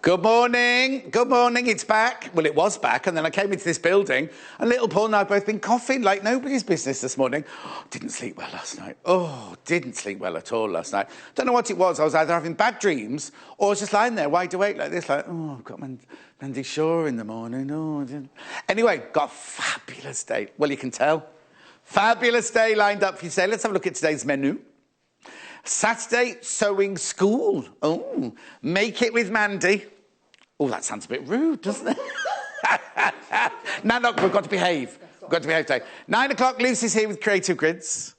Good morning. Good morning. It's back. Well, it was back, and then I came into this building, and little Paul and I have both been coughing like nobody's business this morning. Didn't sleep well last night. Oh, didn't sleep well at all last night. Don't know what it was. I was either having bad dreams or I was just lying there wide awake like this, like, oh, I've got Mandy Shaw in the morning. Oh, I didn't. Anyway, got a fabulous day. Well, you can tell. Fabulous day lined up for you today. Let's have a look at today's menu. Saturday sewing school. Oh, make it with Mandy. Oh, that sounds a bit rude, doesn't it? No, we've got to behave. We've got to behave today. 9 o'clock, Lucy's here with Creative Grids.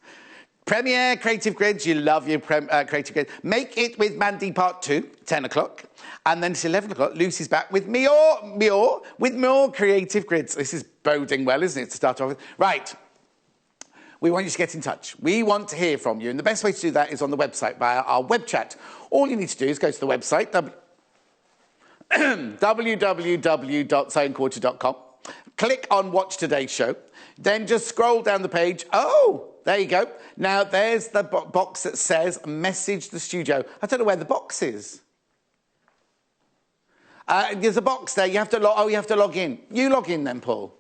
Premiere Creative Grids. You love your Creative Grids. Make it with Mandy Part 2, 10 o'clock. And then it's 11 o'clock, Lucy's back with more Creative Grids. This is boding well, isn't it, to start off with? Right. We want you to get in touch. We want to hear from you. And the best way to do that is on the website via our web chat. All you need to do is go to the website, www.sewingquarter.com. Click on Watch Today's Show. Then just scroll down the page. Oh, there you go. Now, there's the box that says Message the Studio. I don't know where the box is. There's a box there. You have to log in. You log in then, Paul.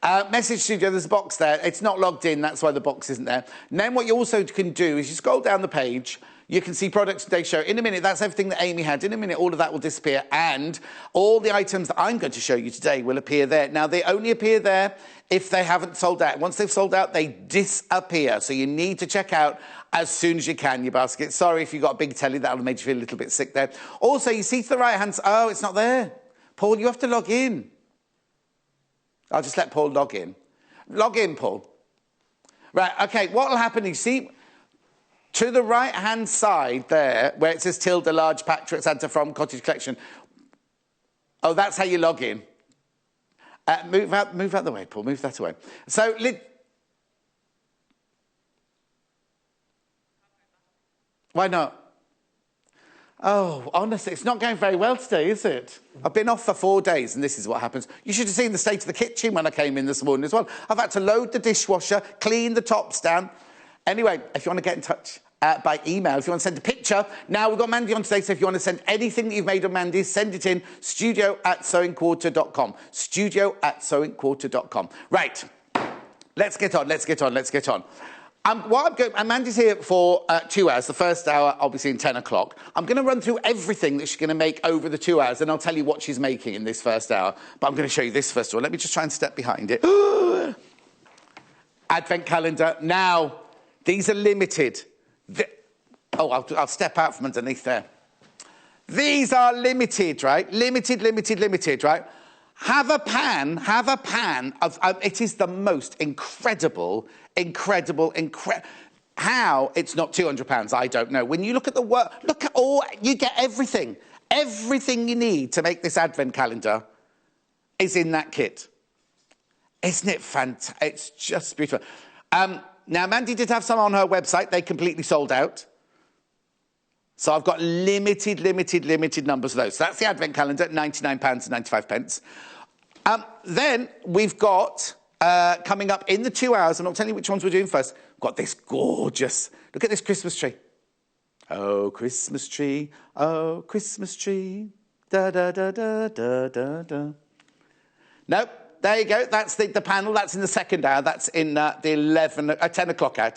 Message Studio, there's a box there. It's not logged in, that's why the box isn't there. And then what you also can do is you scroll down the page, you can see Products Today Show. In a minute, that's everything that Amy had. In a minute, all of that will disappear, and all the items that I'm going to show you today will appear there. Now, they only appear there if they haven't sold out. Once they've sold out, they disappear. So you need to check out as soon as you can, your basket. Sorry if you've got a big telly, that'll make you feel a little bit sick there. Also, you see to the right-hand side, oh, it's not there. Paul, you have to log in. I'll just let Paul log in. Log in, Paul. Right, OK, what will happen, you see, to the right-hand side there, where it says tilde large Patrick Santa from Cottage Collection. Oh, that's how you log in. Move out the way, Paul, move that away. So, why not? Oh, honestly, it's not going very well today, is it? I've been off for 4 days, and this is what happens. You should have seen the state of the kitchen when I came in this morning as well. I've had to load the dishwasher, clean the tops down. Anyway, if you want to get in touch by email, if you want to send a picture, now we've got Mandy on today, so if you want to send anything that you've made of Mandy, send it in, studio@sewingquarter.com. Studio@sewingquarter.com. Right, let's get on. Mandy's here for 2 hours. The first hour, obviously, in 10 o'clock. I'm going to run through everything that she's going to make over the 2 hours, and I'll tell you what she's making in this first hour. But I'm going to show you this first of all. Let me just try and step behind it. Advent calendar. Now, these are limited. I'll step out from underneath there. These are limited, right? Limited, right? Have a pan of... it is the most incredible... How it's not £200, I don't know. When you look at the work, look at all... You get everything. Everything you need to make this Advent calendar is in that kit. Isn't it fantastic? It's just beautiful. Now, Mandy did have some on her website. They completely sold out. So I've got limited numbers of those. So that's the Advent calendar, £99.95. Then we've got, coming up in the 2 hours, I'm not telling you which ones we're doing first, we've got this gorgeous, look at this Christmas tree. Oh, Christmas tree, da da da da da da da. Nope, there you go, that's the panel, that's in the second hour, that's in the 10 o'clock hour.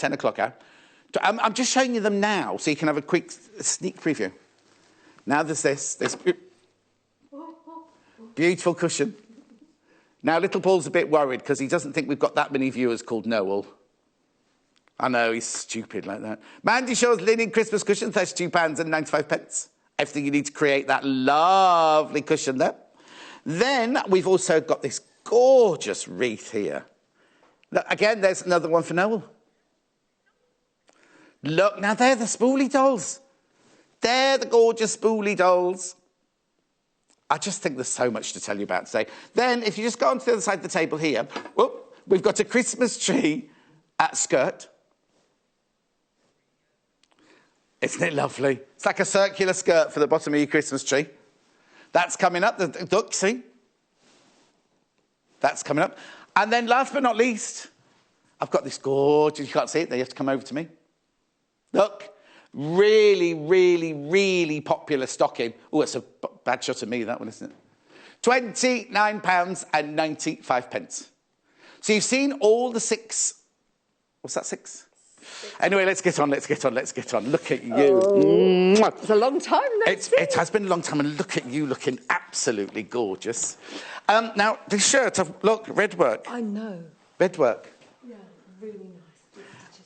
I'm just showing you them now, so you can have a quick sneak preview. Now there's this beautiful cushion. Now, little Paul's a bit worried because he doesn't think we've got that many viewers called Noel. I know, he's stupid like that. Mandy Shaw's linen Christmas cushion, £32.95. Everything you need to create that lovely cushion there. Then we've also got this gorgeous wreath here. Look, again, there's another one for Noel. Look, now they're the spoolie dolls. They're the gorgeous spoolie dolls. I just think there's so much to tell you about today. Then, if you just go onto the other side of the table here, we've got a Christmas tree skirt. Isn't it lovely? It's like a circular skirt for the bottom of your Christmas tree. That's coming up. Look, see? That's coming up. And then, last but not least, I've got this gorgeous... You can't see it. They have to come over to me. Look. Really, really, really popular stocking. Oh, it's a bad shot at me, that one, isn't it? £29.95. So you've seen all the 6... What's that, 6? Anyway, let's get on. Look at you. Oh, it's a long time, it has been a long time, and look at you looking absolutely gorgeous. Now, this shirt, look, red work. I know. Red work. Yeah, really nice.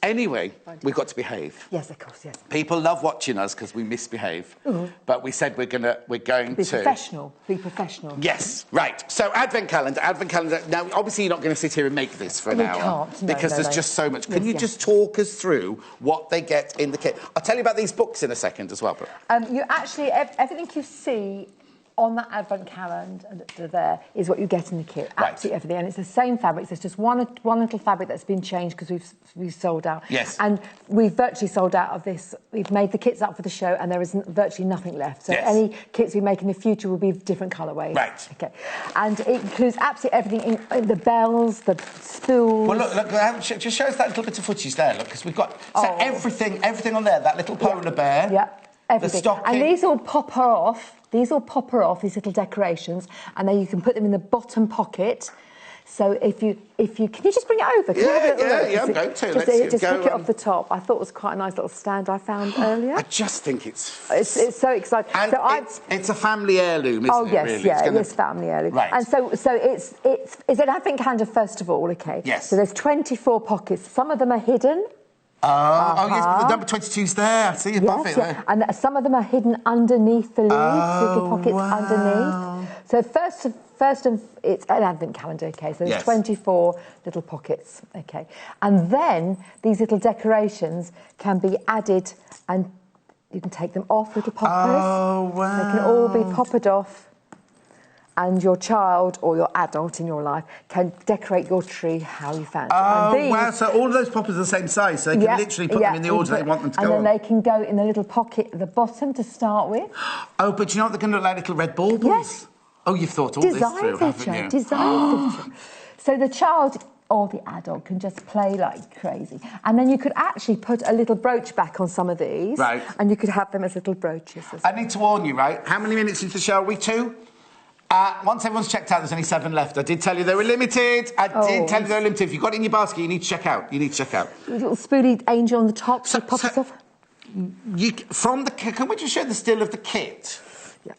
Anyway, we've got to behave. Yes, of course, yes. People love watching us because we misbehave. But we said we're going to... Be professional. Be professional. Yes, right. So, Advent calendar. Now, obviously, you're not going to sit here and make this for an hour. Can't. No, because there's just so much. Can you just talk us through what they get in the kit? I'll tell you about these books in a second as well. But... you actually... Everything you see on that Advent calendar there is what you get in the kit. Absolutely everything. And it's the same fabrics. There's just one little fabric that's been changed because we've sold out. Yes. And we've virtually sold out of this. We've made the kits up for the show and there is virtually nothing left. So any kits we make in the future will be different colourways. Right. Okay. And it includes absolutely everything, in the bells, the spools. Well, look, just show us that little bit of footage there, look, because we've got everything on there. That little polar bear. Yeah. Everything. The stocking. And these all pop her off. These little decorations, and then you can put them in the bottom pocket. So if you can you just bring it over? Yeah, I'm going to. Let's just pick it off the top. I thought it was quite a nice little stand I found earlier. I just think it's so exciting. And so it's a family heirloom, isn't it? Yes, really? yeah, it is family heirloom. Right. And so it's an Advent calendar first of all, okay? Yes. So there's 24 pockets. Some of them are hidden. Oh, yes, but the number 22's there. I see above it there. And some of them are hidden underneath the leaves, little pockets underneath. So first, it's an Advent calendar, okay? So there's 24 little pockets, okay? And then these little decorations can be added and you can take them off, little poppers. Oh, wow. They can all be poppered off. And your child or your adult in your life can decorate your tree how you fancy. Oh, wow, so all of those poppers are the same size, so they can literally put them in the order they want them to go on. And then they can go in the little pocket at the bottom to start with. Oh, but you know what, they're going to look like little red baubles? Yes. Oh, you've thought all this through, haven't you? Design feature. So the child or the adult can just play like crazy. And then you could actually put a little brooch back on some of these. Right. And you could have them as little brooches as well. I need to warn you, right? How many minutes into the show are we? 2? Once everyone's checked out, there's only 7 left. I did tell you they were limited. If you've got it in your basket, you need to check out. Little spoony angel on the top, so pop it off. Can we just show the still of the kit? Yeah.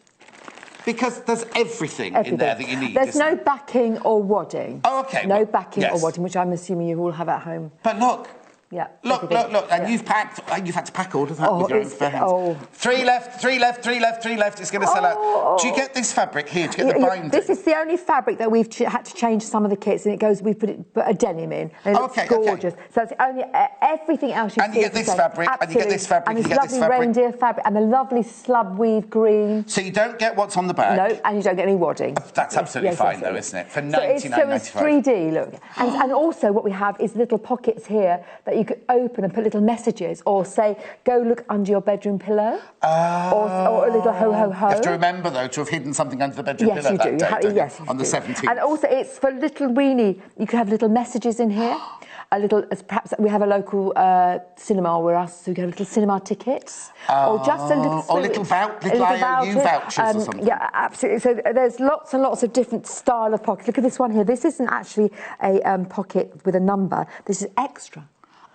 Because there's everything in there that you need. There's no backing or wadding. Oh, OK. No backing or wadding, which I'm assuming you all have at home. But look. Yeah. Look, and you've had to pack all of that with your own bare hands. 3 left. It's going to sell out. Do you get this fabric here? Do you get the binding? This is the only fabric that we've had to change some of the kits, and we put a denim in. And it looks gorgeous. So that's the only everything else you see. And you get this fabric, and you get this fabric, and this lovely reindeer fabric, and the lovely slub weave green. So you don't get what's on the back. No, and you don't get any wadding. That's absolutely fine, though, isn't it? For £99.95. So it's 3D, look. And also what we have is little pockets here that you could open and put little messages, or say, go look under your bedroom pillow, or a little ho ho ho. You have to remember though to have hidden something under the bedroom pillow. Yes, you do. Yes, on the 17th. And also, it's for little weenie. You could have little messages in here. Perhaps we have a local cinema where so you get little cinema tickets, or just a little, or little IOU vouchers or something. Yeah, absolutely. So there's lots and lots of different style of pockets. Look at this one here. This isn't actually a pocket with a number. This is extra.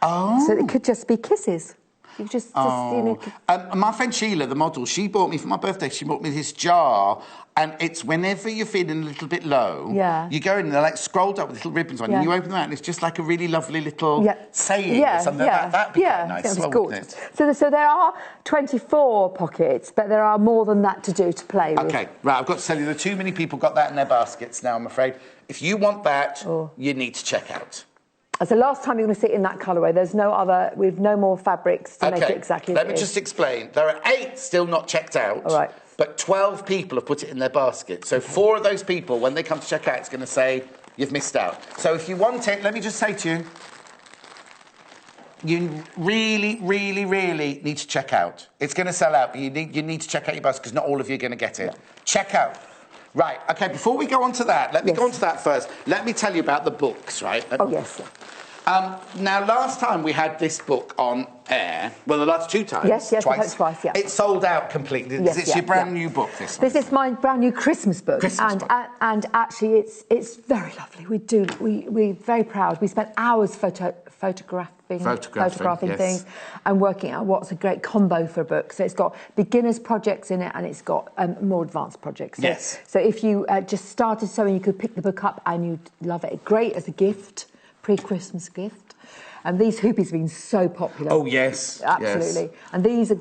Oh. So it could just be kisses. You just my friend Sheila, the model, she bought me for my birthday. She bought me this jar, and it's whenever you're feeling a little bit low. Yeah. You go in and they're like scrolled up with little ribbons on, and you open them out, and it's just like a really lovely little saying or something like that. That'd be quite nice. Yeah, gorgeous. So there are 24 pockets, but there are more than that to do to play with. Okay, right. I've got to tell you, there are too many people got that in their baskets now. I'm afraid. If you want that, you need to check out. That's the last time you're going to see it in that colourway. There's no other... We've no more fabrics to make it exactly let me just explain. There are 8 still not checked out. All right. But 12 people have put it in their basket. So 4 of those people, when they come to check out, it's going to say, you've missed out. So if you want it, let me just say to you, you really, really, really need to check out. It's going to sell out, but you need to check out your basket because not all of you are going to get it. Yeah. Check out. Right, OK, before we go on to that, let me go on to that first. Let me tell you about the books, right? Oh, yes. Now, last time we had this book on air, well, the last 2 times. Yes, twice, yeah. It sold out completely. Yes, it's your brand new book, this one. This is my brand new Christmas book. And actually, it's very lovely. We're very proud. We spent hours photographing yes. things and working out what's a great combo for a book. So it's got beginners projects in it and it's got more advanced projects. So, yes. So if you just started sewing, you could pick the book up and you'd love it. Great as a gift, pre-Christmas gift. And these hoopies have been so popular. Oh, yes. Absolutely. Yes. And these are...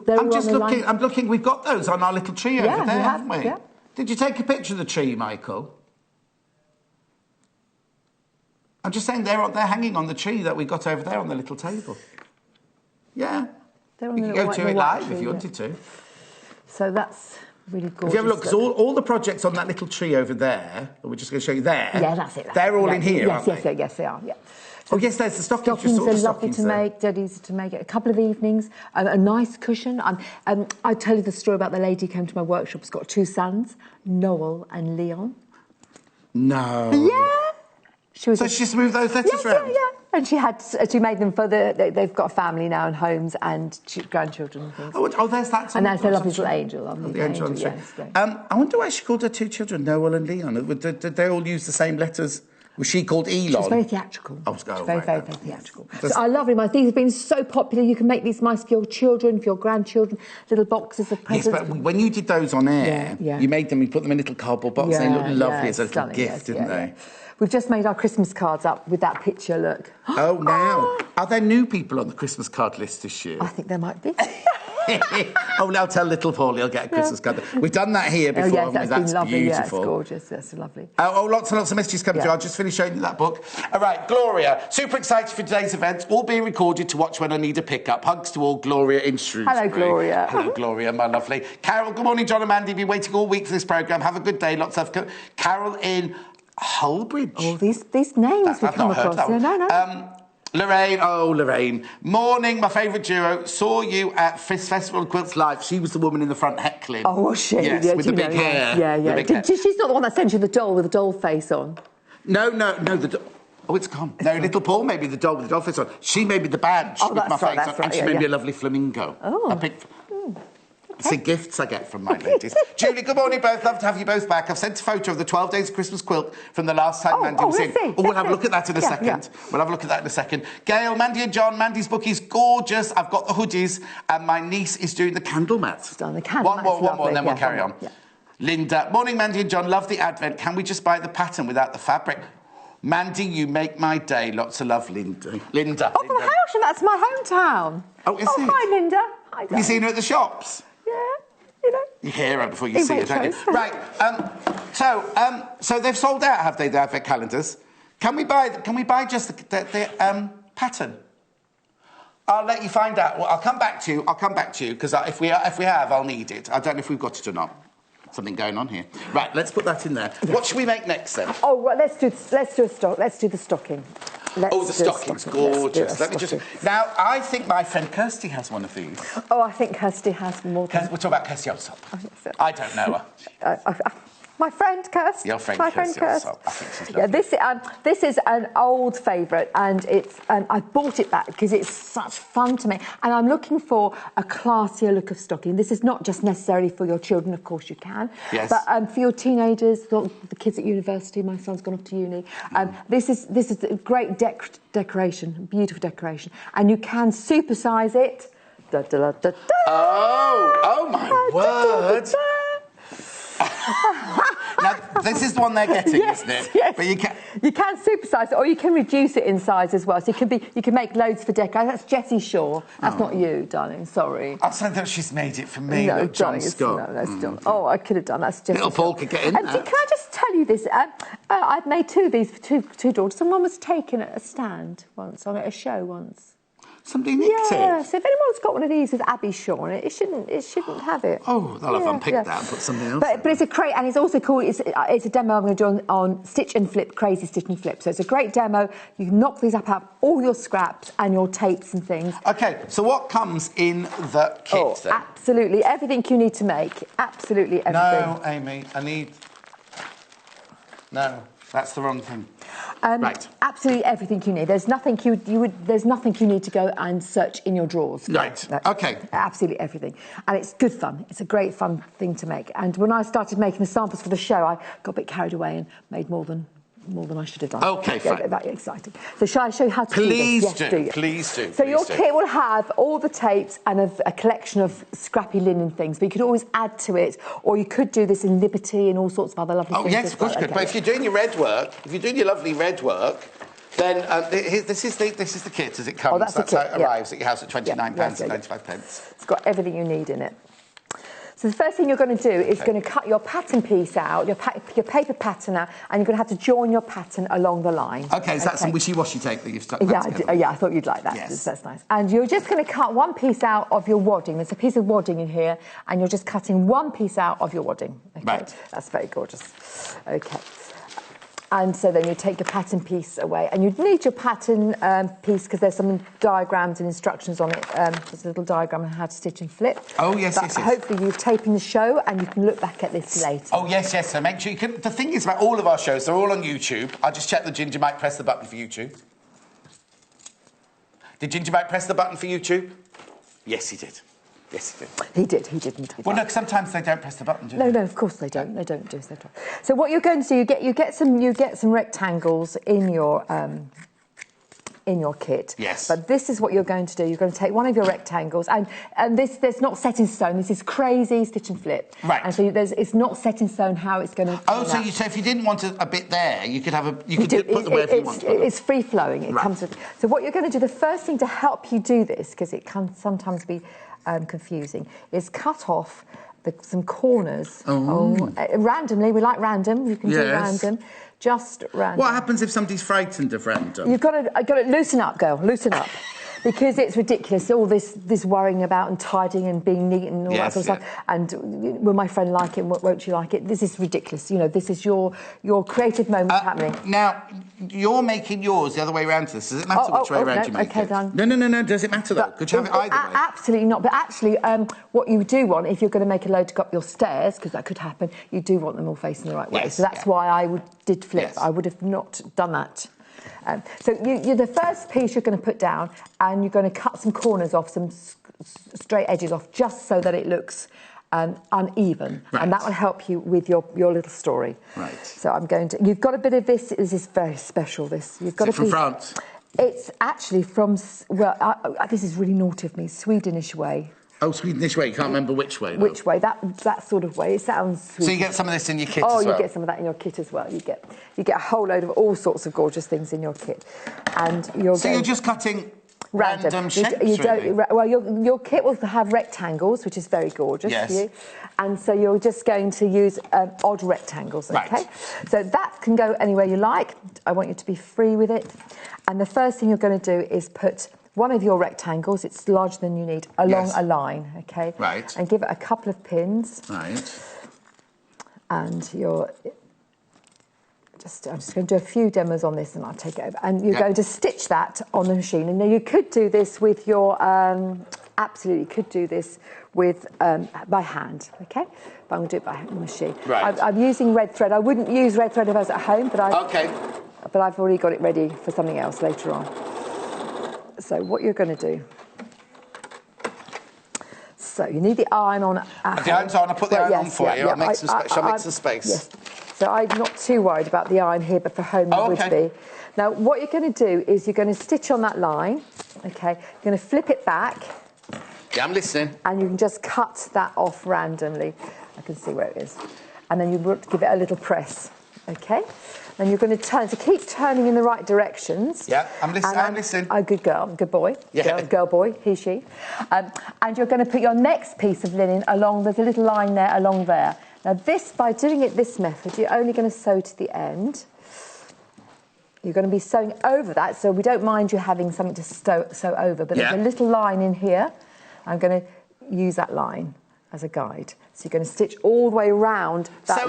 I'm looking, we've got those on our little tree over there, haven't we? Yeah. Did you take a picture of the tree, Michael? I'm just saying they're hanging on the tree that we got over there on the little table. Yeah. They're on you the could go to it live if you wanted to. So that's really gorgeous. If you have a look, because all the projects on that little tree over there, that we're just going to show you there. Yeah, that's it. They're all in here, aren't they? Yes, they are, yeah. So yes, there's the stockings. Stockings are lovely to make, dead easy to make. A couple of evenings, a nice cushion. I tell you the story about the lady who came to my workshop. Has got 2 sons, Noel and Leon. No. Yeah. So she just moved those letters around? Yeah. And she made them for they've got a family now and homes and grandchildren and things. Oh, there's that. And there's a lovely little angel on the angel on the tree. Yes, I wonder why she called her 2 children, Noel and Leon. Did they all use the same letters? Was she called Elon? She was very theatrical. Very theatrical. So I love them. These have been so popular. You can make these nice for your children, for your grandchildren, little boxes of presents. Yes, but when you did those on air, you made them, you put them in little cardboard boxes. They looked lovely as a little gift, didn't they? We've just made our Christmas cards up with that picture, look. Oh, now. Are there new people on the Christmas card list this year? I think there might be. Oh, now tell little Paul he'll get a Christmas card. We've done that here before, haven't we? That's lovely. Beautiful. Yeah, it's gorgeous. That's lovely. Lots and lots of messages coming through. I'll just finish showing you that book. All right, Gloria, super excited for today's events, all being recorded to watch when I need a pickup. Hugs to all, Gloria in Shrewsbury. Hello, Gloria. Hello, Gloria, my lovely. Carol, good morning, John and Mandy. Been waiting all week for this programme. Have a good day. Lots of... Carol in Hullbridge. Oh, these names we come across. No. Lorraine. Morning, my favourite duo. Saw you at Festival of Quilts Live. She was the woman in the front heckling. Oh, was she? Yes, with the big hair. Yeah. She's not the one that sent you the doll with the doll face on. No. Oh, it's gone. No, little Paul made me the doll with the doll face on. She made me the badge with my face on. And she made me a lovely flamingo. Oh. It's the gifts I get from my ladies. Julie, good morning, both. Love to have you both back. I've sent a photo of the 12 Days of Christmas quilt from the last time Mandy was in. We'll have a look at that in a second. Yeah. We'll have a look at that in a second. Gail, Mandy and John, Mandy's book is gorgeous. I've got the hoodies, and my niece is doing the candle mat. She's done the candle mat. One more, and then we'll carry on. Yeah. Linda, morning, Mandy and John. Love the advent. Can we just buy the pattern without the fabric? Mandy, you make my day. Lots of love, Linda. Oh, from Hailsham, that's my hometown. Oh, is it? Hi, Linda. Hi, have you seen her at the shops? Yeah. You know. You hear her before you see her, don't you? Right. So they've sold out, have they? The advent calendars. Can we buy just the pattern? I'll let you find out. Well, I'll come back to you because if we have, I'll need it. I don't know if we've got it or not. Something going on here. Right. Let's put that in there. What should we make next then? Oh, well, let's do the stocking. The stocking's gorgeous. Let me just... Now, I think my friend Kirsty has one of these. Oh, I think Kirsty has more. We'll talk about Kirsty Olsop. I don't know her. My friend Kirsty. Your friend Kirsty Olsop. I think she's lovely. Yeah, this is an old favourite, and it's I bought it back because it's such fun to make. And I'm looking for a classier look of stocking. This is not just necessarily for your children, of course you can. Yes. But for your teenagers, the kids at university. My son's gone off to uni. This is a great decoration, beautiful decoration, and you can supersize it. Da, da, da, da, da. Oh my word! Now, this is the one they're getting, isn't it? Yes. But you can supersize it, or you can reduce it in size as well. So you can make loads for deco. That's Jessie Shaw. That's not you, darling. Sorry. I'm saying that she's made it for me. No, John Scott. No, that's John. Oh, I could have done. That's Jessie. Little Paul could get in. Can I just tell you this? I've made 2 of these for two daughters. Someone was taken at a stand once, on at a show once. Somebody nicked it. Yeah, so if anyone's got one of these with Abby Shaw on it shouldn't have it. Oh, they'll have unpicked that and put something else. But it's a great, and it's also cool. It's a demo I'm going to do on Stitch and Flip, Crazy Stitch and Flip. So it's a great demo. You can knock these up out of all your scraps and your tapes and things. Okay, so what comes in the kit then? Absolutely everything you need to make. Absolutely everything. No, Amy, No, that's the wrong thing. Right. Absolutely everything you need. There's nothing there's nothing you need to go and search in your drawers. Right. No, Okay. Absolutely everything. And it's good fun. It's a great fun thing to make. And when I started making the samples for the show, I got a bit carried away and made more than I should have done. Okay, fine. That's exciting. So shall I show you how to do this? Please do. So your kit will have all the tapes and a collection of scrappy linen things, but you could always add to it, or you could do this in Liberty and all sorts of other lovely things. Oh, yes, of course you could. But if you're doing your red work, if you're doing your lovely red work, then this is the kit as it comes. Oh, that's the kit, how it arrives at your house at £29.95. It's got everything you need in it. So the first thing you're going to do is going to cut your pattern piece out, your paper pattern out, and you're going to have to join your pattern along the line. Okay, so that's some wishy-washy tape that you've stuck back together. Yeah, I thought you'd like that. Yes. That's nice. And you're just going to cut one piece out of your wadding. There's a piece of wadding in here, and you're just cutting one piece out of your wadding. Okay? Right. That's very gorgeous. Okay. And so then you take your pattern piece away, and you'd need your pattern piece because there's some diagrams and instructions on it. There's a little diagram on how to stitch and flip. Oh, yes. Hopefully you've taping the show and you can look back at this later. Oh, yes. So make sure you can... The thing is about all of our shows, they're all on YouTube. I'll just check that Ginger might press the button for YouTube. Did Ginger might press the button for YouTube? Yes, he did. Yes, he did. He didn't. Well, no, sometimes they don't press the button, do they? No, of course they don't. They don't do that. So what you're going to do, you get some rectangles in your kit. Yes. But this is what you're going to do. You're going to take one of your rectangles, and there's not set in stone. This is crazy stitch and flip. Right. And so it's not set in stone how it's going to. Oh, so if you didn't want a bit there, you could put them wherever you want. It's free flowing. It right. comes with. So what you're going to do, the first thing to help you do this, because it can sometimes be confusing, is cut off some corners. Randomly. We like random. You can do random. Just random. What happens if somebody's frightened of random? You've got to loosen up, girl. Loosen up. Because it's ridiculous, all this worrying about and tidying and being neat and all that sort of stuff. And will my friend like it? Won't you like it? This is ridiculous. You know, this is your creative moment happening. Now, you're making yours the other way around to this. Does it matter which way around you make it? Done. No. Does it matter, though? Could you have it either way? Absolutely not. But actually, what you do want, if you're going to make a load to go up your stairs, because that could happen, you do want them all facing the right way. So that's why I did flip. Yes. I would have not done that. So the first piece you're going to put down, and you're going to cut some corners off, some straight edges off, just so that it looks uneven, and that will help you with your little story. Right. So you've got a bit of this. This is very special. You've got from France? It's actually from this is really naughty of me, Swedish way. Oh, Swedish way. You can't remember which way, though. Which way? That sort of way. It sounds sweet. So you get some of this in your kit as well? Oh, you get some of that in your kit as well. You get a whole load of all sorts of gorgeous things in your kit. And you're just cutting random shapes, really? Well, your kit will have rectangles, which is very gorgeous for you. And so you're just going to use odd rectangles, okay? Right. So that can go anywhere you like. I want you to be free with it. And the first thing you're going to do is put one of your rectangles, it's larger than you need, along a line, okay? Right. And give it a couple of pins. Right. And I'm just going to do a few demos on this and I'll take it over. And you're going to stitch that on the machine. And now you could do this with your, absolutely could do this with, by hand, okay? But I'm going to do it by machine. Right. I'm using red thread. I wouldn't use red thread if I was at home, but I've already got it ready for something else later on. So what you're going to do... So you need the iron on. The iron's on. I'll put the iron on for you. I'll make some space. Yes. So I'm not too worried about the iron here, but for home it would be. Now, what you're going to do is you're going to stitch on that line, okay? You're going to flip it back. Yeah, I'm listening. And you can just cut that off randomly. I can see where it is. And then you want to give it a little press, okay? Then you're going to turn, so keep turning in the right directions. Yeah, I'm listening. Oh, good girl, good boy. Yeah. Girl, boy, he, she. And you're going to put your next piece of linen along, there's a little line there, along there. Now this, by doing it this method, you're only going to sew to the end. You're going to be sewing over that, so we don't mind you having something to sew over, but there's a little line in here. I'm going to use that line as a guide. So you're going to stitch all the way around that So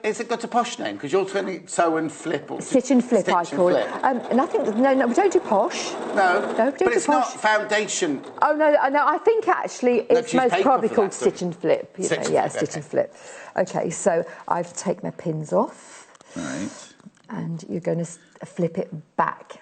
is it got a posh name? Because you're turning sew and flip. Or stitch and flip, I call it. No, we don't do posh. No, we don't but do it's posh. not foundation. Oh, no, I think actually it's most probably called stitch and flip. Stitch and flip. Okay, so I've taken my pins off. Right. and you're going to flip it back.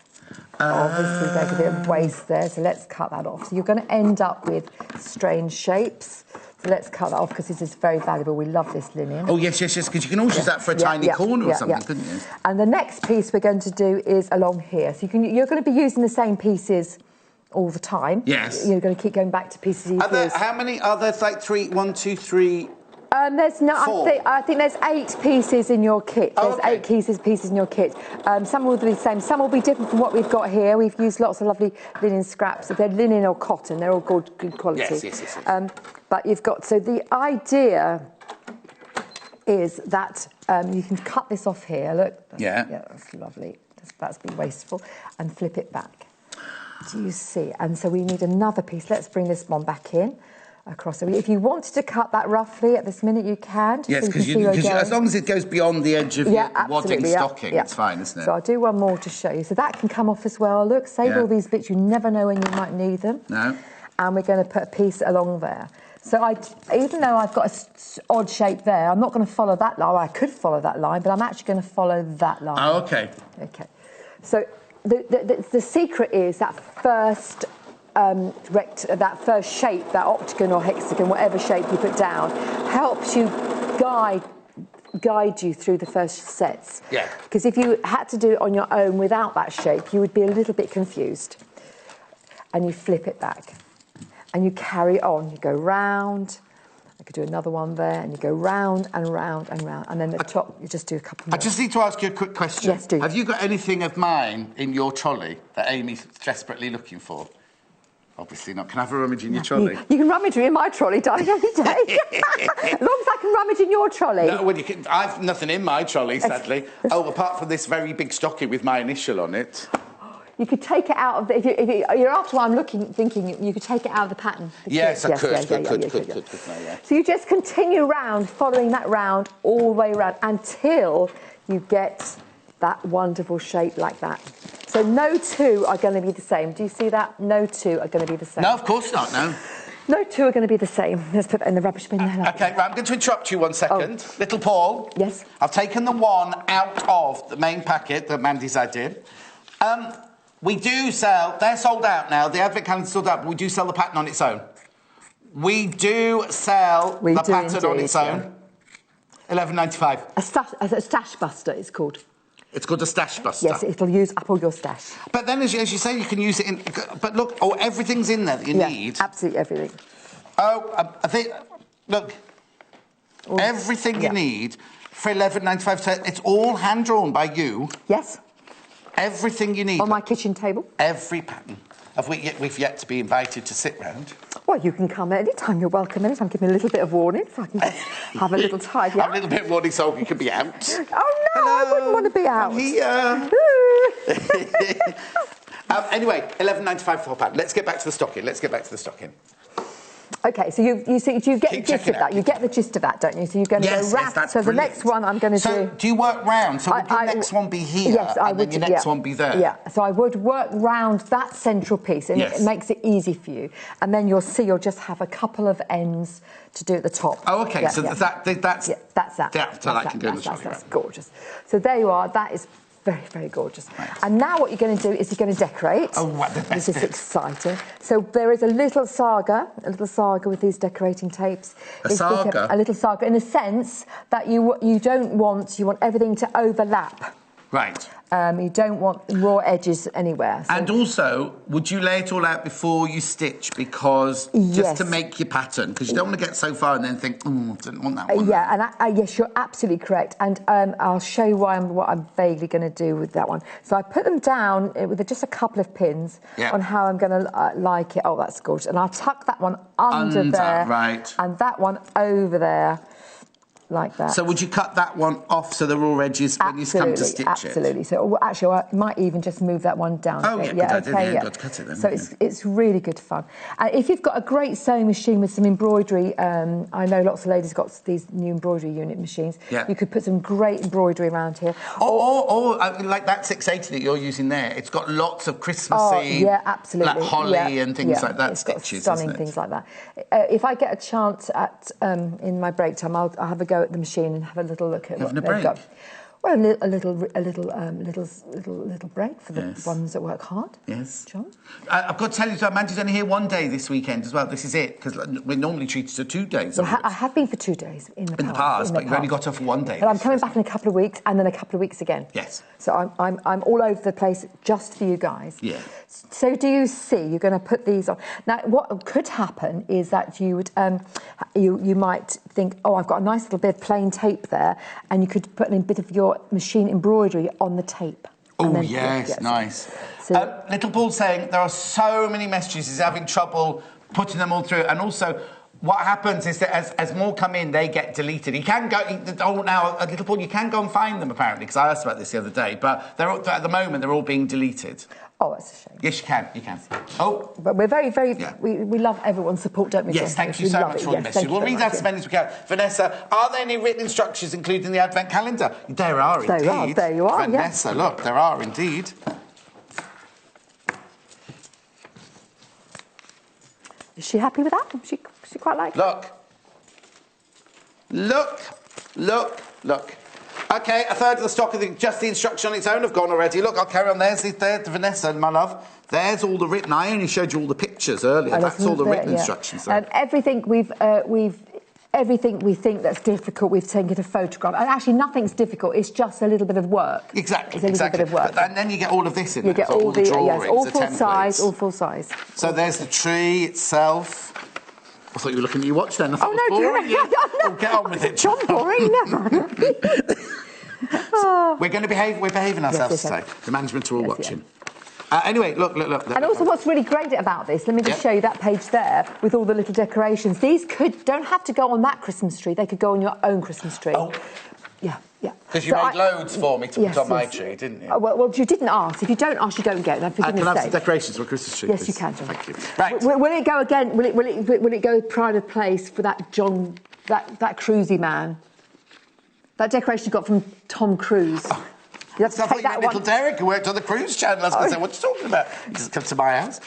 Obviously, there's a bit of waste there, so let's cut that off. So you're going to end up with strange shapes. So let's cut that off because this is very valuable. We love this linen. Oh, yes, because you can always use that for a tiny corner or something, couldn't you? And the next piece we're going to do is along here. So you're going to be using the same pieces all the time. Yes. You're going to keep going back to pieces you've used. How many are there? Like 3, 1, 2, 3... There's no. I think there's 8 pieces in your kit. There's 8 pieces in your kit. Some will be the same. Some will be different from what we've got here. We've used lots of lovely linen scraps. If they're linen or cotton, they're all good quality. Yes. But you've got. So the idea is that you can cut this off here. Look. Yeah. Yeah, that's lovely. That's been wasteful. And flip it back. Do you see? And so we need another piece. Let's bring this one back in. Across. So if you wanted to cut that roughly at this minute, you can. Yes, because as long as it goes beyond the edge of your wadding stocking, it's fine, isn't it? So I'll do one more to show you. So that can come off as well. Look, save all these bits. You never know when you might need them. No. And we're going to put a piece along there. So even though I've got an odd shape there, I'm not going to follow that line. I could follow that line, but I'm actually going to follow that line. Oh, OK. OK. So the secret is that first... that first shape, that octagon or hexagon, whatever shape you put down, helps you guide you through the first sets. Yeah. Because if you had to do it on your own without that shape, you would be a little bit confused. And you flip it back. And you carry on. You go round. I could do another one there. And you go round and round and round. And then the top, you just do a couple more. I just need to ask you a quick question. Yes, do. Have you got anything of mine in your trolley that Amy's desperately looking for? Obviously not. Can I have a rummage in your trolley? You can rummage in my trolley, darling, every day. As long as I can rummage in your trolley. No, well, I've nothing in my trolley, sadly. Apart from this very big stocking with my initial on it. You could take it out of the... If you're after what I'm thinking, you could take it out of the pattern. Yes, I could. So you just continue round, following that round, all the way round, until you get that wonderful shape like that. So no 2 are going to be the same. Do you see that? No 2 are going to be the same. No, of course not, no. No 2 are going to be the same. Let's put that in the rubbish bin there. OK, right, I'm going to interrupt you 1 second. Oh. Little Paul. Yes? I've taken the one out of the main packet that Mandy's I did. We do sell... They're sold out now. The advent calendar's sold out, but we do sell the pattern on its own. We do sell the pattern on its own. $11.95. A stash buster, it's called. It's called a stash buster. Yes, it'll use up all your stash. But then, as you say, you can use it in... But look, everything's in there that you need. Absolutely everything. I think... Look, everything you need for $11.95. So it's all hand-drawn by you. Yes. Everything you need. On my kitchen table. Every pattern. We've yet to be invited to sit round. Well, you can come any time. You're welcome anytime. Give me a little bit of warning so I can just have a little tidy up. Have a little bit of warning so you can be out. Oh, no, hello. I wouldn't want to be out. I'm here. Anyway, $11.95 for the pattern. Let's get back to the stocking. OK, so you get the gist of that. You get the gist of that, don't you? So you're going to go round. Yes, that's so brilliant. the next one I'm going to do... So do you work round? So would your next one be here? Yes, I would. And then your next one be there? Yeah, so I would work round that central piece, and it makes it easy for you. And then you'll see you'll just have a couple of ends to do at the top. Oh, OK, yeah, so yeah. that's... Yeah, that's that. So that can go in the trolley. That's gorgeous. So there you are. That is... very, very gorgeous. Right. And now what you're going to do is you're going to decorate. Oh, what the best This is exciting. So there is a little saga with these decorating tapes. A saga? A little saga in the sense that you want everything to overlap. Right. You don't want raw edges anywhere. So. And also, would you lay it all out before you stitch? Because just to make your pattern, because you don't want to get so far and then think, oh, I didn't want that one. Yeah, and yes, you're absolutely correct. And I'll show you what I'm vaguely going to do with that one. So I put them down with just a couple of pins on how I'm going to like it. Oh, that's gorgeous. And I'll tuck that one under there. Right. And that one over there. Like that. So would you cut that one off so they're all edges when you come to stitch it? Absolutely. So actually, I might even just move that one down. Oh, yeah, good idea. Yeah, got to cut it then. So it's really good fun. And if you've got a great sewing machine with some embroidery, I know lots of ladies got these new embroidery unit machines. Yeah. You could put some great embroidery around here. Or like that 680 that you're using there, it's got lots of Christmassy, absolutely. like holly and things like that. It's got stunning things like that. If I get a chance in my break time, I'll have a go at the machine and have a little look at what they've got. Well, a little break for the ones that work hard. Yes. John? I've got to tell you, Mandy's only here 1 day this weekend as well. This is it, because we're normally treated to 2 days. Well, I have been for 2 days in the past. But you've only got her for 1 day. But I'm coming back in a couple of weeks, and then a couple of weeks again. Yes. So I'm all over the place just for you guys. Yeah. So do you see? You're going to put these on. Now, what could happen is that you would, you might think, oh, I've got a nice little bit of plain tape there, and you could put in a bit of your machine embroidery on the tape. Oh, yes, nice. So, Little Paul's saying there are so many messages, he's having trouble putting them all through, and also what happens is that as more come in, they get deleted. He can go, now, Little Paul, you can go and find them, apparently, because I asked about this the other day, but at the moment, they're all being deleted. Oh, that's a shame. Yes, you can. Oh. But we're very, we love everyone's support, don't we? Yes, thank you so much for all the messages. We'll read out as many as we can. Vanessa, are there any written instructions including the Advent calendar? There are indeed. There you are, Vanessa, look, there are indeed. Is she happy with that? She quite like it? Look. OK, a third of the stock of just the instruction on its own have gone already. Look, I'll carry on. There's Vanessa, my love. There's all the written. I only showed you all the pictures earlier. That's all the written instructions. Everything everything we think that's difficult, we've taken a photograph. And actually, nothing's difficult. It's just a little bit of work. Exactly. It's a little bit of work. And then you get all of this in. You get all the drawings, all full size, all full size. So there's the tree itself. I thought you were looking at your watch then. I thought it was boring. No. Oh, get on with it. John, boring, never. We're going to behave. We're behaving ourselves today. The management are all watching. Anyway, look. And also, what's really great about this? Let me just show you that page there with all the little decorations. These don't have to go on that Christmas tree. They could go on your own Christmas tree. Oh. Yeah. Because you made loads for me to put on my tree, didn't you? Well, you didn't ask. If you don't ask, you don't get them. Can I have some decorations for a Christmas tree? Yes, please? you can, John. Thank you. Right. Will it go again? Will it go pride of place for that John, that cruisy man? That decoration you got from Tom Cruise. Oh. You have to take that little Derek who worked on the cruise channel. I was going to say, what are you talking about? Just come to my house.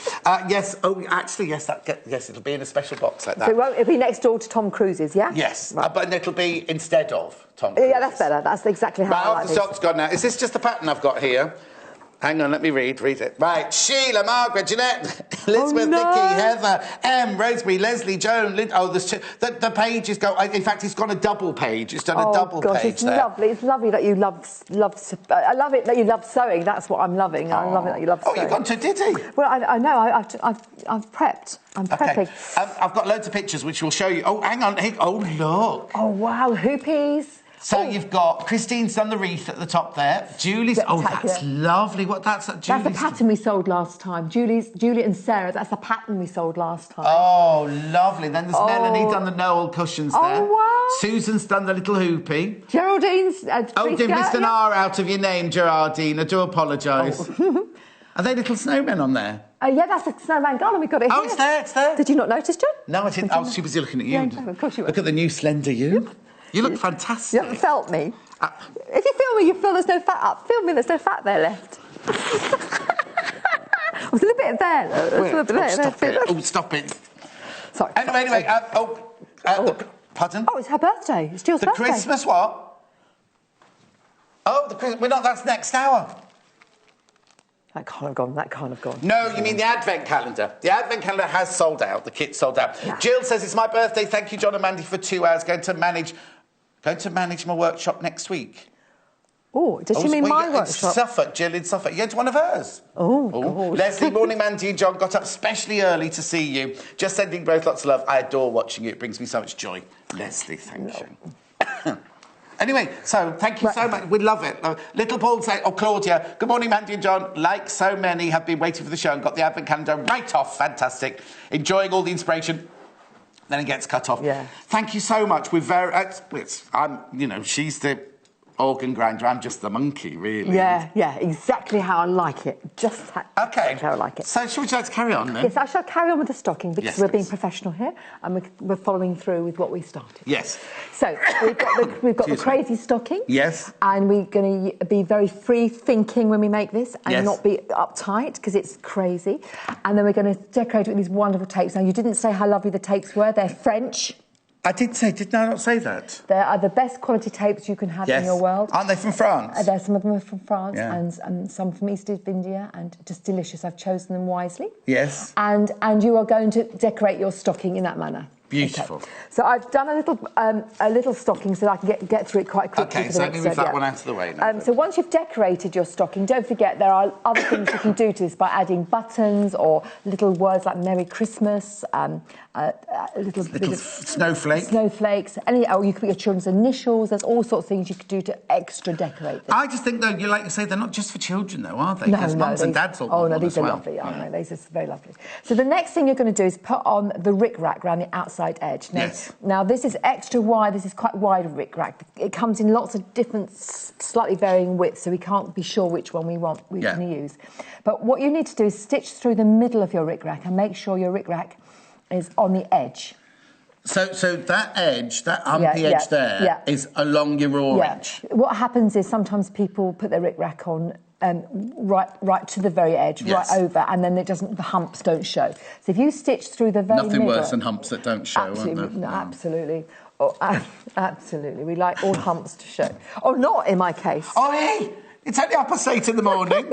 Yes. Oh, actually, yes. Yes, it'll be in a special box like that. So it'll be next door to Tom Cruise's, yeah? Yes, right. But it'll be instead of Tom Cruise. Yeah, that's better. That's exactly how I like the stock's gone now. Is this just the pattern I've got here? Hang on, let me read it. Right, Sheila, Margaret, Jeanette, Elizabeth, Vicky, Heather, Em, Rosemary, Leslie, Joan, the page is going. In fact, it's gone a double page. It's done a double page it's there. Lovely. It's lovely that you love. I love it that you love sewing. That's what I'm loving. I love it that you love sewing. Oh, you've gone to Diddy. Well, I know. I've prepped. I'm prepping. Okay. I've got loads of pictures which will show you. Oh, hang on. Oh, look. Oh, wow. Hoopies. So you've got Christine's done the wreath at the top there. Julie's. Oh, that's lovely. That's the pattern we sold last time. Julie and Sarah. That's the pattern we sold last time. Oh, lovely. Then there's Melanie done the Noel cushions there. Oh, wow. Susan's done the little hoopy. Geraldine's. They've missed an R out of your name, Geraldine. I do apologise. Are they little snowmen on there? Yeah, that's a snowman garland. We've got it here. It's there. Did you not notice, John? No, I didn't. I was too busy looking at you. Yeah, no, of course you were. Look at the new slender you. Yep. You look fantastic. You haven't felt me. If you feel me, you feel there's no fat up. Feel me, there's no fat there left. There's a little bit there. Stop it. Sorry. Anyway. Pardon? Oh, it's her birthday. It's Jill's birthday. The Christmas what? Oh, we're not. That's next hour. That can't have gone. No, you mean the Advent calendar. The Advent calendar has sold out. The kit's sold out. Yeah. Jill says, it's my birthday. Thank you, John and Mandy, for 2 hours. Going to manage my workshop next week. Oh, does she mean my workshop? Suffolk, Jill in Suffolk. You going to one of hers? Oh. Leslie, morning, Mandy and John. Got up specially early to see you. Just sending both lots of love. I adore watching you. It brings me so much joy. Leslie, thank you. Anyway, so thank you so much. We love it. Little Paul saying, Claudia, good morning, Mandy and John. Like so many, have been waiting for the show and got the Advent calendar right off. Fantastic. Enjoying all the inspiration. Then it gets cut off. Yeah. Thank you so much. We're very... she's the organ grinder. I'm just the monkey, really. Yeah, exactly how I like it. Just exactly how I like it. So should we try to carry on then? Yes, I shall carry on with the stocking because we're being professional here and we're following through with what we started. Yes. So we've got the crazy stocking. Yes. And we're going to be very free thinking when we make this and not be uptight because it's crazy. And then we're going to decorate it with these wonderful tapes. Now, you didn't say how lovely the tapes were. They're French. I did say, did I not say that? They are the best quality tapes you can have in your world. Aren't they from France? Some of them are from France and some from East of India, and just delicious. I've chosen them wisely. Yes. And you are going to decorate your stocking in that manner. Beautiful. Okay. So I've done a little stocking so that I can get through it quite quickly. Okay, so let me move that one out of the way now. So once you've decorated your stocking, don't forget there are other things you can do to this by adding buttons or little words like Merry Christmas, little snowflakes. Or you could put your children's initials. There's all sorts of things you could do to extra decorate them. I just think, though, like you say, they're not just for children, though, are they? Because mums and dads all want them these as are well. lovely, aren't they? These are very lovely. So the next thing you're going to do is put on the rickrack around the outside edge. Now, this is extra wide. This is quite wide rickrack. It comes in lots of different, slightly varying widths, so we can't be sure which one we're going to use. But what you need to do is stitch through the middle of your rickrack and make sure your rickrack is on the edge. So that edge, that humpy edge there, is along your raw edge. What happens is sometimes people put their rickrack on right to the very edge, right over, and then the humps don't show. So if you stitch through the very Nothing middle, worse than humps that don't show, aren't there? No, absolutely. Oh, absolutely. We like all humps to show. Or not, in my case. Oh, hey! It's only 8:30 in the morning.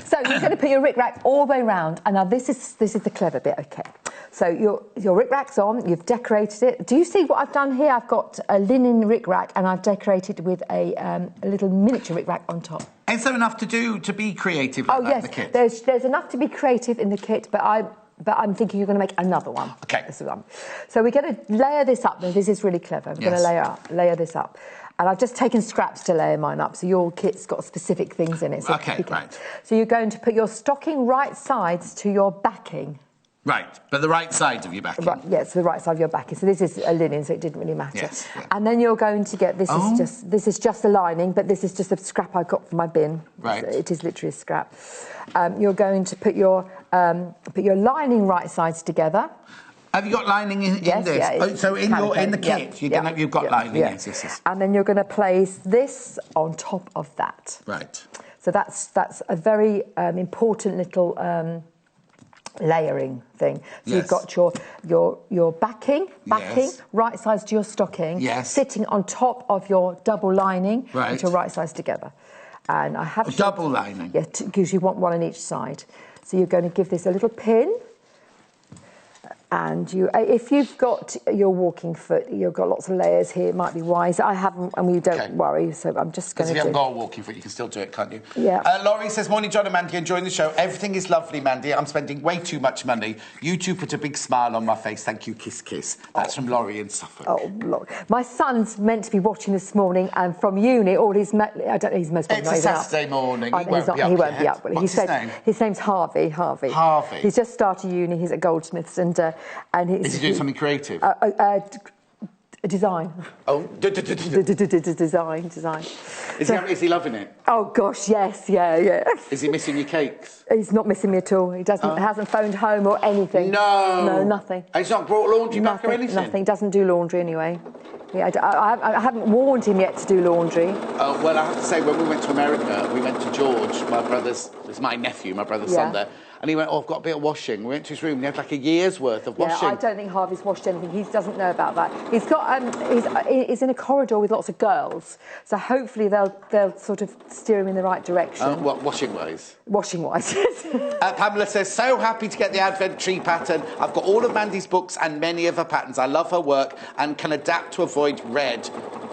So you're going to put your rickrack all the way round, and now this is the clever bit, okay. So your rickrack's on, you've decorated it. Do you see what I've done here? I've got a linen rickrack and I've decorated with a little miniature rickrack on top. Is there enough to be creative like that in the kit? There's enough to be creative in the kit, but I'm thinking you're going to make another one. Okay. So we're going to layer this up. Now, this is really clever. We're going to layer this up. And I've just taken scraps to layer mine up, so your kit's got specific things in it. So okay, right. So you're going to put your stocking right sides to your backing. Right, but the right side of your backing. Right, yes, the right side of your backing. So this is a linen, so it didn't really matter. Yes. Yeah. And then you're going to get this is just a lining, but this is just a scrap I got from my bin. Right. It is literally a scrap. You're going to put your lining right sides together. Have you got lining in this? Yeah, so in the kit, you've got lining. Yes. And then you're going to place this on top of that. Right. So that's a very important little layering thing. So you've got your backing, right sides to your stocking, sitting on top of your double lining, with your right sides together. And I have double lining. Yeah, because you want one on each side. So you're going to give this a little pin. And if you've got your walking foot, you've got lots of layers here, it might be wise. I haven't, and you don't worry, so I'm just going to Because if you haven't got a walking foot, you can still do it, can't you? Yeah. Laurie says, morning, John and Mandy, enjoying the show. Everything is lovely, Mandy. I'm spending way too much money. You two put a big smile on my face. Thank you, kiss, kiss. That's from Laurie in Suffolk. Oh, Lord. My son's meant to be watching this morning, and from uni, all his... I don't know, he's most probably... It's a Saturday morning. He won't be up. What's his name? His name's Harvey. Harvey. He's just started uni. He's at Goldsmiths, and he's... doing something creative? Design. Oh, design. Is he loving it? Oh gosh, yes, yeah. Is he missing your cakes? He's not missing me at all. He hasn't phoned home or anything. No, nothing. And he's not brought laundry back or anything. Nothing. Doesn't do laundry anyway. Yeah, I haven't warned him yet to do laundry. Well, I have to say, when we went to America, we went to George, it's my nephew, my brother's son there. And he went, I've got a bit of washing. We went to his room and he had like a year's worth of washing. Yeah, I don't think Harvey's washed anything. He doesn't know about that. He's got, he's in a corridor with lots of girls, so hopefully they'll sort of steer him in the right direction. What, washing-wise? Washing-wise, yes. Pamela says, so happy to get the Advent tree pattern. I've got all of Mandy's books and many of her patterns. I love her work and can adapt to avoid red.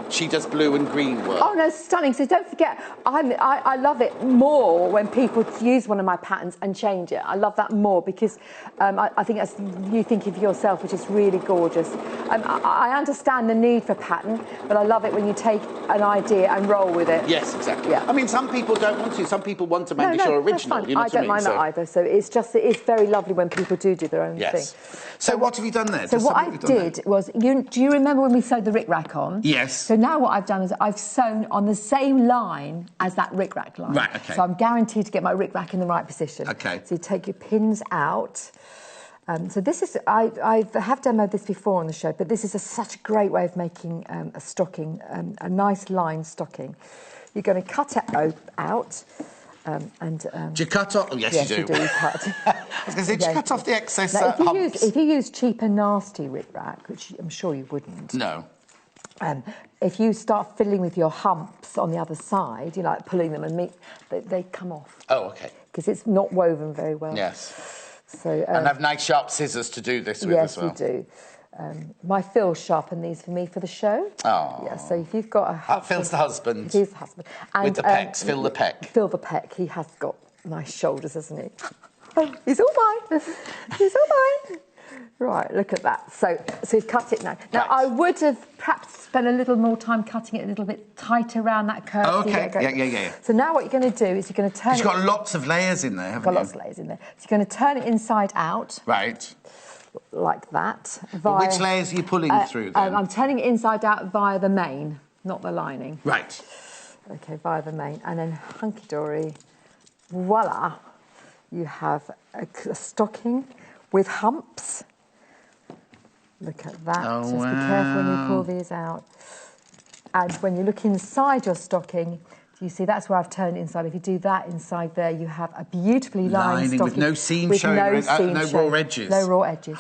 She does blue and green work. Oh, no, stunning. So don't forget, I love it more when people use one of my patterns and change it. I love that more because I think that's you thinking for yourself, which is really gorgeous. I understand the need for pattern, but I love it when you take an idea and roll with it. Yes, exactly. Yeah. I mean, some people don't want to. Some people want a Mandy Shaw original. You know I don't mind that either. So it's very lovely when people do their own thing. So what have you done there? So what I did was, do you remember when we sewed the rickrack on? Yes. So now what I've done is I've sewn on the same line as that rickrack line. Right, okay. So I'm guaranteed to get my rickrack in the right position. Okay. So you take your pins out. So this is, I have demoed this before on the show, but this is such a great way of making a stocking, a nice line stocking. You're going to cut it out. Do you cut off? Oh, yes, you do. You cut. was going to say, just cut off the excess now, humps. if you use cheap and nasty rickrack, which I'm sure you wouldn't. No. If you start fiddling with your humps on the other side, you like pulling them and they come off. Oh, OK. Because it's not woven very well. Yes. So, and have nice sharp scissors to do this with as well. Yes, you do. My Phil sharpened these for me for the show. Oh. Yeah, so if you've got a husband... Phil's the husband. He's the husband. And, with the pecs, Phil the peck. Phil the peck. He has got nice shoulders, hasn't he? Oh, he's all mine. He's all mine. Right, look at that. So you've cut it now. Now, right. I would have perhaps spent a little more time cutting it a little bit tighter around that curve. Oh, OK, yeah. So now what you're going to do is you're going to turn it... You've got lots of layers in there, haven't you? Got lots of layers in there. So you're going to turn it inside out. Right. Like that. But which layers are you pulling through, then? I'm turning it inside out via the main, not the lining. Right. OK, via the main. And then hunky-dory, voila, you have a stocking with humps. Look at that. Oh, Just wow. be careful when you pull these out. And when you look inside your stocking, you see that's where I've turned it inside. If you do that inside there, you have a beautifully lined stocking. With no seam showing, no raw edges. No raw edges.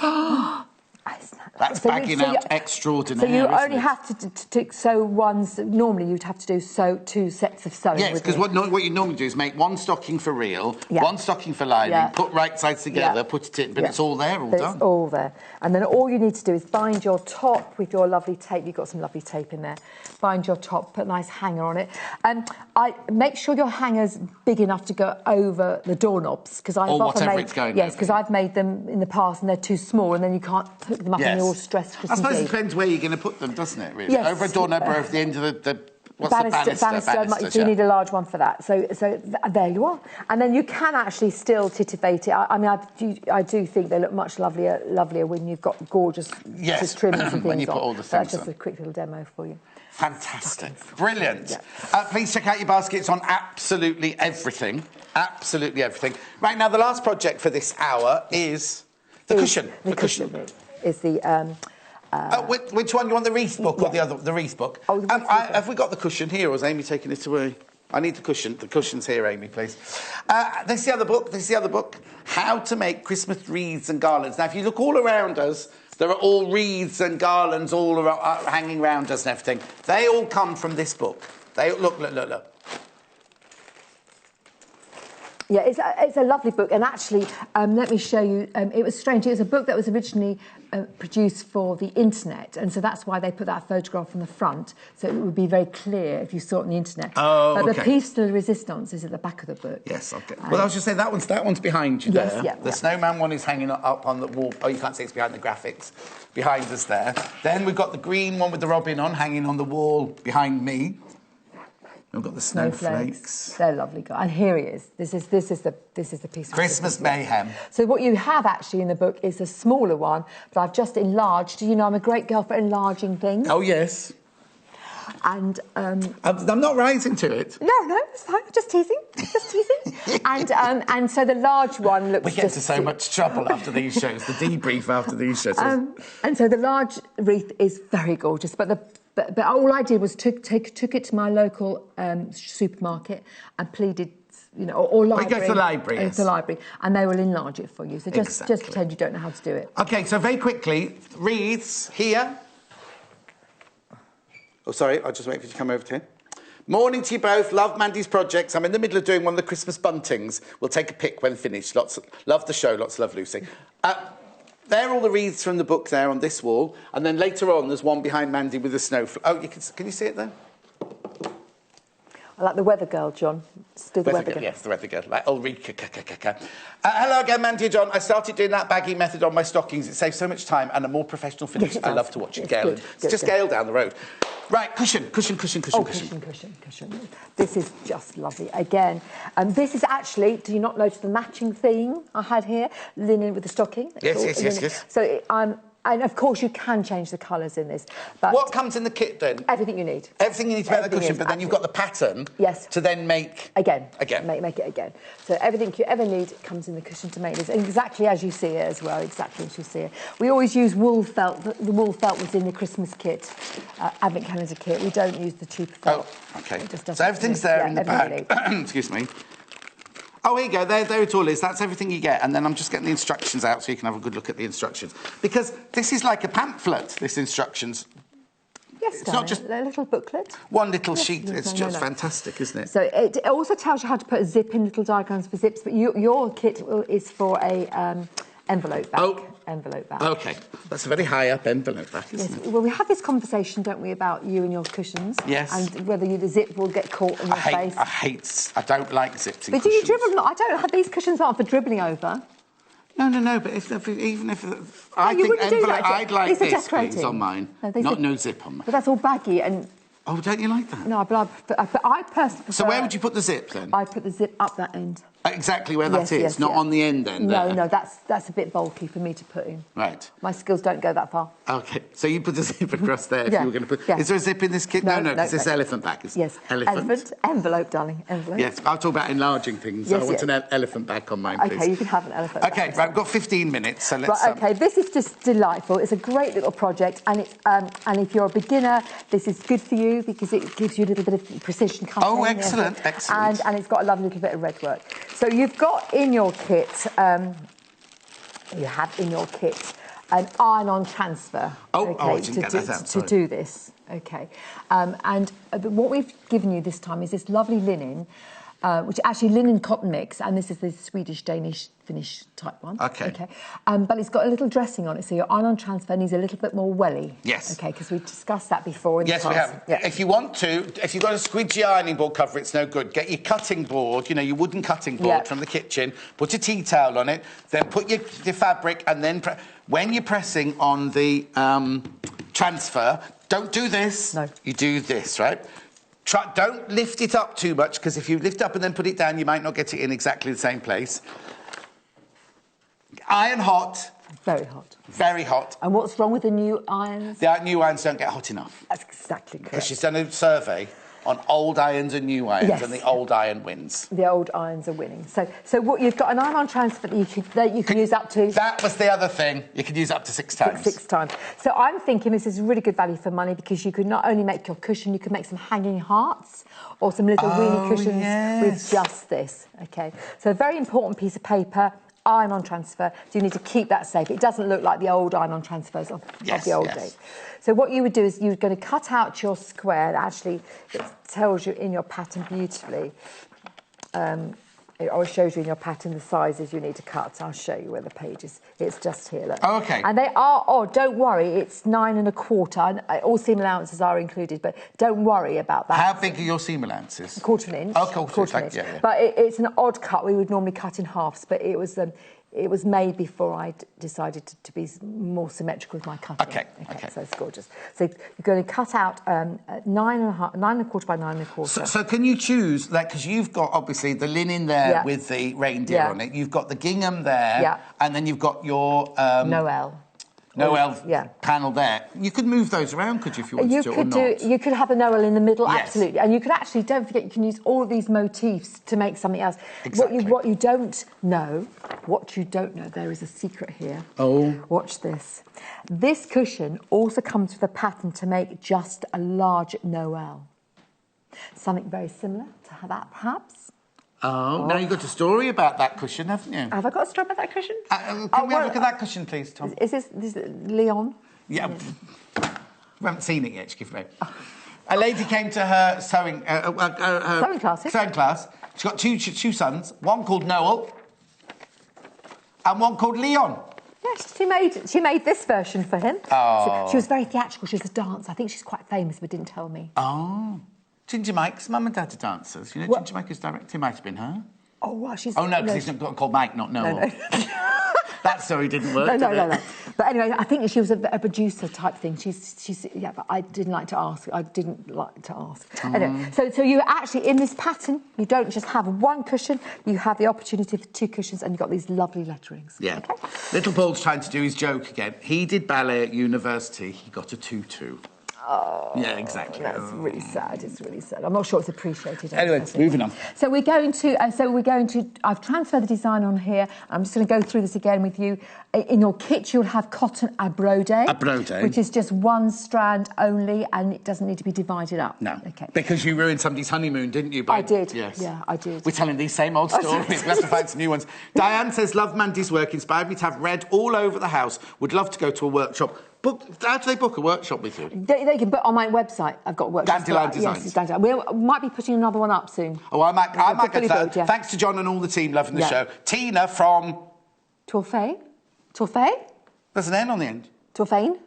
That's bagging out extraordinary. So you only have to sew ones. Normally, you'd have to do two sets of sewing. Yes, because what you normally do is make one stocking for real, one stocking for lining, put right sides together, put it in, but it's all there, all done. It's all there. And then all you need to do is bind your top with your lovely tape. You've got some lovely tape in there. Bind your top, put a nice hanger on it. And I make sure your hanger's big enough to go over the doorknobs. Because I've often made, it's going yes, because I've made them in the past and they're too small and then you can't hook them up and you're all stressed. I suppose it depends where you're going to put them, doesn't it, really? Yes. Over a doorknob or over the end of the banister. So you need a large one for that. So there you are. And then you can actually still titivate it. I mean, I do think they look much lovelier when you've got gorgeous trimmings and things when you put all the things on. That's just a quick little demo for you. Fantastic. Brilliant. Yeah. Please check out your baskets on absolutely everything. Absolutely everything. Right, now, the last project for this hour is the cushion. The cushion is the... which one? You want the wreath book or the wreath book? Oh, have we got the cushion here, or is Amy taking it away? I need the cushion. The cushion's here, Amy, please. This is the other book. How to make Christmas wreaths and garlands. Now, if you look all around us, there are all wreaths and garlands all around, hanging around us and everything. They all come from this book. Look. Yeah, it's a lovely book, and actually, let me show you. It was strange. It was a book that was originally produced for the internet, and so that's why they put that photograph on the front, so it would be very clear if you saw it on the internet. Oh, but the piece de resistance is at the back of the book. Yes, okay. Well, I was just saying that one's behind you there. Yes, The snowman one is hanging up on the wall. Oh, you can't see it's behind the graphics. Behind us there. Then we've got the green one with the robin on, hanging on the wall behind me. We've got the snowflakes. They're lovely, guys. And here he is. This is the piece of Christmas mayhem. So what you have actually in the book is a smaller one, but I've just enlarged. You know, I'm a great girl for enlarging things. Oh yes. And I'm not rising to it. No, it's fine. Just teasing. and so the large one looks. We get into so much trouble after these shows. The debrief after these shows. And so the large wreath is very gorgeous, but all I did was took it to my local supermarket and pleaded, or library. We go to the library. Yes. The library, and they will enlarge it for you. So just pretend you don't know how to do it. Okay, so very quickly, wreaths here. Oh, sorry, I'll just wait for you to come over to here. Morning to you both. Love Mandy's projects. I'm in the middle of doing one of the Christmas buntings. We'll take a pic when finished. Love the show. Lots of love, Lucy. There are all the wreaths from the book there on this wall. And then later on, there's one behind Mandy with a snowflake. Oh, can you see it there? I like the weather girl, John. Still the weather girl. Yes, the weather girl. Like Ulrika. Hello again, Mandy and John. I started doing that bagging method on my stockings. It saves so much time and a more professional finish. I love to watch it. Gail. It's just Gail down the road. Right, cushion. Oh, cushion. This is just lovely. Again, this is actually, do you not notice the matching theme I had here? Linen with the stocking. Yes. So and of course you can change the colours in this. But what comes in the kit then? Everything you need. Everything you need to make the cushion, but then you've got the pattern to then make... Again. Make it again. So everything you ever need comes in the cushion to make this. Exactly as you see it as well, exactly as you see it. We always use wool felt. The wool felt was in the Christmas kit, Advent calendar kit. We don't use the cheaper felt. Oh, OK. So everything's there in the bag. Excuse me. Oh, here you go. There it all is. That's everything you get. And then I'm just getting the instructions out so you can have a good look at the instructions. Because this is like a pamphlet, this instructions. Yes, it's not just a little booklet. One little sheet. It's just fantastic, isn't it? So it also tells you how to put a zip in, little diagrams for zips. But your kit is for a envelope bag. Oh. Envelope bag. OK. That's a very high up envelope bag, isn't it? Well, we have this conversation, don't we, about you and your cushions? Yes. And whether the zip will get caught in your face. I don't like zips in But cushions. do you dribble? I don't have these cushions aren't for dribbling over. No, but even if I think envelope, I'd like this, please, on mine. No zip on mine. But that's all baggy and... Oh, don't you like that? No, but I personally prefer... So where would you put the zip, then? I put the zip up that end. Exactly where that is, not on the end then? No, that's a bit bulky for me to put in. Right. My skills don't go that far. OK, so you put the zip across there if you were going to put... Yeah. Is there a zip in this kit? No, because it's elephant bag. Yes. Elephant. Envelope, darling. Envelope. Yes, I'll talk about enlarging things. I want an elephant bag on mine, please. OK, you can have an elephant bag. OK, right, we've got 15 minutes, so let's... Right, OK, this is just delightful. It's a great little project, and it's and if you're a beginner, this is good for you because it gives you a little bit of precision cutting. Oh, excellent, excellent. And it's got a lovely little bit of red work. So you've got in your kit, you have in your kit an iron-on transfer. I didn't get that out, to do this. OK. And what we've given you this time is this lovely linen, which actually linen cotton mix, and this is the Swedish, Danish, Finnish type one. OK. But it's got a little dressing on it, so your iron-on transfer needs a little bit more welly. Yes. OK, because we discussed that before in the Yes, class. we have. Yeah. If you've got a squidgy ironing board cover, it's no good. Get your cutting board, your wooden cutting board from the kitchen, put a tea towel on it, then put your fabric, and then when you're pressing on the transfer, don't do this. No. You do this, right? Don't lift it up too much, because if you lift up and then put it down, you might not get it in exactly the same place. Iron hot. Very hot. Very hot. And what's wrong with the new irons? The new irons don't get hot enough. That's exactly correct. Because she's done a survey on old irons and new irons, and the old iron wins. The old irons are winning. So what you've got an iron-on transfer that you can use up to... That was the other thing. You could use up to 6 times. 6 times. So I'm thinking this is really good value for money because you could not only make your cushion, you could make some hanging hearts or some little weenie cushions with just this. OK. So a very important piece of paper, iron-on transfer. So you need to keep that safe. It doesn't look like the old iron-on transfers of the old days. So what you would do is you're going to cut out your square. Actually, it tells you in your pattern beautifully. It always shows you in your pattern the sizes you need to cut. I'll show you where the page is. It's just here, look. Oh, OK. And they are odd. Don't worry. It's 9 1/4. All seam allowances are included, but don't worry about that. How big are your seam allowances? A quarter of an inch. Oh, quarter inch. Yeah. But it's an odd cut. We would normally cut in halves, but it was made before I decided to be more symmetrical with my cutting. OK. So it's gorgeous. So you're going to cut out 9 1/4 by 9 1/4. So can you choose that? Because you've got, obviously, the linen there with the reindeer on it. You've got the gingham there. And then you've got your... Noel panel there. You could move those around, could you, if you wanted to, or not? You could have a Noel in the middle, absolutely. And you could actually, don't forget, you can use all of these motifs to make something else. Exactly. What you don't know, there is a secret here. Oh. Watch this. This cushion also comes with a pattern to make just a large Noel. Something very similar to that, perhaps. Oh, now you've got a story about that cushion, haven't you? Have I got a story about that cushion? Can we have a look at that cushion, please, Tom? Is this Leon? Yeah. We haven't seen it yet, give me. A lady came to her sewing class. She's got two sons, one called Noel and one called Leon. Yes, she made this version for him. Oh. So she was very theatrical. She was a dancer. I think she's quite famous, but didn't tell me. Oh. Ginger Mike's mum and dad are dancers. You know, Ginger Mike's director. It might have been her. Oh, well, she's... Oh, no, because he's not called Mike, not Noel. No. That story didn't work, No. But anyway, I think she was a producer type thing. But I didn't like to ask. Anyway, so you actually, in this pattern, you don't just have one cushion, you have the opportunity for 2 cushions, and you've got these lovely letterings. Yeah. Okay? Little Paul's trying to do his joke again. He did ballet at university. He got a 2-2. Oh, yeah, exactly. That's really sad. It's really sad. I'm not sure it's appreciated. Anyway, moving on. So we're going to. I've transferred the design on here. I'm just going to go through this again with you. In your kit, you'll have cotton à broder. À broder. Which is just one strand only, and it doesn't need to be divided up. No. Okay. Because you ruined somebody's honeymoon, didn't you? I did. Yes. Yeah, I did. We're telling these same old stories. We'll have to find some new ones. Diane says, love Mandy's work. Inspired me to have red all over the house. Would love to go to a workshop. How do they book a workshop with you? They can book on my website. I've got workshops. Dandelion Designs. Yes, it's Dandelion. We might be putting another one up soon. Oh, I might go to that. Yeah. Thanks to John and all the team loving the show. Tina from... Torfay? There's an N on the end. Torfain?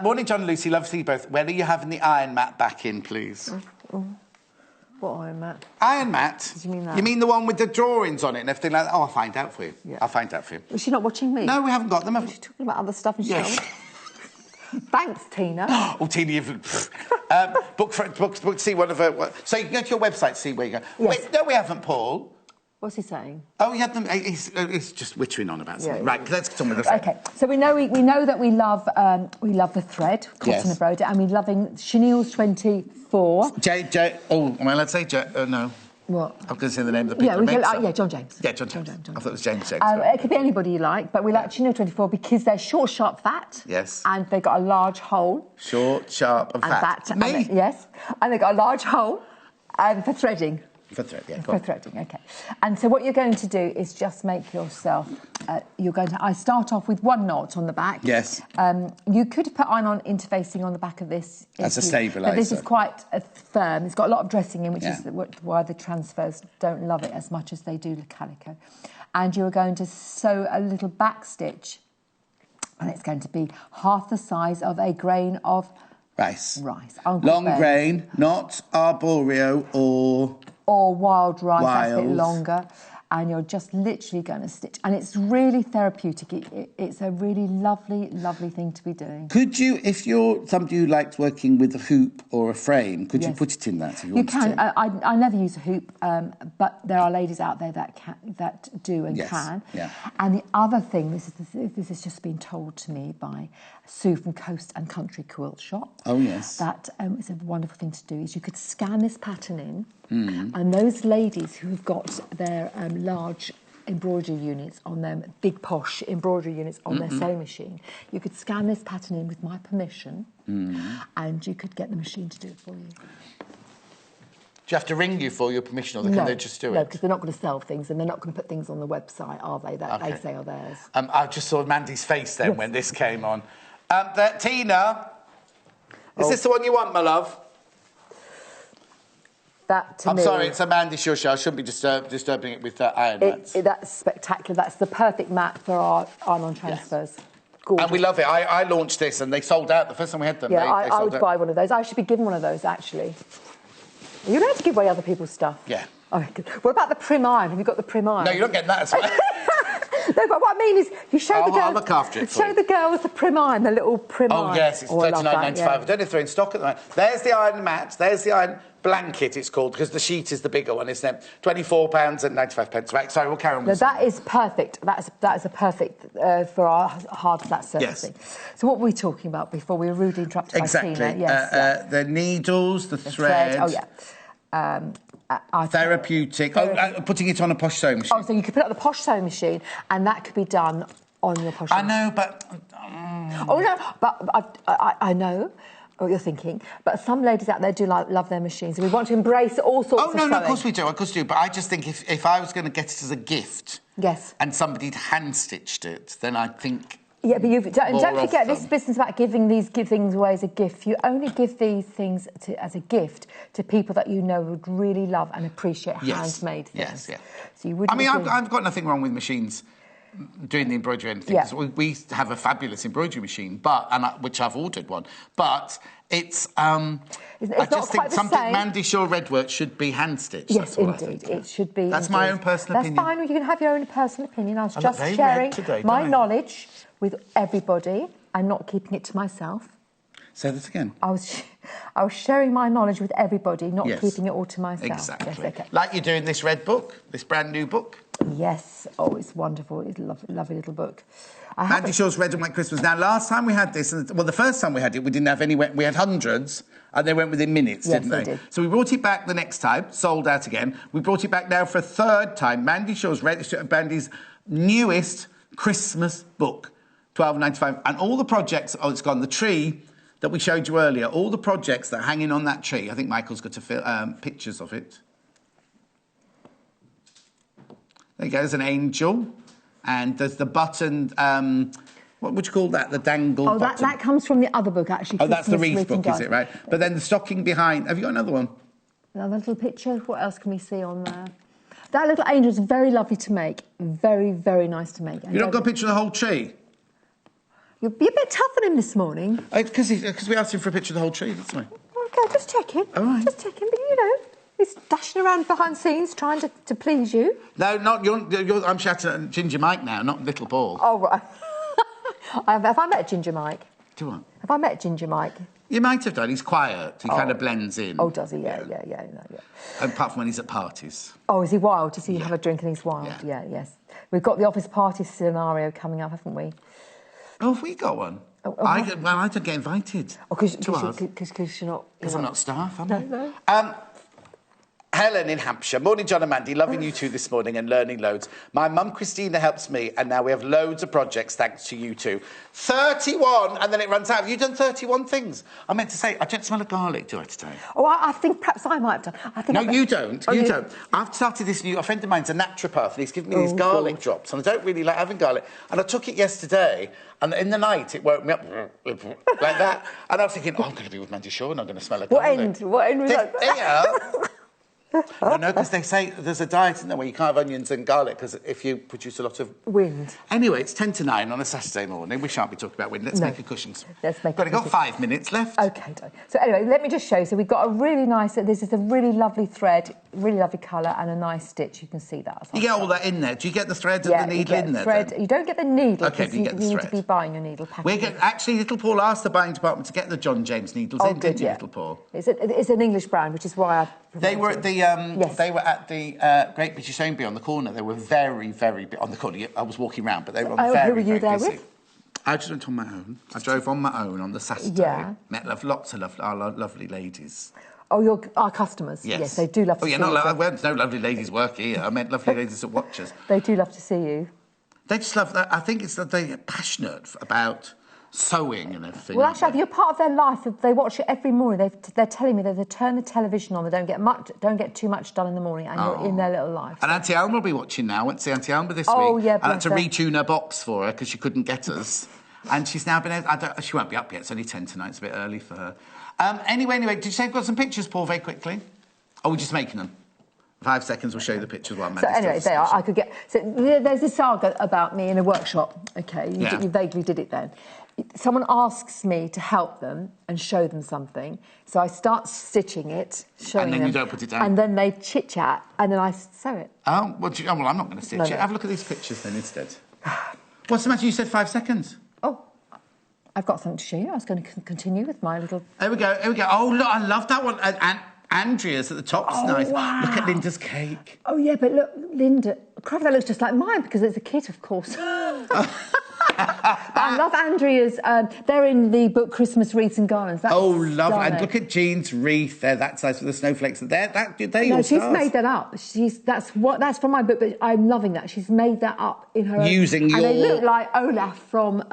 Morning, John and Lucy. Love to see you both. When are you having the iron mat back in, please? What iron mat? Iron mat? What do you mean that? You mean the one with the drawings on it and everything like that? Oh, I'll find out for you. Yeah. I'll find out for you. Was she not watching me? No, we haven't got them. She's talking about other stuff and Thanks, Tina. Oh, Tina, you've... book to see one of her... So you can go to your website to see where you go. Yes. Wait, no, we haven't, Paul. What's he saying? Oh, he had them... He's just wittering on about something. Yeah, right, let's get on with the thread. OK, so we know that we love the thread, cotton and broder, and we're loving chenille's 24. Oh, am I allowed to say no. What? I'm going to say the name of the people who make John James. Yeah, John James. I thought it was James. It could be anybody you like, but we like chenille 24 because they're short, sharp, fat. Yes. And they've got a large hole. Short, sharp and fat. Me? Yes. And they've got a large hole for threading. For thread, yeah. For threading, OK. And so what you're going to do is just make yourself... I start off with one knot on the back. Yes. You could put iron-on interfacing on the back of this. As a stabiliser. But this is quite firm. It's got a lot of dressing in, which is why the transfers don't love it as much as they do the calico. And you're going to sew a little back stitch, and it's going to be half the size of a grain of... Rice. Long grain, not arborio or wild rice, that's a bit longer. And you're just literally going to stitch. And it's really therapeutic. It's a really lovely, lovely thing to be doing. Could you, if you're somebody who likes working with a hoop or a frame, could you put it in that? You can. I never use a hoop, but there are ladies out there that do and can. Yeah. And the other thing, this has just been told to me by Sue from Coast and Country Quilt Shop. Oh, yes. That is a wonderful thing to do, is you could scan this pattern in, and those ladies who have got their large embroidery units on them, big posh embroidery units on their sewing machine, you could scan this pattern in with my permission, and you could get the machine to do it for you. Do you have to ring you for your permission, or can they just do it? No, because they're not going to sell things, and they're not going to put things on the website, are they, that they say are theirs. I just saw Mandy's face then when this came on. Tina, is this the one you want, my love? I'm sorry, it's a Mandy Shaw show. I shouldn't be disturbing it with iron mats. That's spectacular. That's the perfect mat for our iron-on transfers. Yes. Gorgeous. And we love it. I launched this and they sold out the first time we had them. Yeah, I would buy one of those. I should be given one of those, actually. Are you allowed to give away other people's stuff? Yeah. Oh, what about the prim iron? Have you got the prim iron? No, you're not getting that as well. No, but what I mean is, you show the girls... I'll look after it for you. Show the girls the prim iron, the little prim iron. Oh, yes, it's $39.95. I don't know if they're in stock at the moment. There's the iron mat. There's the iron blanket, it's called, because the sheet is the bigger one, isn't it? £24.95. Right, sorry, we'll carry on with that is perfect. That is a perfect for our hard flat surfacing. Yes. So what were we talking about before we were rudely interrupted by Tina? Yes, the needles, the thread. Oh, yeah. Therapeutic. Putting it on a posh sewing machine. Oh, so you could put it on the posh sewing machine, and that could be done on your posh sewing machine. I know, but... Oh, no, but I know what you're thinking, but some ladies out there do love their machines, and we want to embrace all sorts of sewing. No, of course we do, but I just think if I was going to get it as a gift... Yes. ...and somebody'd hand-stitched it, then I think... Yeah, but don't forget this business about give things away as a gift. You only give these things as a gift to people that you know would really love and appreciate handmade things. Yes, yeah. So you wouldn't. I've got nothing wrong with machines doing the embroidery and things. Yeah. We have a fabulous embroidery machine, which I've ordered one, but it's. I just think something Mandy Shaw Redwork should be hand stitched. Yes, indeed, it should be. That's my own personal opinion. That's fine. You can have your own personal opinion. I was just sharing my knowledge with everybody and not keeping it to myself. Say that again. I was sharing my knowledge with everybody, not keeping it all to myself. Exactly. Yes, okay. Like you're doing this red book, this brand new book. Yes. Oh, it's wonderful. It's a lovely, lovely little book. Mandy Shaw's Red and White Christmas. Now, last time we had this, well, the first time we had it, we didn't have any. We had hundreds, and they went within minutes, didn't they? Did. So we brought it back the next time, sold out again. We brought it back now for a third time. Mandy Shaw's Mandy's newest Christmas book, $12.95, and all the projects. Oh, it's gone. The tree that we showed you earlier. All the projects that are hanging on that tree. I think Michael's got to pictures of it. There you go. There's an angel. And there's the button, what would you call that? The dangle button. Oh, that comes from the other book, actually. Oh, that's the wreath book, is it, right? But then the stocking behind... Have you got another one? Another little picture. What else can we see on there? That little angel is very lovely to make. Very, very nice to make. You've not got a picture of the whole tree? You're a bit tough on him this morning. Because we asked him for a picture of the whole tree, that's why. OK, just checking. All right. Just checking, but, you know... He's dashing around behind the scenes trying to please you. No, not you're I'm shouting at Ginger Mike now, not Little Paul. Oh, right. Have I met Ginger Mike? Do what? Have I met Ginger Mike? You might have done. He's quiet. He kind of blends in. Oh, does he? Yeah. Apart from when he's at parties. Oh, is he wild? Does he have a drink and he's wild? Yeah. Yes. We've got the office party scenario coming up, haven't we? Oh, have we got one? I don't get invited. Oh, because you're not... Because I'm not staff, am I? No. Helen in Hampshire. Morning, John and Mandy. Loving you two this morning and learning loads. My mum, Christina, helps me, and now we have loads of projects thanks to you two. 31, and then it runs out. Have you done 31 things? I meant to say, I don't smell of garlic, do I, today? Oh, I think perhaps I might have done. No, you don't. You don't. I've started this new... A friend of mine's a naturopath, and he's given me these garlic drops, and I don't really like having garlic. And I took it yesterday, and in the night, it woke me up like that. And I was thinking, I'm going to be with Mandy Shaw, and I'm going to smell of garlic. What end was that? Yeah. No, because they say there's a diet in there where you can't have onions and garlic because if you produce a lot of... Wind. Anyway, it's 10 to 9 on a Saturday morning. We shan't be talking about wind. Let's make a cushions. Let's make But I've got 5 minutes left. OK, so anyway, let me just show you. So we've got a really nice... This is a really lovely thread, really lovely colour and a nice stitch. You can see that. You get all that in there. Do you get the thread and the needle in there? Thread. You don't get the needle. OK, you get the thread. You need to be buying your needle package. Actually, Little Paul asked the buying department to get the John James needles in, didn't you, Little Paul? It's an English brand, which is why I've... They were at the Great British Sainsbury on the corner. They were very, very big on the corner. I was walking around, but they were very, who were you there busy. with? I just went on my own. I drove on my own on the Saturday. Yeah. Met lots of lovely ladies. Oh, our customers? Yes. They do love to see you. There's no lovely ladies work here. I meant lovely ladies that watch us. They do love to see you. They just love that. I think it's that they're passionate about sewing and everything. Well, actually, you're part of their life. They watch it every morning. They're telling me that they turn the television on. They don't get too much done in the morning, and you're in their little life. And Auntie Alma will be watching now. I went to see Auntie Alma this week. Oh, yeah, I had to retune her box for her because she couldn't get us. And she's now been... she won't be up yet. It's only 10 tonight. It's a bit early for her. Anyway, did you say you've got some pictures, Paul, very quickly? Oh, we're just making them. 5 seconds, we'll show you the pictures while Mandy's... So anyway, there I could get... So there's this saga about me in a workshop, OK? You vaguely did it then. Someone asks me to help them and show them something, so I start stitching it, showing them... And then you don't put it down? And then they chit-chat, and then I sew it. Oh, well, I'm not going to stitch it. Have a look at these pictures then instead. What's the matter? You said 5 seconds. Oh, I've got something to show you. I was going to continue with my little... Here we go. Oh, look, I love that one. And Andrea's at the top's nice. Wow. Look at Linda's cake. Oh, yeah, but look, Linda... Crap, that looks just like mine because it's a kit, of course. I love Andrea's. They're in the book Christmas Wreaths and Garlands. That's lovely. And look at Jean's wreath there. That's nice with the snowflakes. She's made that up. That's from my book, but I'm loving that. She's made that up in her using own. And they look like Olaf from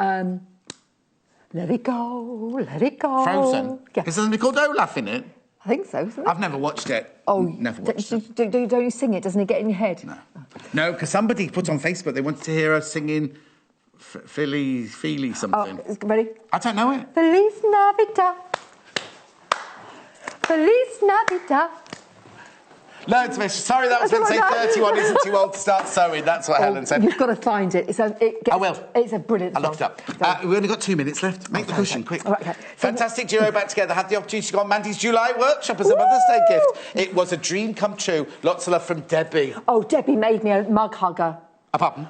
Let It Go, Let It Go. Frozen? Yeah. Is there something called Olaf in it? I think so, isn't it? I've never watched it. Oh, never watched it. Don't you sing it? Doesn't it get in your head? No, because somebody put on Facebook they wanted to hear us singing Feely something. Oh, ready? I don't know it. Feliz Navidad. Feliz Navidad. Loads of sorry, that was meant to say 31 isn't too old to start sewing. That's what Helen said. You've got to find it. I will. It's a brilliant song. I looked it up. We've only got 2 minutes left. Make the cushion, quick. All right, okay. Fantastic duo back together. Had the opportunity to go on Mandy's July workshop as a Mother's Day gift. It was a dream come true. Lots of love from Debbie. Oh, Debbie made me a mug hugger. Pardon?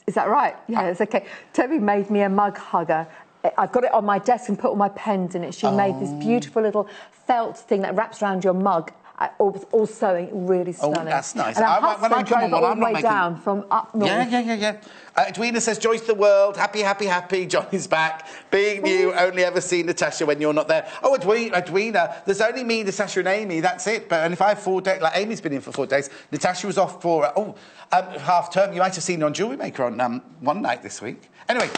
Is that right? Yeah, it's okay. Debbie made me a mug hugger, I've got it on my desk and put all my pens in it. She made this beautiful little felt thing that wraps around your mug. All sewing, really stunning. Oh, that's nice. And when I come on one, I'm not way making... down from up north. Yeah. Edwina says, Joyce the world, happy, John is back. Being new, only ever seen Natasha when you're not there. Oh, Edwina, there's only me, Natasha and Amy, that's it. And if I have 4 days, like Amy's been in for 4 days, Natasha was off for, half term. You might have seen her on Jewellery Maker on one night this week. Anyway,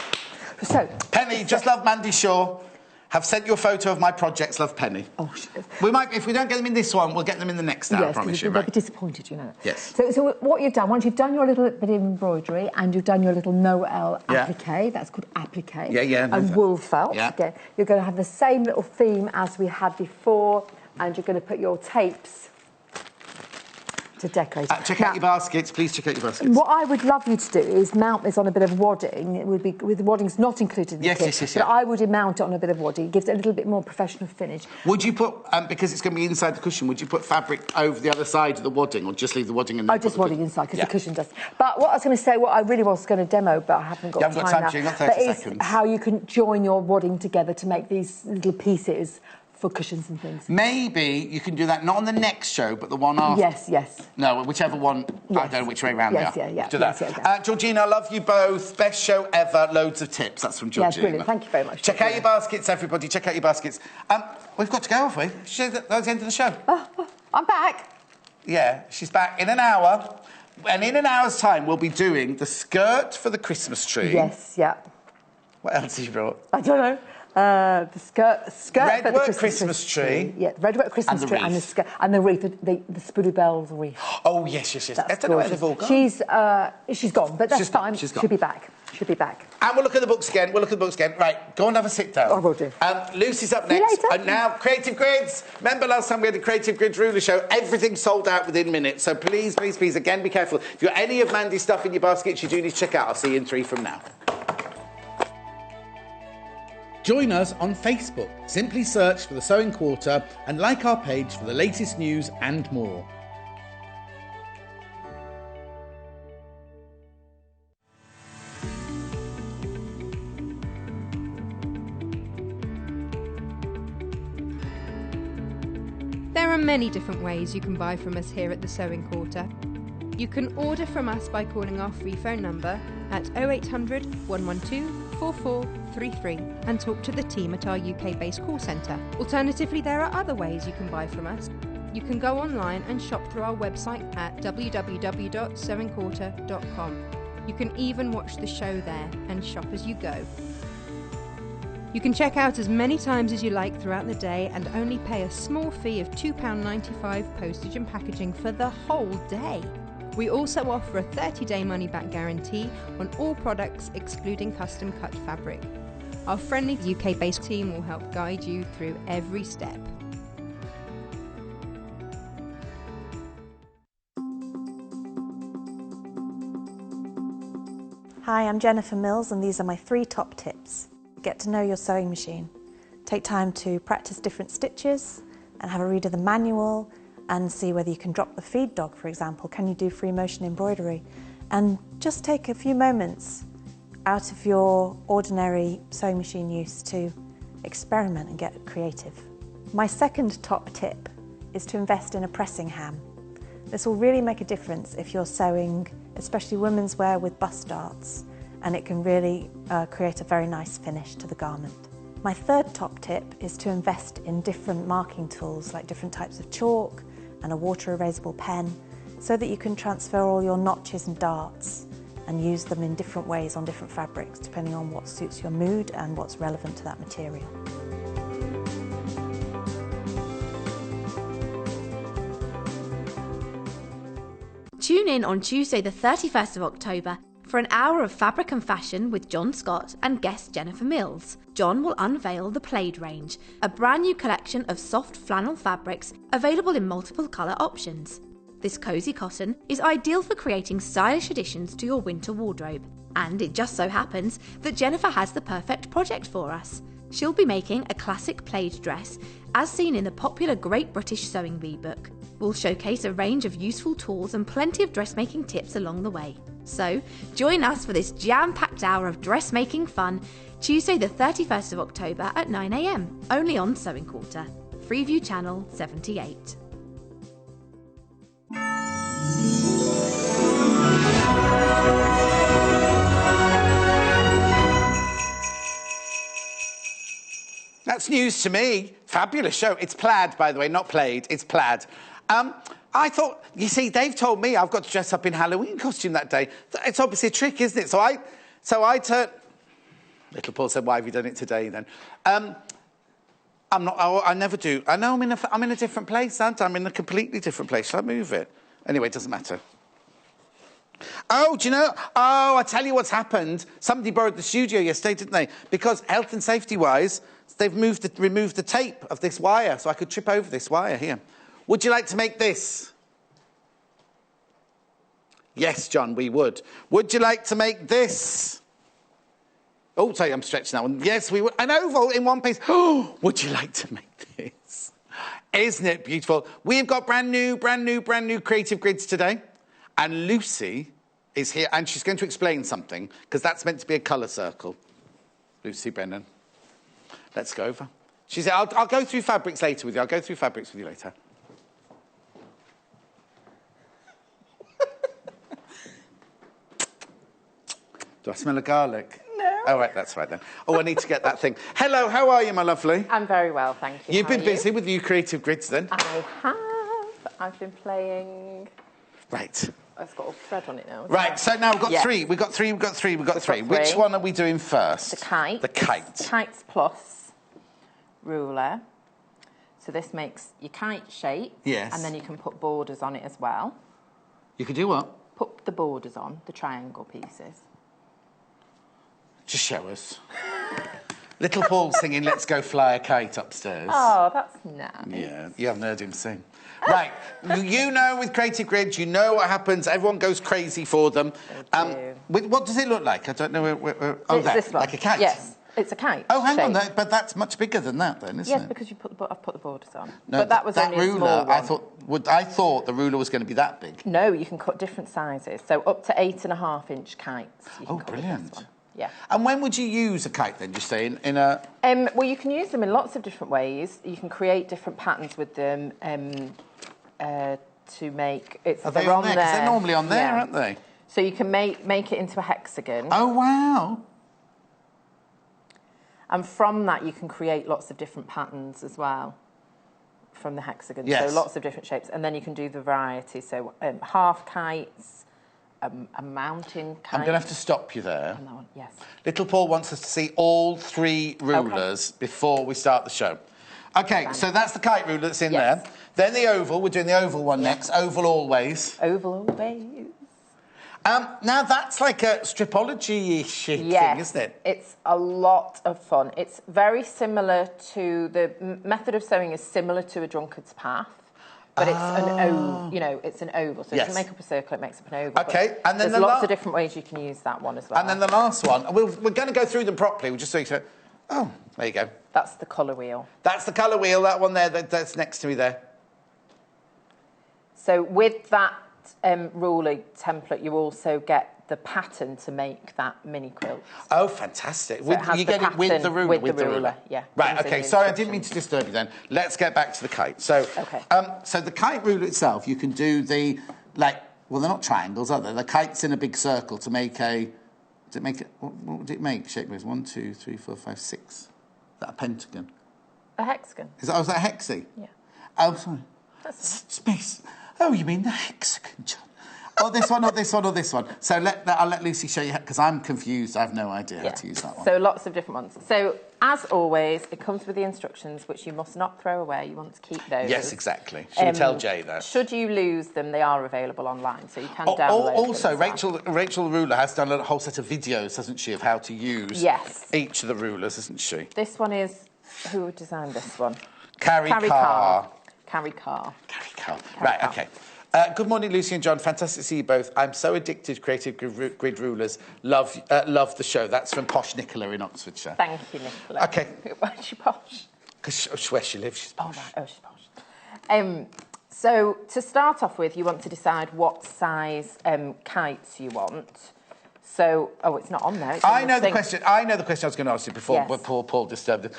so Penny, just love Mandy Shaw. Have sent you a photo of my projects, love Penny. Oh, we might, if we don't get them in this one, we'll get them in the next now, I promise you. They'll be disappointed, you know. Yes. So what you've done, once you've done your little bit of embroidery and you've done your little Noel applique, that's called applique. And wool felt. Yeah. Okay, you're going to have the same little theme as we had before, and you're going to put your tapes to decorate. Check out your baskets, please check out your baskets. What I would love you to do is mount this on a bit of wadding. It would be, with the wadding's not included in the kit. Yes. But I would mount it on a bit of wadding. It gives it a little bit more professional finish. Would you put, because it's going to be inside the cushion, would you put fabric over the other side of the wadding, or just leave the wadding in there? Oh, just wadding inside, because the cushion does. But what I was going to say, what I really was going to demo, but I haven't got time now, you've got 30 seconds. Is how you can join your wadding together to make these little pieces for cushions and things. Maybe you can do that not on the next show, but the one after. Yes. No, whichever one. Yes. I don't know which way round they are. Yeah. Do that. Georgina, I love you both. Best show ever. Loads of tips. That's from Georgina. Yeah, brilliant. Thank you very much. Check out your baskets, everybody. Check out your baskets. We've got to go, have we? That was the end of the show. I'm back. Yeah, she's back in an hour. And in an hour's time, we'll be doing the skirt for the Christmas tree. Yes, yeah. What else have you brought? I don't know. The skirt red work Christmas tree. Yeah, red work Christmas tree and the skirt and the wreath, the Spoodie Bells wreath. Oh yes. I don't know where they've all gone. She's gone, but that's fine. She's gone. She'll be back. And we'll look at the books again. Right, go and have a sit down. I will do. Lucy's up next. See you later. And now, Creative Grids. Remember last time we had the Creative Grids ruler show? Everything sold out within minutes. So please, again, be careful. If you've got any of Mandy's stuff in your baskets, you do need to check out. I'll see you in 3 from now. Join us on Facebook. Simply search for The Sewing Quarter and like our page for the latest news and more. There are many different ways you can buy from us here at The Sewing Quarter. You can order from us by calling our free phone number at 0800 112 4433 and talk to the team at our UK-based call centre. Alternatively, there are other ways you can buy from us. You can go online and shop through our website at www.sewingquarter.com. You can even watch the show there and shop as you go. You can check out as many times as you like throughout the day and only pay a small fee of £2.95 postage and packaging for the whole day. We also offer a 30-day money-back guarantee on all products excluding custom-cut fabric. Our friendly UK-based team will help guide you through every step. Hi, I'm Jennifer Mills and these are my 3 top tips. Get to know your sewing machine. Take time to practice different stitches and have a read of the manual and see whether you can drop the feed dog, for example. Can you do free motion embroidery? And just take a few moments out of your ordinary sewing machine use to experiment and get creative. My second top tip is to invest in a pressing ham. This will really make a difference if you're sewing, especially women's wear with bust darts, and it can really create a very nice finish to the garment. My third top tip is to invest in different marking tools, like different types of chalk and a water erasable pen, so that you can transfer all your notches and darts and use them in different ways on different fabrics, depending on what suits your mood and what's relevant to that material. Tune in on Tuesday the 31st of October for an hour of fabric and fashion with John Scott and guest Jennifer Mills. John will unveil the Plaid range, a brand new collection of soft flannel fabrics available in multiple colour options. This cosy cotton is ideal for creating stylish additions to your winter wardrobe, and it just so happens that Jennifer has the perfect project for us. She'll be making a classic plaid dress as seen in the popular Great British Sewing Bee book. We'll showcase a range of useful tools and plenty of dressmaking tips along the way. So, join us for this jam-packed hour of dressmaking fun, Tuesday the 31st of October at 9 a.m, only on Sewing Quilter, Freeview Channel 78. That's news to me. Fabulous show. It's plaid, by the way, not played. It's plaid. I thought, you see, Dave told me I've got to dress up in Halloween costume that day. It's obviously a trick, isn't it? So I turned... Little Paul said, why have you done it today, then? I'm not... I never do. I know I'm in a different place, aren't I? I'm in a completely different place. Shall I move it? Anyway, it doesn't matter. Oh, do you know... Oh, I tell you what's happened. Somebody borrowed the studio yesterday, didn't they? Because health and safety-wise, they've removed the tape of this wire, so I could trip over this wire here. Would you like to make this? Yes, John, we would. Would you like to make this? Oh, sorry, I'm stretching that one. Yes, we would. An oval in one piece. Oh, would you like to make this? Isn't it beautiful? We've got brand new creative grids today. And Lucy is here, and she's going to explain something, because that's meant to be a colour circle. Lucy Brennan. Let's go over. She said, I'll go through fabrics later with you. I'll go through fabrics with you later. Do I smell of garlic? No. Oh, right, that's right then. Oh, I need to get that thing. Hello, how are you, my lovely? I'm very well, thank you. You've been busy with your creative grids then? I have. I've been playing... Right. It's got all thread on it now. Right, so now we've got three. We've got three. Which one are we doing first? The kite. The kite. Kites plus ruler. So this makes your kite shape. Yes. And then you can put borders on it as well. You can do what? Put the borders on, the triangle pieces. Just show us. Little Paul singing Let's Go Fly a Kite upstairs. Oh, that's nice. Yeah, you haven't heard him sing. Right, you know with creative grids, you know what happens. Everyone goes crazy for them. What does it look like? I don't know. Oh, it's this one. Like a kite? Yes, it's a kite. Oh, hang on, shape. but that's much bigger than that then, isn't it? Yes, because I've put the borders on. No, but that was that only ruler, a small one. I thought the ruler was going to be that big. No, you can cut different sizes. So up to 8.5-inch kites. You can cut brilliant. with this one. Yeah. And when would you use a kite then, just say, in a... Well, you can use them in lots of different ways. You can create different patterns with them to make... Are they on there? Because they're normally on there, aren't they? So you can make it into a hexagon. Oh, wow. And from that, you can create lots of different patterns as well from the hexagon. Yes. So lots of different shapes. And then you can do the variety. So half kites, a mountain kite. I'm going to have to stop you there. And that one, yes. Little Paul wants us to see all three rulers before we start the show. OK, so that's the kite ruler that's in there. Then the oval. We're doing the oval one next. Oval always. Oval always. Now, that's like a stripology-ish thing, isn't it? It's a lot of fun. It's very similar to... The method of sewing is similar to a drunkard's path. But it's an oval, you know, it's an oval. So you can make up a circle, it makes up an oval. OK, and then there's lots of different ways you can use that one as well. And then the last one, we're going to go through them properly. We'll just so you can... Oh, there you go. That's the colour wheel. That's the colour wheel, that one there, that's next to me there. So with that ruler template, you also get the pattern to make that mini quilt. Oh, fantastic. So you get it with the ruler? With the ruler, yeah. Right, OK, sorry, I didn't mean to disturb you then. Let's get back to the kite. So, so the kite ruler itself, you can do the, like, well, they're not triangles, are they? The kite's in a big circle to make a... Did it make it... What would it make, shape-wise? 1, 2, 3, 4, 5, 6. Is that a pentagon? A hexagon. Is that a hexie? Yeah. Oh, sorry. Space. Oh, you mean the hexagon, John? Oh, this one, or this one, or this one. So I'll let Lucy show you, because I'm confused. I have no idea how to use that one. So lots of different ones. So, as always, it comes with the instructions, which you must not throw away. You want to keep those. Yes, exactly. Should we tell Jay that? Should you lose them, they are available online, so you can download Also, them. Rachel the ruler has done a whole set of videos, hasn't she, of how to use each of the rulers, hasn't she? This one is... Who designed this one? Carrie Carr. Carrie Carr. Right, OK. Good morning, Lucy and John. Fantastic to see you both. I'm so addicted to creative grid rulers. Love the show. That's from Posh Nicola in Oxfordshire. Thank you, Nicola. OK. Why is she posh? Because where she lives, she's posh. Oh, right. Oh, she's posh. So to start off with, you want to decide what size kites you want. So, it's not on there. I know the question I was going to ask you before, but Paul disturbed it.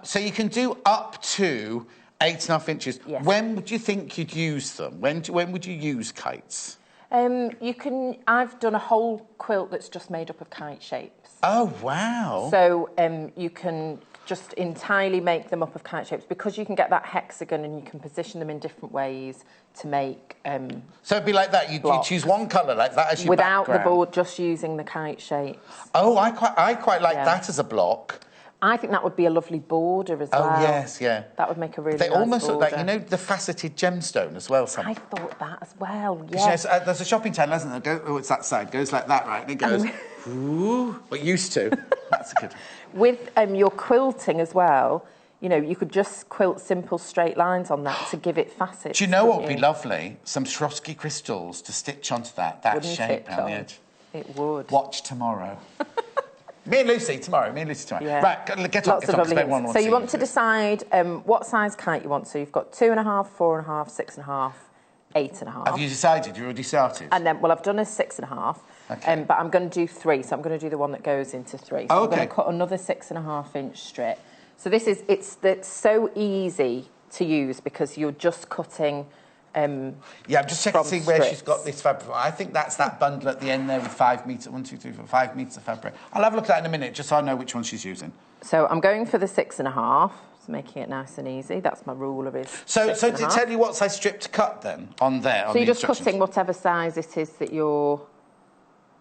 So you can do up to 8.5 inches. Yes. When would you think you'd use them? When would you use kites? I've done a whole quilt that's just made up of kite shapes. Oh, wow. So you can just entirely make them up of kite shapes because you can get that hexagon and you can position them in different ways to make so it'd be like that. You choose one colour like that as your without background. the board, just using the kite shapes. Oh, I quite like that as a block. I think that would be a lovely border as well. Oh, yes, yeah. That would make a really They nice almost border. look like, you know, the faceted gemstone as well. I thought that as well, yeah. You know, there's a shopping channel, isn't there? It's that side. Goes like that, right? And it goes, ooh. Well, it used to. That's a good one. With your quilting as well, you know, you could just quilt simple straight lines on that to give it facets. Do you know what would be lovely? Some Swarovski crystals to stitch onto that shape around the edge. It would. Watch tomorrow. Me and Lucy tomorrow. Yeah. Right, get on. So you want to decide what size kite you want. So you've got 2.5, 4.5, 6.5, 8.5. Have you decided? You already started? And then, I've done a 6.5. Okay. But I'm going to do 3. So I'm going to do the one that goes into 3. So I'm going to cut another 6.5 inch strip. So it's so easy to use because you're just cutting. I'm just checking to see where she's got this fabric. I think that's that bundle at the end there with 5 metres. 1, 2, 3, 4, 5 metres of fabric. I'll have a look at that in a minute, just so I know which one she's using. So I'm going for the 6.5, so making it nice and easy. That's my ruler is. So did it tell you what size strip to cut then on there? So you're just cutting whatever size it is that you're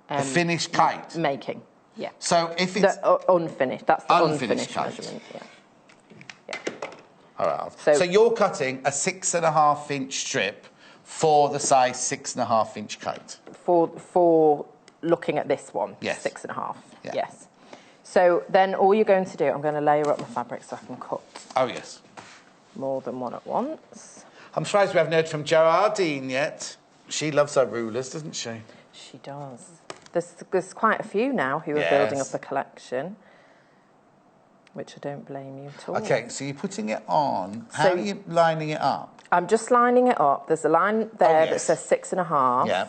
the finished kite making. Yeah. So if it's unfinished, that's the unfinished measurement. Yeah. All right. So you're cutting a 6.5 inch strip for the size 6.5 inch kite. For looking at this one. Yes. 6.5. Yeah. Yes. So then all you're going to do, I'm going to layer up my fabric so I can cut. Oh yes. More than one at once. I'm surprised we haven't heard from Gerardine yet. She loves her rulers, doesn't she? She does. There's quite a few now who are building up a collection. Which I don't blame you at all. OK, so you're putting it on. How are you lining it up? I'm just lining it up. There's a line there that says 6.5. Yeah.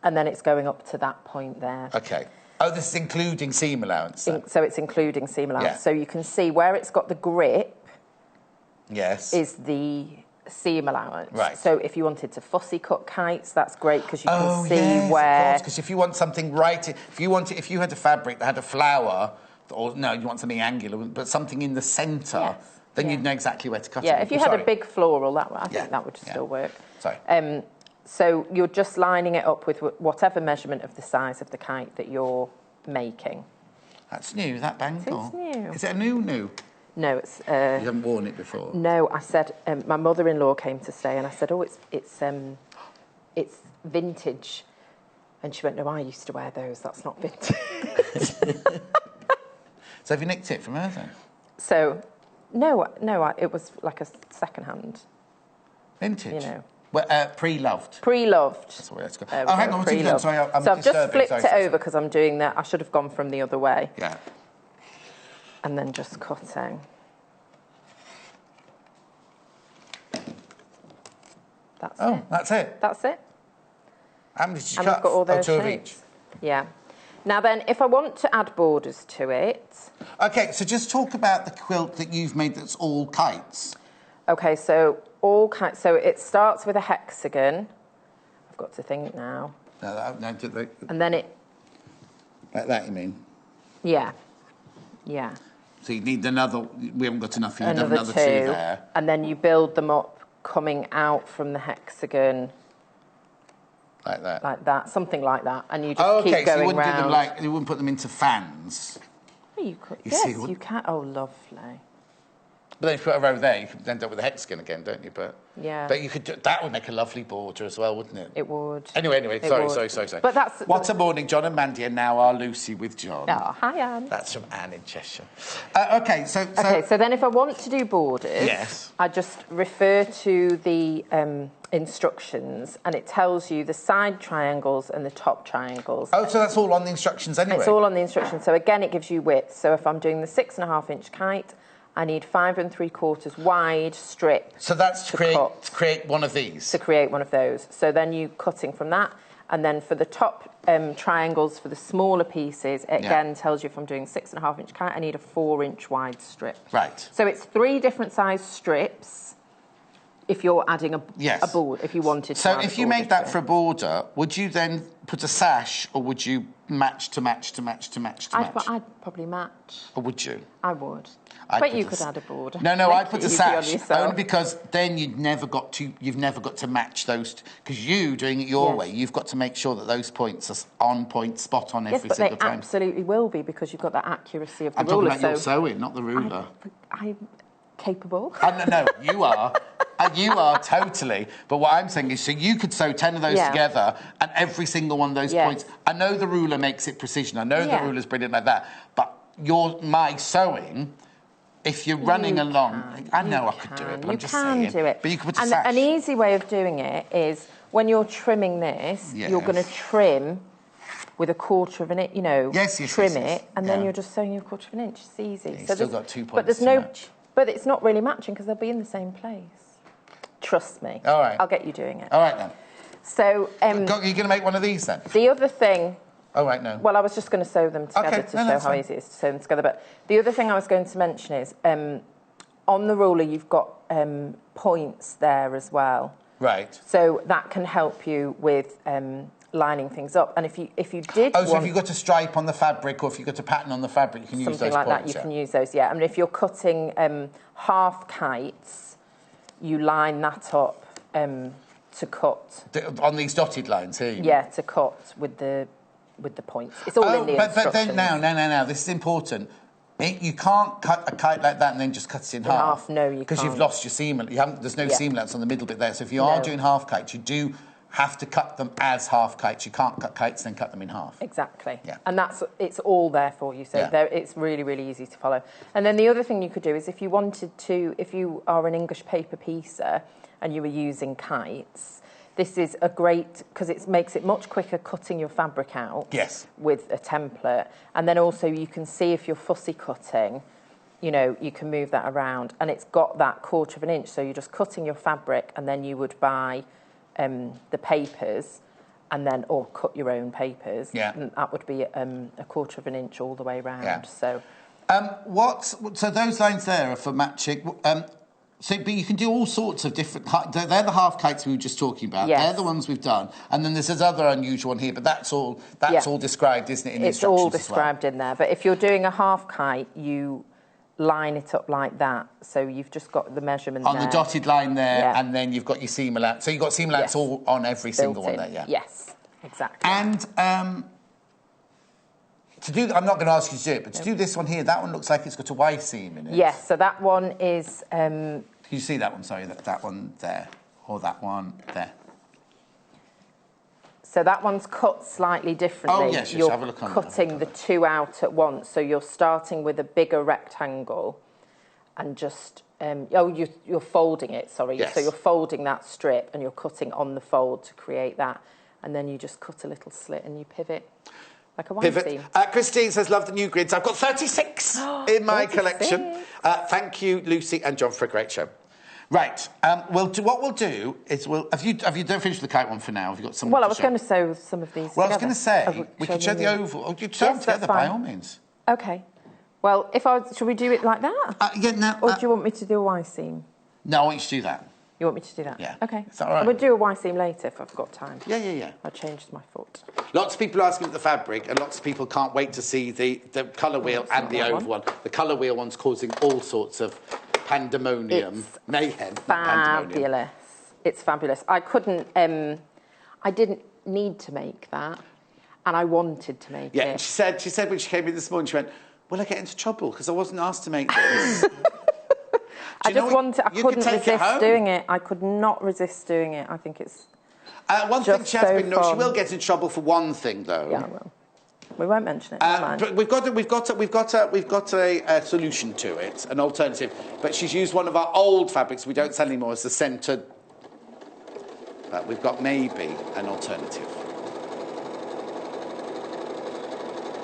And then it's going up to that point there. OK. Oh, this is including seam allowance? So it's including seam allowance. Yeah. So you can see where it's got the grip is the seam allowance. Right. So if you wanted to fussy cut kites, that's great because you can see where... because if you want something if you had a fabric that had a flower... Or no, you want something angular, but something in the centre, then you'd know exactly where to cut it. Yeah, if you had a big floral, I think that would still work. Sorry. So you're just lining it up with whatever measurement of the size of the kite that you're making. That's new, that bangle. It's new. Is it a new? No, it's... you haven't worn it before? No, I said... my mother-in-law came to stay and I said, it's vintage. And she went, no, I used to wear those, that's not vintage. So have you nicked it from her then? So, no, it was like a second-hand. Vintage? You know. Well, pre-loved. Pre-loved. That's the way it's called. Hang on, what's it done? Sorry, I'm so I've just flipped it over because I'm doing that. I should have gone from the other way. Yeah. And then just cutting. That's it. That's it? That's it. How many did you cut? I've got all those 2 of each? Yeah. Now then, if I want to add borders to it... OK, so just talk about the quilt that you've made that's all kites. OK, so all kites... So it starts with a hexagon. I've got to think now. No, and then it... Like that, you mean? Yeah. Yeah. So you need another... We haven't got enough. You need another two there. And then you build them up coming out from the hexagon... Like that? Like that, something like that. And you just keep going round. So you wouldn't put them into fans? Well, you could. Yes, you can. Oh, lovely. But then if you put a row there, you could end up with a hexagon again, don't you? But yeah. But you could. That would make a lovely border as well, wouldn't it? It would. Anyway. Sorry. But that's. What a morning, John and Mandy, and now our Lucy with John. Oh, hi, Anne. That's from Anne in Cheshire. OK, so then if I want to do borders, I just refer to the instructions, and it tells you the side triangles and the top triangles. Oh, so that's all on the instructions anyway? It's all on the instructions. So again, it gives you width. So if I'm doing the 6.5 inch kite, I need 5 3/4 wide strip. So that's to create one of these? To create one of those. So then you cutting from that, and then for the top triangles, for the smaller pieces, it again tells you if I'm doing 6.5-inch kite, I need a 4-inch wide strip. Right. So it's 3 different size strips if you're adding a board, if you wanted to. So if you make that for a border, would you then put a sash, or would you match to match to match to match to match? I'd probably match. Or would you? I would. But you could add a border. No, I'd put a sash, only because then you've never got to match those, because you, doing it your way, you've got to make sure that those points are on point, spot on every single time. Yes, but they absolutely will be, because you've got that accuracy of the ruler. I'm talking about your sewing, not the ruler. I'm capable. No, you are. You are totally. But what I'm saying is, so you could sew 10 of those together, and every single one of those points. I know the ruler makes it precision. I know the ruler's brilliant like that. But my sewing, if you're running along, I know I could do it. But I'm just saying. You can do it. But you could put a sash. An easy way of doing it is when you're trimming this, you're going to trim with 1/4 of an inch. You know, trim it, and then you're just sewing your 1/4 of an inch. It's easy. Yeah, so still got 2 points. But there's no. But it's not really matching because they'll be in the same place. Trust me. All right. I'll get you doing it. All right, then. So... Are you going to make one of these, then? The other thing... Oh, right, no. Well, I was just going to sew them together to show how easy it is to sew them together. But the other thing I was going to mention is, on the ruler, you've got points there as well. Right. So that can help you with... lining things up, and if you did so if you've got a stripe on the fabric, or if you've got a pattern on the fabric, you can use those something like points, that, you can use those, I mean, if you're cutting half kites, you line that up to cut on these dotted lines here. To cut with the points. It's all in the instructions. But then now, this is important. You can't cut a kite like that and then just cut it in half. No, you can't. Because you've lost your seam. There's no seam allowance on the middle bit there. So if you are doing half kites, you do have to cut them as half kites. You can't cut kites and then cut them in half. Exactly. Yeah. And it's all there for you. So it's really, really easy to follow. And then the other thing you could do is if you are an English paper piecer and you were using kites, this is a great, because it makes it much quicker cutting your fabric out with a template. And then also you can see if you're fussy cutting, you can move that around. And it's got that 1/4 of an inch. So you're just cutting your fabric, and then you would buy the papers, and then or cut your own papers. And that would be a 1/4 of an inch all the way around. So, so those lines there are for matching. But you can do all sorts of different. They're the half kites we were just talking about. They're the ones we've done, and then there's this other unusual one here. But that's all described, isn't it? In the it's all described in there. But if you're doing a half kite, you line it up like that, so you've just got the measurement on the dotted line there, and then you've got your seam allowance. So you've got seam allowance all on every single one there, Yes, exactly. And to do, I'm not going to ask you to do it, but to do this one here, that one looks like it's got a Y seam in it. Yes, so that one is. Can you see that one? Sorry, that one there, or that one there. So that one's cut slightly differently. Oh, yes, you're have a look on cutting the two out at once. So you're starting with a bigger rectangle and just... you're folding it, sorry. Yes. So you're folding that strip and you're cutting on the fold to create that. And then you just cut a little slit and you pivot like a wine seam. Christine says, love the new grids. I've got 36 in my collection. Thank you, Lucy and John, for a great show. Right. What we'll do is have you don't finish the kite one for now? Have you got some? Well, I was going to sew some of these. Well, I was going to say we could show the oval. Oh, you sew them together by all means. Okay. Well, should we do it like that? Or do you want me to do a Y seam? No, I want you to do that. You want me to do that? Yeah. Okay. Is that all right? We'll do a Y seam later if I've got time. Yeah. I changed my foot. Lots of people are asking about the fabric, and lots of people can't wait to see the colour wheel and the oval one. The colour wheel one's causing all sorts of pandemonium, mayhem. Fabulous. It's fabulous. I couldn't. I didn't need to make that, and I wanted to make it. Yeah. She said when she came in this morning, she went, "Will I get into trouble because I wasn't asked to make this?" I couldn't resist doing it. I could not resist doing it. I think it's. One thing she has been. No, she will get in trouble for one thing though. Yeah, I will. We won't mention it. But we've got a solution to it, an alternative. But she's used one of our old fabrics we don't sell anymore as the centre. But we've got maybe an alternative.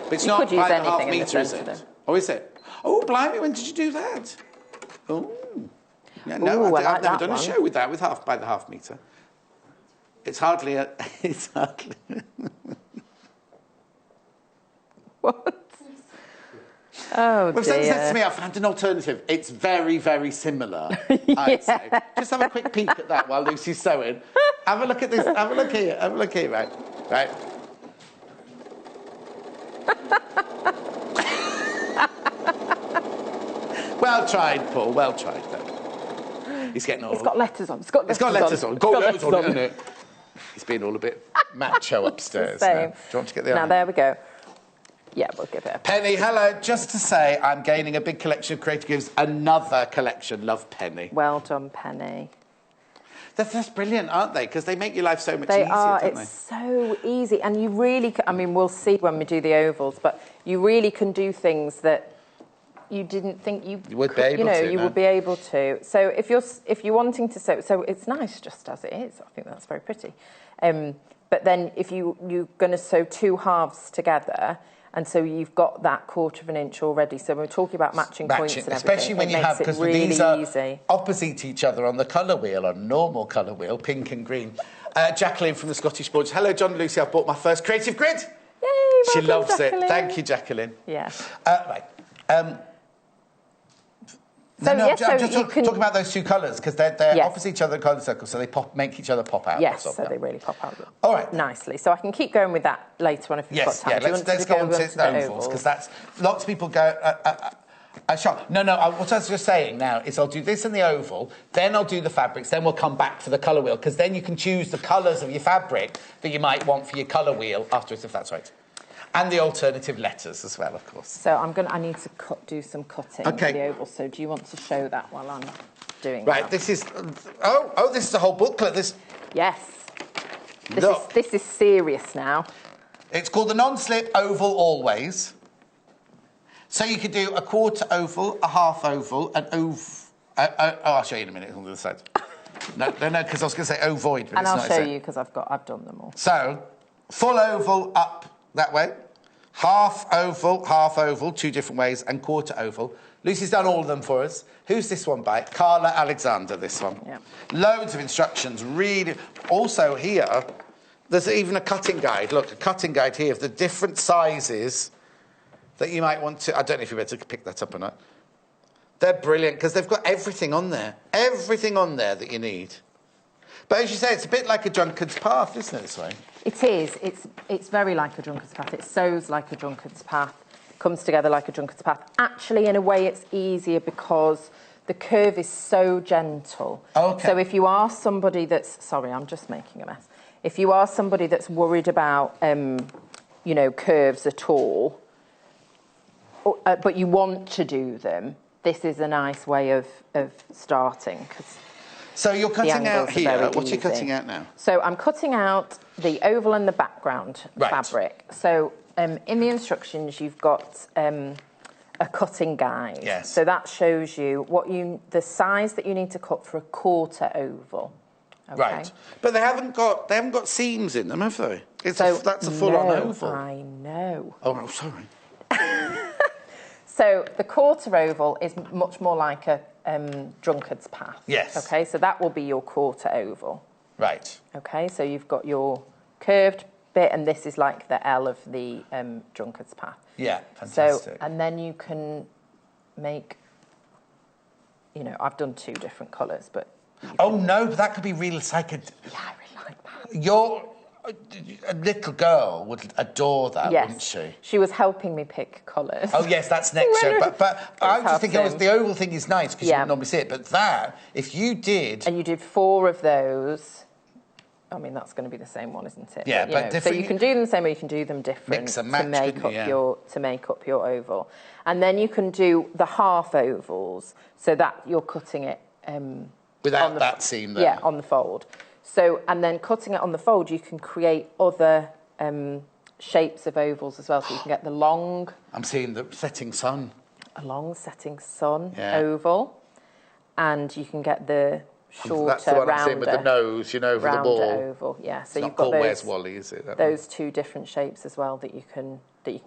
But it's not 5.5 metre, is it? Oh, is it? Oh, blimey! When did you do that? Oh. Yeah, no, Ooh, I've never done one. a show with that, by the half metre. It's hardly a... It's hardly... What? Oh, well, if someone says to me, I found an alternative, it's very, very similar, I'd say. Just have a quick peek at that while Lucy's sewing. Have a look at this. Have a look here. Have a look here, right? Right. Well tried, Paul. Well tried, though. He's getting all... It's got letters on. It's got letters on. Got letters on, isn't it? He's being all a bit macho upstairs now. Do you want to get the... Now, there we go. Yeah, we'll give it a... Penny, hello. Just to say, I'm gaining a big collection of creative gifts. Another collection. Love, Penny. Well done, Penny. That's brilliant, aren't they? Because they make your life so much easier, don't they? It's so easy. And you really... I mean, we'll see when we do the ovals, but you really can do things that you didn't think you would be able to. You would be able to. So if you're wanting to sew... So it's nice just as it is. I think that's very pretty. But then if you're going to sew two halves together... And so you've got that 1/4 of an inch already. So we're talking about matching points and everything. Especially when you have, because really these are easy. opposite each other on the colour wheel, on normal colour wheel, pink and green. Jacqueline from the Scottish Boards. Hello, John and Lucy. I've bought my first creative grid. Yay, she loves Jacqueline. it. Thank you, Jacqueline. Yeah. Right. I'm just talking about those two colours, because they're opposite each other in colour circles, so they make each other pop out. Yes, so they really pop out. All right. Nicely. So I can keep going with that later on if you've got time. Let's go on to the ovals, because that's... Lots of people go... what I was just saying now is I'll do this in the oval, then I'll do the fabrics, then we'll come back for the colour wheel, because then you can choose the colours of your fabric that you might want for your colour wheel afterwards, if that's right. And the alternative letters as well, of course. So I need to do some cutting for the oval. So do you want to show that while I'm doing that? Right, this is... this is a whole booklet. Yes. This is serious now. It's called the non-slip oval always. So you could do a 1/4 oval, a half oval, an oval... I'll show you in a minute on the other side. No, because I was going to say ovoid, but and it's I'll not. show you, because I've done them all. So, full oval up that way, half oval, two different ways, and 1/4 oval. Lucy's done all of them for us. Who's this one by? Carla Alexander, this one. Yeah. Loads of instructions, really. Also here, there's even a cutting guide. Look, a cutting guide here of the different sizes that you might want to... I don't know if you're better to pick that up or not. They're brilliant, because they've got everything on there. Everything on there that you need. But as you say, it's a bit like a drunkard's path, isn't it, this way? It is. It's very like a drunkard's path. It sews like a drunkard's path, comes together like a drunkard's path. Actually, in a way, it's easier because the curve is so gentle. Okay. So if you are somebody that's... Sorry, I'm just making a mess. If you are somebody that's worried about, curves at all, but you want to do them, this is a nice way of starting, because... So you're cutting out here. What are you cutting out now? So I'm cutting out the oval and the background fabric. So in the instructions, you've got a cutting guide. Yes. So that shows you the size that you need to cut for a 1/4 oval. Okay? Right. But they haven't got seams in them, have they? That's a full-on oval. I know. Oh, sorry. So the 1/4 oval is much more like a drunkard's path. Yes. Okay, so that will be your 1/4 oval. Right. Okay, so you've got your curved bit, and this is like the L of the drunkard's path. Yeah, fantastic. So, and then you can make, I've done 2 different colours, but... But that could be real psychic. Yeah, I really like that. A little girl would adore that, wouldn't she? She was helping me pick colours. Oh, yes, that's next show. But I was just thinking, the oval thing is nice, because you wouldn't normally see it. But that, if you did... And you did 4 of those... I mean, that's going to be the same one, isn't it? Yeah, but different... So you can do them the same way, you can do them different. Mix and match, to make up your oval. And then you can do the half ovals, so that you're cutting it... without that seam there. Yeah, on the fold. So, and then cutting it on the fold, you can create other shapes of ovals as well. So you can get the long... I'm seeing the setting sun. A long setting sun oval. And you can get the shorter, That's the one rounder. I'm seeing with the nose, you know, over the ball. Oval, yeah. So it's you've got Where's Wally, is it? Those two different shapes as well that you can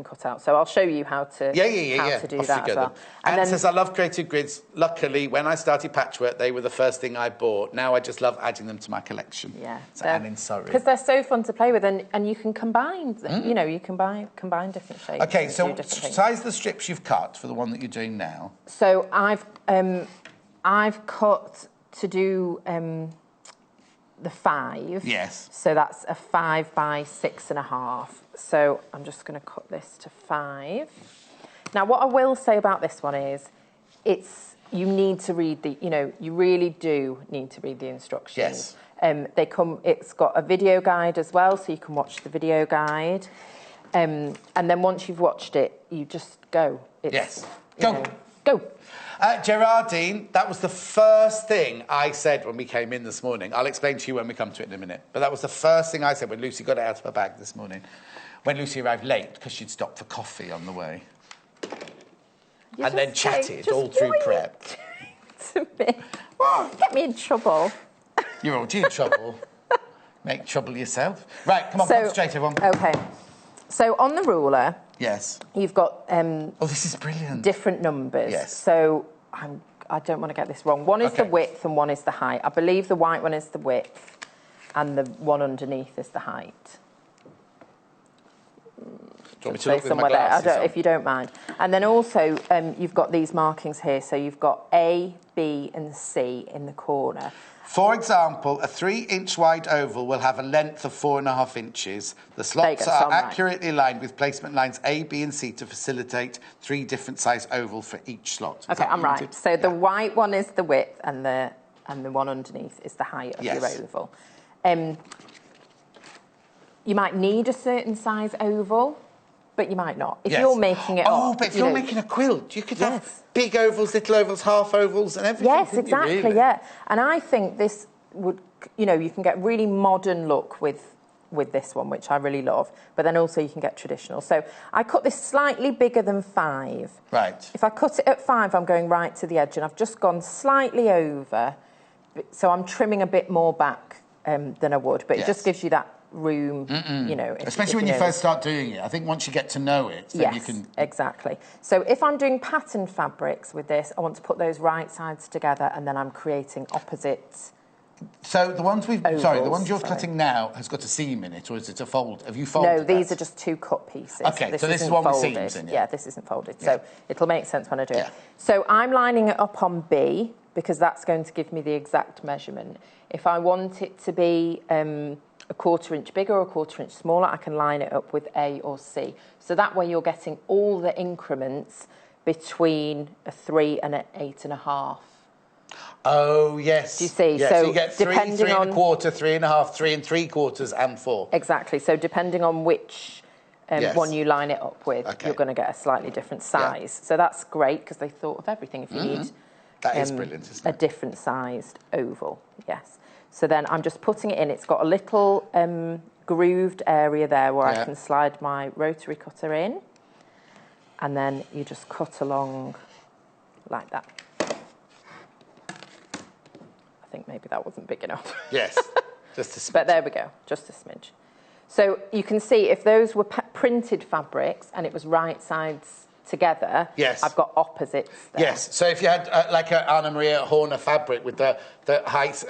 cut out. So I'll show you how to to do Off that you as go well. then. And then says, I love creative grids. Luckily, when I started patchwork, they were the first thing I bought. Now I just love adding them to my collection. Yeah. So Anne in Surrey. Because they're so fun to play with, and you can combine, you know, you can combine different shapes. Okay, so size the strips you've cut for the one that you're doing now. So I've cut to do the 5. Yes. So that's a 5 by 6.5. So I'm just going to cut this to 5. Now, what I will say about this one is, you need to read you really do need to read the instructions. Yes. It's got a video guide as well, so you can watch the video guide. And then once you've watched it, you just go. Go. Gerardine, that was the first thing I said when we came in this morning. I'll explain to you when we come to it in a minute. But that was the first thing I said when Lucy got it out of her bag this morning. When Lucy arrived late, because she'd stopped for coffee on the way. And then chatted all through prep. To me. Get me in trouble. You're already in trouble. Make trouble yourself. Right, come on, concentrate, everyone. OK. So on the ruler... Yes. You've got... oh, this is brilliant. Different numbers. Yes. So I don't want to get this wrong. One is the width and one is the height. I believe the white one is the width and the one underneath is the height. Do you want me to look with my glasses on? If you don't mind. And then also, you've got these markings here. So you've got A, B and C in the corner. For example, a 3-inch wide oval will have a length of 4.5 inches. The slots are accurately aligned with placement lines A, B and C to facilitate 3 different size oval for each slot. OK, I'm right. So the white one is the width and the one underneath is the height of your oval. You might need a certain size oval, but you might not. If you're making it up... but if you're making a quilt, you could have big ovals, little ovals, half ovals and everything. Yes, exactly, And I think this would... You know, you can get really modern look with this one, which I really love, but then also you can get traditional. So I cut this slightly bigger than 5. Right. If I cut it at 5, I'm going right to the edge, and I've just gone slightly over, so I'm trimming a bit more back than I would, but it just gives you that room, you know. Especially when you first start doing it. I think once you get to know it, then you can... exactly. So if I'm doing pattern fabrics with this, I want to put those right sides together, and then I'm creating opposite... So the ones the ones you're cutting now has got a seam in it, or is it a fold? Have you folded No, these are just 2 cut pieces. OK, so this is one with seams in it. Yeah, this isn't folded, so it'll make sense when I do it. So I'm lining it up on B, because that's going to give me the exact measurement. If I want it to be... a 1/4 inch bigger or 1/4 inch smaller, I can line it up with A or C. So that way you're getting all the increments between a 3 and an 8.5. Oh, yes. Do you see? Yeah, so you get 3, 3 1/4, 3.5, 3 3/4 and 4. Exactly. So depending on which one you line it up with, you're going to get a slightly different size. So that's great, because they thought of everything. If you need that is brilliant, isn't it? A different sized oval, yes. So then I'm just putting it in. It's got a little grooved area there where I can slide my rotary cutter in. And then you just cut along like that. I think maybe that wasn't big enough. Yes, just a smidge. But there we go, just a smidge. So you can see if those were printed fabrics and it was right sides together, I've got opposites there. Yes, so if you had like a Anna Maria Horner fabric with the height...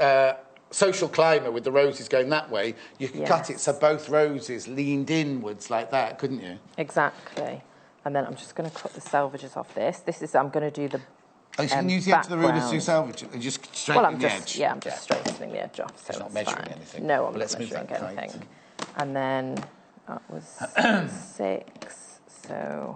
social climber with the roses going that way, you could cut it so both roses leaned inwards like that, couldn't you? Exactly. And then I'm just going to cut the selvages off this. I'm going to do the so you can use the edge of the ruler to do selvages? And just straightening the edge? Yeah, I'm just straightening the edge off. So it's not measuring anything. No, I'm not measuring anything. And then that was 6. So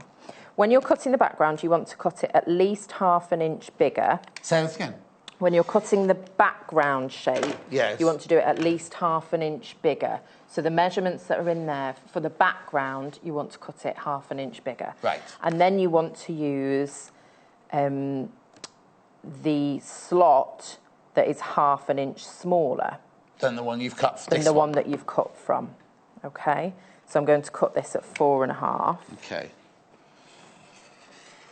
when you're cutting the background, you want to cut it at least 1/2 inch bigger. Say this again. When you're cutting the background shape, you want to do it at least 1/2 inch bigger. So the measurements that are in there, for the background, you want to cut it 1/2 inch bigger. Right. And then you want to use the slot that is 1/2 inch smaller. Than the one you've cut for Than the one that you've cut from. OK? So I'm going to cut this at 4.5. OK.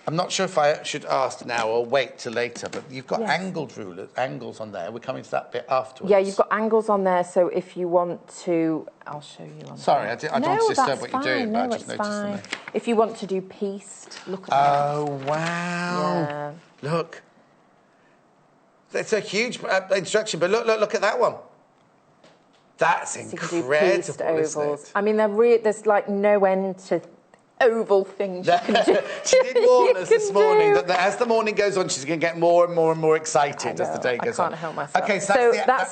I'm not sure if I should ask now or wait till later, but you've got angles on there. We're coming to that bit afterwards. Yeah, you've got angles on there, so if you want to... I'll show you on Sorry, I don't want to disturb what you're doing, but I just noticed something. If you want to do pieced, look at that. Oh, wow. Yeah. Look. It's a huge instruction, but look at that one. That's incredible, you can do pieced ovals. I mean, there's like no end to oval things you can do. She did warn us this morning that as the morning goes on, she's going to get more and more and more excited as the day goes on. I can't help myself. Okay, so that's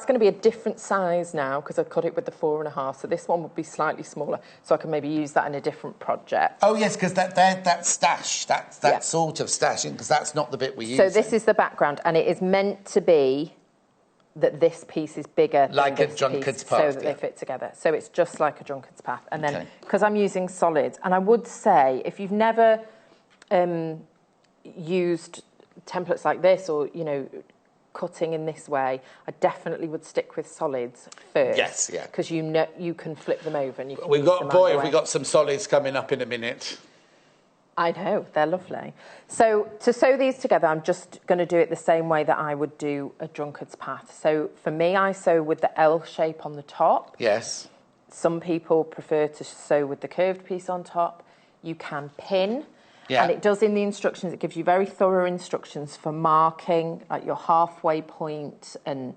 going to be a different size now because I've cut it with the 4.5. So this one would be slightly smaller, so I can maybe use that in a different project. Oh yes, because that stash, that sort of stashing, because that's not the bit we use. So this is the background, and it is meant to be that this piece is bigger like than a drunkard's path, so that they fit together. So it's just like a drunkard's path. And then, because I'm using solids, and I would say, if you've never used templates like this or, you know, cutting in this way, I definitely would stick with solids first. Yes, yeah. Because you know you can flip them over and you can we've got some solids coming up in a minute. I know, they're lovely. So to sew these together, I'm just going to do it the same way that I would do a drunkard's path. So for me, I sew with the L shape on the top. Yes. Some people prefer to sew with the curved piece on top. You can pin. Yeah. And it does in the instructions, it gives you very thorough instructions for marking, like your halfway point and,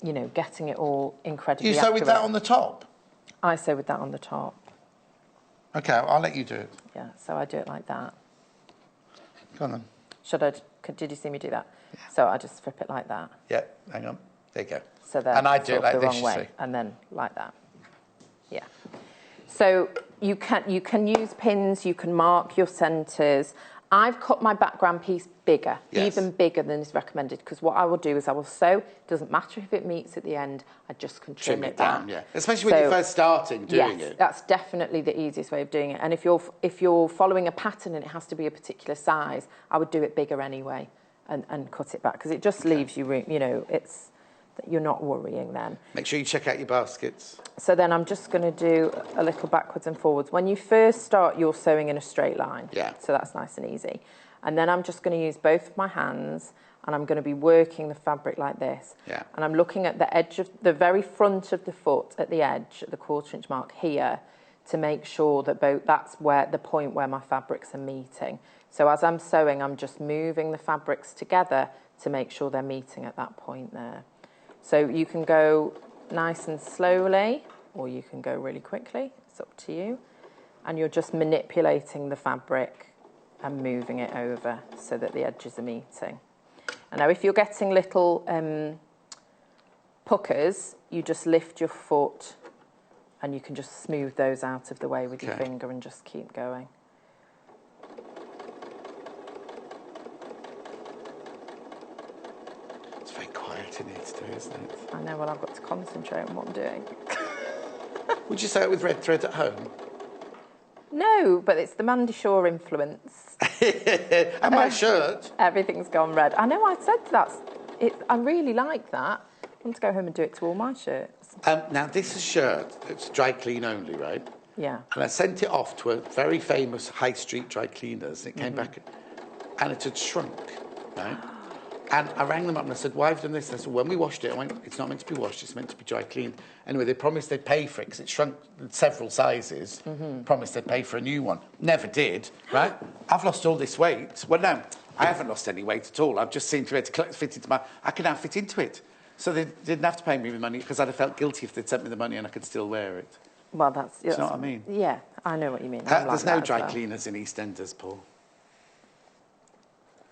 you know, getting it all incredibly accurate. You sew with that on the top? I sew with that on the top. OK, I'll let you do it. Yeah, so I do it like that. Go on then. Did you see me do that? Yeah. So I just flip it like that. Yeah, hang on. There you go. So and I do it like the wrong way, and then like that. Yeah. So you can use pins, you can mark your centres. I've cut my background piece bigger, even bigger than is recommended, because what I will do is I will sew. It doesn't matter if it meets at the end, I just can trim it down. Yeah. Especially when you're first starting doing it. That's definitely the easiest way of doing it. And if you're following a pattern and it has to be a particular size, I would do it bigger anyway and cut it back, because it just leaves you room, you know, you're not worrying then. Make sure you check out your baskets. So then I'm just going to do a little backwards and forwards. When you first start, you're sewing in a straight line. Yeah. So that's nice and easy. And then I'm just going to use both of my hands and I'm going to be working the fabric like this. Yeah. And I'm looking at the edge of the very front of the foot at the edge, at the 1/4 inch mark here, to make sure that that's where the point where my fabrics are meeting. So as I'm sewing, I'm just moving the fabrics together to make sure they're meeting at that point there. So you can go nice and slowly, or you can go really quickly. It's up to you. And you're just manipulating the fabric and moving it over so that the edges are meeting. And now if you're getting little puckers, you just lift your foot and you can just smooth those out of the way with your finger and just keep going. It's very quiet in here today, isn't it? I know, well, I've got to concentrate on what I'm doing. Would you sew it with red thread at home? No, but it's the Mandy Shaw influence. And my shirt. Everything's gone red. I know, I said that. I really like that. I want to go home and do it to all my shirts. Now, this is a shirt. It's dry clean only, right? Yeah. And I sent it off to a very famous high street dry cleaners. And it came back and it had shrunk, right? And I rang them up and I said, why have you done this? And I said, when we washed it, I went, it's not meant to be washed, it's meant to be dry cleaned. Anyway, they promised they'd pay for it because it shrunk several sizes. Promised they'd pay for a new one. Never did, right? I've lost all this weight. Well, no, I haven't lost any weight at all. I've just seemed to be able to fit into I can now fit into it. So they didn't have to pay me the money because I'd have felt guilty if they'd sent me the money and I could still wear it. Well, Do you know what I mean? Yeah, I know what you mean. There's no dry cleaners in EastEnders, Paul.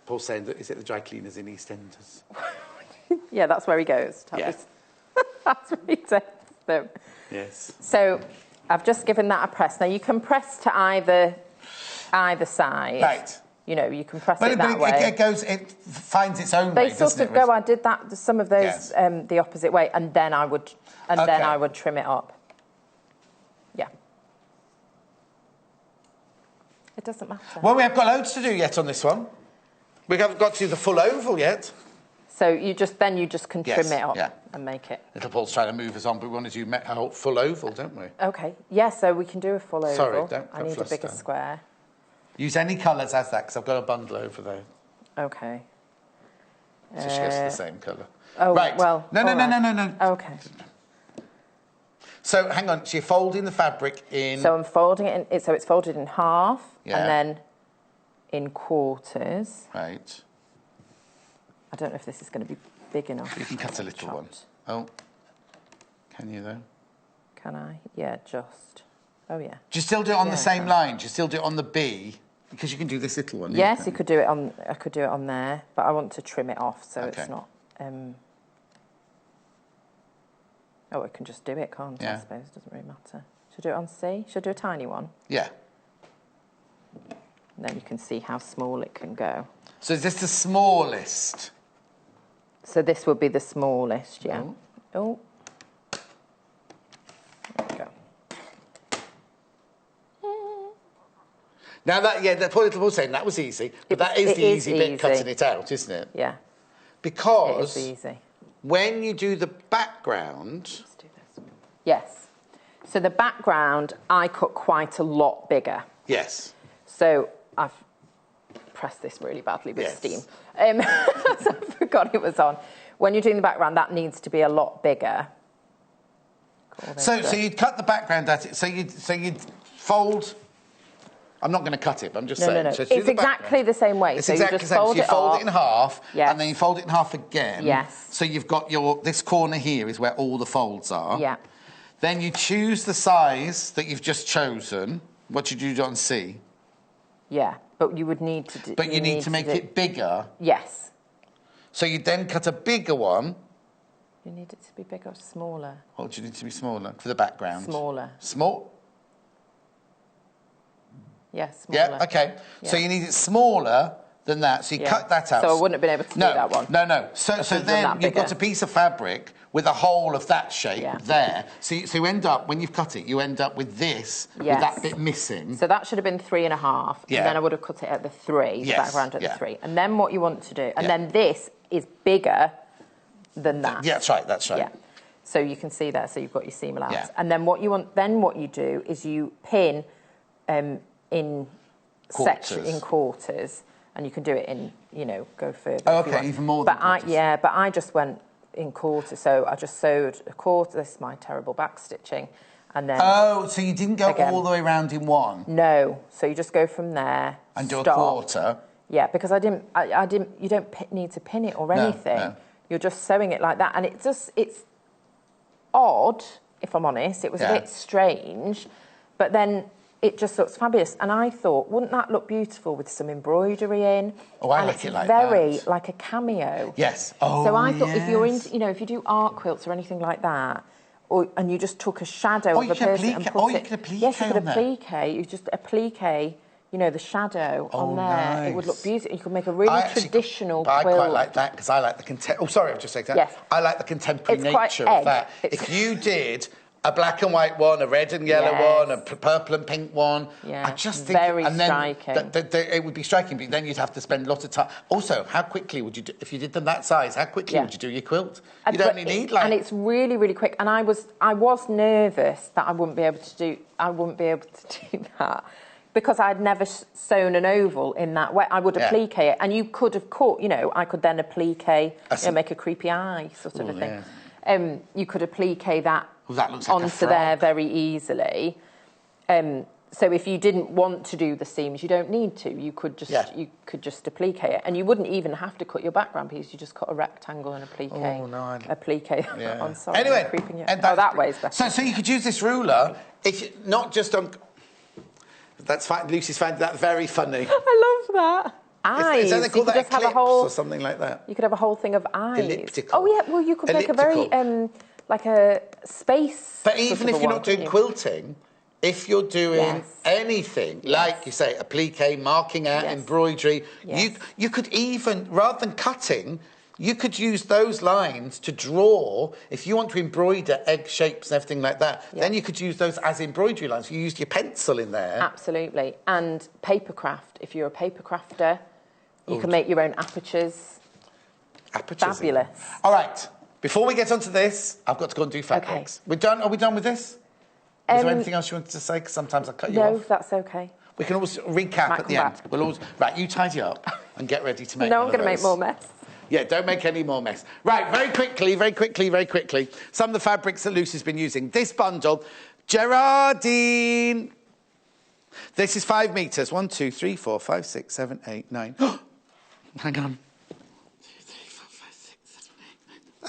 Paul's saying, is it the dry cleaners in EastEnders? Yeah, that's where he goes. Yes. That's where he takes them. Yes. So I've just given that a press. Now you can press to either side. Right. You know, you can press it that way. It finds its own way, doesn't it? They sort of go, I did that, some of those the opposite way, and then I would trim it up. Yeah. It doesn't matter. Well, we have got loads to do yet on this one. We haven't got to the full oval yet. So you just can trim it up and make it. Little Paul's trying to move us on, but we want to do a whole full oval, don't we? Okay. Yeah, so we can do a full oval. Sorry, don't I need a bigger square. Use any colours as that, because I've got a bundle over there. Okay. So she goes to the same colour. Oh, right. well... No. Okay. So, hang on, so you're folding the fabric in... So I'm folding it in... So it's folded in half, and then in quarters. Right. I don't know if this is going to be big enough. You can cut a little one. Oh. Can you, though? Can I? Yeah, just... Oh, yeah. Do you still do it on the same line? Do you still do it on the B? Because you can do this little one. Yes, you could do it on... I could do it on there, but I want to trim it off so it's not... Oh, I can just do it, can't I? I suppose it doesn't really matter. Should I do it on C? Should I do a tiny one? Yeah. And then you can see how small it can go. So is this the smallest? So this would be the smallest, yeah. Oh. There we go. Now that, the point was saying that was easy, but that is the easy bit, cutting it out, isn't it? Yeah. Because it is easy. When you do the background... Let's do this. Yes. So the background, I cut quite a lot bigger. Yes. So I've pressed this really badly with steam. So I forgot it was on. When you're doing the background, that needs to be a lot bigger. So you'd cut the background at it. So you'd fold... I'm not going to cut it, but I'm just saying. No. So it's exactly the same way. It's exactly the same. So you fold it in half, and then you fold it in half again. Yes. So you've got this corner here is where all the folds are. Yeah. Then you choose the size that you've just chosen. What did you do on C? Yeah, but you would need to do... But you need to make it bigger. Yes. So you then cut a bigger one. You need it to be bigger or smaller? What do you need to be smaller for the background? Smaller. Small? Yes, smaller. Yeah, OK. Yeah. So you need it smaller than that. So you cut that out. So I wouldn't have been able to do that one. No. So then you've got a piece of fabric with a hole of that shape there. So you end up, when you've cut it, you end up with this, with that bit missing. So that should have been 3.5. Yeah. And then I would have cut it at the 3, the background at the 3. And then what you want to do, and then this is bigger than that. Yeah, that's right. Yeah. So you can see there, so you've got your seam allowance. Yeah. And then what you do is you pin in quarters, and you can do it in, go further. Oh, okay, even more than quarters. But I just went in quarters, so I just sewed a quarter. This is my terrible back stitching, and then... Oh, so you didn't go all the way around in one? No, so you just go from there, and do a quarter? Yeah, because I didn't, you don't need to pin it or anything. No. You're just sewing it like that, and it's odd, if I'm honest. It was a bit strange, but then... It just looks fabulous. And I thought, wouldn't that look beautiful with some embroidery in? Oh, I like it like that. And it's very like a cameo. Yes. Oh, so I thought if you're into, if you do art quilts or anything like that, and you just took a shadow of a person and put you could applique yes, you could applique. You just applique, the shadow on there. Nice. It would look beautiful. You could make a really traditional quilt. I quite like that because I like the Oh, sorry, I've just said that. Yes. I like the contemporary nature of that. If you did a black and white one, a red and yellow one, a purple and pink one. Yeah, I just think... Very striking. It would be striking, but then you'd have to spend a lot of time. Also, how quickly would you do... If you did them that size, how quickly would you do your quilt? You'd only need, And it's really, really quick. And I was nervous that I wouldn't be able to do that. Because I'd never sewn an oval in that way. I would applique it. And you could have cut, I could then applique, make a creepy eye sort of a thing. Yeah. You could applique that... that looks like onto there very easily. So if you didn't want to do the seams, you don't need to. You could just applique it, and you wouldn't even have to cut your background piece. You just cut a rectangle and applique. Oh no! Applique on. Sorry, anyway, that way is better. So you could use this ruler, not just on. That's fine. Lucy's found that very funny. I love that. Eyes. Is that called that eclipse or something like that? You could have a whole thing of eyes. Elliptical. Oh yeah. Well, you could make a very like a space. But even if you're not doing quilting, if you're doing anything, like you say, applique, marking out, embroidery, you could even, rather than cutting, you could use those lines to draw. If you want to embroider egg shapes and everything like that, then you could use those as embroidery lines. You used your pencil in there. Absolutely. And papercraft. If you're a paper crafter, you can make your own apertures. Apertures. Fabulous. All right. Before we get onto this, I've got to go and do fabrics. Okay. We're done? Are we done with this? Is there anything else you wanted to say? Because sometimes I cut you off. No, that's okay. We can always recap at the end. We'll always... Right, you tidy up and get ready to make No, I'm going to make more mess. Yeah, don't make any more mess. Right, very quickly. Some of the fabrics that Lucy's been using. This bundle, Gerardine. This is 5 metres. 1, 2, 3, 4, 5, 6, 7, 8, 9. Hang on. 1, 2, 3, 4, 5, 6,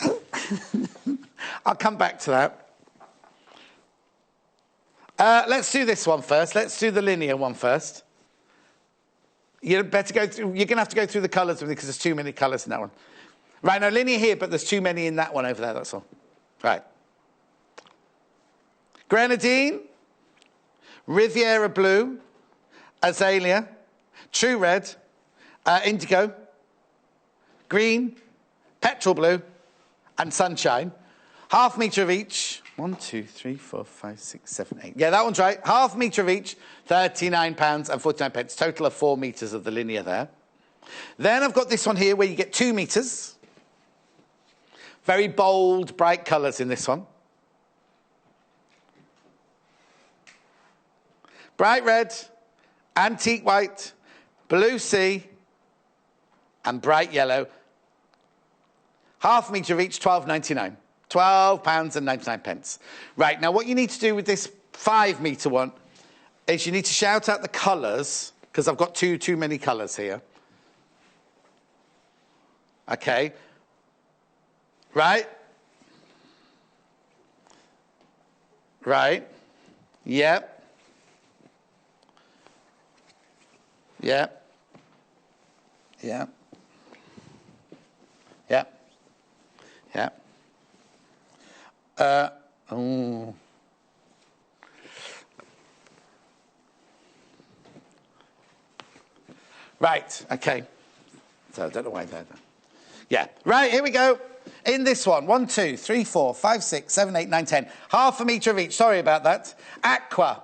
7, 8, 9. I'll come back to that. Let's do this one first. Let's do the linear one first. You better go through. You're going to have to go through the colours with me because there's too many colours in that one. Right, now linear here, but there's too many in that one over there, that's all. Right. Grenadine, Riviera Blue, Azalea, True Red, Indigo, Green, Petrol Blue, and Sunshine. Half metre of each. 1, 2, 3, 4, 5, 6, 7, 8. Yeah, that one's right. Half metre of each, £39.49. Total of 4 metres of the linear there. Then I've got this one here where you get 2 metres. Very bold, bright colours in this one. Bright red, antique white, blue sea, and bright yellow. Half metre of each, £12.99. £12.99. Right, now what you need to do with this 5 metre one is you need to shout out the colours, because I've got too many colours here. Okay. Right. Right. Yep. Yep. Yep. Yep. Yep. Oh. Right, okay. So I don't know why they're there. Yeah, right, here we go. In this one, 1, 2, 3, 4, 5, 6, 7, 8, 9, 10. Half a metre of each, sorry about that. Aqua,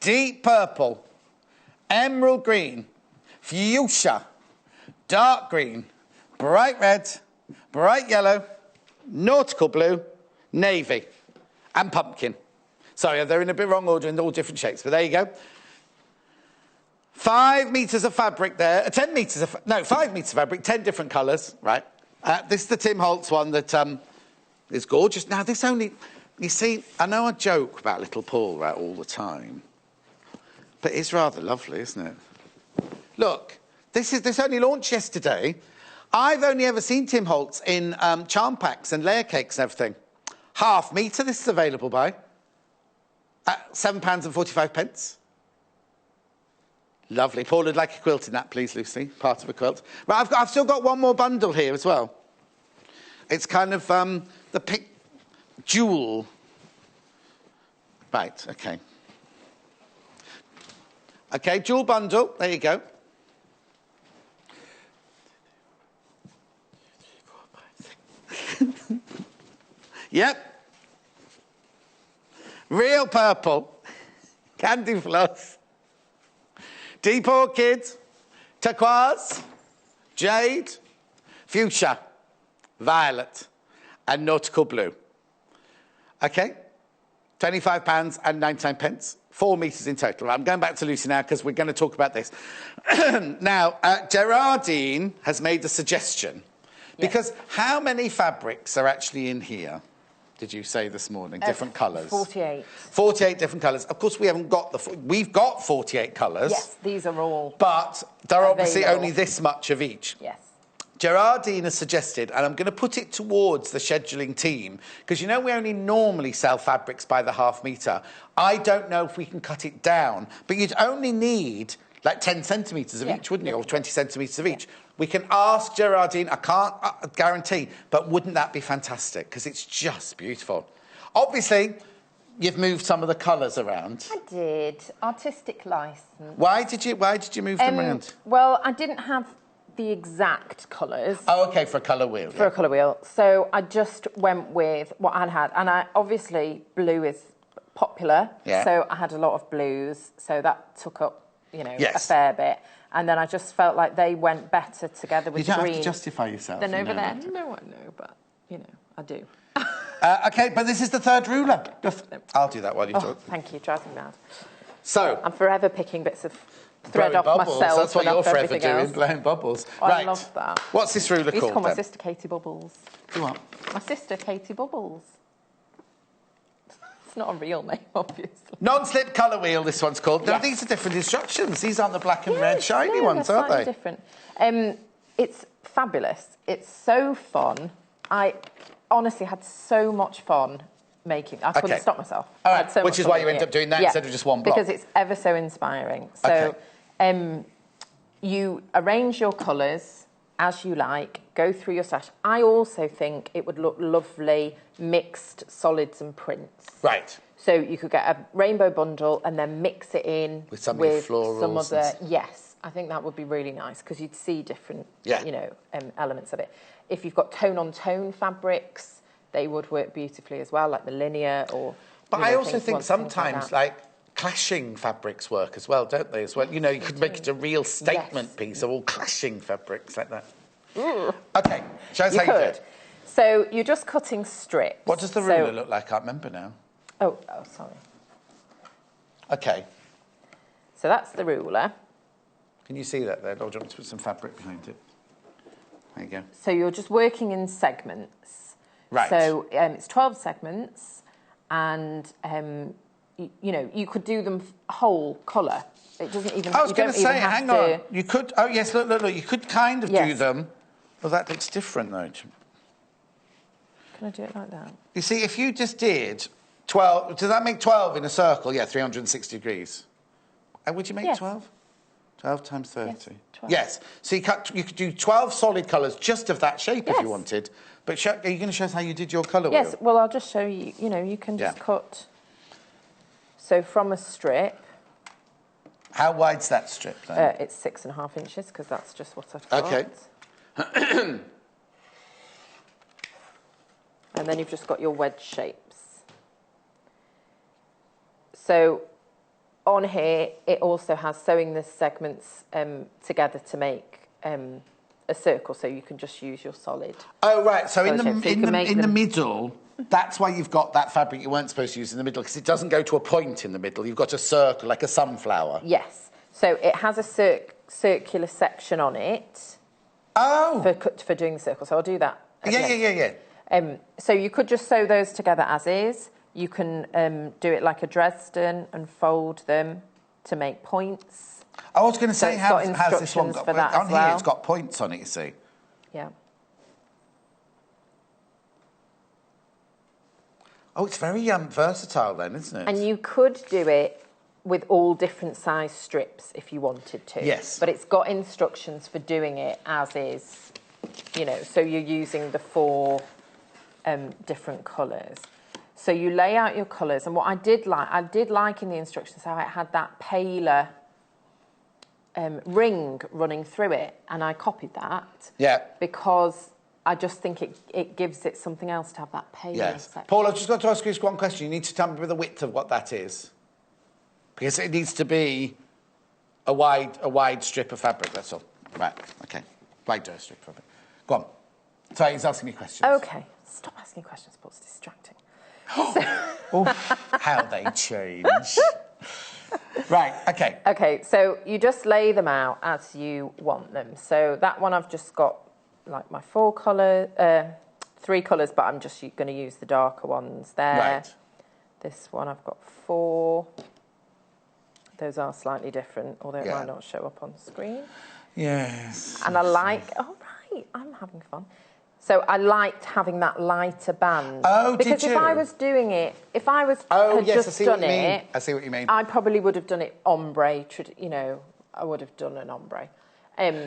deep purple, emerald green, fuchsia, dark green, bright red, bright yellow, nautical blue, navy, and pumpkin. Sorry, they're in a bit wrong order in all different shapes, but there you go. 5 metres of fabric there, 10 metres of, no, 5 metres of fabric, 10 different colours, right? This is the Tim Holtz one that is gorgeous. Now, this only, you see, I know I joke about little Paul right, all the time, but it's rather lovely, isn't it? Look, this only launched yesterday. I've only ever seen Tim Holtz in charm packs and layer cakes and everything. Half metre, this is available by £7.45. Lovely. Paul would like a quilt in that, please, Lucy. Part of a quilt. Right, I've still got one more bundle here as well. It's kind of the pink jewel. Right, okay. Okay, jewel bundle. There you go. 3, 4, 5, 6. Yep. Real purple. Candy floss. Deep orchid, turquoise, jade, fuchsia, violet, and nautical blue. Okay, £25.99, 4 metres in total. I'm going back to Lucy now because we're going to talk about this. Now, Gerardine has made a suggestion. Yes. Because how many fabrics are actually in here? Did you say this morning? Different colours? 48. 48 different colours. Of course, we haven't got we've got 48 colours. Yes, these are all. But there are obviously only this much of each. Yes. Gerardine has suggested, and I'm going to put it towards the scheduling team, because you know we only normally sell fabrics by the half metre. I don't know if we can cut it down, but you'd only need like 10 centimetres of each, wouldn't you? Or 20 centimetres of each. We can ask Gerardine, I can't guarantee, but wouldn't that be fantastic? Because it's just beautiful. Obviously, you've moved some of the colours around. I did. Artistic licence. Why did you move them around? Well, I didn't have the exact colours. Oh, OK, for a colour wheel. For a colour wheel. So I just went with what I had. And obviously, blue is popular. Yeah. So I had a lot of blues. So that took up, you know, a fair bit. And then I just felt like they went better together with green. You don't have to justify yourself. Then over there. No, I know, but, you know, I do. OK, but this is the third ruler. I'll do that while you talk. Thank you, drives me mad. So I'm forever picking bits of thread off bubbles. myself. That's what you're forever doing, else. blowing bubbles. Oh, right. I love that. What's this ruler I used to called call my then? sister Katie Bubbles. You what? My sister Katie Bubbles. It's not a real name, obviously. Non-slip colour wheel, this one's called. Now, these are different instructions. These aren't the black and red shiny ones, are they? Different. It's fabulous. It's so fun. I honestly had so much fun making. I couldn't stop myself. All right, which is why you end up doing that instead of just one block. Because it's ever so inspiring. So you arrange your colours as you like, go through your stash. I also think it would look lovely mixed solids and prints. Right. So you could get a rainbow bundle and then mix it in with some other. Yes, I think that would be really nice because you'd see different, elements of it. If you've got tone-on-tone fabrics, they would work beautifully as well, like the linear or. But I also think sometimes like clashing fabrics work as well, don't they? As well, you could make it a real statement piece of all clashing fabrics like that. Ooh. Okay, show us how you do it. So you're just cutting strips. What does the ruler look like? I can't remember now. Oh, sorry. Okay. So that's the ruler. Can you see that there? Or do you want me to put some fabric behind it? There you go. So you're just working in segments. Right. So it's 12 segments, and you could do them whole colour. It doesn't even. I was going to say, hang on. You could. Oh yes, look. You could kind of do them. Well, that looks different though. Can I do it like that? You see, if you just did 12, does that make 12 in a circle? Yeah, 360 degrees. Would you make 12? 12 times 30. Yes, 12. Yes. So you could do 12 solid colours just of that shape if you wanted. But are you going to show us how you did your colour wheel? Yes. Well, I'll just show you. You can just cut. So from a strip. How wide's that strip then? It's 6.5 inches because that's just what I've got. Okay. And then you've just got your wedge shapes. So on here, it also has sewing the segments together to make a circle, so you can just use your solid. Oh, right. So in the middle, that's why you've got that fabric you weren't supposed to use in the middle, because it doesn't go to a point in the middle. You've got a circle, like a sunflower. Yes. So it has a circular section on it. Oh. For doing the circle. So I'll do that. Yeah. So you could just sew those together as is. You can do it like a Dresden and fold them to make points. I was going to say, how's this one got? On here, it's got points on it, you see. Yeah. Oh, it's very versatile then, isn't it? And you could do it with all different size strips if you wanted to. Yes. But it's got instructions for doing it as is, so you're using the 4 different colours. So you lay out your colours, and what I did like in the instructions how it had that paler ring running through it, and I copied that. Yeah. Because I just think it gives it something else to have that paler section. Paul, I've just got to ask you one question. You need to tell me the width of what that is, because it needs to be a wide strip of fabric. That's all. Right. Okay. Wide strip of fabric. Go on. Sorry, he's asking me questions. Okay. Stop asking questions, Paul. It's distracting. How they change. Right, okay. Okay, so you just lay them out as you want them. So that one I've just got like my 3 colours, but I'm just going to use the darker ones there. Right. This one I've got 4. Those are slightly different, although it might not show up on screen. Yes. And I like... Oh, right, I'm having fun. So I liked having that lighter band. Oh, because did you? If I was doing it, if I was just done it, I see what you mean. I probably would have done it ombre. I would have done an ombre.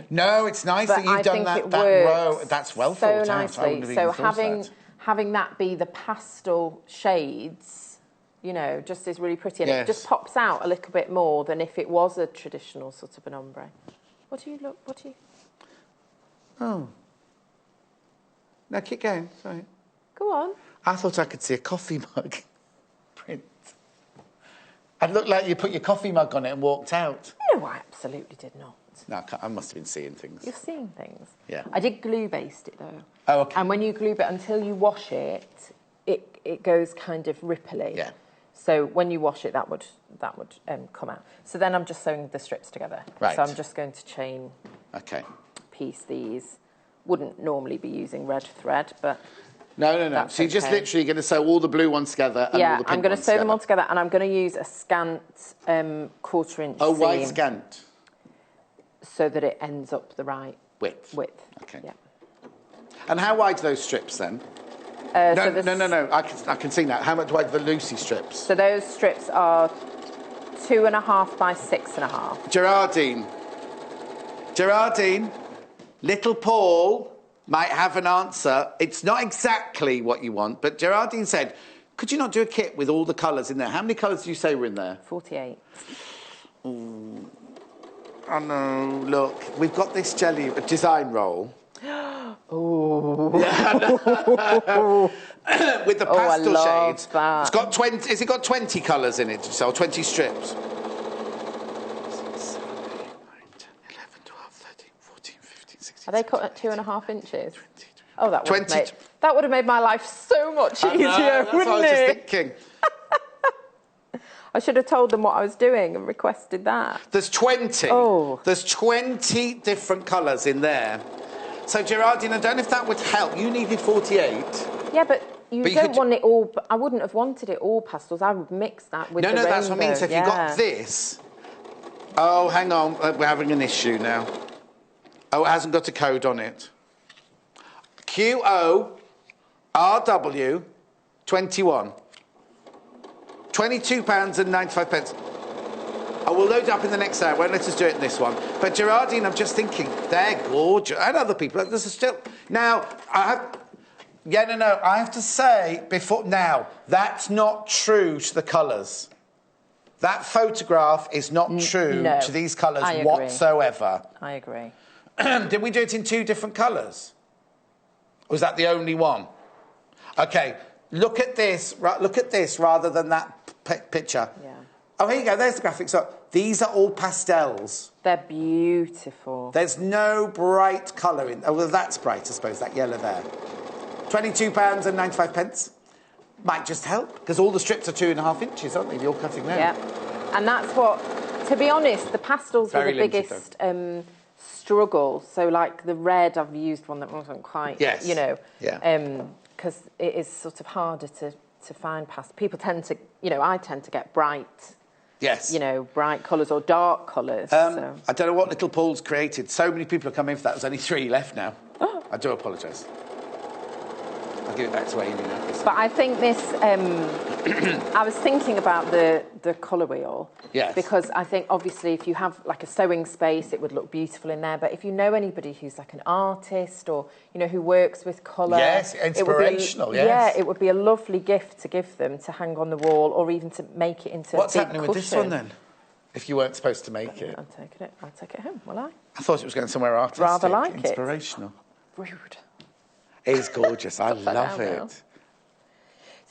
No, it's nice that you've done that row. That's well thought out. I wouldn't have even thought that. Having that be the pastel shades, just is really pretty, and it just pops out a little bit more than if it was a traditional sort of an ombre. What do you? Oh. No, keep going, sorry. Go on. I thought I could see a coffee mug print. It looked like you put your coffee mug on it and walked out. No, I absolutely did not. No, I must have been seeing things. You're seeing things? Yeah. I did glue baste it, though. Oh, OK. And when you glue it, until you wash it, it goes kind of ripply. Yeah. So when you wash it, that would come out. So then I'm just sewing the strips together. Right. So I'm just going to chain piece these. Wouldn't normally be using red thread, but... No. So you're just literally going to sew all the blue ones together and all the pink ones together? Yeah, I'm going to sew them all together, and I'm going to use a scant 1/4 inch seam. Why scant? So that it ends up the right width. Okay. Yeah. And how wide are those strips then? No. I can see that. How much wide are the Lucy strips? So those strips are 2.5 by 6.5. Gerardine, little Paul might have an answer. It's not exactly what you want, but Gerardine said, could you not do a kit with all the colours in there? How many colours did you say were in there? 48. Ooh. Oh, no, look, we've got this design roll. Oh. With the pastel shades. That. It's got 20. Has it got 20 colours in it? So 20 strips. 6, 7, 8, 9, 10, 11, 12, 13, 14, 15, 16. Are they cut at 2.5 inches? 20. Oh, that would have made my life so much easier, that's wouldn't what I was it? just thinking. I should have told them what I was doing and requested that. There's 20. Oh. There's 20 different colours in there. So, Gerardine, I don't know if that would help. You needed 48. Yeah, but you don't want it all... I wouldn't have wanted it all pastels. I would mix that with the rainbow. No, that's what I mean. So if you got this... Oh, hang on. We're having an issue now. Oh, it hasn't got a code on it. QORW 21. £22.95. I will load it up in the next hour. Won't let us do it in this one. But Gerardine, I'm just thinking, they're gorgeous. And other people. This is still... Now, I have to say, that's not true to the colours. That photograph is not true to these colours whatsoever. I agree. Did we do it in 2 different colours? Or was that the only one? OK, look at this rather than that picture. Yeah. Oh, here you go. There's the graphics. So these are all pastels. They're beautiful. There's no bright colour in... Oh, well, that's bright, I suppose, that yellow there. £22.95. Might just help, because all the strips are 2.5 inches, aren't they? You're cutting them. Yeah. And that's what... To be honest, the pastels were the biggest struggle. So, like, the red, I've used one that wasn't quite... Yes. You know. Yeah. Because it is sort of harder to find pastels. People tend to... You know, I tend to get bright... Yes. You know, bright colours or dark colours. So. I don't know what little Paul's created. So many people have come in for that. There's only 3 left now. I do apologise. I'll give it back to Amy now. But I think this... I was thinking about the colour wheel. Yes. Because I think, obviously, if you have, like, a sewing space, it would look beautiful in there. But if you know anybody who's, like, an artist or, you know, who works with colour... Yes, inspirational, yes. Yeah, it would be a lovely gift to give them to hang on the wall or even to make it into a big What's happening with this one, then? If you weren't supposed to make it. I'll take it home, will I? I thought it was going somewhere artistic. Rather like inspirational. Rude. It is gorgeous. I love it.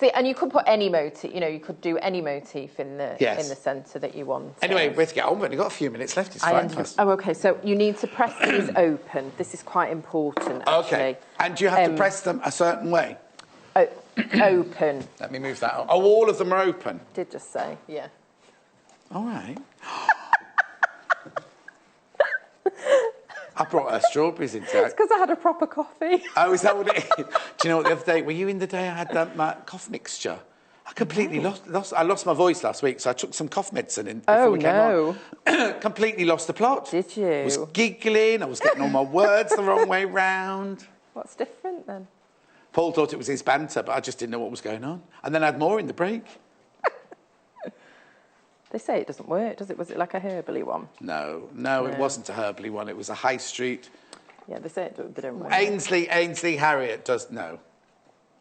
See, and you could put any motif, you know, you could do any motif in the centre that you want. Anyway, we have to get on. We've only got a few minutes left. It's fine. Oh, OK. So you need to press these open. This is quite important, actually. OK. And do you have to press them a certain way? Open. Let me move that on. Oh, all of them are open? Did just say, yeah. All right. I brought her strawberries into it. It's because I had a proper coffee. Oh, is that what it is? Do you know what, the other day, were you in the day I had my cough mixture? I completely I lost my voice last week, so I took some cough medicine in before we came on. Completely lost the plot. Did you? I was giggling, I was getting all my words the wrong way round. What's different, then? Paul thought it was his banter, but I just didn't know what was going on. And then I had more in the break. They say it doesn't work, does it? Was it like a herbally one? No, it wasn't a herbally one. It was a high street. Yeah, they say they don't work. Ainsley Harriott does... No.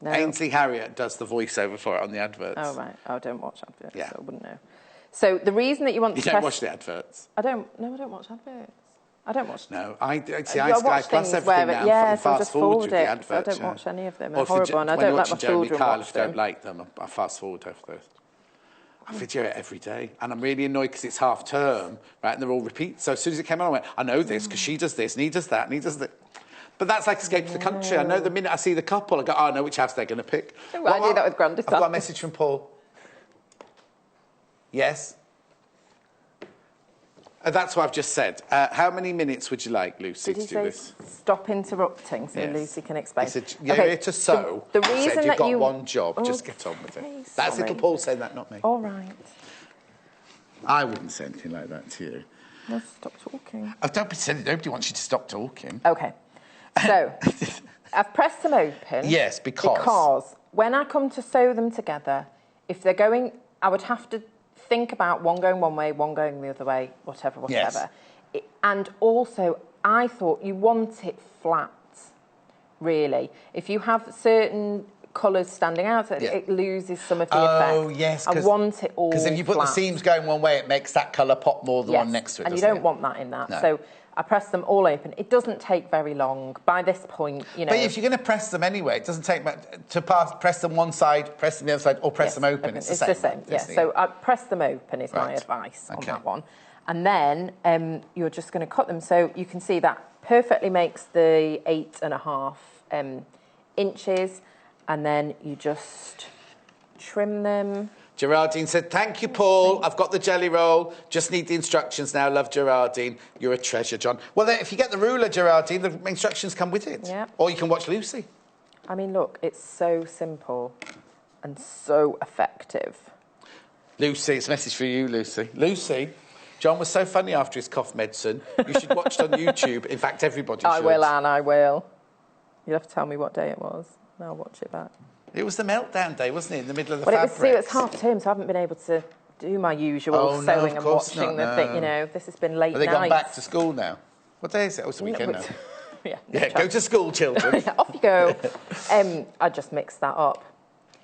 Ainsley Harriott does the voiceover for it on the adverts. Oh, right. I don't watch adverts, so I wouldn't know. So the reason that you want to You don't watch the adverts? I don't watch adverts. I don't watch... No, I Sky Plus everything now. Yeah, so fast forward with the adverts. I don't watch any of them. They're horrible, and I don't let my children watch them. If I don't like them, I fast forward over those. I video it every day, and I'm really annoyed because it's half term, right? And they're all repeats. So as soon as it came on, I went, I know this because she does this, and he does that, and he does that. But that's like Escape to the Country. I know the minute I see the couple, I go, I know which house they're going to pick. Well, I do that with Grandest. I've got a message from Paul. Yes? That's what I've just said. How many minutes would you like, Lucy, to do this? Stop interrupting so Lucy can explain. You're here to sew. The reason you've got you... one job. Just get on with it. That's little Paul saying that, not me. All right. I wouldn't say anything like that to you. No, stop talking. Oh, don't be silly. Nobody wants you to stop talking. OK. So, I've pressed them open. Yes, because... Because when I come to sew them together, if they're going... I would have to think about one going one way, one going the other way, whatever. Yes. And also, I thought you want it flat, really. If you have certain colours standing out, it loses some of the effect. Oh, yes. I want it all flat. Because if you put the seams going one way, it makes that colour pop more than one next to it, and you don't want that in that. No. So I press them all open. It doesn't take very long. By this point, you know... But if you're going to press them anyway, it doesn't take much to press them one side, press them the other side, or press them open. It's the same. Yes, so I press them open is my advice on that one. And then you're just going to cut them. So you can see that perfectly makes the 8.5 inches. And then you just trim them. Gerardine said, thank you, Paul. I've got the jelly roll. Just need the instructions now. Love, Gerardine. You're a treasure, John. Well, if you get the ruler, Gerardine, the instructions come with it. Yeah. Or you can watch Lucy. I mean, look, it's so simple and so effective. Lucy, it's a message for you, Lucy. Lucy, John was so funny after his cough medicine. You should watch it on YouTube. In fact, everybody should. I will, Anne, I will. You'll have to tell me what day it was. And I'll watch it back. It was the meltdown day, wasn't it? In the middle of the fabrics. It was half term, so I haven't been able to do my usual sewing and watching the thing. You know, this has been late nights. Have they gone back to school now? What day is it? Oh, it's the weekend now. Yeah, go to school, children. Off you go. I just mixed that up.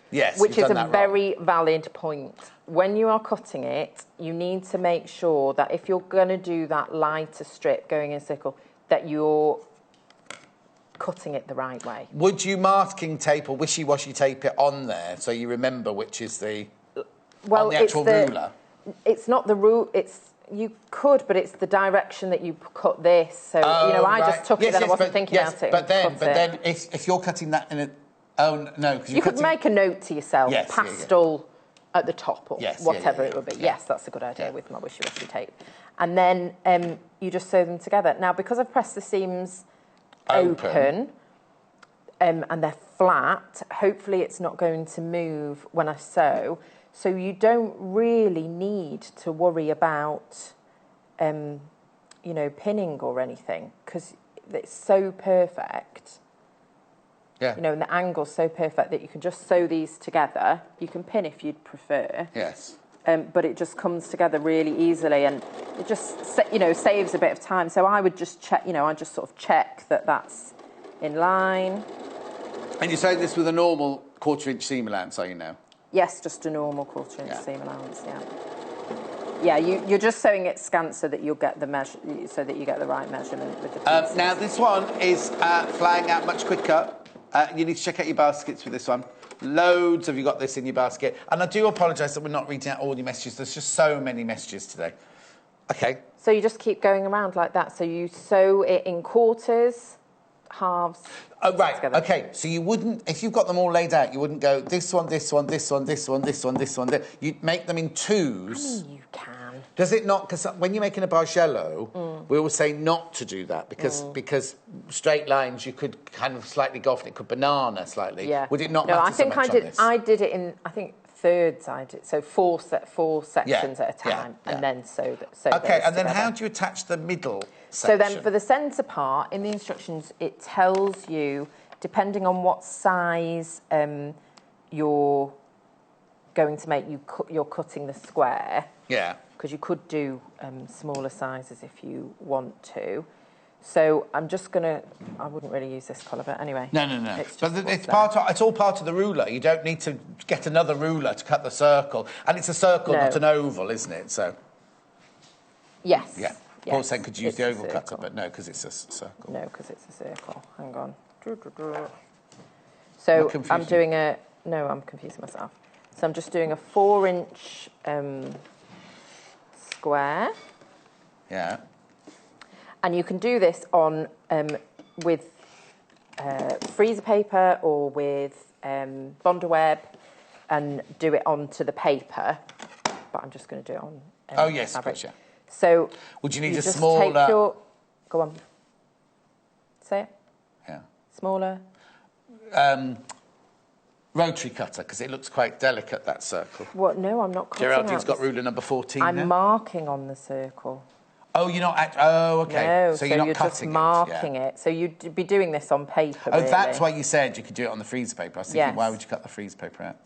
Yes, which is a very valid point. When you are cutting it, you need to make sure that if you're going to do that lighter strip going in a circle, that you're cutting it the right way. Would you masking tape or wishy-washy tape it on there so you remember which is the on the actual ruler? It's not the rule. You could, but it's the direction that you cut this. So I just took it and I wasn't thinking about it. But then if you're cutting that in because you could make a note to yourself, pastel at the top or whatever it would be. Yes, that's a good idea with my wishy-washy tape. And then you just sew them together. Now, because I've pressed the seams open and they're flat, hopefully it's not going to move when I sew. So you don't really need to worry about, pinning or anything because it's so perfect. Yeah. And the angle's so perfect that you can just sew these together. You can pin if you'd prefer. Yes. But it just comes together really easily and it just, saves a bit of time. So I would just check, I just sort of check that that's in line. And you're sewing this with a normal 1/4 inch seam allowance, are you now? Yes, just a normal 1/4 inch seam allowance, Yeah, you're just sewing it scant so that you'll get the measure, so that you get the right measurement with the pieces. Now this one is flying out much quicker. You need to check out your baskets with this one. Loads of you got this in your basket. And I do apologise that we're not reading out all your messages. There's just so many messages today. OK. So you just keep going around like that. So you sew it in quarters, halves. Oh, right. Together. OK. So you wouldn't, if you've got them all laid out, you wouldn't go this one, this one, this one, this one, this one, this one. You'd make them in twos. I mean, you can. Does it not? Because when you're making a bargello, we always say not to do that because straight lines you could kind of slightly go off and it could banana slightly. Yeah. Would it not matter so much on this? I did it in, I think, thirds. I did so four sections at a time, and then sew. Okay, and then how do you attach the middle section? So then, for the centre part in the instructions, it tells you depending on what size you're going to make. You're cutting the square. Yeah. Because you could do smaller sizes if you want to. So I'm just going to... I wouldn't really use this colour, but anyway. No. It's all part of the ruler. You don't need to get another ruler to cut the circle. And it's a circle, not an oval, isn't it? So. Yes. Yeah. Paul said could you use the oval cutter, but no, because it's a circle. No, because it's a circle. Hang on. So I'm doing a... No, I'm confusing myself. So I'm just doing a 4-inch... square. Yeah. And you can do this on with freezer paper or with Bondaweb and do it onto the paper. but I'm just going to do it on oh, yes, fabric. gotcha. So would you need a just smaller... Take your... Go on. Say it. Yeah. Smaller? Rotary cutter, because it looks quite delicate, that circle. What? No, I'm not cutting Geraldine's got ruler number 14 I'm now. marking on the circle. Oh, you're not... oh, OK. No, so you're not cutting just marking it. So you'd be doing this on paper, Oh, really. that's why you said you could do it on the freezer paper. I was thinking, why would you cut the freezer paper out?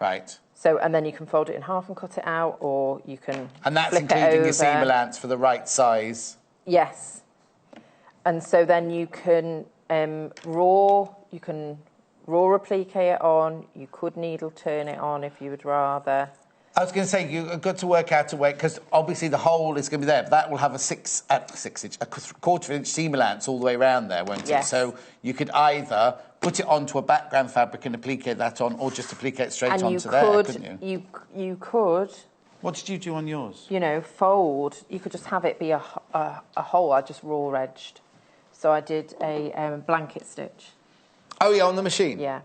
Right. So, and then you can fold it in half and cut it out, or you can And that's flip including it your seam allowance for the right size? Yes. And so then you can raw applique it on. You could needle turn it on if you would rather. I was going to say, you've got to work out a way, because obviously the hole is going to be there. But that will have a quarter-inch seam allowance all the way around there, won't it? Yes. So you could either put it onto a background fabric and applique that on, or just applique it straight onto there, couldn't you? You could. What did you do on yours? You know, fold. You could just have it be a hole. I just raw-edged. So I did a blanket stitch. Oh, yeah, on the machine? Yeah.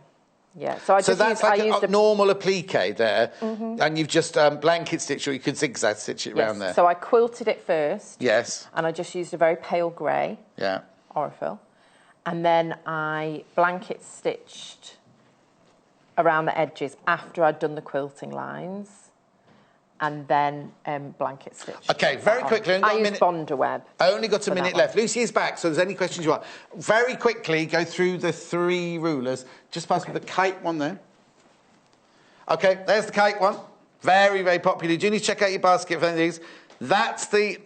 Yeah, so that's like a normal applique there, and you've just blanket stitched, or you could zigzag stitch it around there. So I quilted it first. Yes. And I just used a very pale grey. Yeah. Orifil. And then I blanket stitched around the edges after I'd done the quilting lines, and then blanket stitched. OK, very quickly. I used Bonder web. I only got a minute left. Lucy is back, so if there's any questions you want. Very quickly, go through the 3 rulers. Just pass me the kite one there. OK, there's the kite one. Very, very popular. You do need to check out your basket for any of these. That's the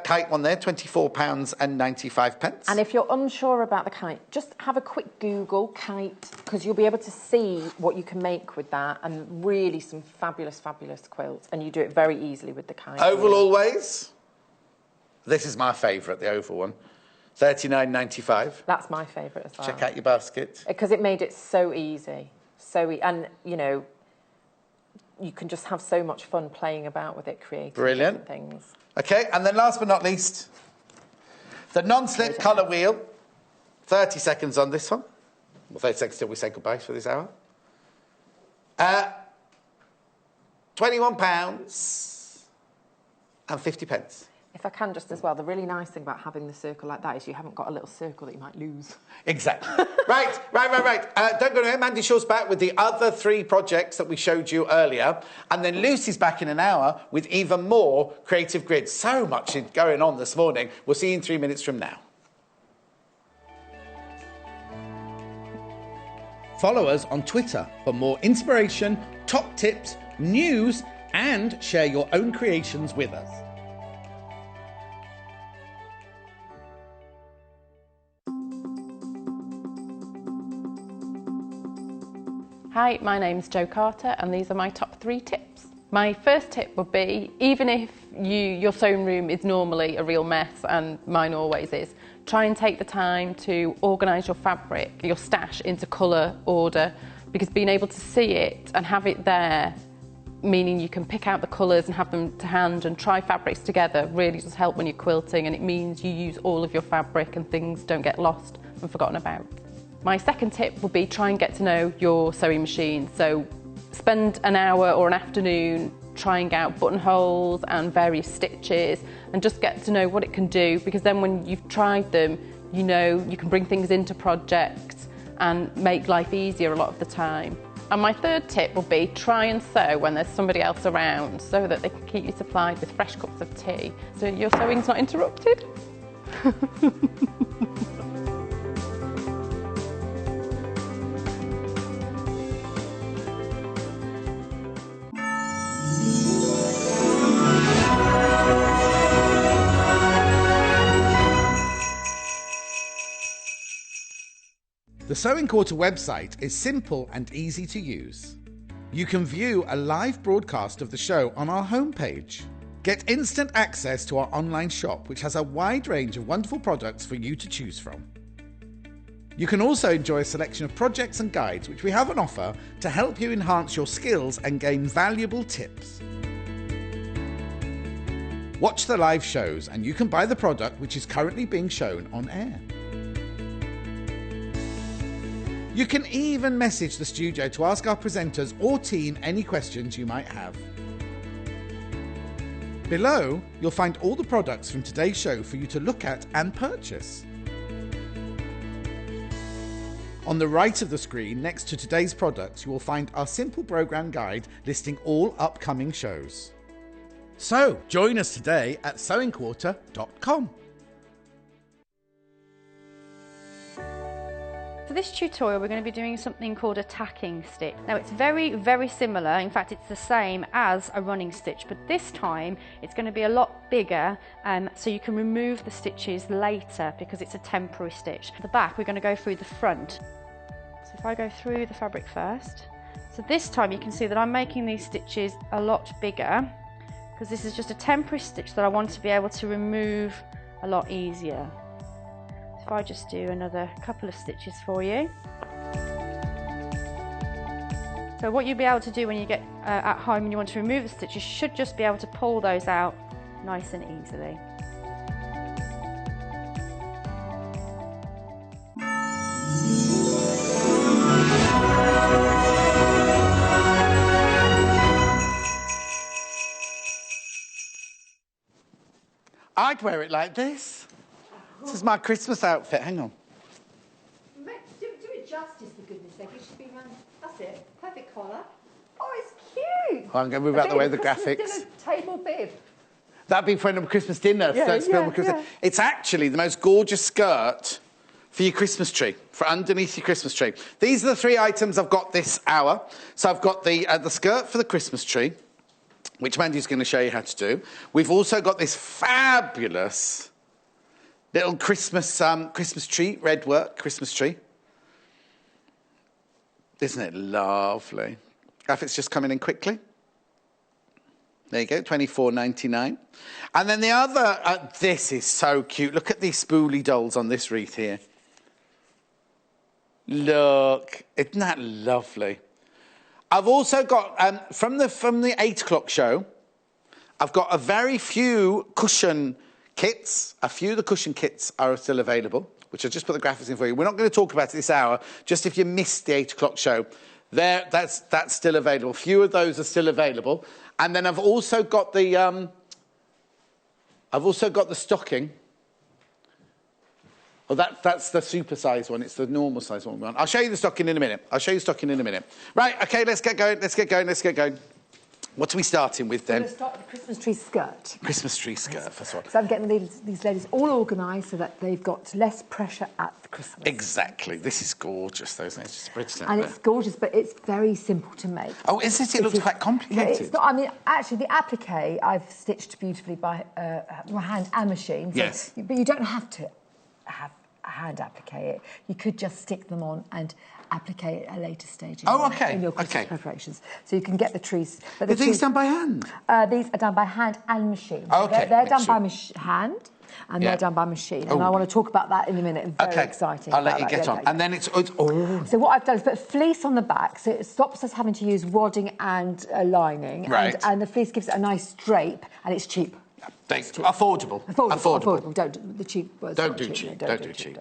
kite one there, £24.95. And if you're unsure about the kite, just have a quick Google kite, because you'll be able to see what you can make with that, and really some fabulous, fabulous quilts. And you do it very easily with the kite. Oval always. This is my favourite, the oval one. £39.95. That's my favourite as well. Check out your basket. Because it made it so easy. And, you know, you can just have so much fun playing about with it, creating different things. OK, and then last but not least, the non-slip colour wheel. 30 seconds on this one. Well, 30 seconds till we say goodbye for this hour. £21.50. If I can just as well, the really nice thing about having the circle like that is you haven't got a little circle that you might lose. Exactly. Right. Don't go anywhere. Mandy Shaw's back with the other 3 projects that we showed you earlier. And then Lucy's back in an hour with even more creative grids. So much going on this morning. We'll see you in 3 minutes from now. Follow us on Twitter for more inspiration, top tips, news, and share your own creations with us. Hi, my name's Jo Carter, and these are my top 3 tips. My first tip would be, even if your sewing room is normally a real mess, and mine always is, try and take the time to organise your fabric, your stash, into colour order, because being able to see it and have it there, meaning you can pick out the colours and have them to hand and try fabrics together, really does help when you're quilting, and it means you use all of your fabric and things don't get lost and forgotten about. My second tip would be try and get to know your sewing machine. So spend an hour or an afternoon trying out buttonholes and various stitches, and just get to know what it can do, because then when you've tried them, you know you can bring things into projects and make life easier a lot of the time. And my third tip would be try and sew when there's somebody else around, so that they can keep you supplied with fresh cups of tea, so your sewing's not interrupted. The Sewing Quarter website is simple and easy to use. You can view a live broadcast of the show on our homepage. Get instant access to our online shop, which has a wide range of wonderful products for you to choose from. You can also enjoy a selection of projects and guides which we have on offer to help you enhance your skills and gain valuable tips. Watch the live shows and you can buy the product which is currently being shown on air. You can even message the studio to ask our presenters or team any questions you might have. Below, you'll find all the products from today's show for you to look at and purchase. On the right of the screen, next to today's products, you will find our simple programme guide listing all upcoming shows. So, join us today at sewingquarter.com. For this tutorial, we're going to be doing something called a tacking stitch. Now it's very, very similar. In fact, it's the same as a running stitch, but this time it's going to be a lot bigger, so you can remove the stitches later because it's a temporary stitch. At the back, we're going to go through the front. So if I go through the fabric first, so this time you can see that I'm making these stitches a lot bigger because this is just a temporary stitch that I want to be able to remove a lot easier. If I just do another couple of stitches for you. So what you'll be able to do when you get at home and you want to remove the stitches, you should just be able to pull those out nice and easily. I'd wear it like this. This is my Christmas outfit. Hang on. Do it justice, for goodness sake. It should be around. That's it. Perfect collar. Oh, it's cute. Oh, I'm going to move out the way of the graphics. Dinner table bib. That'd be for a Christmas dinner. It's actually the most gorgeous skirt for your Christmas tree, for underneath your Christmas tree. These are the 3 items I've got this hour. So I've got the skirt for the Christmas tree, which Mandy's going to show you how to do. We've also got this fabulous little Christmas tree, red work Christmas tree. Isn't it lovely? Graphics just coming in quickly. There you go, $24.99. And then the other, this is so cute. Look at these spoolie dolls on this wreath here. Look, isn't that lovely? I've also got, from the 8 o'clock show, I've got a very few cushion kits. A few of the cushion kits are still available, which I'll just put the graphics in for you. We're not going to talk about it this hour, just if you missed the 8 o'clock show. That's still available. A few of those are still available. And then I've also got the stocking. Oh, that's the super size one. It's the normal size one we want. I'll show you the stocking in a minute. Right, okay, let's get going. What are we starting with then? We're going to start with the Christmas tree skirt. Christmas tree skirt, first one. So I'm getting these ladies all organised so that they've got less pressure at the Christmas. Exactly. This is gorgeous, though, isn't it? It's just brilliant. And it's gorgeous, but it's very simple to make. Oh, is it? It looks quite complicated. It's not, I mean, actually, the applique I've stitched beautifully by hand and machine. So, yes. But you don't have to have a hand applique it. You could just stick them on and applique it at a later stage in your Christmas preparations. So you can get the trees. But are these done by hand? These are done by hand and machine. Oh, okay. They're done by hand and they're done by machine. And I want to talk about that in a minute. Very exciting. I'll let you get on. And then it's... Oh. So what I've done is put fleece on the back, so it stops us having to use wadding and lining. Right. And the fleece gives it a nice drape, and it's cheap. Affordable. Don't do cheap.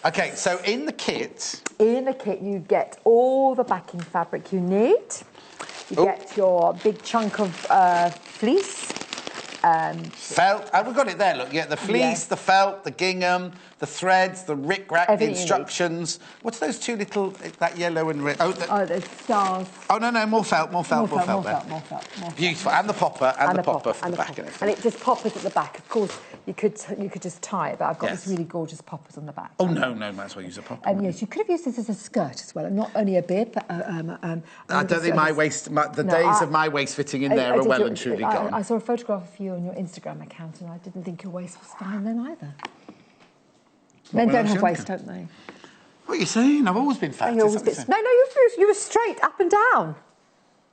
Okay, so in the kit... you get all the backing fabric you need. You get your big chunk of fleece. Felt. Oh, we've got it there, look. Yeah, the fleece, the felt, the gingham, the threads, the rickrack, the instructions. What's those two little... that yellow and red... there's stars. Oh, no, more felt there. Beautiful. And the popper, and the popper for the back. And it just poppers at the back. Of course, you could just tie it, but I've got these really gorgeous poppers on the back. Oh, no, might as well use a popper. And yes, you could have used this as a skirt as well, and not only a bib, but... I don't think my waist... days of my waist fitting in there are well and truly gone. I saw a photograph of you on your Instagram account, and I didn't think your waist was fine then either. Men don't have waist, don't they? What are you saying? I've always been fat. No, you were straight up and down.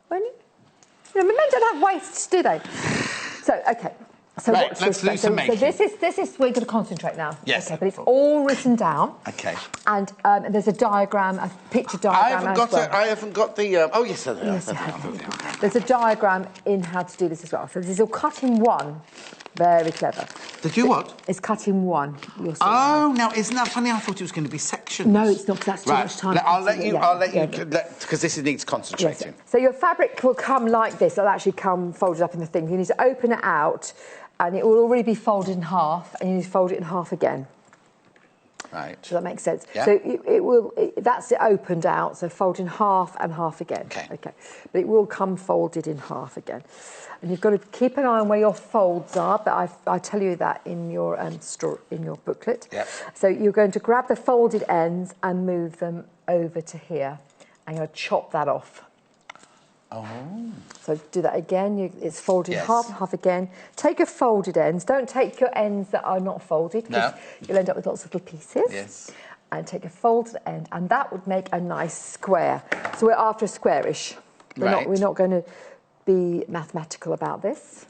Weren't you? Men don't have waists, do they? So, okay. So right, let's do some making. So this is we're going to concentrate now. Yes. Okay, but it's all written down. Okay. And there's a diagram, a picture diagram. I haven't got the. Oh yes, there are. There's a diagram in how to do this as well. So this is all cut in one. Very clever. Did you what? It's cut in one. Oh, now isn't that funny? I thought it was going to be sections. No, it's not. Because that's too much time. I'll let you. Because this needs concentrating. Yes. So your fabric will come like this. It'll actually come folded up in the thing. You need to open it out, and it will already be folded in half, and you need to fold it in half again. Right. Does that make sense? Yeah. So it will. That's it opened out. So fold in half and half again. Okay. But it will come folded in half again. And you've got to keep an eye on where your folds are, but I tell you that in your booklet. Yep. So you're going to grab the folded ends and move them over to here, and you're going to chop that off. Oh. So do that again. It's folded half and half again. Take your folded ends. Don't take your ends that are not folded, because you'll end up with lots of little pieces. Yes. And take a folded end, and that would make a nice square. So we're after a squarish. We're not going to be mathematical about this.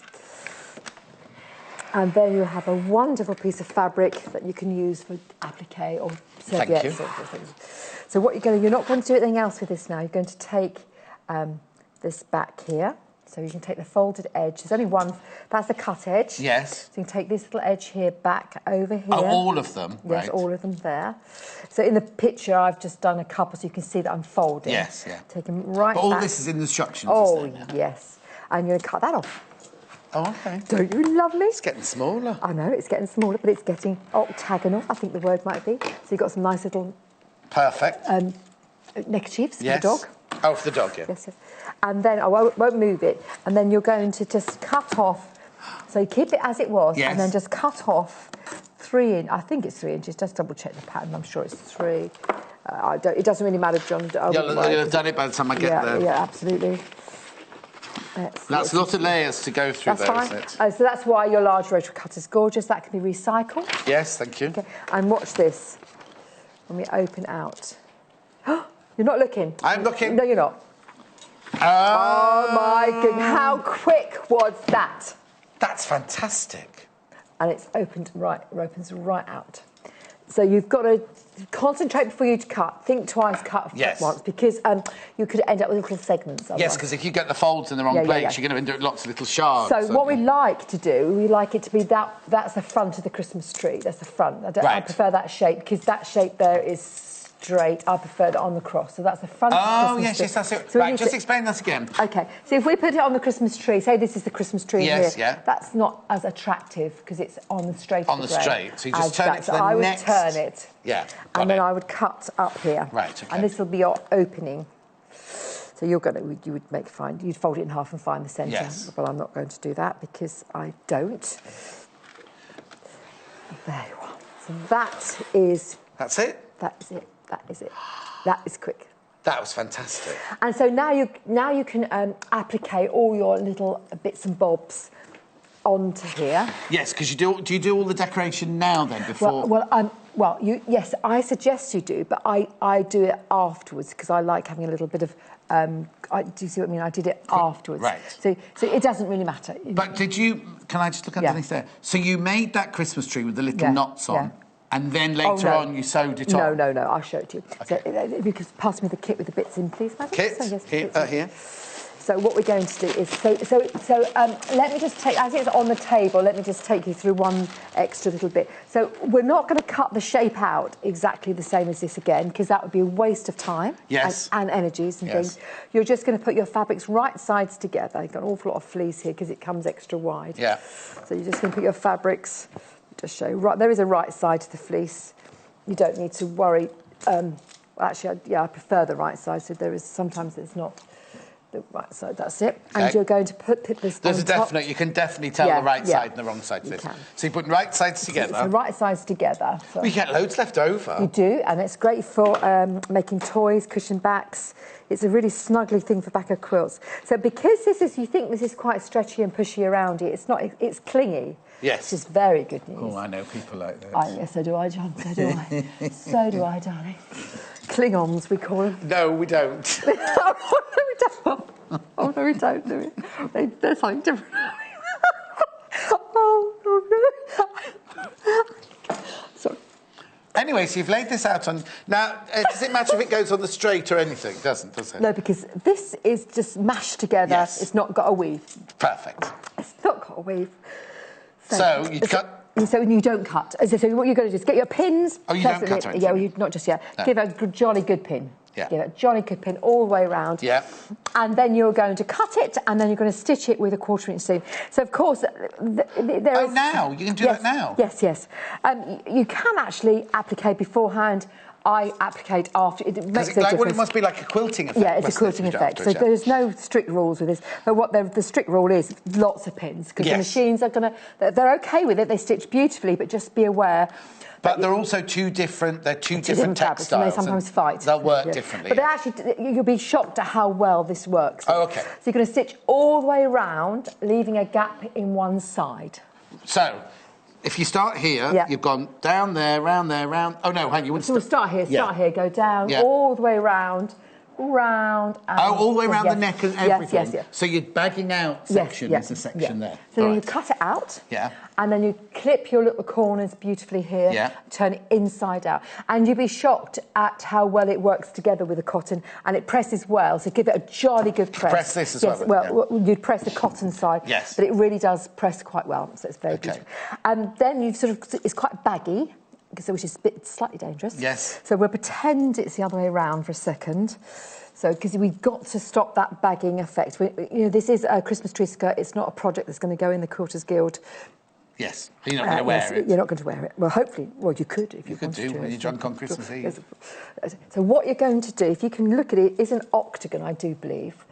And then you'll have a wonderful piece of fabric that you can use for applique or serviettes. Sort of things. So what you're not going to do anything else with this now. You're going to take this back here. So you can take the folded edge. There's only one. That's the cut edge. Yes. So you can take this little edge here back over here. Oh, all of them? Yes, all of them there. So in the picture, I've just done a couple so you can see that I'm folding. Yes, yeah. Take them right But all back. this is in the instructions, isn't it? Yes. And you're going to cut that off. Oh, OK. Don't you love me? It's getting smaller. I know, it's getting smaller, but it's getting octagonal, I think the word might be. So you've got some nice little... Perfect. Neckerchiefs for the dog. Oh, for the dog, yeah. Yes. And then I won't move it. And then you're going to just cut off. So you keep it as it was, and then just cut off 3 inches. I think it's 3 inches. Just double check the pattern. I'm sure it's 3. It doesn't really matter, John. You'll have done it by the time I get there. Yeah, absolutely. That's a lot of layers to go through, isn't it? So that's why your large rotary cutter is gorgeous. That can be recycled. Yes, thank you. Okay. And watch this. When we open out. You're not looking. I'm looking. No, you're not. Oh my goodness! How quick was that? That's fantastic. And it's opens right out. So you've got to concentrate before you cut. Think twice, cut once, because you could end up with little segments. Otherwise. Yes, because if you get the folds in the wrong place, you're going to end up with lots of little shards. So what we like to do, we like it to be that's the front of the Christmas tree. That's the front. I prefer that shape, because that shape there is straight. I prefer it on the cross. So that's the front of the Christmas tree. Yes, that's it. So right, just explain that again. OK, so if we put it on the Christmas tree, say this is the Christmas tree here, that's not as attractive because it's on the straight. On the straight, so you just turn it to the next. I would turn it. Yeah, and then I would cut up here. Right, OK. And this will be your opening. So you'd fold it in half and find the centre. Yes. Well, I'm not going to do that because I don't. There you are. So that is... That's it? That is it. That is it. That is quick. That was fantastic. And so now you can applique all your little bits and bobs onto here. Yes, because do you do all the decoration now then before? Yes, I suggest you do, but I do it afterwards because I like having a little bit of. Do you see what I mean? I did it afterwards. Right. So it doesn't really matter. But did you? Can I just look underneath there? So you made that Christmas tree with the little knots on. Yeah. And then later on, you sewed it on? No, I'll show it to you. Okay. So, if you could pass me the kit with the bits in, please, madam. Kit? So, yes, here. So what we're going to do is... let me just take... As it's on the table, let me just take you through one extra little bit. So we're not going to cut the shape out exactly the same as this again, because that would be a waste of time. Yes. And energies and things. You're just going to put your fabrics right sides together. You've got an awful lot of fleece here because it comes extra wide. Yeah. So you're just going to put your fabrics... Just show you. There is a right side to the fleece. You don't need to worry. Actually, I prefer the right side. So sometimes it's not the right side. That's it. Okay. And you're going to put this. There's a definite. You can definitely tell the right side and the wrong side to this. So you put right sides together. So the right sides together. So you get loads left over. You do, and it's great for making toys, cushion backs. It's a really snuggly thing for back of quilts. So because you think this is quite stretchy and pushy around it, it's not. It's clingy. Yes. Which is very good news. Oh, I know people like that. Yes, so do I, John. So do I. So do I, darling. Klingons, we call them. No, we don't. Oh, no, we don't do it. They're something different. Sorry. Anyway, so you've laid this out on... Now, does it matter if it goes on the straight or anything? It doesn't, does it? No, because this is just mashed together. Yes. It's not got a weave. Perfect. It's not got a weave. So you cut... So you don't cut. So what you're going to do is get your pins... Oh, you don't cut anything? Yeah, not just yet. No. Give it a jolly good pin. Yeah. Give it a jolly good pin all the way around. Yeah. And then you're going to cut it, and then you're going to stitch it with a 1/4 inch seam. So, of course, there is... now? You can do that now? Yes, yes. You can actually applique beforehand. I applique after. It makes a difference. Well, it must be like a quilting effect. Yeah, it's a quilting effect. So there's no strict rules with this. But what the strict rule is, lots of pins. Because the machines are going to... They're OK with it. They stitch beautifully, but just be aware... But they're also two different textiles. Fabrics, and they sometimes fight. They'll work differently. But actually, you'll be shocked at how well this works. Oh, OK. So you're going to stitch all the way around, leaving a gap in one side. So... If you start here, you've gone down there, round there, round... Oh, no, hang on, you want to... So we'll start here, go down, all the way round, and... Oh, all the way around the neck and everything? Yes. So you're bagging out section, there's a section there. So then you cut it out, yeah, and then you clip your little corners beautifully here, turn it inside out. And you'll be shocked at how well it works together with the cotton, and it presses well, so give it a jolly good press. Press this as well? Yes, well, you'd press the cotton side, but it really does press quite well, so it's very beautiful. And then you've it's quite baggy, which is a bit slightly dangerous. Yes. So we'll pretend it's the other way around for a second. So, because we've got to stop that bagging effect. This is a Christmas tree skirt. It's not a project that's going to go in the Quilters Guild. Yes. You're not going to wear it. You're not going to wear it. Well, hopefully. Well, you could if you could do when you're drunk on Christmas Eve. So what you're going to do, if you can look at it, is an octagon, I do believe.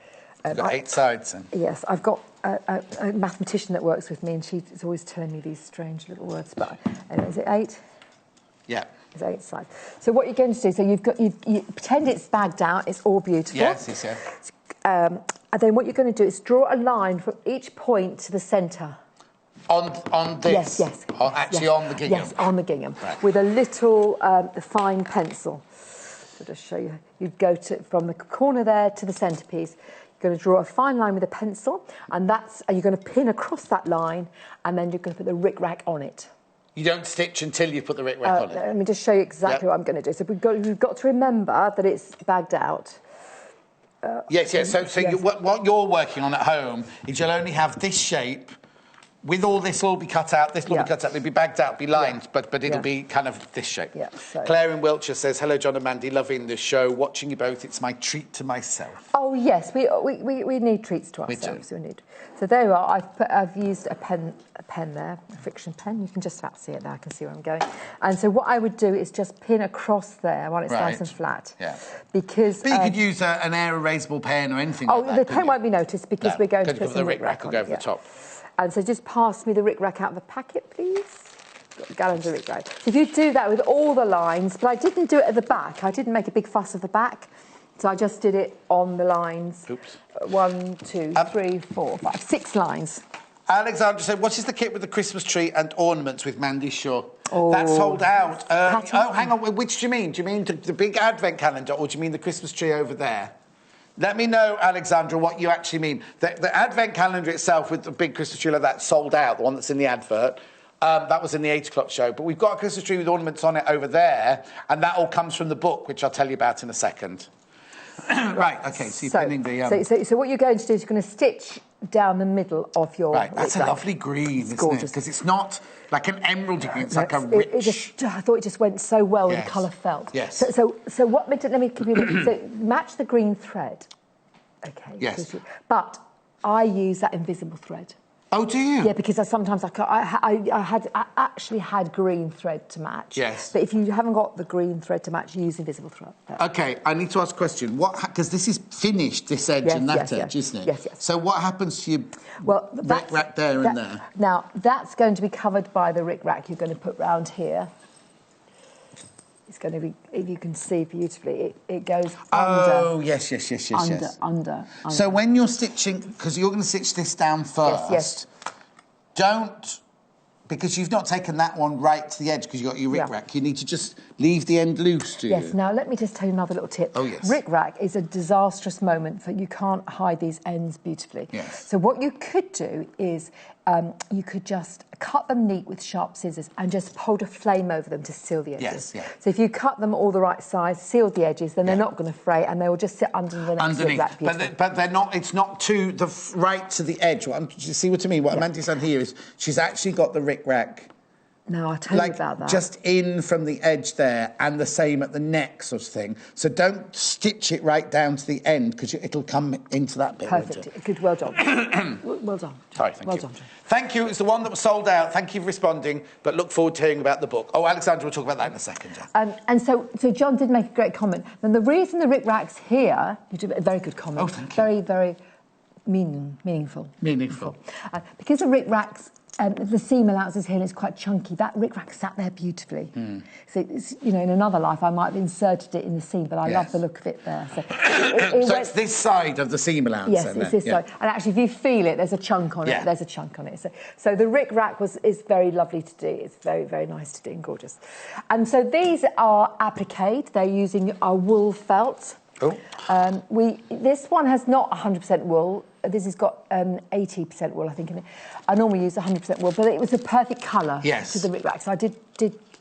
You've got 8 sides then. Yes, I've got a mathematician that works with me, and she's always telling me these strange little words. But anyway, is it 8? Yeah. It's 8 sides. So what you're going to do, so you pretend it's bagged out, it's all beautiful. Yes, he said. And then what you're going to do is draw a line from each point to the centre. On this? Yes. Actually on the gingham? Yes, on the gingham. Right. With a little fine pencil. So just show you. You'd go from the corner there to the centrepiece. You're going to draw a fine line with a pencil, and you're going to pin across that line, and then you're going to put the rickrack on it. You don't stitch until you put the rickrack on it? Let me just show you exactly what I'm going to do. So we've got to remember that it's bagged out. Yes. So what you're working on at home is you'll only have this shape. With all this will be cut out, this will be cut out, it'll be bagged out, be lined, but it'll be kind of this shape. Yeah, so. Claire in Wiltshire says, hello, John and Mandy, loving the show, watching you both, it's my treat to myself. Oh, yes, we need treats to ourselves. We need. So there you are, I've used a pen there, a friction pen, you can just about see it there, I can see where I'm going. And so what I would do is just pin across there while it's nice and flat. Yeah. Because... But you could use an air erasable pen or anything like that. Oh, the pen won't be noticed because we're going to put some rickrack will go over the top. And so just pass me the rickrack out of the packet, please. Got the Gallagher rickrack. So if you do that with all the lines, but I didn't do it at the back. I didn't make a big fuss of the back. So I just did it on the lines. Oops. 1, 2, 3, 4, 5, 6 lines. Alexandra said, what is the kit with the Christmas tree and ornaments with Mandy Shaw? Oh, that's sold out. Hang on. Which do you mean? Do you mean the big advent calendar or do you mean the Christmas tree over there? Let me know, Alexandra, what you actually mean. The advent calendar itself with the big Christmas tree like that sold out, the one that's in the advert. That was in the 8 o'clock show. But we've got a Christmas tree with ornaments on it over there, and that all comes from the book, which I'll tell you about in a second. Right, OK, so you're pinning the... So what you're going to do is you're going to stitch down the middle of your... Right, that's a lovely green, isn't it? Because it's not like an emeraldy green, it's like a rich... I thought it just went so well with the colour felt. Yes. So what... Let me give you... So match the green thread. OK. Yes. But I use that invisible thread. Oh, do you? Yeah, because sometimes I actually had green thread to match. Yes. But if you haven't got the green thread to match, use invisible thread. OK, I need to ask a question. Because this is finished, this edge and that edge, isn't it? Yes. So what happens to your rickrack there and there? Now, that's going to be covered by the rickrack you're going to put round here. It's going to be, if you can see beautifully, it goes under. Oh, yes. Under. So when you're stitching, because you're going to stitch this down first, yes. Don't, because you've not taken that one right to the edge because you've got your rickrack, you need to just leave the end loose, do you? Yes, now let me just tell you another little tip. Oh, yes. Rickrack is a disastrous moment for you can't hide these ends beautifully. Yes. So what you could do is you could just cut them neat with sharp scissors and just hold a flame over them to seal the edges. Yes, yeah. So if you cut them all the right size, seal the edges, then they're not going to fray and they will just sit under the next rickrack. But they're not, it's not too right to the edge. You see what I mean? What Amanda's done here is she's actually got the rickrack... No, I'll tell you about that. Just in from the edge there, and the same at the neck sort of thing. So don't stitch it right down to the end, because it'll come into that bit. Perfect. Good, well done. Well done. Sorry, thank you. Well done, John. Thank you. It's the one that was sold out. Thank you for responding, but look forward to hearing about the book. Oh, Alexandra will talk about that in a second. And so John did make a great comment. And the reason the rickrack's here, you did a very good comment. Oh, thank you. Very, very meaningful. Meaningful. Because the rickrack's the seam allowances here and it's quite chunky. That rickrack sat there beautifully. So, in another life I might have inserted it in the seam, but I love the look of it there. So, it's this side of the seam allowance. Yes, it's this side. And actually, if you feel it, there's a chunk on it. There's a chunk on it. So the rickrack is very lovely to do. It's very, very nice to do and gorgeous. And so these are appliqued. They're using our wool felt. Oh. This one has not 100% wool. This has got 80% wool, I think, in it. I normally use 100% wool, but it was a perfect colour to the rickrack. So I did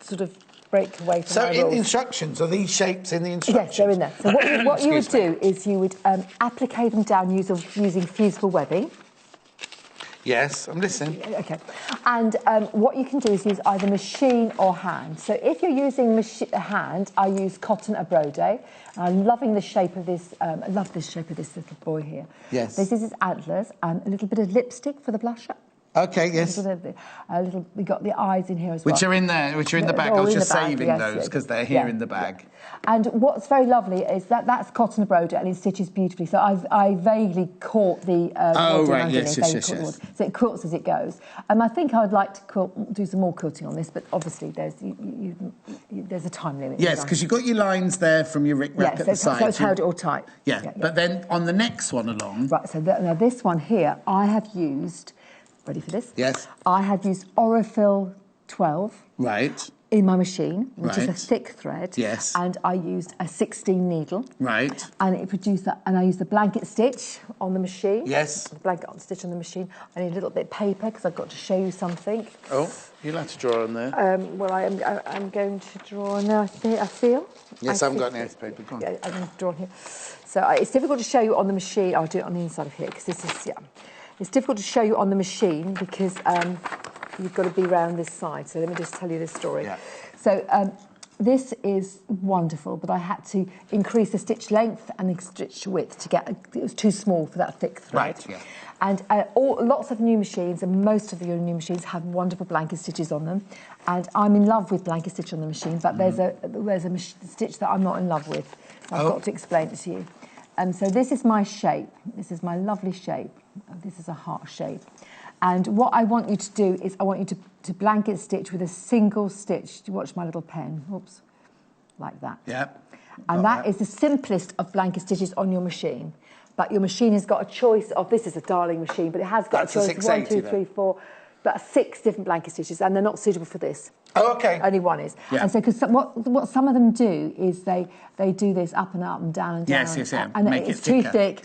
sort of break away from my rules. So in the instructions, are these shapes in the instructions? Yes, they're in there. So what you would do is you would applique them down using fusible webbing. Yes, I'm listening. OK. And what you can do is use either machine or hand. So if you're using hand, I use cotton à broder. I'm loving the shape of this. I love this shape of this little boy here. Yes. This is his antlers and a little bit of lipstick for the blusher. OK, yes. We got the eyes in here as well. Which are in there, which are in the bag. I was just saving those because they're here in the bag. And what's very lovely is that's cotton à broder and it stitches beautifully. So I vaguely caught the yes. So it quilts as it goes. I think I would like to do some more quilting on this, but obviously there's a time limit. Yes, because you've got your lines there from your rickrack at the side. So it's held it all tight. Yeah, but then on the next one along... Right, so now this one here, I have used... Ready for this? Yes. I have used Orifil 12. Right. In my machine, which is a thick thread. Yes. And I used a 16 needle. Right. And it produced that. And I used the blanket stitch on the machine. Yes. The blanket stitch on the machine. I need a little bit of paper because I've got to show you something. Oh, you'll have to draw on there. Well, I'm going to draw on there, I feel. Yes, I haven't got any paper. Go on. Yeah, I'm going to draw on here. So it's difficult to show you on the machine. I'll do it on the inside of here because this is, It's difficult to show you on the machine because you've got to be round this side. So let me just tell you this story. Yeah. So this is wonderful, but I had to increase the stitch length and the stitch width to get... It was too small for that thick thread. Right, yeah. And lots of new machines, and most of your new machines have wonderful blanket stitches on them. And I'm in love with blanket stitch on the machine, but there's a stitch that I'm not in love with. I've got to explain it to you. So this is my shape. This is my lovely shape. This is a heart shape. And what I want you to do is I want you to blanket stitch with a single stitch. Do you watch my little pen? Oops. Like that. Yeah. And that is the simplest of blanket stitches on your machine. But your machine has got a choice of... This is a darling machine, but it has got a choice of 1, 2, 3, 4... About 6 different blanket stitches, and they're not suitable for this. Oh, OK. Only one is. Yeah. And so, because what some of them do is they do this up and up and down and down. Yes. And make it's it too thicker. thick,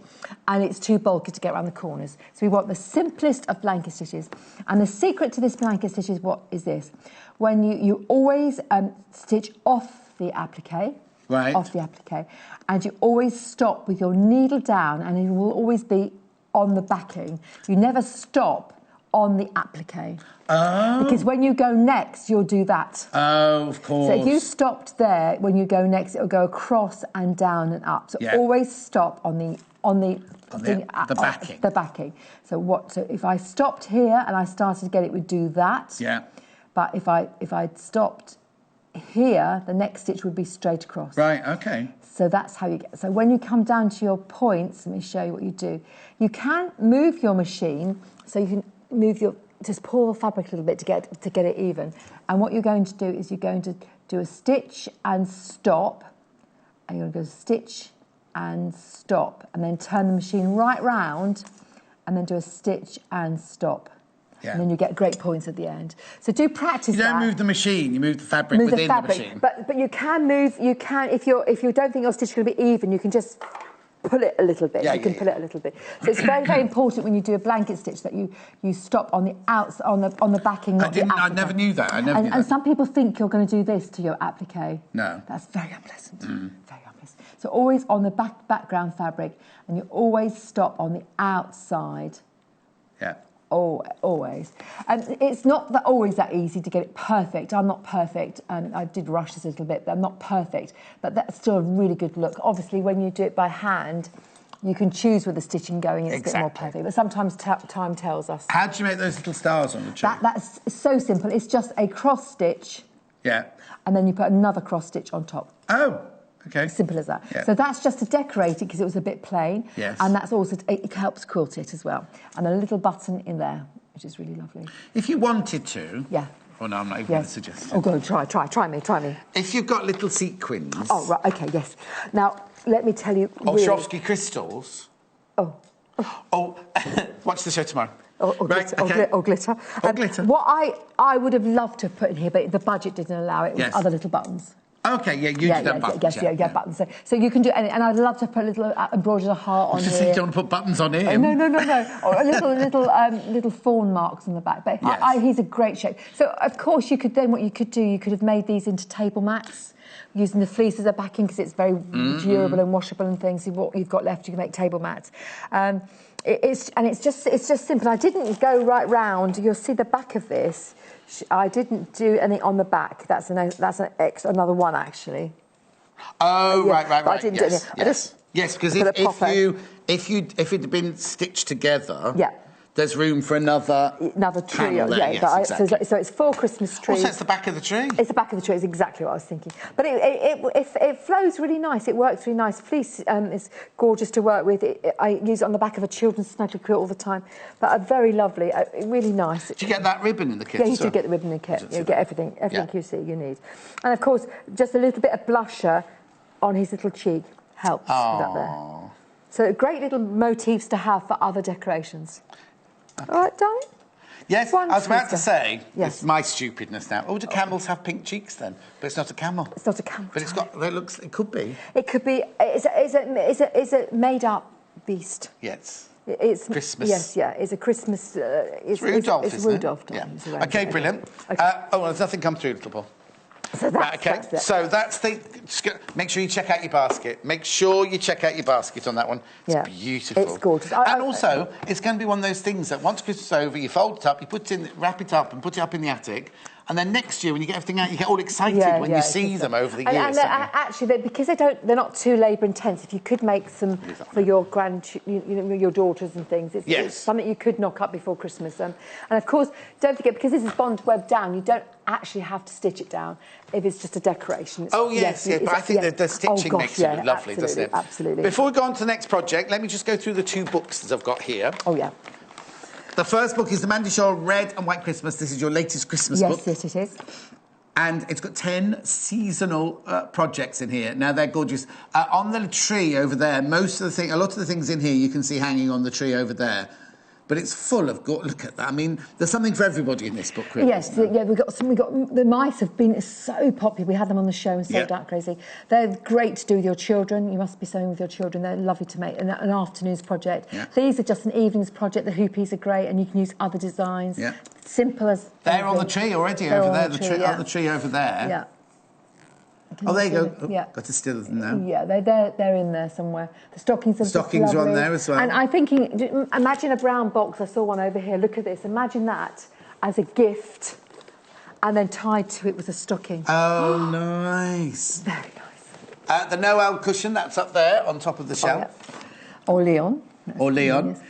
and it's too bulky to get around the corners. So we want the simplest of blanket stitches. And the secret to this blanket stitch is what is this? When you always stitch off the applique. Right. Off the applique. And you always stop with your needle down, and it will always be on the backing. You never stop on the applique. Oh. Because when you go next, you'll do that. Oh, of course. So if you stopped there, when you go next, it'll go across and down and up. So always stop on the backing. The backing. So if I stopped here and I started again, it would do that. Yeah. But if I'd stopped here, the next stitch would be straight across. Right, OK. So that's how you get... So when you come down to your points, let me show you what you do. You can move your machine, so you can just pull the fabric a little bit to get it even. And what you're going to do is you're going to do a stitch and stop, and you're going to go stitch and stop, and then turn the machine right round, and then do a stitch and stop. and then you get great points at the end. So do practice that. You don't move the machine, you move the fabric within the machine. But you can move, if you don't think your stitch is going to be even, you can just pull it a little bit. You can pull it a little bit. So it's very, very important when you do a blanket stitch that you stop on the outside, on the backing, not the applique. I never knew that. And some people think you're going to do this to your applique. No. That's very unpleasant. Very unpleasant. So always on the background fabric, and you always stop on the outside. Yeah. Always. And it's not always that easy to get it perfect. I'm not perfect, and I did rush this a little bit, but I'm not perfect. But that's still a really good look. Obviously, when you do it by hand, you can choose with the stitching going, it's a bit more perfect. But sometimes time tells us. How do you make those little stars on the tree? That's so simple. It's just a cross stitch. Yeah. And then you put another cross stitch on top. Oh. Okay. Simple as that. Yeah. So that's just to decorate it because it was a bit plain. Yes. And that's also, it helps quilt it as well. And a little button in there, which is really lovely. If you wanted to... Yeah. Oh, no, I'm not even going to suggest it. Oh, go on, try me. If you've got little sequins... Oh, right, OK, yes. Now, let me tell you... Or Swarovski crystals... Oh. Watch the show tomorrow. Glitter. Glitter. Glitter. What I would have loved to have put in here, but the budget didn't allow it, was other little buttons. OK, yeah, you do that buttons. Buttons. So you can do anything. And I'd love to put a little embroidered a heart on here. You don't want to put buttons on him. No. Or a little fawn marks on the back. But he's a great shape. So, of course, you could have made these into table mats, using the fleece as a backing because it's very durable and washable and things. What you've got left, you can make table mats. It's just simple. I didn't go right round. You'll see the back of this. I didn't do anything on the back. That's another one actually. Oh, right. I didn't do anything. Yes, because if it had been stitched together, there's room for another tree. Exactly. So it's 4 Christmas trees. Also, it's the back of the tree. It's the back of the tree. It's exactly what I was thinking. But it flows really nice. It works really nice. Fleece is gorgeous to work with. I use it on the back of a children's snuggie quilt all the time. But very lovely, really nice. Did you get that ribbon in the kit? Yeah, you did get the ribbon in the kit. You get everything you need. And of course, just a little bit of blusher on his little cheek helps with that there. So great little motifs to have for other decorations. Okay. All right, darling? Yes, I was about to say, it's my stupidness now. Oh, do camels have pink cheeks then? But it's not a camel. It's not a camel. But it could be. It could be. It's a made-up beast. Yes. It's Christmas. Yes, it's a Christmas... it's Rudolph, isn't it? It's Rudolph. Yeah. OK, brilliant. Okay. There's nothing come through, little Paul. So that's the... Make sure you check out your basket. Make sure you check out your basket on that one. It's beautiful. It's gorgeous. And also, it's going to be one of those things that once Christmas is over, you fold it up, wrap it up and put it up in the attic, and then next year, when you get everything out, you get all excited when you see them over the years. And actually, because they're not too labour intense. If you could make some for your your daughters and things, it's something you could knock up before Christmas. And of course, don't forget, because this is bond web down, you don't actually have to stitch it down if it's just a decoration. But I think the stitching makes it look lovely, doesn't it? Absolutely. Before we go on to the next project, let me just go through the 2 books that I've got here. Oh, yeah. The first book is the Mandy Shaw Red and White Christmas. This is your latest Christmas book. Yes, it is. And it's got 10 seasonal projects in here. Now, they're gorgeous. On the tree over there, a lot of the things in here you can see hanging on the tree over there. But it's full of... Look at that. I mean, there's something for everybody in this book, really. Yes, we got the mice have been so popular. We had them on the show and sold out crazy. They're great to do with your children. You must be sewing with your children. They're lovely to make. An afternoon's project. Yeah. These are just an evening's project. The hoopies are great, and you can use other designs. Yeah. Simple as... They're on the tree already over there. On the tree over there. Yeah. There you go. Got to steal them now. Yeah, they're in there somewhere. The stockings are on there as well. And I'm thinking, imagine a brown box. I saw one over here. Look at this. Imagine that as a gift, and then tied to it with a stocking. Oh, nice. Very nice. The Noel cushion, that's up there on top of the shelf. Or Leon. Yes.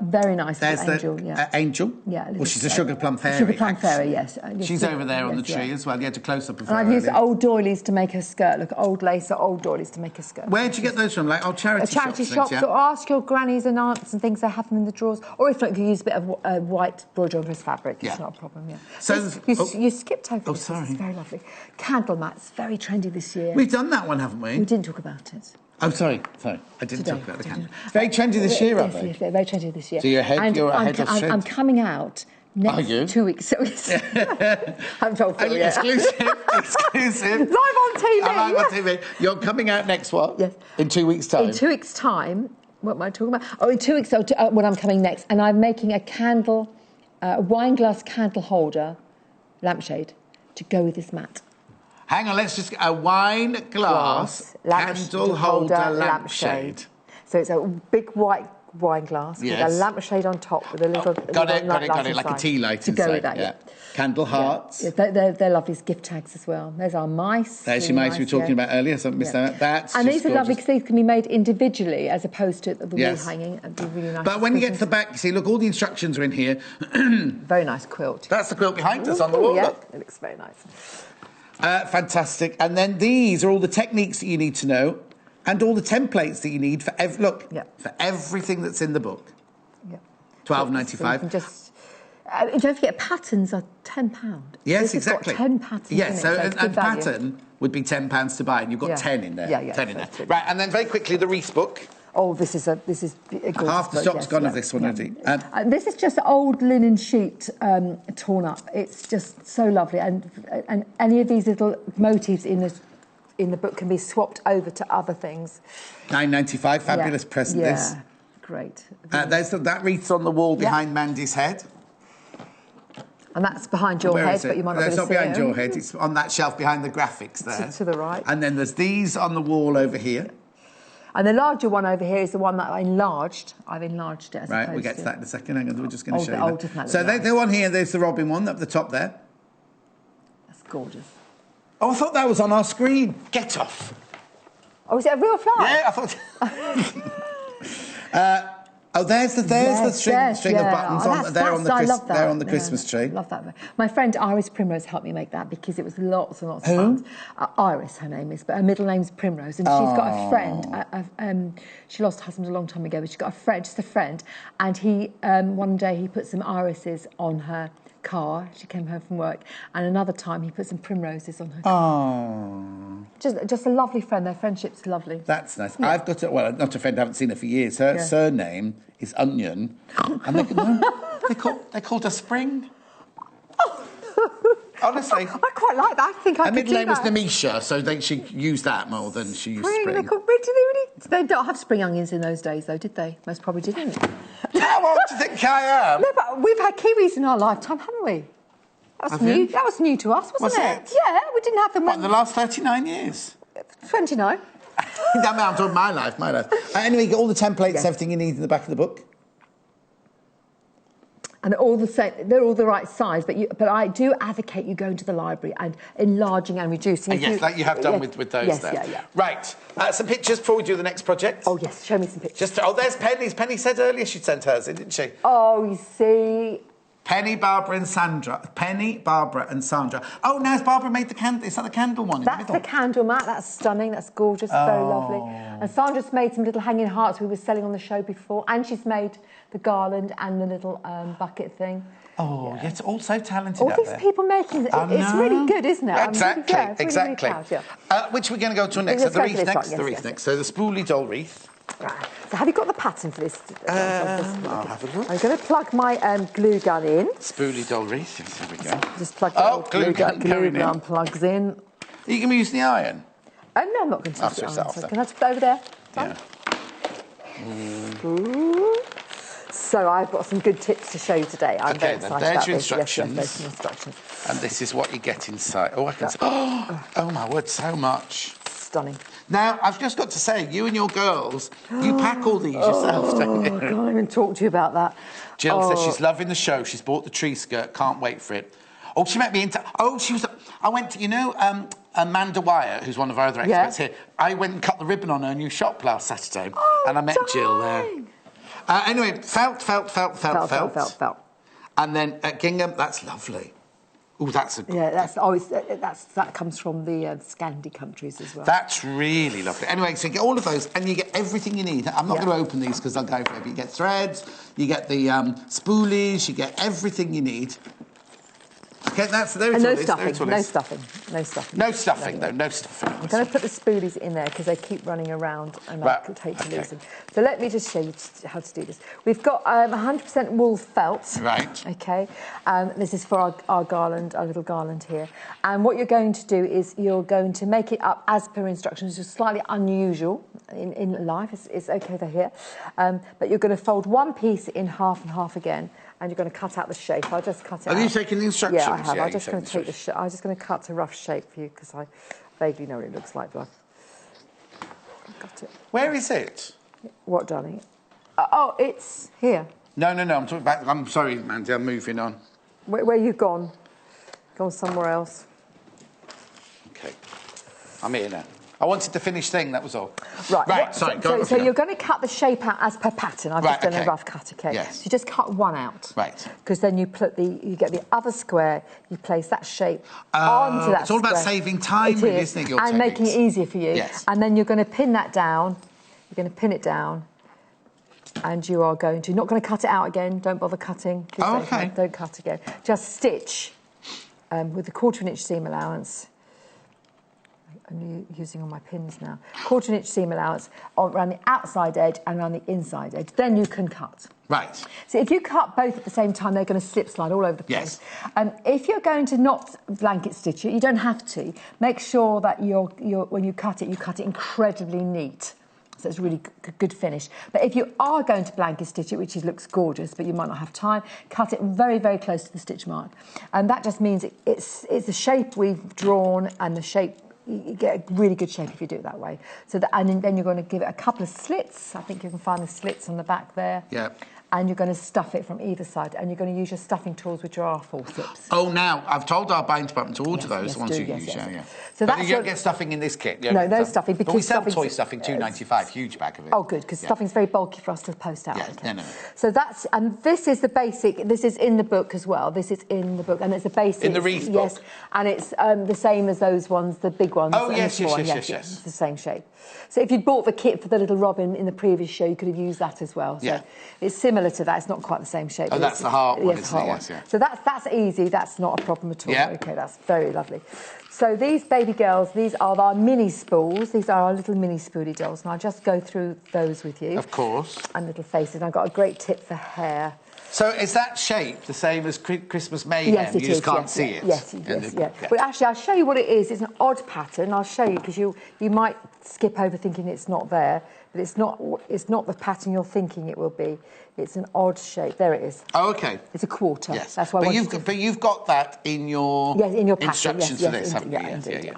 Very nice. There's Angel. Angel. Yeah. Well, she's a sugar plum fairy. Sugar plum fairy, yes. She's over there on the tree as well. You had a close-up of her. And I've used old doilies to make her skirt. Look, old lace or old doilies to make her skirt. Where'd you get those from? Like old charity shops? Or ask your grannies and aunts and things. They have them in the drawers. Or if not, you can use a bit of white broidered fabric. It's not a problem. Yeah. So you skipped over. Oh, sorry. It's very lovely. Candle mats, very trendy this year. We've done that one, haven't we? We didn't talk about it. Oh, sorry. I didn't talk about the candle. It's very trendy this year, I think. Yes, very trendy this year. So you're ahead of trend. I'm coming out Next 2 weeks. So I'm told Phil yet. Exclusive. Live on TV. Live on TV. You're coming out next what? Yes. In 2 weeks' time. In 2 weeks' time. What am I talking about? Oh, in 2 weeks when I'm coming next, and I'm making a wine glass candle holder, lampshade, to go with this mat. Hang on, let's just a wine glass candle holder lampshade. So it's a big white wine glass with a lampshade on top with a little got it, like a tea light to inside. Go with that, yeah. Candle hearts. Yeah, they're lovely as gift tags as well. There's our mice. There's your mice we were talking about earlier, so I missed that. That's and these are gorgeous. lovely because these can be made individually as opposed to the wall hanging. It'd be really nice. But when you get to the back, you see, look, all the instructions are in here. Very nice quilt. That's the quilt behind us on the wall. Yeah, it looks very nice. Fantastic. And then these are all the techniques that you need to know and all the templates that you need for for everything that's in the book. Yeah. $12.95. Don't forget, patterns are £10. Yes, exactly. Got 10 patterns. Yes, so a pattern would be £10 to buy, and you've got 10 in there. Yeah, 10 in there. Right, and then very quickly, the wreath book. Oh, this is a gorgeous half the stock's gone of this one, already. This is just old linen sheet torn up. It's just so lovely, and any of these little motifs in the book can be swapped over to other things. $9.95, fabulous present. This. Great. That wreath's on the wall behind Mandy's head. And that's behind your head, but you might not be able to see it. It's not behind your head. It's on that shelf behind the graphics there. To the right. And then there's these on the wall over here. And the larger one over here is the one that I enlarged. I've enlarged it as right, opposed we'll get to that in a second. Hang on, we're just going to show you that. So they're on here. There's the Robin one up the top there. That's gorgeous. Oh, I thought that was on our screen. Get off. Oh, is it a real fly? Yeah, I thought... there's the string of buttons there on the Christmas tree. I love that. My friend Iris Primrose helped me make that because it was lots and lots of fun. Iris, her name is, but her middle name's Primrose, and she's got a friend. She lost her husband a long time ago, but she's got a friend, just a friend, and he one day he put some irises on her car. She came home from work, and another time he put some primroses on her car. Just a lovely friend. Their friendship's lovely. That's nice. Yeah. I've got not a friend. I haven't seen her for years. Her surname is Onion, and they called her Spring. Honestly, I quite like that. I think I could do that. Her middle name was Namisha, so she used that more than she used Spring. They don't have spring onions in those days, though, did they? Most probably didn't. How old do you think I am? No, but we've had kiwis in our lifetime, haven't we? That was new. That was new to us, wasn't it? Yeah, we didn't have them. What, in the last 39 years? 29. I'm talking my life. Anyway, you get all the templates, everything you need in the back of the book. And they're all the same. They're all the right size, but I do advocate you going to the library and enlarging and reducing. Yes, like you have done with those there. Yeah. Right. Some pictures before we do the next project. Oh yes, show me some pictures. There's Penny's. Penny said earlier she'd sent hers in, didn't she? Oh, you see. Penny, Barbara and Sandra. Oh, now Barbara made the candle. Is that the candle one? That's the candle mat. That's stunning. That's gorgeous. Very lovely. And Sandra's made some little hanging hearts we were selling on the show before. And she's made the garland and the little bucket thing. Oh, yeah. It's all so talented all these people making it. It's really good, isn't it? Exactly. Which we're going to go to next. The wreath next. So the spoolie doll wreath. Right. So have you got the pattern for this? I'll have a look. I'm going to plug my glue gun in. Spoolie doll wreath. Yes, there we go. Just plug the glue gun plugs in. Are you going to use the iron? No, I'm not going to use the iron. So can I just put it over there? Yeah. So I've got some good tips to show you today. I'm very excited about your this. instructions. Yes, there's instructions. And this is what you get inside. Oh, I can see. Oh, my word, so much. Stunning. Now, I've just got to say, you and your girls, you pack all these yourself, don't you? I can't even talk to you about that. Jill says she's loving the show. She's bought the tree skirt. Can't wait for it. Oh, she met me into... Oh, she was... I went to, Amanda Wyatt, who's one of our other experts here. I went and cut the ribbon on her new shop last Saturday. And I met Jill there. Anyway, felt. And then at Gingham, that's lovely. Oh, that's a... Yeah, that comes from the Scandi countries as well. That's really lovely. Anyway, so you get all of those, and you get everything you need. I'm not going to open these because I'll go for it, but you get threads, you get the spoolies, you get everything you need. Okay, there and no it is. stuffing, no stuffing, no stuffing. No stuffing, though, no stuffing. I'm going to put the spoolies in there because they keep running around and I hate to lose them. So let me just show you how to do this. We've got 100% wool felt. Right. Okay. This is for our garland, our little garland here. And what you're going to do is you're going to make it up as per instructions. It's slightly unusual in life. It's okay to hear. But you're going to fold one piece in half and half again. And you're going to cut out the shape. I'll just cut it out. Have you taken the instructions? Yeah, I have. I'm just going to take the shape. I'm just going to cut a rough shape for you because I vaguely know what it looks like, but I've got it. Where is it? What, darling? Oh, it's here. No. I'm talking about... I'm sorry, Mandy. I'm moving on. Where you gone? Gone somewhere else. OK. I'm here now. I wanted to finish thing, that was all. Right, sorry, go on. So you're going to cut the shape out as per pattern. I've just done a rough cut, OK? Yes. So you just cut one out. Right. Because then you get the other square, you place that shape onto that square. It's all about saving time, really, isn't it, and making it easier for you. Yes. And then you're going to pin that down. You're going to pin it down. And you are going to... Not going to cut it out again. Don't bother cutting. OK. Don't cut again. Just stitch with the 1/4 inch seam allowance. I'm using all my pins now. 1/4 inch seam allowance around the outside edge and around the inside edge. Then you can cut. Right. So if you cut both at the same time, they're going to slip slide all over the place. Yes. If you're going to not blanket stitch it, you don't have to. Make sure that when you cut it incredibly neat. So it's a really good finish. But if you are going to blanket stitch it, which looks gorgeous, but you might not have time, cut it very, very close to the stitch mark. And that just means it's the shape we've drawn and the shape... You get a really good shape if you do it that way. And then you're going to give it a couple of slits. I think you can find the slits on the back there. Yeah. And you're going to stuff it from either side. And you're going to use your stuffing tools, which are our forceps. Oh, now, I've told our buying department to order those ones you use. Yeah. So but you don't get stuffing in this kit. No stuffing. Because but we sell toy stuffing, $2.95, huge bag of it. Oh, good, because stuffing's very bulky for us to post out. Yeah, okay. No. So and this is the basic, this is in the book as well. This is in the book, and it's a basic. In the Reef book? Yes, and it's the same as those ones, the big ones. Oh, yes. It's the same shape. So if you'd bought the kit for the little robin in the previous show, you could have used that as well. So it's similar to that. It's not quite the same shape. Oh, that's the heart one, isn't it? Yes. So that's easy. That's not a problem at all. Yeah. OK, that's very lovely. So these baby girls, these are our mini spools. These are our little mini spoolie dolls. And I'll just go through those with you. Of course. And little faces. And I've got a great tip for hair. So is that shape the same as Christmas Mayhem? Yes, it is. You just can't see it? Yes. But actually, I'll show you what it is. It's an odd pattern. I'll show you because you might skip over thinking it's not there. But it's not the pattern you're thinking it will be. It's an odd shape. There it is. Oh, OK. It's a quarter. Yes. That's why. But you've got that in your instructions for this, haven't you? Yeah.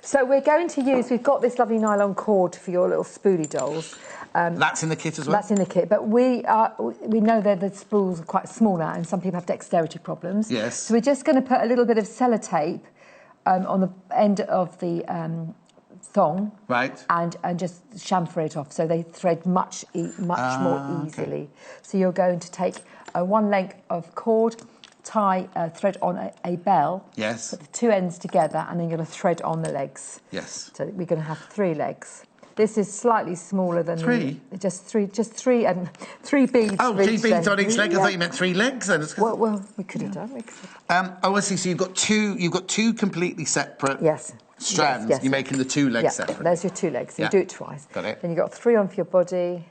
So we're going to use. We've got this lovely nylon cord for your little spoolie dolls. That's in the kit as well? That's in the kit, but we know that the spools are quite small now and some people have dexterity problems. Yes. So we're just going to put a little bit of sellotape on the end of the thong. Right. And just chamfer it off so they thread much more easily. Okay. So you're going to take one length of cord, tie thread on a bell. Yes. Put the two ends together and then you're going to thread on the legs. Yes. So we're going to have 3 legs. This is slightly smaller than... 3? Just three beads. Oh, 3 beads on each leg? I thought you meant 3 legs then. Well, we could have done. I see. So you've got two completely separate strans. Yes. You're making the 2 legs separate. There's your 2 legs. So you do it twice. Got it. Then you've got 3 on for your body.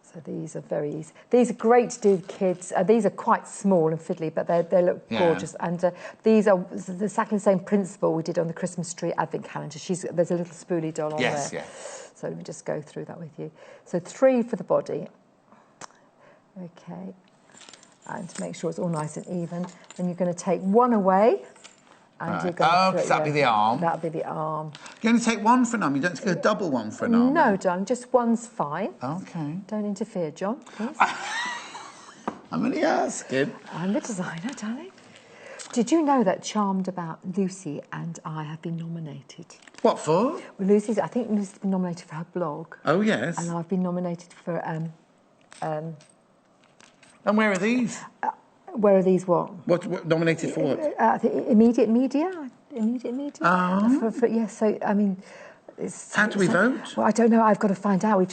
So these are very easy. These are great to do with kids. These are quite small and fiddly, but they look gorgeous. And these are exactly the same principle we did on the Christmas tree advent calendar. There's a little spoolie doll on there. Yes. So let me just go through that with you. So 3 for the body. OK. And to make sure it's all nice and even. Then you're going to take 1 away. And you're going to that'll be the arm. That'll be the arm. You're going to take 1 for an arm. You don't take a double one for an arm. No, darling. Just 1's fine. OK. Don't interfere, John, please. I'm only asking. I'm the designer, darling. Did you know that Charmed About Lucy and I have been nominated? What for? Well, I think Lucy's been nominated for her blog. Oh, yes. And I've been nominated for... And where are these? Where are these what? What nominated for what? I think immediate media. Oh. Yes, so, I mean... How do we vote? Well, I don't know. I've got to find out. We've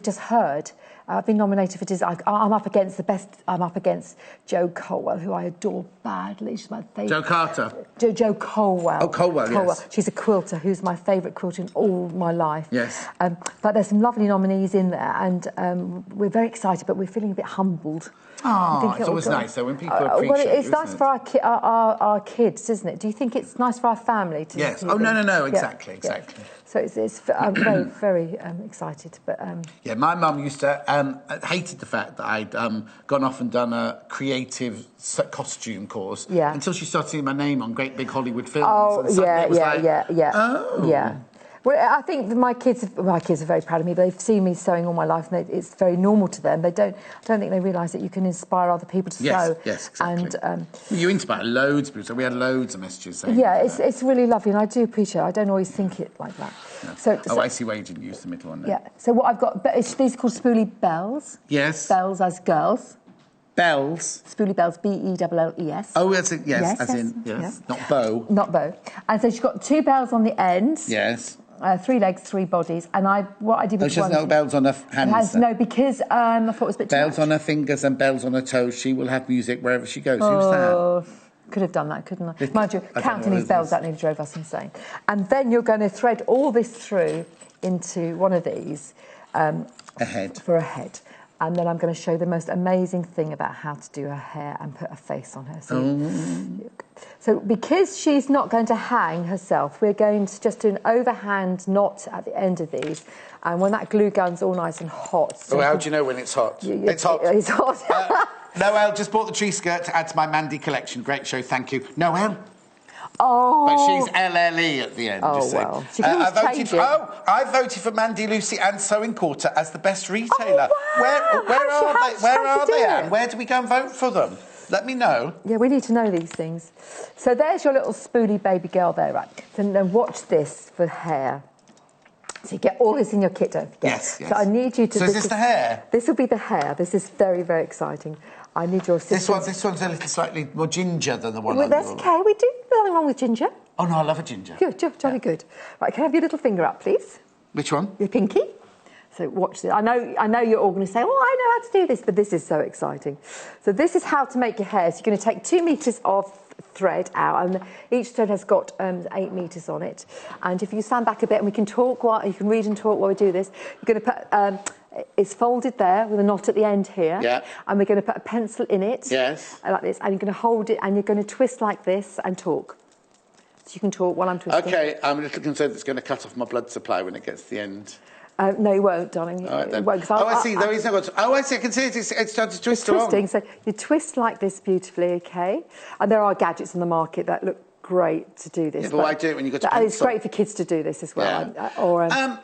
just heard I've been nominated for design. I'm up against the best. I'm up against Jo Colwell, who I adore badly. She's my favourite. Jo Carter. Jo Colwell. Oh, Colwell, yes. She's a quilter who's my favourite quilter in all my life. Yes. But there's some lovely nominees in there, and we're very excited, but we're feeling a bit humbled. Oh, it's always nice though when people appreciate well, it's nice for our kids, isn't it? Do you think it's nice for our family to? Yes. Oh no, exactly. Yeah. So I'm very, very excited. But yeah, my mum used to hated the fact that I'd gone off and done a creative costume course. Yeah. Until she started seeing my name on great big Hollywood films. Oh, and it was oh. Yeah. Well, I think my kids are very proud of me. They've seen me sewing all my life, and it's very normal to them. I don't think they realise that you can inspire other people to sew. Yes, exactly. And you inspire loads of people. So we had loads of messages saying. Yeah, it's really lovely, and I do appreciate it. I don't always think it like that. No. So I see why you didn't use the middle one. Then. Yeah. So what I've got, these are called spoolie bells. Yes. Bells as girls. Bells. Spoolie bells, B-E-L-L-E-S. Oh, yes, yes. Not bow. Not bow. And so she's got 2 bells on the ends. Yes. 3 legs, 3 bodies, and what I did with she has no bells on her hands. No, because I thought it was a bit too bells much. on her fingers and bells on her toes. She will have music wherever she goes. Oh, who's that? Could have done that, couldn't I? Mind you, counting these bells that nearly drove us insane. And then you're going to thread all this through into one of these. A head. For a head. And then I'm going to show you the most amazing thing about how to do her hair and put a face on her. So because she's not going to hang herself, we're going to just do an overhand knot at the end of these. And when that glue gun's all nice and hot... So how do you know when it's hot? It's hot. It's hot. Noelle just bought the tree skirt to add to my Mandy collection. Great show, thank you. Noelle? Oh. But she's LLE at the end, oh, you see. Well. She can always change it. I voted for Mandy, Lucy and Sewing Quarter as the best retailer. Oh, wow. Where are they, Anne? Where do we go and vote for them? Let me know. Yeah, we need to know these things. So there's your little spoolie baby girl there, right? So now watch this for hair. So you get all this in your kit, don't forget. Yes. So I need you to... So is this the hair? This will be the hair. This is very, very exciting. I need your assistance. This one's a little slightly more ginger than the one. Well, that's okay. We do nothing wrong with ginger. Oh no, I love a ginger. Good, jolly good. Right, can I have your little finger up, please? Which one? Your pinky. So watch this. I know you're all going to say, "Oh, I know how to do this," but this is so exciting. So this is how to make your hair. So you're going to take 2 meters of thread out, and each thread has got 8 meters on it. And if you stand back a bit, and we can talk you can read and talk while we do this. You're going to put. It's folded there with a knot at the end here. Yeah. And we're going to put a pencil in it. Yes. Like this, and you're going to hold it, and you're going to twist like this and talk. So you can talk while I'm twisting. Okay, I'm a little concerned it's going to cut off my blood supply when it gets to the end. No, you won't, darling. All right, then. Won't, I see. There is no... I see. I can see it. It's starting to twist along. Twisting. So you twist like this beautifully, okay? And there are gadgets on the market that look great to do this. Yeah, but why do it when you got to pencil? And it's great for kids to do this as well. Yeah.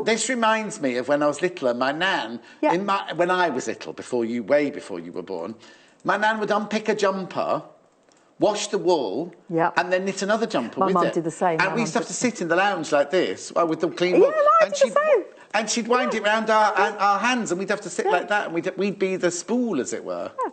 This reminds me of when I was little and my nan, when I was little, way before you were born, my nan would unpick a jumper, wash the wool, and then knit another jumper with it. My mum did the same. And we used to have to sit in the lounge like this, with the clean wool. Yeah, I did the same. And she'd wind it round our hands, and we'd have to sit like that, and we'd be the spool, as it were. Yeah.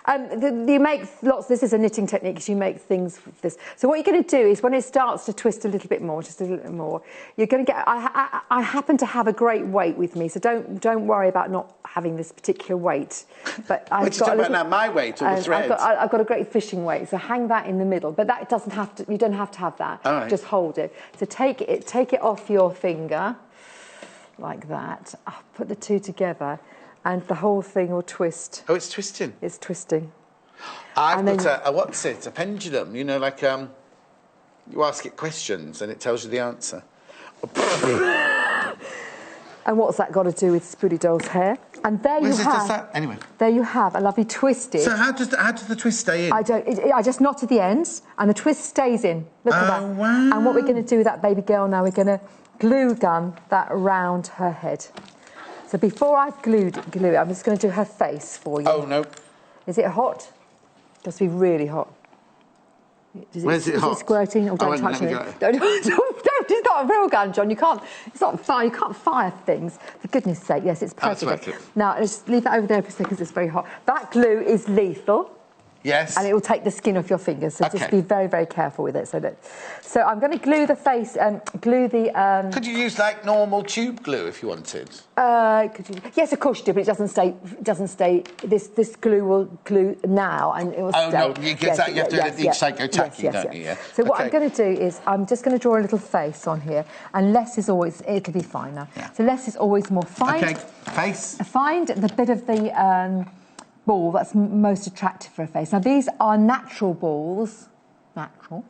You make lots. This is a knitting technique. You make things with this. So what you're going to do is, when it starts to twist a little bit more, just a little bit more, you're going to get. I happen to have a great weight with me, so don't worry about not having this particular weight. But I've got talking about now, my weight or the thread? I've got a great fishing weight, so hang that in the middle. But that doesn't have to. You don't have to have that. All right. Just hold it. So take it off your finger, like that. Put the two together. And the whole thing will twist. Oh, it's twisting? It's twisting. I've got a pendulum, like you ask it questions and it tells you the answer. And what's that got to do with Spoolie Doll's hair? And there you have... Anyway. There you have a lovely twisted... So how does the twist stay in? I just knot at the ends and the twist stays in. Look at that. Wow. And what we're going to do with that baby girl now, we're going to glue gun that around her head. So before I glue it, I'm just going to do her face for you. Oh, no. Is it hot? It does be really hot. Where's it hot? Is it squirting? Oh, don't touch it. Don't. It's not a real gun, John. You can't. It's not fire. You can't fire things. For goodness' sake, yes, it's perfect. Now let's leave that over there for a second. It's very hot. That glue is lethal. Yes. And it will take the skin off your fingers, so just be very, very careful with it. So I'm going to glue the face, glue the... Could you use, like, normal tube glue if you wanted? Yes, of course you do, but it doesn't stay... This glue will glue now, and it will stay. Oh, no, you have to let each side go tacky, don't you? Yeah. So what I'm going to do is, I'm just going to draw a little face on here, and less is always... It'll be finer. Yeah. So less is always more. OK, face. Find the bit of the... ball that's most attractive for a face. Now, these are natural balls. Natural.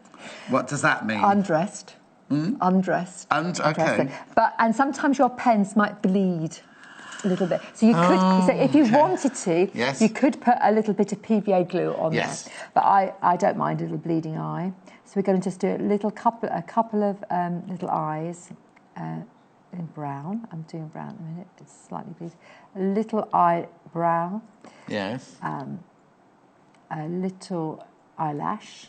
What does that mean? Undressed. Undressed. OK. And sometimes your pens might bleed a little bit. So you could, so if you wanted to, you could put a little bit of PVA glue on there. But I don't mind a little bleeding eye. So we're going to just do a couple of little eyes in brown. I'm doing brown at the minute. It's slightly bleeding. A little eyebrow. Yes. A little eyelash.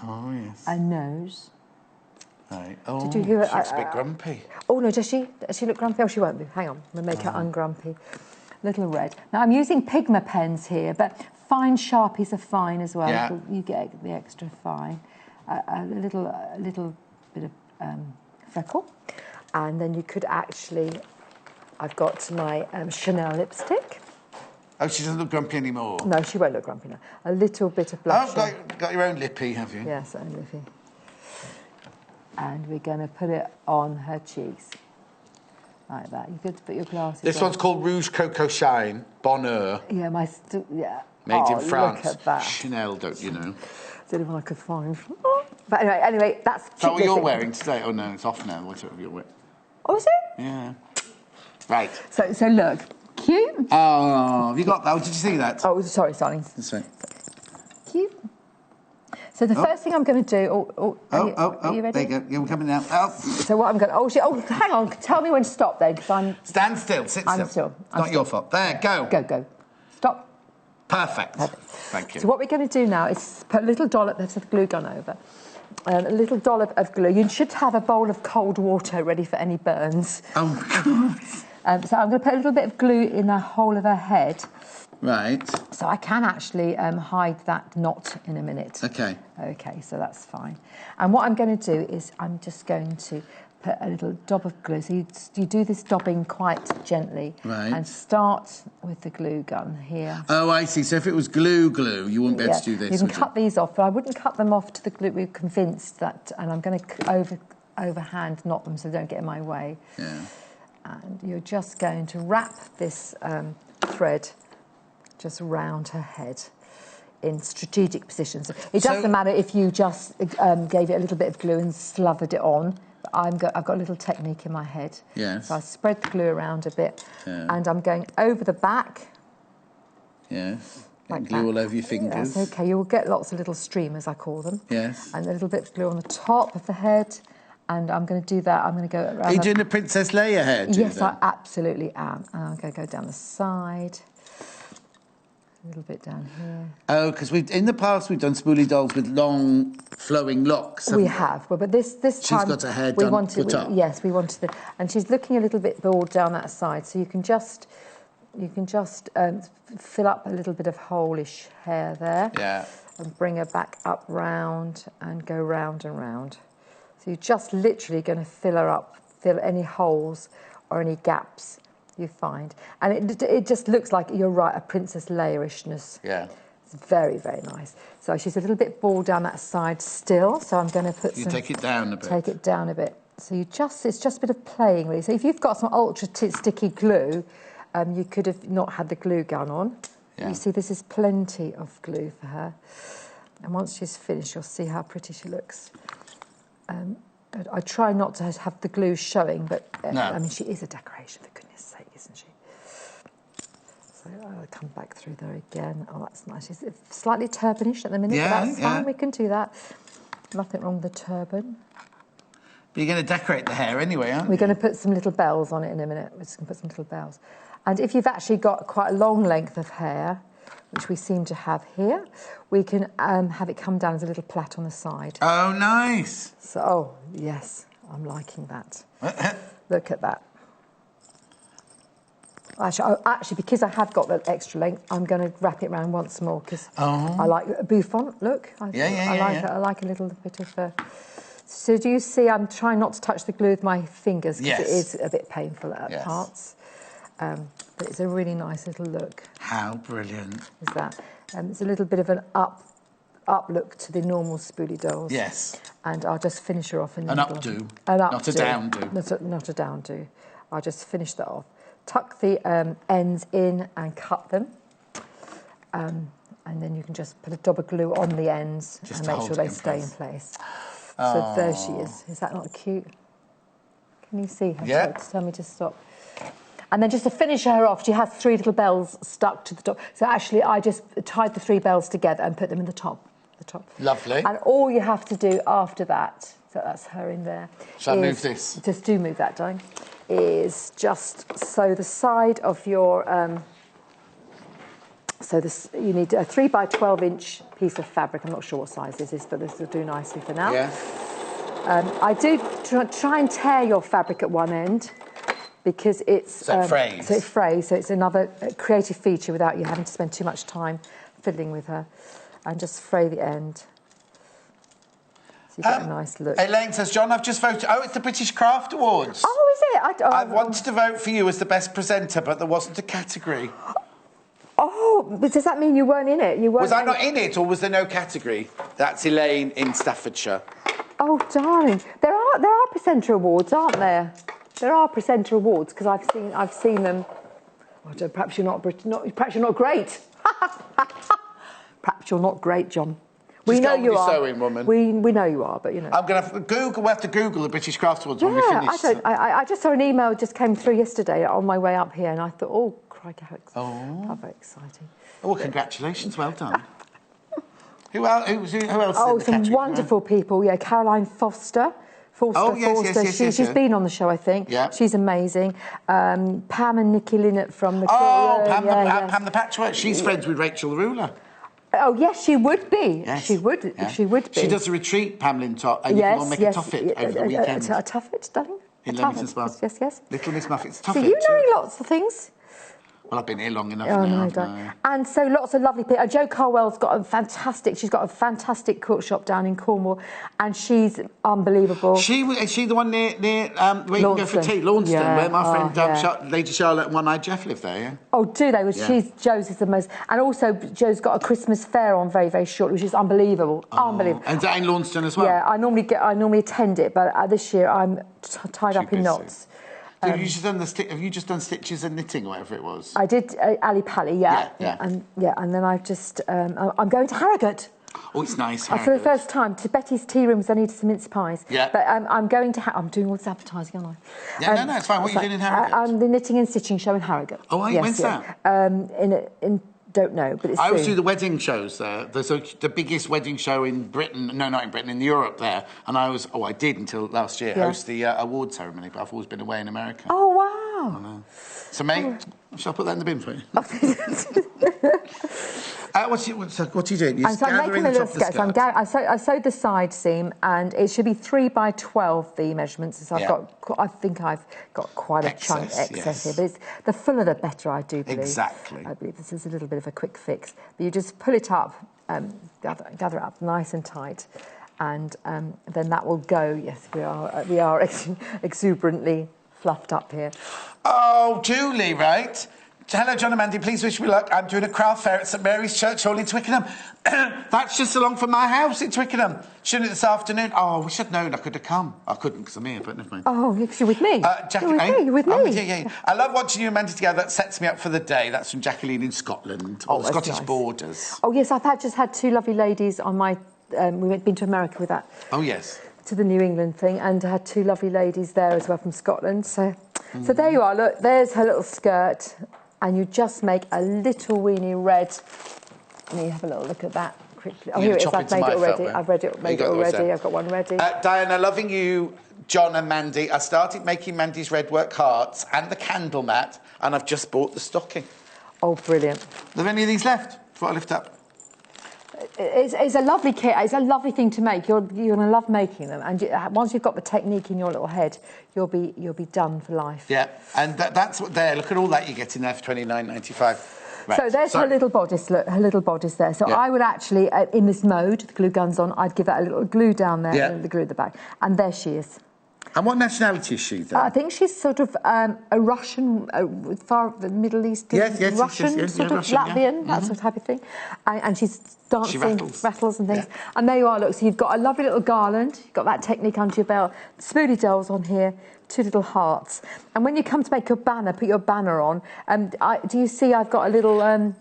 Oh, yes. A nose. Right. Oh, did you hear she looks a bit grumpy. Oh, no, does she? Does she look grumpy? Oh, she won't be. Hang on. I'm going to make her ungrumpy. Little red. Now, I'm using Pigma pens here, but fine Sharpies are fine as well. Yeah. You get the extra fine. A little bit of freckle. And then you could actually... I've got my Chanel lipstick. Oh, she doesn't look grumpy anymore? No, she won't look grumpy now. A little bit of blush. Oh, got your own lippy, have you? Yes, own lippy. And we're going to put it on her cheeks. Like that. You could put your glasses This one's called Rouge Coco Shine, Bonheur. Yeah, Made in France. Look at that. Chanel, don't you know? Don't know if I could find. But anyway, that's... Is that what you're wearing today? Oh, no, it's off now, whatever you're wearing. Oh, is it? Yeah. Right. So look, cute. Oh, have you got that? Did you see that? Oh, sorry, darling. That's right. Cute. So the first thing I'm going to do... Are you ready? There you go. You're coming now. Oh. So what I'm going to... Oh, hang on. Tell me when to stop then, because I'm... Stand still. Sit still. I'm still. Not your fault. There, go. Go. Stop. Perfect. Thank you. So what we're going to do now is put a little dollop of the glue gun over. A little dollop of glue. You should have a bowl of cold water ready for any burns. Oh, God. So I'm going to put a little bit of glue in the whole of her head. Right. So I can actually hide that knot in a minute. OK. OK, so that's fine. And what I'm going to do is I'm just going to put a little dob of glue. So you do this dobbing quite gently. Right. And start with the glue gun here. Oh, I see. So if it was glue, you wouldn't be able to do this, You can cut these off, but I wouldn't cut them off to the glue. We're convinced that... And I'm going to overhand knot them so they don't get in my way. Yeah. And you're just going to wrap this thread just round her head in strategic positions. It doesn't matter if you just gave it a little bit of glue and slathered it on. I've got a little technique in my head. Yes. So I spread the glue around a bit, and I'm going over the back. Yes. Like glue that. all over your fingers. That's OK. You will get lots of little streamers, I call them. Yes. And a little bit of glue on the top of the head. And I'm going to do that. I'm going to go around... Are you doing the Princess Leia hair? Yes, I absolutely am. And I'm going to go down the side. A little bit down here. Oh, because in the past we've done spoolie dolls with long, flowing locks. We have, but this time she's got her hair done. Yes, we wanted the, and she's looking a little bit bald down that side. So you can just fill up a little bit of whole-ish hair there. Yeah. And bring her back up round and go round and round. So you're just literally going to fill her up, fill any holes or any gaps you find. And it just looks like, you're right, a Princess Leia-ishness. Yeah. It's very, very nice. So she's a little bit bald down that side still, so I'm going to put some... take it down a bit. Take it down a bit. So it's just a bit of playing, really. So if you've got some ultra-sticky glue, you could have not had the glue gun on. Yeah. You see, this is plenty of glue for her. And once she's finished, you'll see how pretty she looks. I try not to have the glue showing, but no. I mean, she is a decoration, for goodness sake, isn't she? So I'll come back through there again. Oh, that's nice. She's slightly turbanish at the minute, but that's fine. We can do that. Nothing wrong with the turban. But you're going to decorate the hair anyway, aren't you? We're going to put some little bells on it in a minute. We're just going to put some little bells. And if you've actually got quite a long length of hair, which we seem to have here, we can have it come down as a little plait on the side. Oh, nice. So, oh, yes, I'm liking that. Look at that. Actually, because I have got that extra length, I'm going to wrap it around once more because I like a bouffant look. I like a little bit of... So do you see I'm trying not to touch the glue with my fingers because it is a bit painful at parts. But it's a really nice little look. How brilliant. Is that? It's a little bit of an up look to the normal spoolie dolls. Yes. And I'll just finish her off in the middle. An updo. Not a down-do. Not a down-do. I'll just finish that off. Tuck the ends in and cut them. And then you can just put a dab of glue on the ends and make sure they stay in place. So there she is. Is that not cute? Can you see her? Yeah. Tell me to stop. And then just to finish her off, she has 3 little bells stuck to the top. So actually, I just tied the 3 bells together and put them in the top. Lovely. And all you have to do after that, so that's her in there. Shall I move this? Just do move that, darling. Is just sew the side of your... you need a 3 by 12 inch piece of fabric. I'm not sure what size this is, but this will do nicely for now. Yeah. I do try and tear your fabric at one end because it's... So it frays. So it frays, so it's another creative feature without you having to spend too much time fiddling with her. And just fray the end. So you get a nice look. Elaine says, John, I've just voted... Oh, it's the British Craft Awards. Oh, is it? I wanted to vote for you as the best presenter, but there wasn't a category. Oh, but does that mean you weren't in it? Was I not in it, or was there no category? That's Elaine in Staffordshire. Oh, darling. There are presenter awards, aren't there? There are presenter awards, because I've seen them... Oh, perhaps you're not great. Perhaps you're not great, John. We know you are. Sewing woman. We know you are, but you know. I'm going to Google. We have to Google the British Craft Awards when we finish. I just saw an email just came through yesterday on my way up here, and I thought, oh, crikey, how very exciting. Oh, well, congratulations, well done. Who else? Who else? Oh, some wonderful people. Yeah, Caroline Foster. Yes. She's been on the show, I think. Yeah. She's amazing. Pam and Nikki Linnett from the... Pam the Patchwork. She's friends with Rachel the Ruler. Oh, yes, she would be. Yes. She would be. She does a retreat, Pam Lintott, and you can all make a tuffet over the weekend. A tuffet, darling? In Leamington Spa. Yes. Little Miss Muffet's tuffet. So you know lots of things. Well, I've been here long enough now. No. And so lots of lovely people. Jo Carwell's got a fantastic cook shop down in Cornwall, and she's unbelievable. Is she the one near where you can go for tea, Launceston, where my friend Lady Charlotte and One-Eyed Jeff live there, yeah? Oh, do they? Well, Jo's is the most... And also, Jo's got a Christmas fair on very, very shortly, which is unbelievable. Unbelievable. And is that in Launceston as well? Yeah, I normally attend it, but this year I'm tied up in knots. Have you just done stitches and knitting or whatever it was? I did Ali Pally, yeah. And then I've just... I'm going to Harrogate. Oh, it's nice, For the first time, to Betty's Tea Rooms, I needed some mince pies. Yeah. But I'm going to... I'm doing all this advertising, aren't I? Yeah, no, it's fine. What are you doing in Harrogate? The knitting and stitching show in Harrogate. Oh, when's that? Don't know, but it's I always do the wedding shows there. There's the biggest wedding show in Britain. No, not in Britain, in Europe there. And I did until last year, host the award ceremony, but I've always been away in America. Oh, wow. I know. So, mate, shall I put that in the bin for you? What are you doing? You're I'm making a little sketch. I sewed the side seam, and it should be 3 by 12, the measurements. So I think I've got quite a chunk excess here. But it's the fuller the better, I do believe. Exactly. I believe this is a little bit of a quick fix. But you just pull it up, gather it up nice and tight, and then that will go. Yes, we are exuberantly fluffed up here. Oh, Julie, right? Hello, John and Mandy. Please wish me luck. I'm doing a craft fair at St Mary's Church Hall in Twickenham. That's just along from my house in Twickenham. Shouldn't it this afternoon? Oh, we should have known I could have come. I couldn't because I'm here, but never mind. Oh, because you're with me. You're with me. I'm with you, yeah. I love watching you and Mandy together. That sets me up for the day. That's from Jacqueline in Scotland. The Scottish borders. Oh, yes, I've just had 2 lovely ladies on my... we've been to America with that. Oh, yes. To the New England thing, and I had 2 lovely ladies there as well from Scotland. So there you are. Look, there's her little skirt. And you just make a little weeny red. Let me have a little look at that quickly. Oh, here it is. I've made it already. Made it already. I've got one ready. Diana, loving you, John and Mandy. I started making Mandy's red work hearts and the candle mat, and I've just bought the stocking. Oh, brilliant. Are there any of these left before I lift up? it's a lovely kit. It's a lovely thing to make. You're going to love making them, and once you've got the technique in your little head, you'll be done for life. Yeah, and that's what there. Look at all that you get in there for £29.95. Right. So there's her little bodice. Look, her little bodice there. So I would actually, in this mode, the glue gun's on. I'd give that a little glue down there, and the glue at the back, and there she is. And what nationality is she, then? I think she's sort of a Russian, far Middle Eastern, Russian, sort of Russian, Latvian, that sort of type of thing. And she's dancing, rattles and things. Yeah. And there you are, look, so you've got a lovely little garland, you've got that technique under your belt, spoolie dolls on here, 2 little hearts. And when you come to make your banner, put your banner on, do you see I've got a little...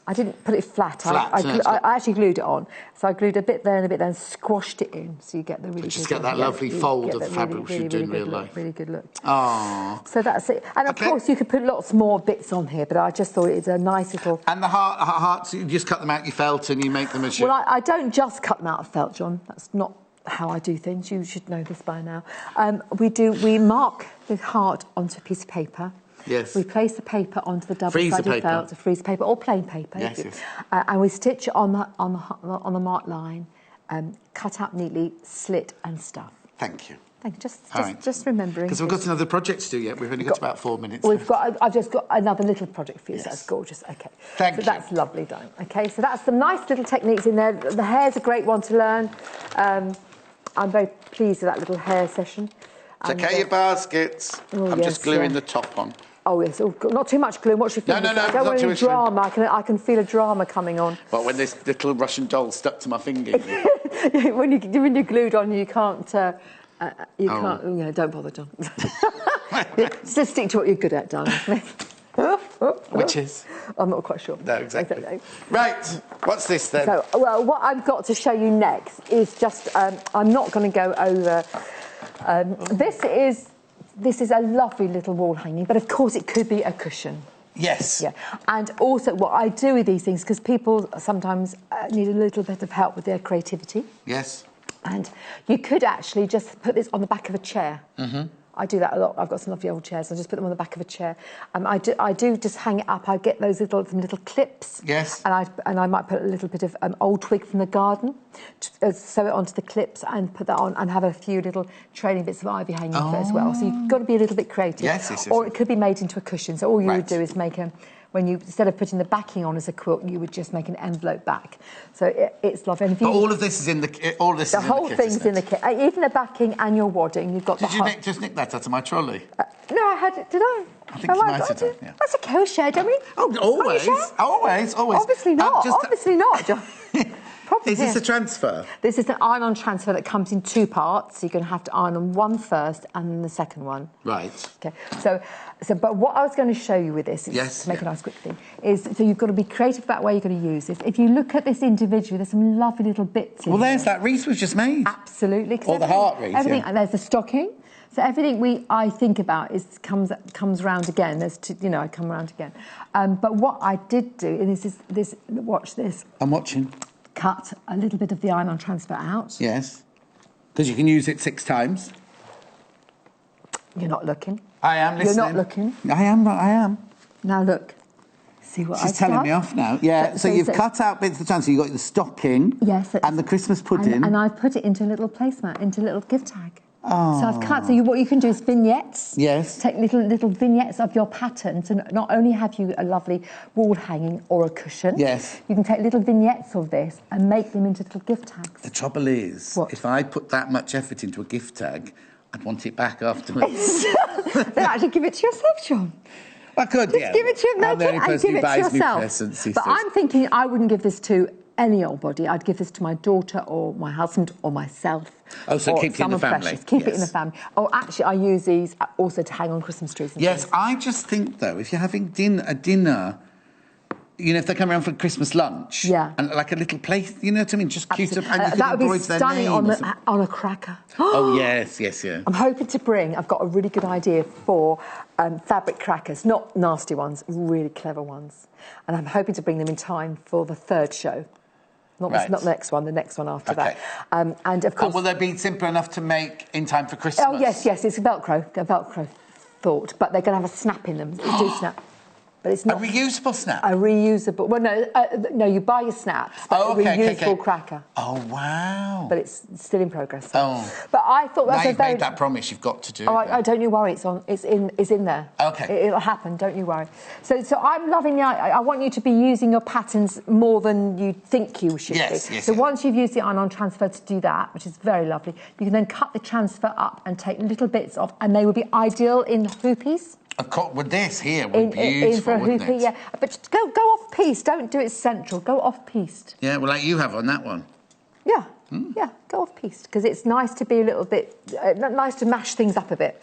I didn't put it flat. I actually glued it on. So I glued a bit there and a bit there and squashed it in, so you get the really good... Just get that lovely fold of fabric which you do in real life. Really good look. Oh. So that's it. And of course you could put lots more bits on here, but I just thought it's a nice little... And the hearts, you just cut them out your felt and you make them as you... Well, I don't just cut them out of felt, John. That's not how I do things. You should know this by now. We mark the heart onto a piece of paper. Yes. We place the paper onto the double-sided felt, freezer paper, or plain paper. Yes, yes. And we stitch on the marked line, cut out neatly, slit and stuff. Thank you. Thank you. Just remembering. Because we've got another project to do yet. We've only got about 4 minutes. I've just got another little project for you. Yes. So that's gorgeous. Okay. Thank you. So that's lovely done. Okay. So that's some nice little techniques in there. The hair's a great one to learn. I'm very pleased with that little hair session. Take out your baskets. I'm just gluing the top on. Oh, yes. Oh, not too much glue. Watch your fingers. No, I don't want any drama. I can feel a drama coming on. Well, when this little Russian doll stuck to my finger. when you're glued on, you can't... don't bother, John. Just stick to what you're good at, darling. Which is? I'm not quite sure. No, exactly. Right, what's this then? So, well, what I've got to show you next is just... I'm not going to go over... This is a lovely little wall hanging, but of course it could be a cushion. Yes. Yeah. And also what I do with these things, because people sometimes need a little bit of help with their creativity. Yes. And you could actually just put this on the back of a chair. Mm-hmm. I do that a lot. I've got some lovely old chairs. I just put them on the back of a chair. I do just hang it up. I get those little clips. Yes. And I might put a little bit of old twig from the garden, sew it onto the clips and put that on, and have a few little trailing bits of ivy hanging off it as well. So you've got to be a little bit creative. Yes. Or it could be made into a cushion. So all you would do is make instead of putting the backing on as a quilt, you would just make an envelope back. So it's lovely. And but all of this is in the kit. The whole thing's in the kit. Even the backing and your wadding. You've got. Did you just nick that out of my trolley? No, I had it. Did I? I think you might have done. Yeah. That's a co-share, don't we? Oh, always. Obviously not. Obviously not, John. Is this a transfer? This is an iron-on transfer that comes in 2 parts. So you're going to have to iron on one first and then the second one. Right. Okay. But what I was going to show you with this, to make a nice quick thing, is so you've got to be creative about where you're going to use this. If you look at this individually, there's some lovely little bits in Well, there's that wreath we've just made. Absolutely. Or the heart wreath, everything, and there's the stocking. So everything I think about comes round again. I come round again. But what I did do, and watch this. I'm watching. Cut a little bit of the iron-on transfer out. Yes. Because you can use it 6 times. You're not looking. I am listening. You're not looking. I am. Now look. See what I've done? She's telling me off now. Yeah, so you've cut out bits of the transfer. You've got the stocking. Yes. And the Christmas pudding. And I've put it into a little placemat, into a little gift tag. Oh. So I've cut. So what you can do is vignettes. Yes. Take little vignettes of your pattern. So not only have you a lovely wall hanging or a cushion. Yes. You can take little vignettes of this and make them into little gift tags. The trouble is, if I put that much effort into a gift tag, I'd want it back afterwards. Then actually give it to yourself, John. I could, Just give it to you, make it, and give it to yourself. But I'm thinking I wouldn't give this to any old body. I'd give this to my daughter or my husband or myself. Oh, so keep it in the family. Precious. Keep it in the family. Oh, actually, I use these also to hang on Christmas trees. Yes, things. I just think, though, if you're having a dinner, if they come around for Christmas lunch, and like a little place, you know what I mean, just cute up, and you that can would be stunning on a cracker. Oh yes. I'm hoping to bring. I've got a really good idea for fabric crackers, not nasty ones, really clever ones, and I'm hoping to bring them in time for the 3rd show. Not the next one, the next one after that. And of course, will they be simple enough to make in time for Christmas? Oh yes, it's a Velcro thought, but they're going to have a snap in them. They do snap. but it's not... A reusable snap? A reusable... Well, no, you buy your snaps, but a reusable cracker. Oh, wow. But it's still in progress. So. But I thought that's now you've made that promise, you've got to do it. Don't you worry, it's in there. Okay. It'll happen, don't you worry. So I'm loving the... I want you to be using your patterns more than you think you should be. So once you've used the iron-on transfer to do that, which is very lovely, you can then cut the transfer up and take little bits off, and they would be ideal in hoopies. Of course, with this here would be beautiful, for a hoopie, yeah. But just go off-piece, don't do it central, go off-pieced. Yeah, well, like you have on that one. Yeah, yeah, go off-pieced, because it's nice to be a little bit... nice to mash things up a bit.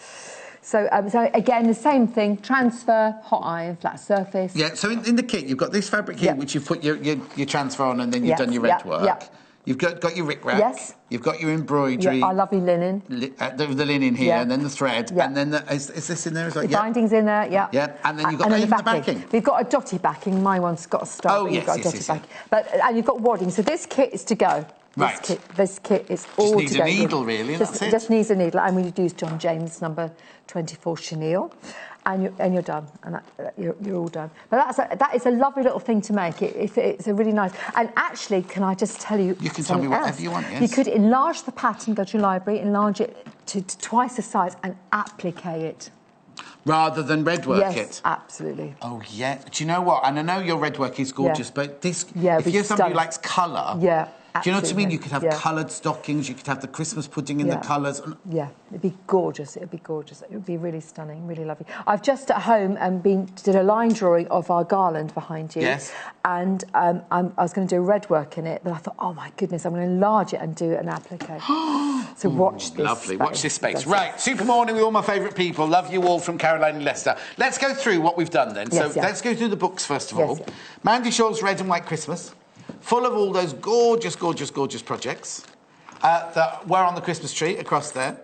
So again, the same thing, transfer, hot iron, flat surface. Yeah, so in the kit, you've got this fabric here, which you've put your transfer on, and then you've done your red work. Yeah. You've got your rickrack. Yes. You've got your embroidery. Yeah, I love your linen. The linen here, and then the thread, and then is this in there as well? The binding's in there, yeah. Yeah, and then you've got the backing. We've got a dotty backing. My one's got a star. Oh, yes, got a dotty backing. And you've got wadding. So this kit is to go. Right. This kit is all to go. Just needs a needle, really, that's it. Just needs a needle. And we use John James number 24 chenille. And you're done, and you're all done. But that is a lovely little thing to make. It's a really nice. And actually, can I just tell you? You can tell me whatever you want. Yes. You could enlarge the pattern, go to your library, enlarge it to twice the size, and applique it. Rather than red work it? Yes, absolutely. Oh, yeah. Do you know what? And I know your red work is gorgeous, but this, if you're somebody who likes colour... Yeah. Do you know what I mean? You could have coloured stockings, you could have the Christmas pudding in the colours. Yeah, it'd be gorgeous, it'd be gorgeous. It would be really stunning, really lovely. I've just at home did a line drawing of our garland behind you. Yes. And I was going to do red work in it, but I thought, oh my goodness, I'm going to enlarge it and do an applique. So watch this Lovely, watch this space. Right, Super Morning with all my favourite people. Love you all from Caroline and Leicester. Let's go through what we've done then. Let's go through the books first of all. Mandy Shaw's Red and White Christmas. Full of all those gorgeous, gorgeous, gorgeous projects that were on the Christmas tree across there.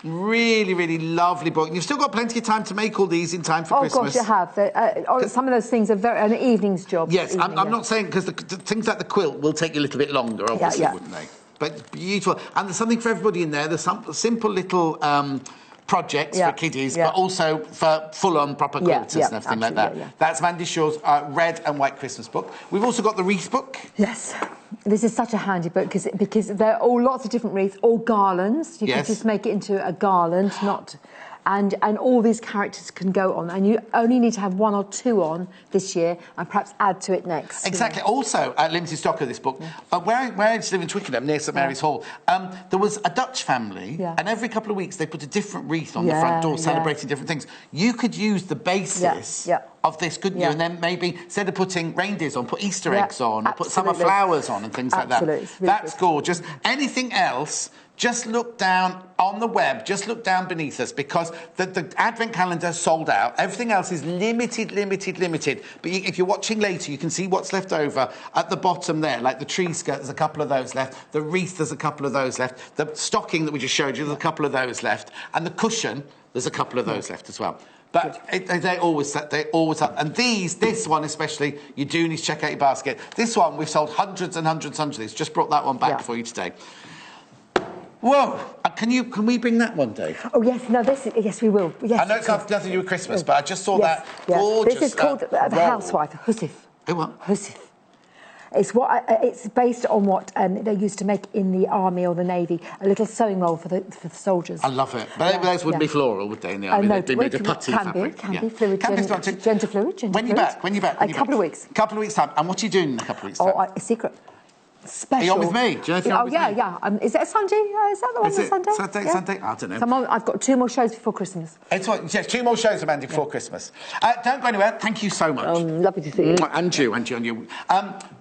Really, really lovely book. And you've still got plenty of time to make all these in time for Christmas. Oh, gosh, you have. Some of those things are an evening's job. Yes, I'm not saying... Because the things like the quilt will take you a little bit longer, obviously, wouldn't they? But beautiful. And there's something for everybody in there. There's some simple little... projects for kiddies, but also for full-on proper quilters and everything like that. That's Mandy Shaw's Red and White Christmas book. We've also got the wreath book. Yes. This is such a handy book because they're all lots of different wreaths, all garlands. You can just make it into a garland, not... And all these characters can go on, and you only need to have one or two on this year, and perhaps add to it next. Exactly. Also, limited stock of this book. Where I used to live in Twickenham, near St Mary's Hall, there was a Dutch family, and every couple of weeks they put a different wreath on the front door, celebrating different things. You could use the basis of this, couldn't you? And then maybe instead of putting reindeers on, put Easter eggs on, or put summer flowers on, and things like that. Really That's gorgeous. Anything else? Just look down on the web, just look down beneath us, because the Advent calendar sold out. Everything else is limited. But if you're watching later, you can see what's left over at the bottom there, like the tree skirt, there's a couple of those left. The wreath, there's a couple of those left. The stocking that we just showed you, there's a couple of those left. And the cushion, there's a couple of those left as well. But they always have. And this one especially, you do need to check out your basket. This one, we've sold hundreds and hundreds of these. Just brought that one back for you today. Whoa! Can we bring that one, Dave? Oh yes, no. Yes, we will. Yes, I know it's got nothing to do with Christmas, but I just saw that gorgeous. This is called the housewife, Hussif. Who what? Hussif. It's based on what they used to make in the army or the navy, a little sewing roll for the soldiers. I love it. But those wouldn't be floral, would they? In the army, no, they made a putty fabric. Can be fluid, gender fluid. When you back? A couple of weeks. A couple of weeks time. And what are you doing in a couple of weeks time? Oh, a secret. Special. Are you on with me? Do you know if you're on with me? Yeah. Is it a Sunday? Is that the one on Sunday? Sunday? I don't know. I've got 2 more shows before Christmas. Yes, 2 more shows, Mandy, before Christmas. Don't go anywhere. Thank you so much. Lovely to see you. And you.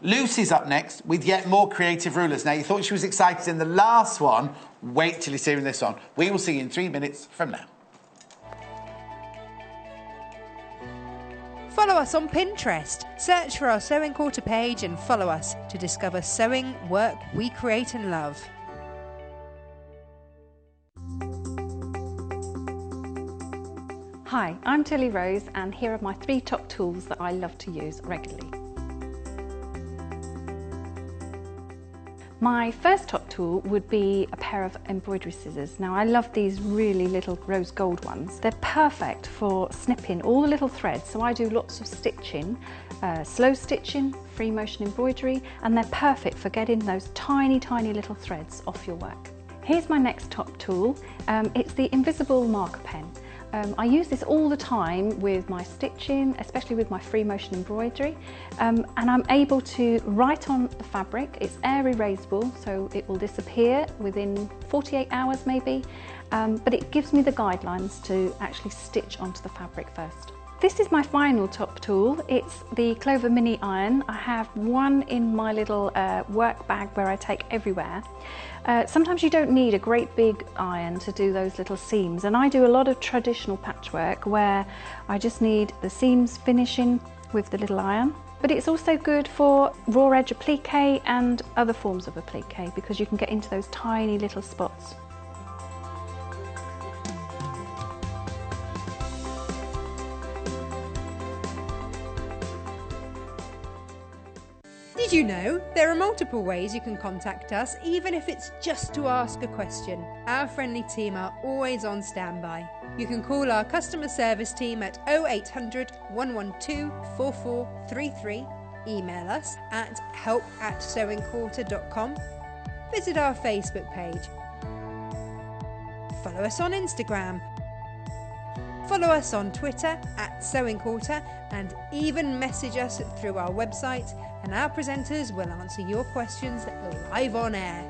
Lucy's up next with yet more creative rulers. Now, you thought she was excited in the last one. Wait till you're hearing this one. We will see you in 3 minutes from now. Follow us on Pinterest. Search for our Sewing Quarter page and follow us to discover sewing work we create and love. Hi, I'm Tilly Rose, and here are my 3 top tools that I love to use regularly. My first top tool would be a pair of embroidery scissors. Now I love these really little rose gold ones. They're perfect for snipping all the little threads, so I do lots of stitching, slow stitching, free motion embroidery, and they're perfect for getting those tiny, tiny little threads off your work. Here's my next top tool. It's the invisible marker pen. I use this all the time with my stitching, especially with my free motion embroidery, and I'm able to write on the fabric. It's air erasable, so it will disappear within 48 hours maybe, but it gives me the guidelines to actually stitch onto the fabric first. This is my final top tool. It's the Clover Mini Iron. I have one in my little work bag where I take everywhere. Sometimes you don't need a great big iron to do those little seams, and I do a lot of traditional patchwork where I just need the seams finishing with the little iron. But it's also good for raw edge applique and other forms of applique because you can get into those tiny little spots. Did you know there are multiple ways you can contact us, even if it's just to ask a question? Our friendly team are always on standby. You can call our customer service team at 0800 112 4433, email us at help@sewingquilter.com, visit our Facebook page, follow us on Instagram, follow us on Twitter @sewingquilter, and even message us through our website, and our presenters will answer your questions live on air.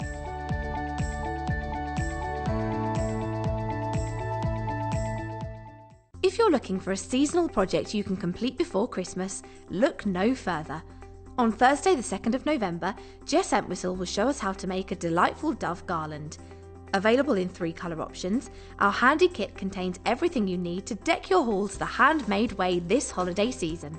If you're looking for a seasonal project you can complete before Christmas, look no further. On Thursday the 2nd of November, Jess Entwistle will show us how to make a delightful dove garland. Available in 3 colour options, our handy kit contains everything you need to deck your halls the handmade way this holiday season.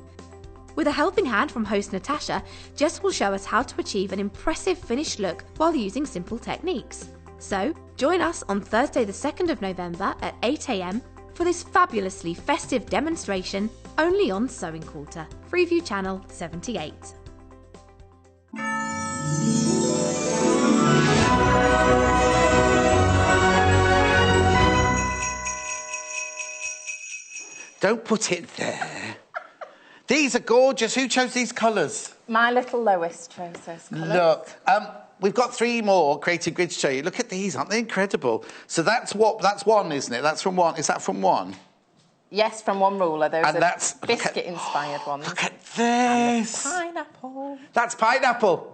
With a helping hand from host Natasha, Jess will show us how to achieve an impressive finished look while using simple techniques. So, join us on Thursday the 2nd of November at 8 AM for this fabulously festive demonstration only on Sewing Quilter, Freeview Channel 78. Don't put it there. These are gorgeous. Who chose these colours? My little Lois chose those colours. Look, we've got 3 more creative grids to show you. Look at these, aren't they incredible? So that's one, isn't it? That's from one. Is that from one? Yes, from one ruler. Those and are that's biscuit-inspired ones. Look at this. Pineapple. That's pineapple.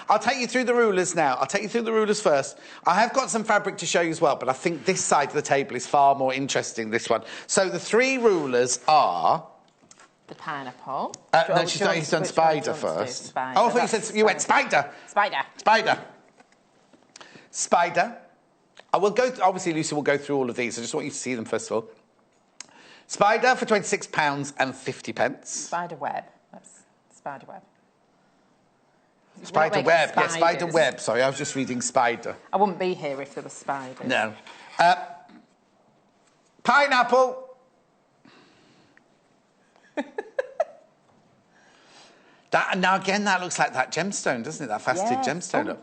I'll take you through the rulers now. I'll take you through the rulers first. I have got some fabric to show you as well, but I think this side of the table is far more interesting, this one. So the 3 rulers are... The pineapple. No, he's done spider first. Spider. Oh, I thought you went spider. Spider. I will go... Obviously, Lucy will go through all of these. I just want you to see them, first of all. Spider for £26.50. Spider web. That's spider web. Spider web, yes, spider web. Sorry, I was just reading spider. I wouldn't be here if there was spiders. No. Pineapple. Now again, that looks like that gemstone, doesn't it? That faceted gemstone. Look.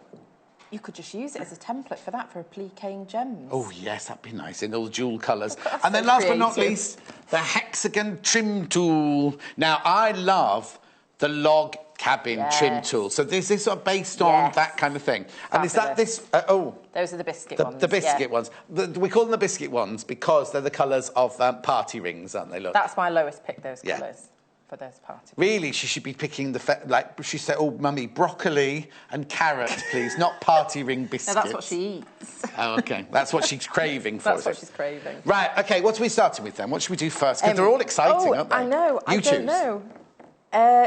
You could just use it as a template for that, for appliquing gems. Oh, yes, that'd be nice, in all jewel colours. And then last but not least, the hexagon trim tool. Now, I love the log cabin trim tool. So this is sort of based on that kind of thing. And Fabulous. Is that this... Those are the biscuit ones. The biscuit ones. We call them the biscuit ones because they're the colours of party rings, aren't they? Look. That's why Lois picked those colours. For those party rings. Really, she should be picking she said, oh, mummy, broccoli and carrot, please, not party ring biscuits. No, that's what she eats. Oh, OK. That's what she's craving for. That's what she's craving. Right, OK, what are we starting with then? What should we do first? Because they're all exciting, aren't they? I know. You choose. don't know.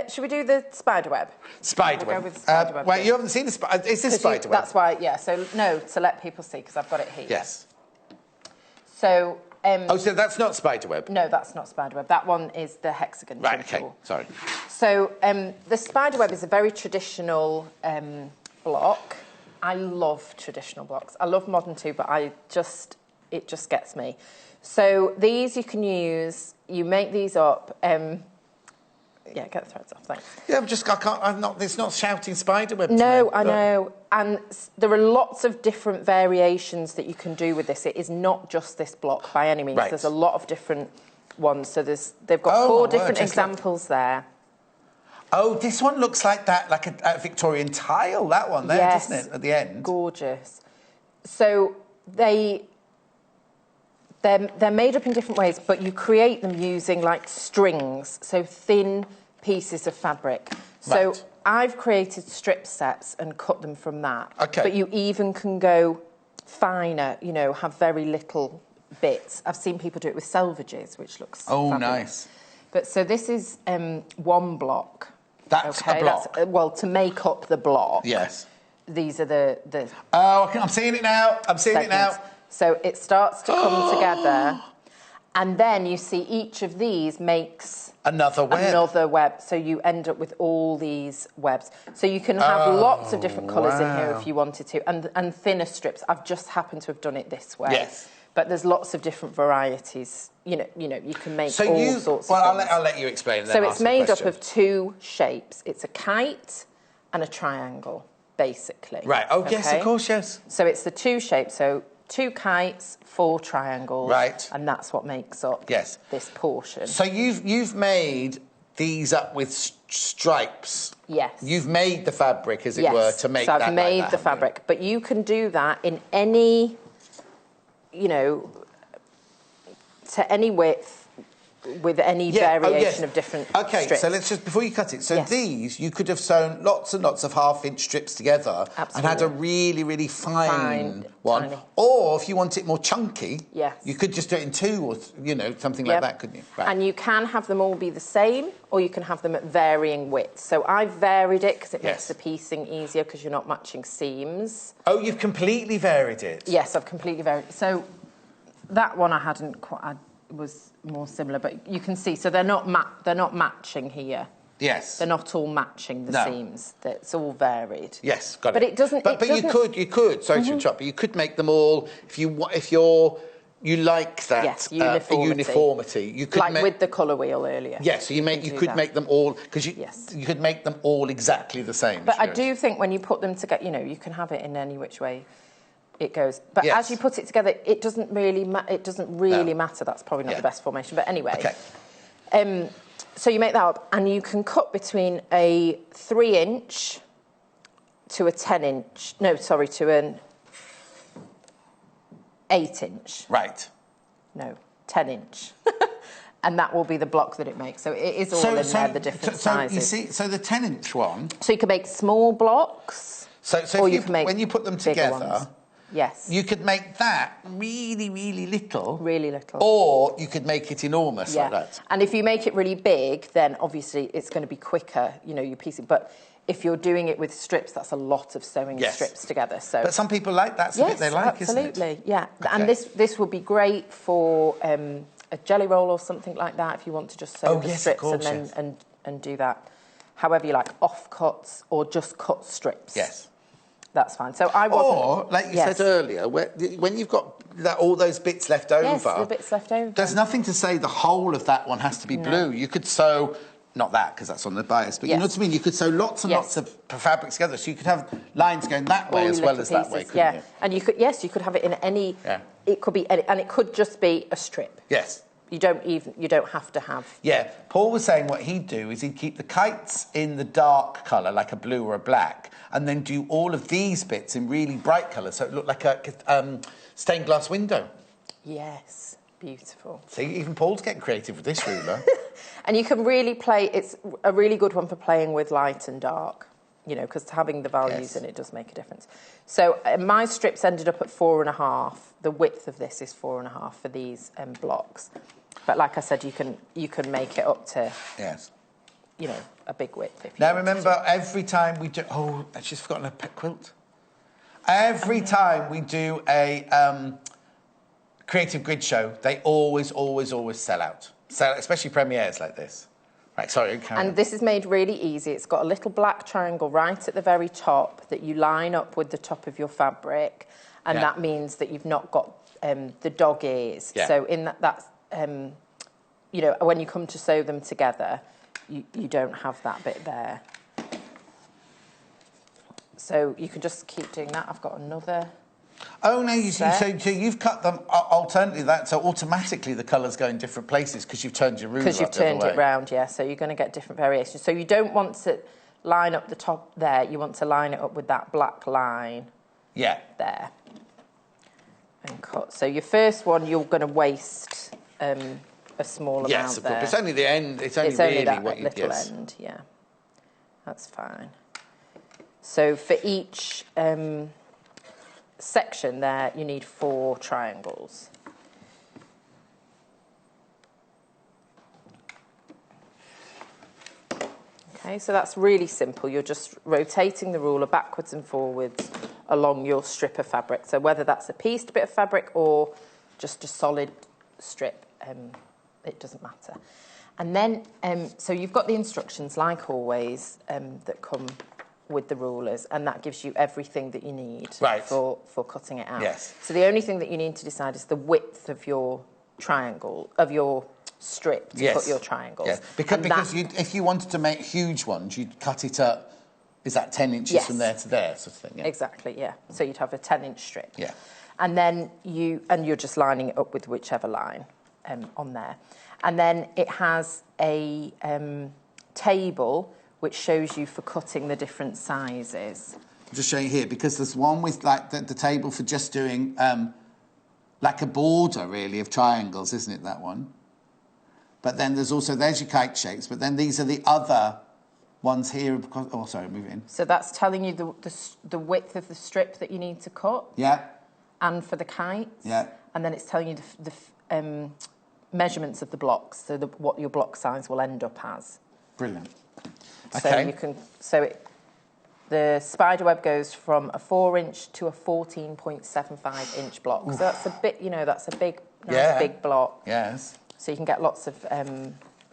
Should we do the spider web? Spider web. We'll go with spider web. Well, you haven't seen the spider... Is this spider web? That's why, to let people see, because I've got it here. Yes. So... so that's not spider web? No, that's not spider web. That one is the hexagon Right, OK, tool. sorry. So the spider web is a very traditional block. I love traditional blocks. I love modern too, but it just gets me. So these you can use, you make these up Yeah, get the threads off, thanks. Yeah, it's not shouting spiderweb to No, me. I know. And there are lots of different variations that you can do with this. It is not just this block by any means. Right. There's a lot of different ones. So they've got 4 different examples there. Oh, this one looks like that, like a Victorian tile, that one there, doesn't it, at the end? Gorgeous. So they're made up in different ways, but you create them using like strings, so thin pieces of fabric. So I've created strip sets and cut them from that. Okay. But you even can go finer, you know, have very little bits. I've seen people do it with selvages, which looks fabulous. Nice. But so this is 1 block. That's a block? Well, to make up the block. Yes. These are the Oh, I'm seeing it now. I'm seeing it now. So it starts to come together, and then you see each of these makes another web. So you end up with all these webs. So you can have lots of different colours in here if you wanted to, and thinner strips. I've just happened to have done it this way. Yes. But there's lots of different varieties. You know, you can make all sorts of things. I'll let you explain it then. So it's made up of 2 shapes. It's a kite and a triangle, basically. Right. Oh, yes, of course, yes. So it's the 2 shapes. So 2 kites, 4 triangles. Right. And that's what makes up this portion. So you've made these up with stripes. Yes. You've made the fabric, as it were, to make that. So I've made the fabric. But you can do that in any, you know, to any width with any variation of different strips. So let's just, before you cut it, so these, you could have sewn lots and lots of half-inch strips together and had a really, really fine one. Tiny. Or if you want it more chunky, Yes. you could just do it in 2 or, you know, something like that, couldn't you? Right. And you can have them all be the same, or you can have them at varying widths. So I've varied it because it makes the piecing easier because you're not matching seams. Oh, you've completely varied it? Yes, I've completely varied it. So that one I hadn't quite... was more similar, but you can see, so they're not matching here. Yes. They're not all matching the seams. It's all varied. Yes, got it. But it doesn't... But you could, sorry to interrupt, but you could make them all, if you like that... Yes, uniformity. You could like with the colour wheel earlier. Yes, so you could make them all, because you could make them all exactly the same. But I do think when you put them together, you know, you can have it in any which way it goes. But as you put it together, it doesn't really matter. That's probably not the best formation. But anyway. Okay. So you make that up, and you can cut between a 3-inch to a 10-inch. No, sorry, to an 8-inch. Right. No, 10-inch. And that will be the block that it makes. So it is all in there, the different sizes. You see, so the 10-inch one... So you can make small blocks, or you can make when you put them together... Yes. You could make that really, really little. Really little. Or you could make it enormous like that. And if you make it really big, then obviously it's going to be quicker, you know, you piece it. But if you're doing it with strips, that's a lot of sewing strips together. So. But some people like that. It's a bit they like, isn't it? Absolutely, yeah. Okay. And this would be great for a jelly roll or something like that, if you want to just sew the strips and do that. However you like, off-cuts or just cut strips. Yes. That's fine. So I wasn't... Or, like you said earlier, when you've got all those bits left over... Yes, the bits left over. There's nothing to say the whole of that one has to be blue. You could sew... Not that, because that's on the bias, but you know what I mean? You could sew lots and lots of fabric together, so you could have lines going that way as well as that way, couldn't you? And you could, you could have it in any... Yeah. It could be... And it could just be a strip. Yes. You don't have to have... Yeah. Paul was saying what he'd do is he'd keep the kites in the dark colour, like a blue or a black, and then do all of these bits in really bright colour, so it looked like a stained glass window. Yes. Beautiful. See, even Paul's getting creative with this ruler. And you can really play... It's a really good one for playing with light and dark, you know, because having the values in it does make a difference. So my strips ended up at 4.5. The width of this is 4.5 for these blocks. But like I said, you can make it up to, you know, a big width. If you now remember, every time we do... Oh, I've just forgotten a pet quilt. Every time we do a creative grid show, they always sell out. Especially premieres like this. Right, sorry, and this is made really easy. It's got a little black triangle right at the very top that you line up with the top of your fabric, and that means that you've not got the dog ears. So in that's you know, when you come to sew them together, you don't have that bit there. So you can just keep doing that. I've got another. Oh no! So you've cut them alternately. So automatically the colours go in different places because you've turned your ruler. Because you've turned it round, yeah. So you're going to get different variations. So you don't want to line up the top there. You want to line it up with that black line. Yeah. There. And cut. So your first one, you're going to waste a small amount yes, of course. there. It's only the end. It's only really that what you little end. Yeah. That's fine. So for each section there, you need 4 triangles. Okay, so that's really simple. You're just rotating the ruler backwards and forwards along your strip of fabric. So whether that's a pieced bit of fabric or just a solid strip, it doesn't matter. And then, so you've got the instructions, like always, that come with the rulers, and that gives you everything that you need for cutting it out. Yes. So the only thing that you need to decide is the width of your triangle, of your strip to cut your triangles. Yes. Because if you wanted to make huge ones, you'd cut it up, is that 10 inches from there to there sort of thing? Yeah. Exactly, yeah. So you'd have a 10-inch strip. Yeah. And then you're just lining it up with whichever line on there. And then it has a table which shows you for cutting the different sizes. I'll just show you here, because there's one with like the table for just doing like a border, really, of triangles, isn't it, that one? But then there's your kite shapes, but then these are the other ones here. Oh, sorry, move it in. So that's telling you the width of the strip that you need to cut. Yeah. And for the kites. Yeah. And then it's telling you the measurements of the blocks, so what your block size will end up as. Brilliant. Okay. The spider web goes from a 4-inch to a 14.75-inch block. Oof. So that's a bit, that's a big, nice big block. Yes. So you can get lots of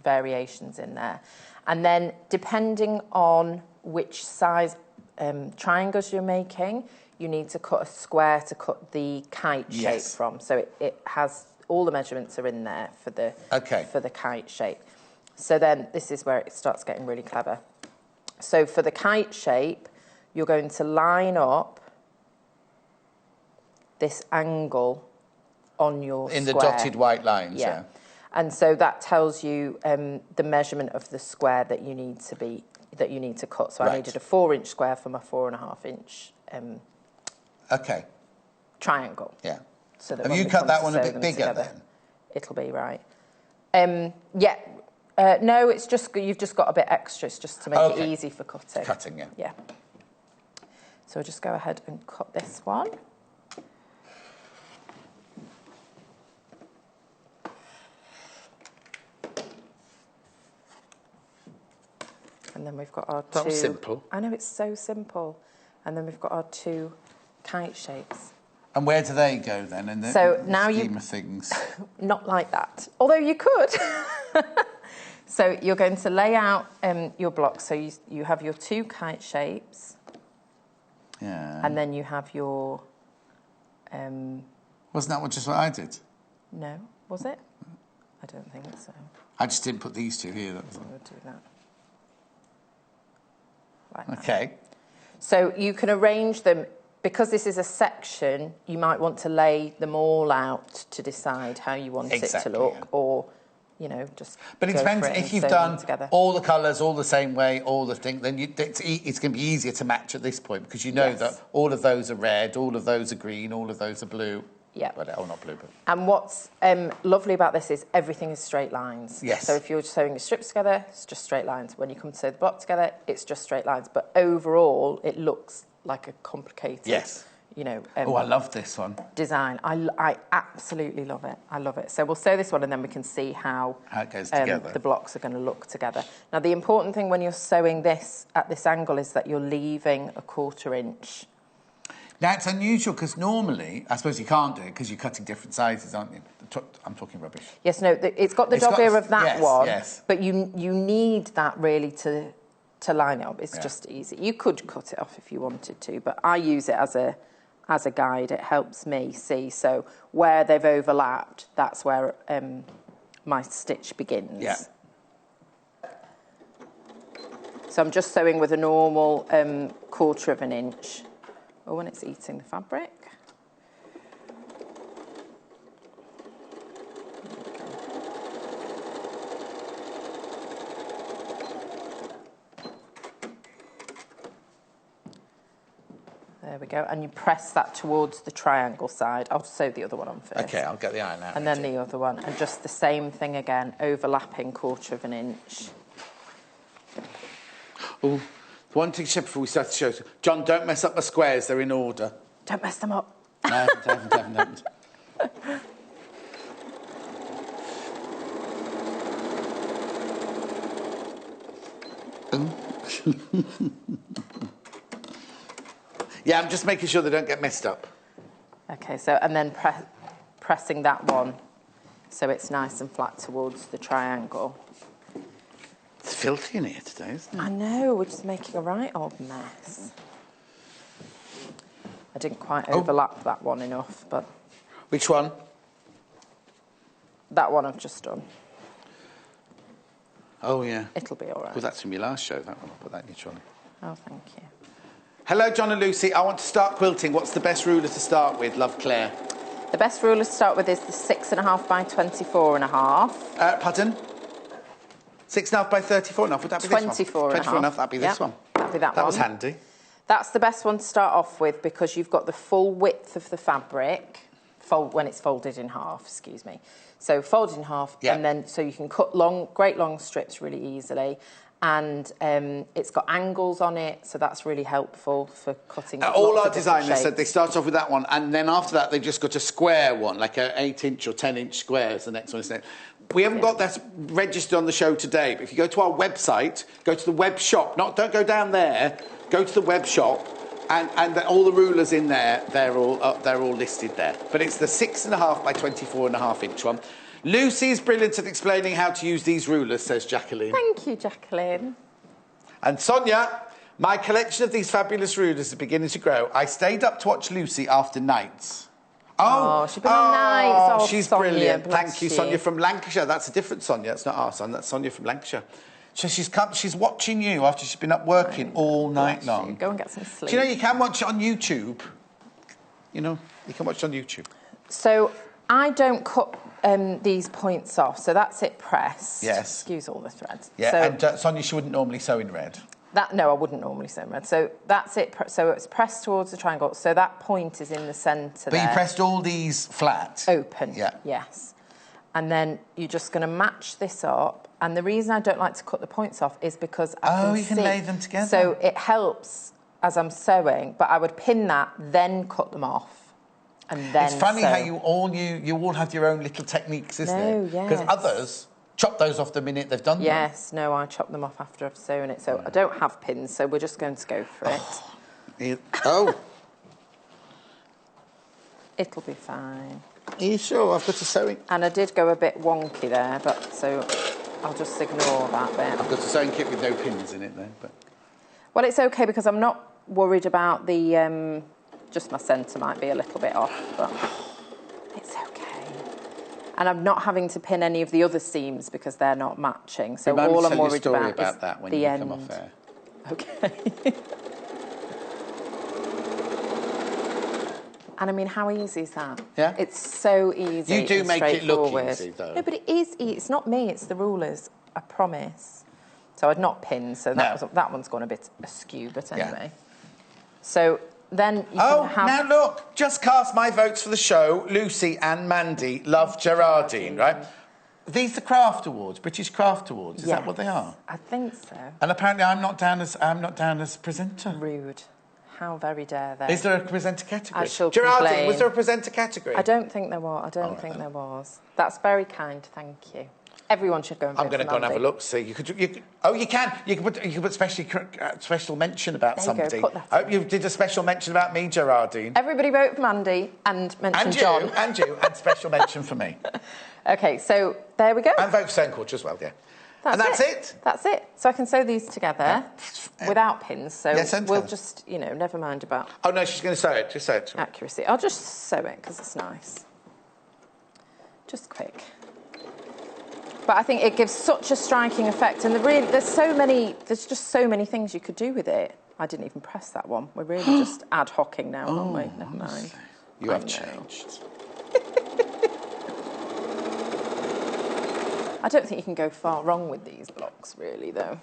variations in there. And then depending on which size triangles you're making, you need to cut a square to cut the kite shape from. So it has, all the measurements are in there for the kite shape. So then this is where it starts getting really clever. So for the kite shape, you're going to line up this angle on your square. In the dotted white lines, yeah. And so that tells you the measurement of the square that you need to cut. So I needed a 4-inch square for my 4.5-inch triangle. Yeah. So that have you cut that one a bit bigger then? It'll be right. No, it's just you've just got a bit extra. It's just to make it easy for cutting. Cutting, yeah. Yeah. So I'll just go ahead and cut this one. And then we've got our That was simple. I know, it's so simple. And then we've got our 2 kite shapes. And where do they go then in the scheme of things? Not like that. Although you could. So you're going to lay out your blocks. So you have your 2 kite shapes. Yeah. And then you have your... Wasn't that just what I did? No. Was it? I don't think so. I just didn't put these 2 here. That was We'll do that. Like that. Okay. So you can arrange them. Because this is a section, you might want to lay them all out to decide how you want it to look, or, just. But it depends. If you've done all the colours all the same way, all the things, then it's going to be easier to match at this point, because you know that all of those are red, all of those are green, all of those are blue. Yeah. Oh, not blue, but. And what's lovely about this is everything is straight lines. Yes. So if you're sewing your strips together, it's just straight lines. When you come to sew the block together, it's just straight lines. But overall, it looks like a complicated, I love this one. Design. I absolutely love it. I love it. So we'll sew this one and then we can see how it goes together. The blocks are going to look together. Now, the important thing when you're sewing this at this angle is that you're leaving a 1/4 inch. Now, it's unusual because normally, I suppose you can't do it because you're cutting different sizes, aren't you? I'm talking rubbish. Yes, no, it's got the dog ear of that one, yes. But you need that really to line it up. It's just easy. You could cut it off if you wanted to, but I use it as a guide. It helps me see. So where they've overlapped, that's where my stitch begins. Yeah. So I'm just sewing with a normal 1/4 of an inch. Oh, and it's eating the fabric. There we go, and you press that towards the triangle side. I'll sew the other one on first. Okay, I'll get the iron out. And then the other one, and just the same thing again, overlapping 1/4 of an inch. Oh, the one thing before we start the show, John, don't mess up my squares, they're in order. Don't mess them up. No, I haven't. Yeah, I'm just making sure they don't get messed up. Okay, so, and then pressing that one so it's nice and flat towards the triangle. It's filthy in here today, isn't it? I know, we're just making a right old mess. I didn't quite overlap that one enough, but... Which one? That one I've just done. Oh, yeah. It'll be all right. Well, that's from your last show, that one. I'll put that in your trolley. Oh, thank you. Hello, John and Lucy. I want to start quilting. What's the best ruler to start with? Love, Claire. The best ruler to start with is the 6.5 by 24.5. Pardon? 6.5 by 34.5. Would that be 24 this one? 24.5. That'd be this one. That'd be that one. That was handy. That's the best one to start off with because you've got the full width of the fabric when it's folded in half, excuse me. So folded in half, and then so you can cut great long strips really easily. And it's got angles on it, so that's really helpful for cutting. All our designers said they start off with that one, and then after that they've just got a square one, like an 8-inch or 10-inch square is the next one. Isn't it? We haven't got that registered on the show today, but if you go to our website, go to the web shop. Don't go down there. Go to the web shop, and all the rulers in there. They're all listed there. But it's the 6.5 by 24.5 inch one. Lucy's brilliant at explaining how to use these rulers, says Jacqueline. Thank you, Jacqueline. And Sonia, my collection of these fabulous rulers is beginning to grow. I stayed up to watch Lucy after nights. She's been on nights. Oh, she's Sonia, brilliant. Thank you, Sonia from Lancashire. That's a different Sonia. It's not our son. That's Sonia from Lancashire. So she's watching you after she's been up working all night long. Go and get some sleep. Do you know you can watch it on YouTube? You know, you can watch it on YouTube. So I don't cut these points off, so that's it pressed. Yes. Excuse all the threads. Yeah, so, and Sonia, she wouldn't normally sew in red. No, I wouldn't normally sew in red. So that's it. So it's pressed towards the triangle. So that point is in the centre there. But you pressed all these flat? Open. Yeah. Yes. And then you're just going to match this up. And the reason I don't like to cut the points off is because you can lay them together. So it helps as I'm sewing, but I would pin that, then cut them off. And then it's funny how you all have your own little techniques, isn't it? Yes. Because others chop those off the minute they've done them. Yes, no, I chop them off after I've sewn it. So I don't have pins, so we're just going to go for it. It'll be fine. Are you sure? I've got to sew it. And I did go a bit wonky there, but so I'll just ignore that bit. I've got a sewing kit with no pins in it then. But... Well, it's okay because I'm not worried about the... just my centre might be a little bit off, but it's okay. And I'm not having to pin any of the other seams because they're not matching. So all I'm worried about is that when the you end. Come off air. Okay. And I mean, how easy is that? Yeah. It's so easy. You do make it look easy, though. No, but it is. It's not me. It's the rulers. I promise. So I'd not pinned. So that one's gone a bit askew. But anyway. Yeah. So. Then you can have... now look, just cast my votes for the show. Lucy and Mandy love Gerardine, right? These are craft awards, British craft awards. Is that what they are? I think so. And apparently, I'm not down as presenter. Rude. How very dare they? Is there a presenter category? I shall Gerardine, complain. was there a presenter category? I don't think there was. I don't think there was. That's very kind. Thank you. Everyone should go and vote. I'm going to go and have a look. See, you can. You can put special mention about somebody. I hope you did a special mention about me, Gerardine. Everybody vote for Mandy and mention John. And special mention for me. Okay, so there we go. And vote for Stone Quarter as well, yeah. That's it. That's it. So I can sew these together without pins. So we'll just, never mind about... Oh, no, she's going to sew it. Just sew it. Accuracy. I'll just sew it because it's nice. Just quick. But I think it gives such a striking effect, and there's just so many things you could do with it. I didn't even press that one. We're really just ad hocing now, aren't we? Never mind. You have changed. I don't think you can go far wrong with these blocks, really, though.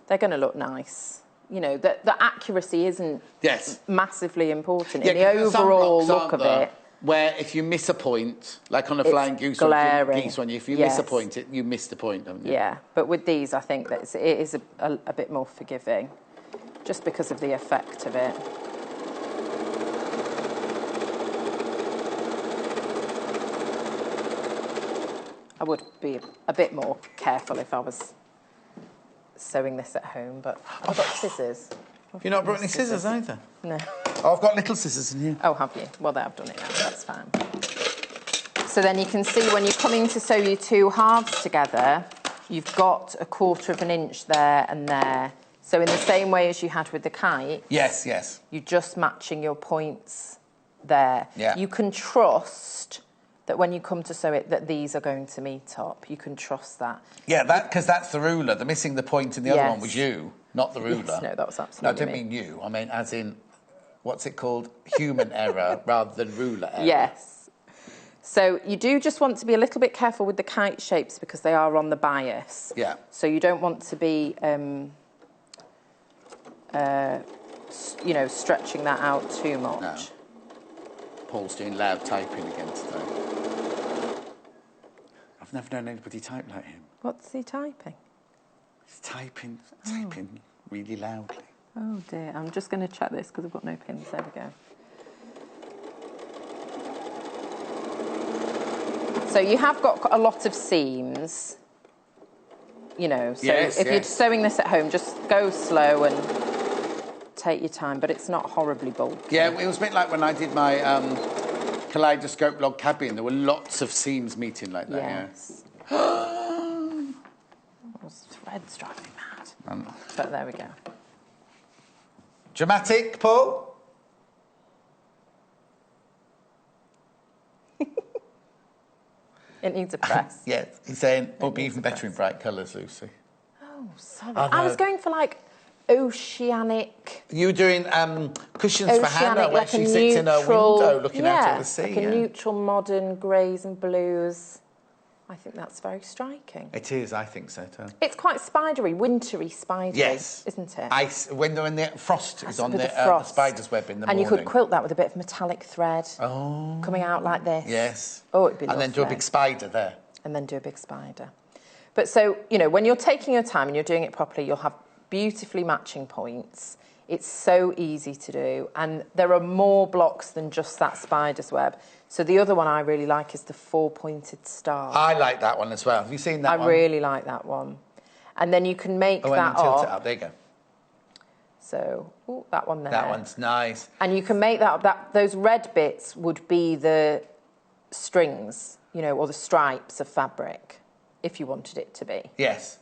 They're going to look nice. You know, the accuracy isn't massively important in the overall look of it. Where if you miss a point, like on a flying goose or a geese one, if you miss a point, you miss the point, haven't you? Yeah, but with these, I think that it is a bit more forgiving, just because of the effect of it. I would be a bit more careful if I was sewing this at home, but I've got scissors. Have you not brought any scissors either? No. Oh, I've got little scissors in here. Oh, have you? Well, I've done it now, that's fine. So then you can see when you're coming to sew your two halves together, you've got 1/4 of an inch there and there. So in the same way as you had with the kite. Yes, yes. You're just matching your points there. Yeah. You can trust that when you come to sew it, that these are going to meet up. You can trust that. Yeah, because that's the ruler. The missing the point in the other one was you, not the ruler. Yes, no, that was absolutely No, I didn't mean you. I mean as in, what's it called? Human error rather than ruler error. Yes. So you do just want to be a little bit careful with the kite shapes because they are on the bias. Yeah. So you don't want to be, you know, stretching that out too much. No. Paul's doing loud typing again today. I've never known anybody type like him. What's he typing? He's typing really loudly. Oh dear, I'm just going to check this because I've got no pins. There we go. So you have got a lot of seams, you know, so if you're sewing this at home, just go slow and take your time, but it's not horribly bulky. Yeah, it was a bit like when I did my kaleidoscope log cabin. There were lots of seams meeting like that, yes. Those threads drive me mad. But there we go. Dramatic, Paul? It needs a press. Yes, he's saying it'll be even better in bright colours, Lucy. Oh, sorry. I was going for, like, oceanic... You were doing cushions for Hannah where she sits in her window looking out at the sea. Like a neutral, modern greys and blues. I think that's very striking. It is, I think so too. It's quite spidery, wintry spidery, isn't it? When the frost is on the spider's web in the morning. And you could quilt that with a bit of metallic thread coming out like this. Yes. Oh, it'd be lovely. And then do a big spider there. And then do a big spider. But so, you know, when you're taking your time and you're doing it properly, you'll have beautifully matching points. It's so easy to do. And there are more blocks than just that spider's web. So the other one I really like is the 4-pointed star. I like that one as well. Have you seen that one? I really like that one. And then you can make that and tilt it up. There you go. So, that one there. That one's nice. And you can make those red bits would be the strings, you know, or the stripes of fabric, if you wanted it to be. Yes.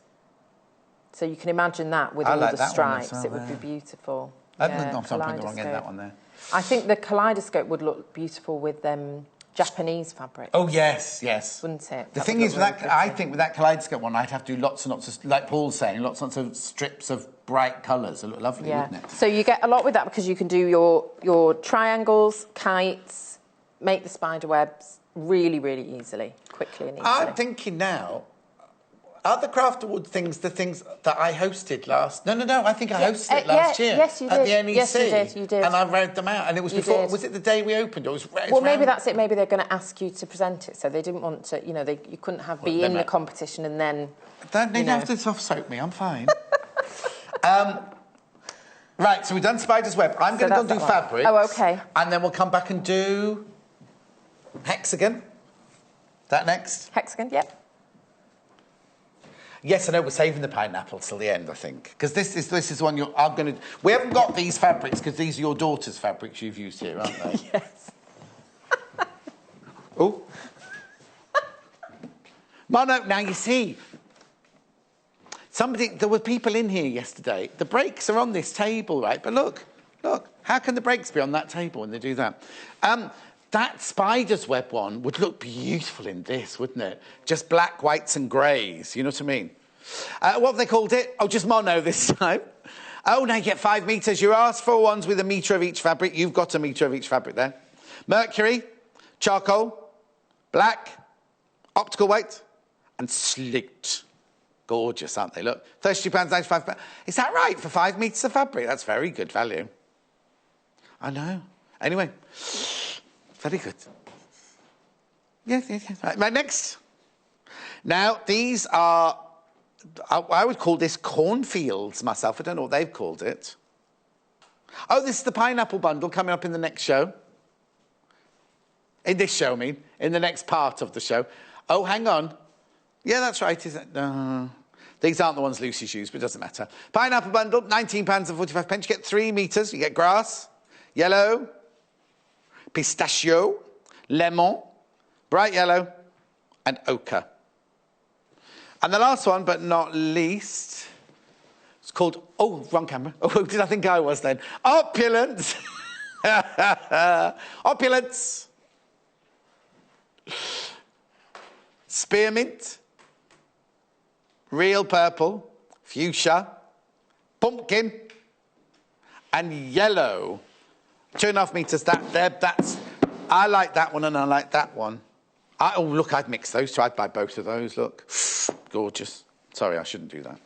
So you can imagine that with all the stripes. It would be beautiful. I'm putting the wrong end, that one there. I think the kaleidoscope would look beautiful with Japanese fabric. Oh, yes, yes. Wouldn't it? The thing is, I think with that kaleidoscope one, I'd have to do lots and lots of, like Paul's saying, lots and lots of strips of bright colours. It would look lovely, wouldn't it? So you get a lot with that because you can do your triangles, kites, make the spider webs really, really easily, quickly and easily. I'm thinking now, are the craft award things the things that I hosted last? No, I think I hosted it last year. Yes, you did. At the NEC. Yes, you did. And I read them out. And it was before, was it the day we opened? It was well, maybe that's it. Maybe they're going to ask you to present it. So they didn't want to, you know, you couldn't be in the competition and then... Don't need to have to soft soap me. I'm fine. Right, so we've done spider's web. I'm going to go and do fabric. Oh, OK. And then we'll come back and do hexagon. That next? Hexagon, yep. Yes, I know, we're saving the pineapple till the end, I think. Because this is one I'm going to... We haven't got these fabrics because these are your daughter's fabrics you've used here, aren't they? Yes. Oh. Mono, now you see... There were people in here yesterday. The breaks are on this table, right? But look, how can the breaks be on that table when they do that? That spider's web one would look beautiful in this, wouldn't it? Just black, whites and greys, you know what I mean? What have they called it? Oh, just mono this time. Oh, now you get 5 metres. You asked for ones with 1 metre of each fabric. You've got 1 metre of each fabric there. Mercury, charcoal, black, optical white, and slate. Gorgeous, aren't they? Look, £32.95. Is that right for 5 metres of fabric? That's very good value. I know. Anyway, very good. Yeah. Right, next. Now, these are, I would call this cornfields myself. I don't know what they've called it. Oh, this is the pineapple bundle coming up in the next show. In this show, I mean. In the next part of the show. Oh, hang on. Yeah, that's right, isn't it? These aren't the ones Lucy's used, but it doesn't matter. Pineapple bundle, £19.45. You get 3 metres. You get grass, yellow, pistachio, lemon, bright yellow, and ochre. And the last one, but not least, it's called, oh, wrong camera. Oh, who did I think I was then? Opulence. Opulence. Spearmint. Real purple. Fuchsia. Pumpkin. And yellow. 2.5 metres. That's. I like that one and I like that one. Oh, look, I'd mix those two. I'd buy both of those, look. Gorgeous. Sorry, I shouldn't do that.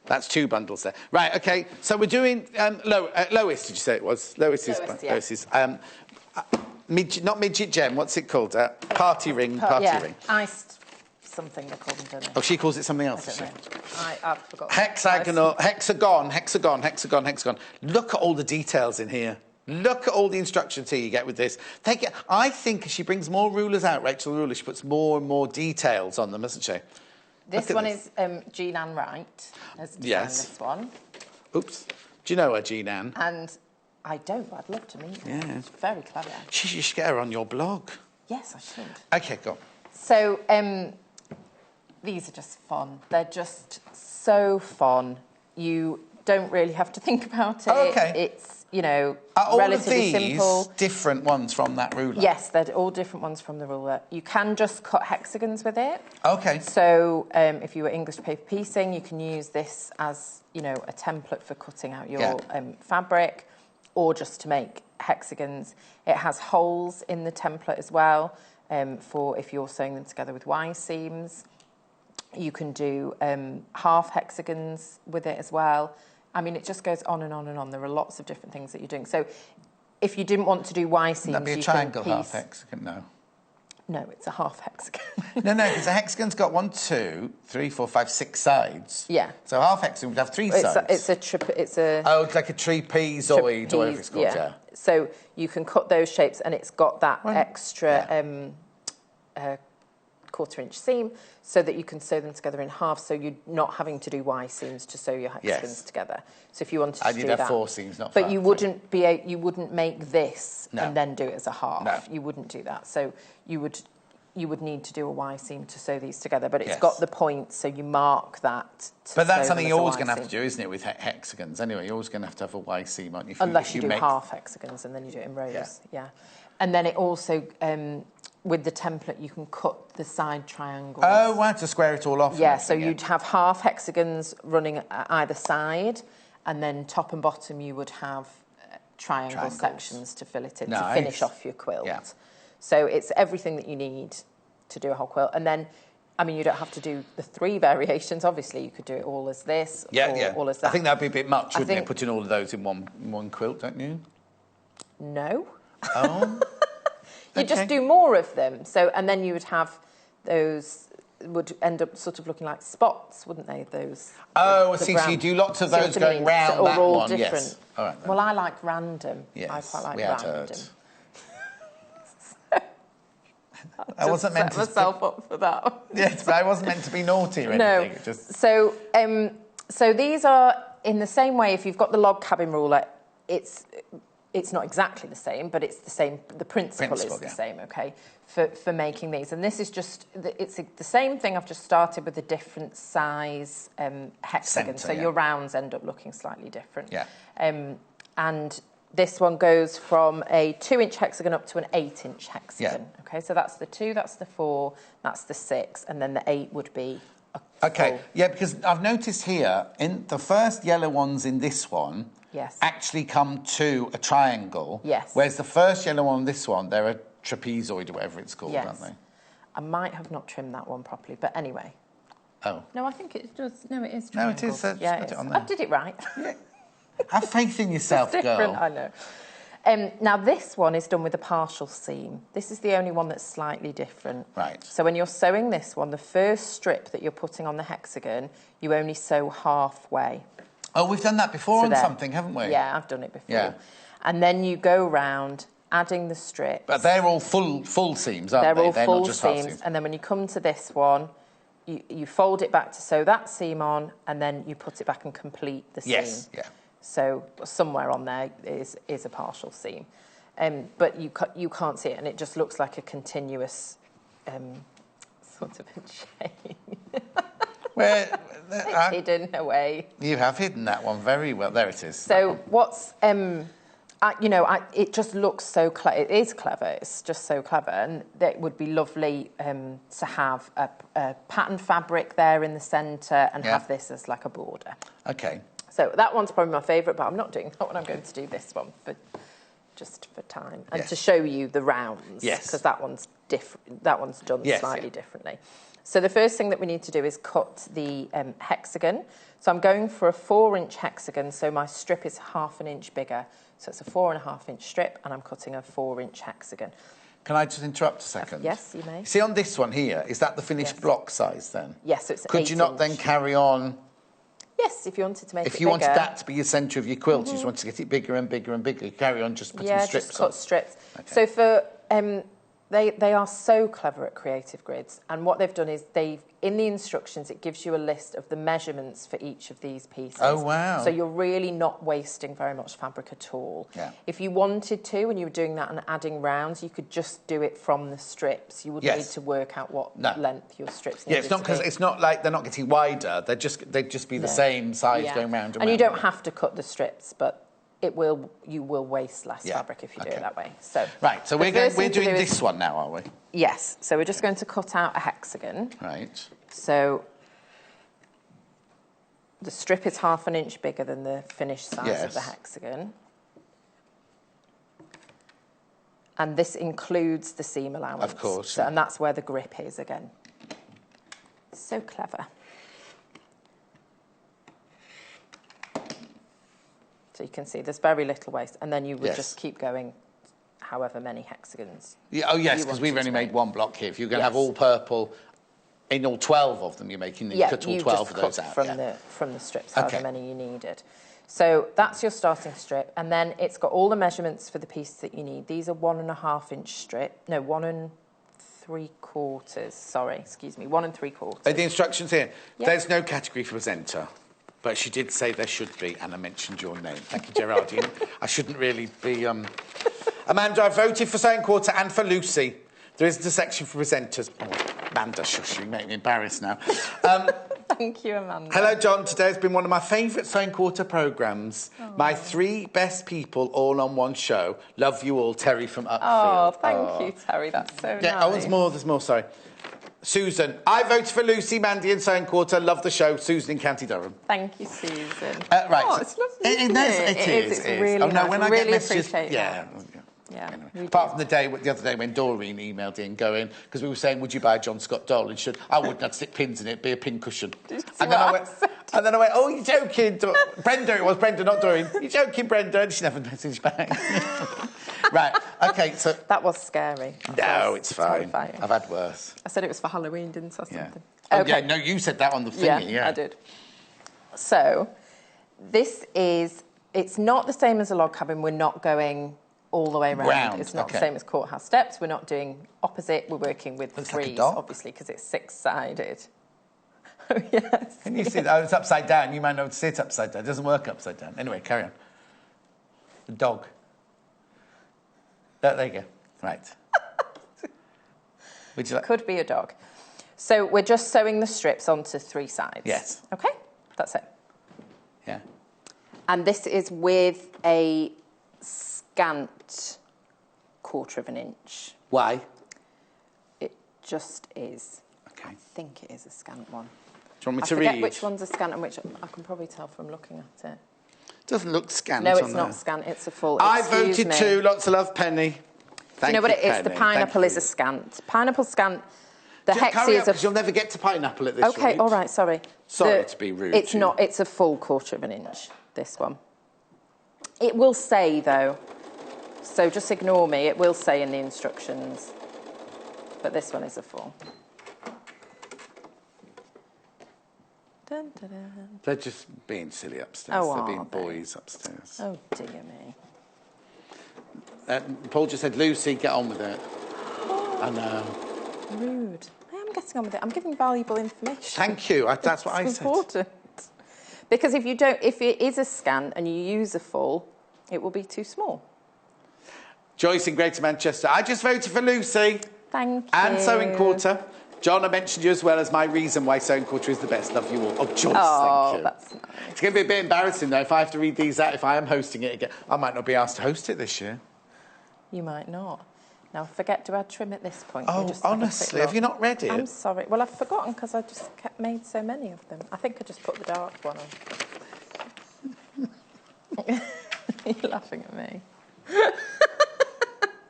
That's 2 bundles there. Right, OK, so we're doing... Lois, did you say it was? Lois is... not midget gem, what's it called? Party ring, party ring. Iced something they call them, don't they? Oh, she calls it something else, I don't know. I've forgotten. Hexagon. Look at all the details in here. Look at all the instructions here you get with this. I think she brings more rulers out, Rachel Ruler, she puts more and more details on them, doesn't she? This one is Jean Ann Wright has designed this one. Oops. Do you know her, Jean Ann? And I don't, but I'd love to meet her. Yeah. It's very clever. You should get her on your blog. Yes, I should. OK, go on. So, these are just fun. They're just so fun. You don't really have to think about it. Oh, OK. It's, you know, are relatively all of these simple. Different ones from that ruler? Yes, they're all different ones from the ruler. You can just cut hexagons with it. OK. So if you were English paper piecing, you can use this as, you know, a template for cutting out your fabric, or just to make hexagons. It has holes in the template as well, for if you're sewing them together with Y seams. You can do half hexagons with it as well. I mean, it just goes on and on and on. There are lots of different things that you're doing. So if you didn't want to do Y seams, that'd be a triangle half hexagon, no? No, it's a half hexagon. no, because a hexagon's got 1, 2, 3, 4, 5, 6 sides. Yeah. So half hexagon would have 3 sides. It's a oh, it's like a trapezoid, or whatever it's called, yeah. So you can cut those shapes, and it's got that extra 1/4-inch seam, so that you can sew them together in half, so you're not having to do Y seams to sew your hexagons together. So if you wanted to do that, you'd have 4 seams, not 5. But you wouldn't make this and then do it as a half. No. You wouldn't do that. So you would need to do a Y seam to sew these together, but it's got the point, so you mark that. But that's something you're always going to have to do, isn't it, with hexagons? Anyway, you're always going to have a Y seam, aren't you? Unless you do half hexagons and then you do it in rows. Yeah. And then it also, with the template, you can cut the side triangles. Oh, wow, to square it all off. Yeah, so you'd have half hexagons running at either side, and then top and bottom you would have triangle sections to fill it in, to finish off your quilt. Yeah. So it's everything that you need to do a whole quilt. And then, I mean, you don't have to do the 3 variations. Obviously, you could do it all as this, or all as that. I think that'd be a bit much, wouldn't it, putting all of those in one quilt, don't you? No. Oh. You just do more of them. So, and then you would have those, would end up sort of looking like spots, wouldn't they? Those. Oh, I see. So you do lots of those going round that all one. Different. Yes. All right. Then. Well, I like random. Yes. I quite like random. I wasn't meant to set myself up for that. Yes, but I wasn't meant to be naughty or anything. No. So, so these are in the same way. If you've got the log cabin ruler, it's not exactly the same, but it's the same. The principle is the same. Okay, for making these, and this is just it's the same thing. I've just started with a different size hexagon, so your rounds end up looking slightly different. Yeah. And this one goes from a 2-inch hexagon up to an 8-inch hexagon. Yeah. Okay, so that's the 2, that's the 4, that's the 6, and then the 8 would be okay, yeah, because I've noticed here, in the first yellow ones in this one actually come to a triangle. Yes. Whereas the first yellow one on this one, they're a trapezoid or whatever it's called, aren't they? I might have not trimmed that one properly, but anyway. Oh. No, I think it does. No, it is triangle. No, it is. Yeah, it is. I did it right. Yeah. Have faith in yourself, girl. I know. Now, this one is done with a partial seam. This is the only one that's slightly different. Right. So when you're sewing this one, the first strip that you're putting on the hexagon, you only sew halfway. Oh, we've done that before on something, haven't we? Yeah, I've done it before. Yeah. And then you go round, adding the strips. But they're all full seams, aren't they? They're all full seams. And then when you come to this one, you fold it back to sew that seam on, and then you put it back and complete the seam. Yes, yeah. So somewhere on there is a partial seam, but you can't see it, and it just looks like a continuous sort of a chain. It's hidden away. You have hidden that one very well. There it is. So what's it just looks so clever. It is clever. It's just so clever, and it would be lovely to have a pattern fabric there in the centre and have this as like a border. Okay. So that one's probably my favourite, but I'm not doing that one. I'm going to do this one just for time and to show you the rounds. Yes. Because that one's different. That one's done slightly differently. So the first thing that we need to do is cut the hexagon. So I'm going for a 4-inch hexagon. So my strip is ½ an inch bigger. So it's a 4.5-inch strip, and I'm cutting a 4-inch hexagon. Can I just interrupt a second? Yes, you may. See, on this one here, is that the finished block size then? Yes, so it's Could you not then carry on? Yes, if you wanted to make it bigger. If you wanted that to be your centre of your quilt, you just wanted to get it bigger and bigger and bigger, you carry on just putting strips on. Yeah, just cut strips. Okay. So for they are so clever at creative grids, and what they've done is in the instructions it gives you a list of the measurements for each of these pieces. Oh wow. So you're really not wasting very much fabric at all. Yeah. If you wanted to, when you were doing that and adding rounds, you could just do it from the strips. You wouldn't need to work out what length your strips needed. Yeah, it's not because it's not like they're not getting wider. They'd just be the same size going round and round. And you don't have to cut the strips, but you will waste less fabric if you do it that way. So right, so we're doing this one now, are we? Yes. So we're just going to cut out a hexagon. Right. So the strip is ½ an inch bigger than the finished size of the hexagon. And this includes the seam allowance. Of course. So, and that's where the grip is again. So clever. So you can see there's very little waste, and then you would just keep going however many hexagons. Yeah, oh yes, because we've only made one block here. If you're going to have all purple, in all 12 of them, you're making you cut all 12 of those out. From the strips, however many you needed. So that's your starting strip, and then it's got all the measurements for the piece that you need. These are 1.5-inch strip. No, 1 3/4. Sorry, excuse me, 1 3/4. The instructions here. Yep. There's no category for presenter. But she did say there should be, and I mentioned your name. Thank you, Geraldine. I shouldn't really be... Amanda, I voted for Sewing Quarter and for Lucy. There isn't a section for presenters. Oh, Amanda, shush, you make me embarrassed now. Thank you, Amanda. Hello, John. Today has been one of my favourite Sewing Quarter programmes. My 3 best people all on one show. Love you all, Terry from Upfield. Oh, thank you, Terry. That's so nice. Yeah, there's more, sorry. Susan, I voted for Lucy, Mandy and Sewing Quarter. Love the show. Susan in County Durham. Thank you, Susan. Right. Oh, it's lovely. It is. It's really nice. When I really get messages, appreciate that. Yeah. Anyway. Apart from the other day when Doreen emailed in going, because we were saying, would you buy a John Scott doll? And she said, I wouldn't, I'd stick pins in it, it'd be a pin cushion. And then I went, oh, you're joking. Brenda, it was Brenda, not Doreen. You're joking, Brenda. And she never messaged back. Right, OK, so... That was scary. No, it's fine. Terrifying. I've had worse. I said it was for Halloween, didn't I, something? Oh, yeah, no, you said that on the thingy, yeah. I did. So, this is... It's not the same as a log cabin. We're not going all the way round. It's not the same as courthouse steps. We're not doing opposite. We're working with threes, obviously, because it's 6-sided. Oh, yes. Can you see that? Oh, it's upside down. You might not see it upside down. It doesn't work upside down. Anyway, carry on. The dog. There you go. Right. Would you like? Could be a dog. So we're just sewing the strips onto 3 sides. Yes. Okay? That's it. Yeah. And this is with a scant 1/4 inch. Why? It just is. Okay. I think it is a scant one. Do you want me to I forget read? which one's a scant and which... I can probably tell from looking at it. Doesn't look scant. No, it's not scant. It's a full. I voted 2. Lots of love, Penny. Thank you know what it is? Penny. The pineapple is a scant. Pineapple scant. The hexie is a... You'll never get to pineapple at this rate. Okay, all right, sorry. Sorry to be rude. It's not. It's a full 1/4 inch, this one. It will say, though, so just ignore me. It will say in the instructions. But this one is a full. Dun, dun, dun. They're just being silly upstairs. Oh, They're being are they? boys upstairs. Oh, dear me. Paul just said, Lucy, get on with it. I know. Rude. I am getting on with it. I'm giving valuable information. Thank you. That's what I said. It's important. Because if it is a scant and you use a full, it will be too small. Joyce in Greater Manchester. I just voted for Lucy. Thank you. And sewing quarter. John, I mentioned you as well as my reason why sewing quarter is the best. Love you all. Oh, Joyce, thank you. That's nice. It's going to be a bit embarrassing, though, if I have to read these out, if I am hosting it again. I might not be asked to host it this year. You might not. Now, forget, do I trim at this point? Oh, honestly, have you not read it? I'm sorry. Well, I've forgotten because I just made so many of them. I think I just put the dark one on. You're laughing at me.